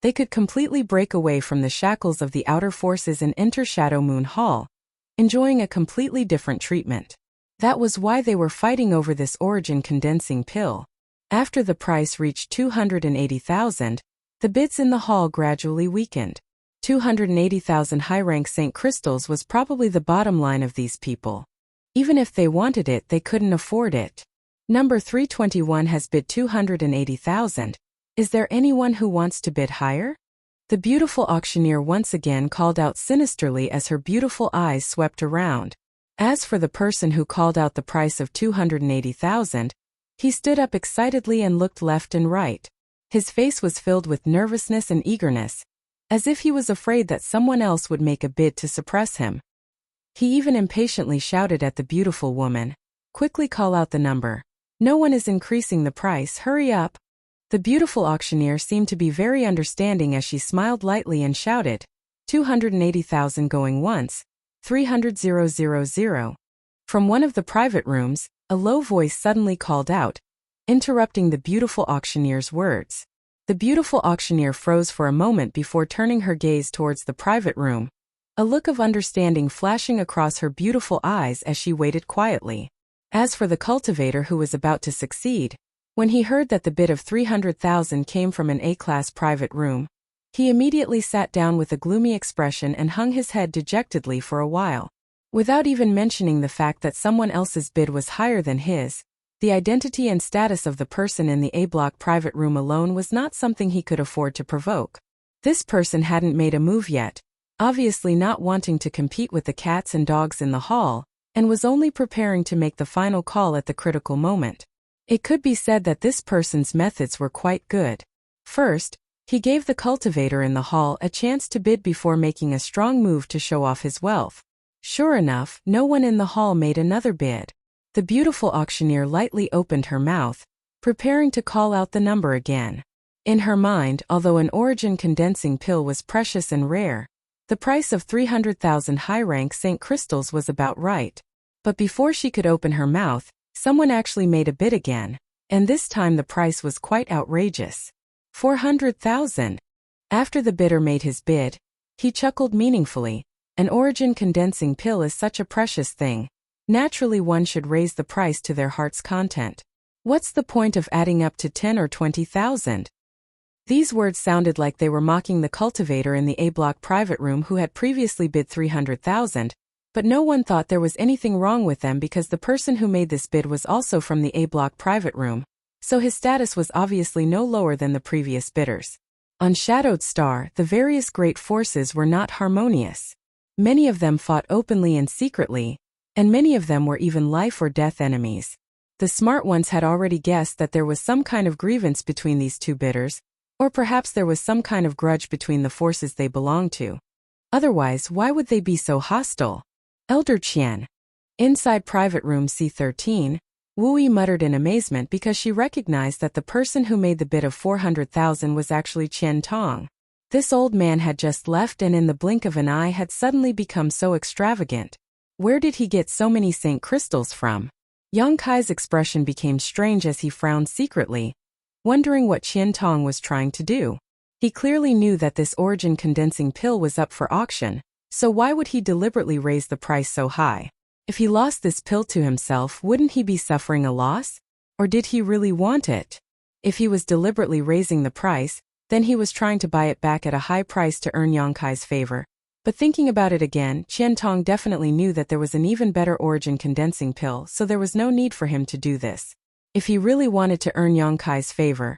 they could completely break away from the shackles of the outer forces and enter Shadow Moon Hall, enjoying a completely different treatment. That was why they were fighting over this origin condensing pill. After the price reached 280,000, the bids in the hall gradually weakened. 280,000 high-rank St. Crystals was probably the bottom line of these people. Even if they wanted it, they couldn't afford it. Number 321 has bid 280,000. Is there anyone who wants to bid higher? The beautiful auctioneer once again called out sinisterly as her beautiful eyes swept around. As for the person who called out the price of 280,000, he stood up excitedly and looked left and right. His face was filled with nervousness and eagerness, as if he was afraid that someone else would make a bid to suppress him. He even impatiently shouted at the beautiful woman, "Quickly call out the number. No one is increasing the price, hurry up." The beautiful auctioneer seemed to be very understanding as she smiled lightly and shouted, 280,000 going once, 300,000. From one of the private rooms, a low voice suddenly called out, interrupting the beautiful auctioneer's words. The beautiful auctioneer froze for a moment before turning her gaze towards the private room, a look of understanding flashing across her beautiful eyes as she waited quietly. As for the cultivator who was about to succeed, when he heard that the bid of 300,000 came from an A-class private room, he immediately sat down with a gloomy expression and hung his head dejectedly for a while. Without even mentioning the fact that someone else's bid was higher than his, the identity and status of the person in the A-block private room alone was not something he could afford to provoke. This person hadn't made a move yet, obviously not wanting to compete with the cats and dogs in the hall, and was only preparing to make the final call at the critical moment. It could be said that this person's methods were quite good. First, he gave the cultivator in the hall a chance to bid before making a strong move to show off his wealth. Sure enough, no one in the hall made another bid. The beautiful auctioneer lightly opened her mouth, preparing to call out the number again. In her mind, although an origin condensing pill was precious and rare, the price of 300,000 high-rank St. Crystals was about right. But before she could open her mouth, someone actually made a bid again, and this time the price was quite outrageous. 400,000. After the bidder made his bid, he chuckled meaningfully. An origin condensing pill is such a precious thing. Naturally, one should raise the price to their heart's content. What's the point of adding up to 10 or 20,000? These words sounded like they were mocking the cultivator in the A-block private room who had previously bid 300,000, but no one thought there was anything wrong with them because the person who made this bid was also from the A-block private room, so his status was obviously no lower than the previous bidders. On Shadowed Star, the various great forces were not harmonious. Many of them fought openly and secretly, and many of them were even life or death enemies. The smart ones had already guessed that there was some kind of grievance between these two bidders, or perhaps there was some kind of grudge between the forces they belonged to. Otherwise, why would they be so hostile? Elder Qian. Inside private room C13, Wu Yi muttered in amazement because she recognized that the person who made the bid of 400,000 was actually Qian Tong. This old man had just left and in the blink of an eye had suddenly become so extravagant. Where did he get so many Saint crystals from? Yang Kai's expression became strange as he frowned secretly, wondering what Qian Tong was trying to do. He clearly knew that this origin condensing pill was up for auction, so why would he deliberately raise the price so high? If he lost this pill to himself, wouldn't he be suffering a loss? Or did he really want it? If he was deliberately raising the price, then he was trying to buy it back at a high price to earn Yang Kai's favor. But thinking about it again, Qian Tong definitely knew that there was an even better origin condensing pill, so there was no need for him to do this. If he really wanted to earn Yang Kai's favor,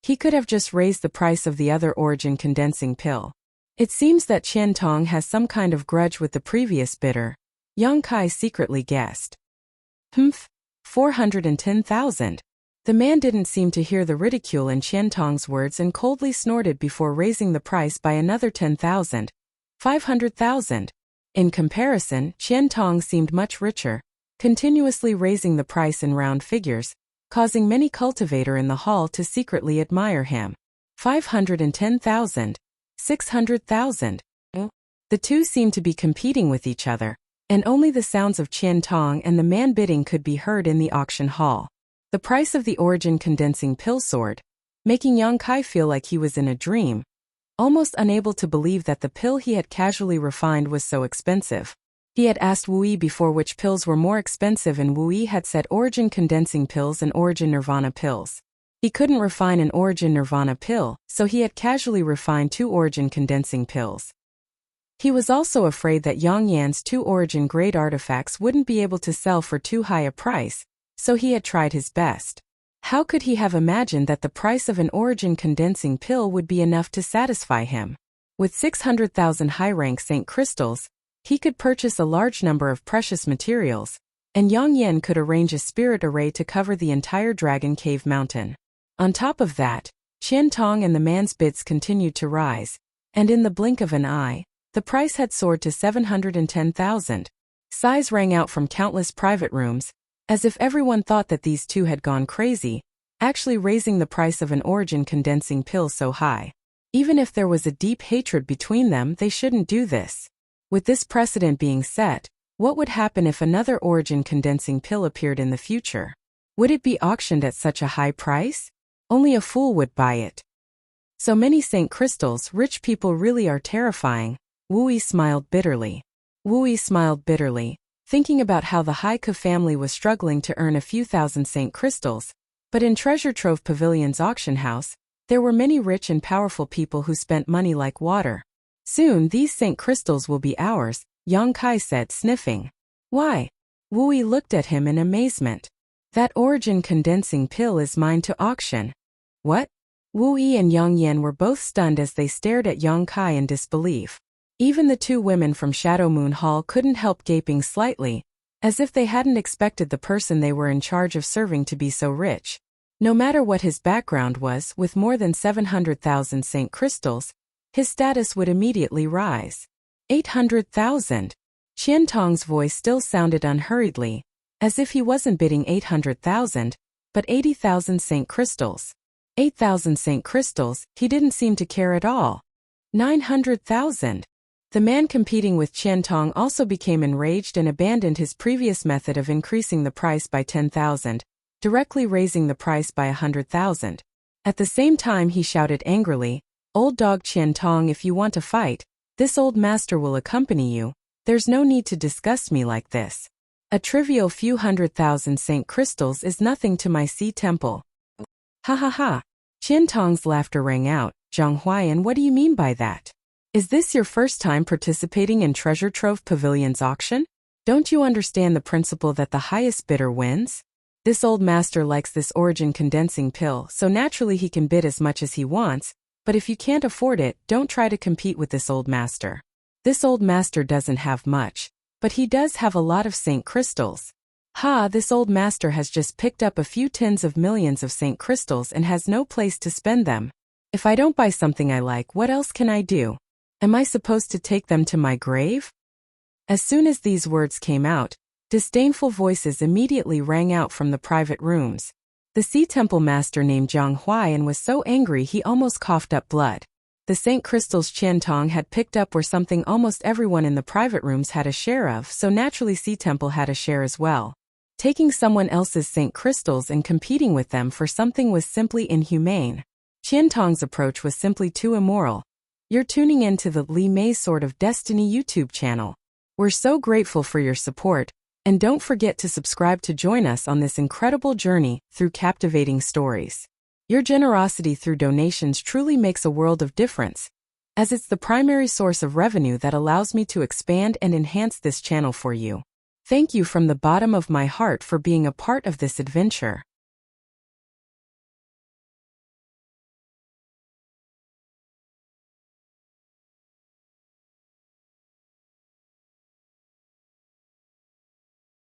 he could have just raised the price of the other origin condensing pill. It seems that Qian Tong has some kind of grudge with the previous bidder, Yang Kai secretly guessed. 410,000. The man didn't seem to hear the ridicule in Qian Tong's words and coldly snorted before raising the price by another 10,000. 500,000. In comparison, Qian Tong seemed much richer, continuously raising the price in round figures, causing many cultivator in the hall to secretly admire him. 510,000. 600,000. The two seemed to be competing with each other, and only the sounds of Qian Tong and the man bidding could be heard in the auction hall. The price of the origin condensing pill soared, making Yang Kai feel like he was in a dream, almost unable to believe that the pill he had casually refined was so expensive. He had asked Wu Yi before which pills were more expensive and Wu Yi had said origin condensing pills and origin nirvana pills. He couldn't refine an origin nirvana pill, so he had casually refined 2 origin condensing pills. He was also afraid that Yang Yan's 2 origin grade artifacts wouldn't be able to sell for too high a price, so he had tried his best. How could he have imagined that the price of an origin condensing pill would be enough to satisfy him? With 600,000 high-rank Saint crystals, he could purchase a large number of precious materials, and Yang Yan could arrange a spirit array to cover the entire Dragon Cave Mountain. On top of that, Qian Tong and the man's bids continued to rise, and in the blink of an eye, the price had soared to 710,000. Sighs rang out from countless private rooms, as if everyone thought that these two had gone crazy, actually raising the price of an origin condensing pill so high. Even if there was a deep hatred between them, they shouldn't do this. With this precedent being set, what would happen if another origin condensing pill appeared in the future? Would it be auctioned at such a high price? Only a fool would buy it. So many Saint crystals, rich people really are terrifying. Wu Yi smiled bitterly. Wu Yi smiled bitterly, thinking about how the Haiku family was struggling to earn a few thousand Saint crystals, but in Treasure Trove Pavilion's auction house, there were many rich and powerful people who spent money like water. Soon these Saint crystals will be ours, Yang Kai said, sniffing. Why? Wu Yi looked at him in amazement. That origin condensing pill is mine to auction. What? Wu Yi and Yang Yan were both stunned as they stared at Yang Kai in disbelief. Even the 2 women from Shadow Moon Hall couldn't help gaping slightly, as if they hadn't expected the person they were in charge of serving to be so rich. No matter what his background was, with more than 700,000 Saint crystals, his status would immediately rise. 800,000. Qian Tong's voice still sounded unhurriedly, as if he wasn't bidding 800,000, but 80,000 Saint crystals. 8,000 Saint crystals, he didn't seem to care at all. 900,000. The man competing with Qian Tong also became enraged and abandoned his previous method of increasing the price by 10,000, directly raising the price by 100,000. At the same time he shouted angrily, "Old dog Qian Tong, if you want to fight, this old master will accompany you. There's no need to disgust me like this. A trivial few 100,000 Saint crystals is nothing to my sea temple." Ha ha ha. Qian Tong's laughter rang out. "Zhang Huayan, what do you mean by that? Is this your first time participating in Treasure Trove Pavilion's auction? Don't you understand the principle that the highest bidder wins? This old master likes this origin condensing pill, so naturally he can bid as much as he wants, but if you can't afford it, don't try to compete with this old master." This old master doesn't have much, but he does have a lot of Saint crystals. Ha, this old master has just picked up a few tens of millions of Saint crystals and has no place to spend them. If I don't buy something I like, what else can I do? Am I supposed to take them to my grave? As soon as these words came out, disdainful voices immediately rang out from the private rooms. The Sea Temple master named Jiang Huaiyan was so angry he almost coughed up blood. The Saint crystals Qian Tong had picked up were something almost everyone in the private rooms had a share of, so naturally Sea Temple had a share as well. Taking someone else's Saint crystals and competing with them for something was simply inhumane. Qian Tong's approach was simply too immoral. You're tuning in to the Li Mei Sword of Destiny YouTube channel. We're so grateful for your support, and don't forget to subscribe to join us on this incredible journey through captivating stories. Your generosity through donations truly makes a world of difference, as it's the primary source of revenue that allows me to expand and enhance this channel for you. Thank you from the bottom of my heart for being a part of this adventure.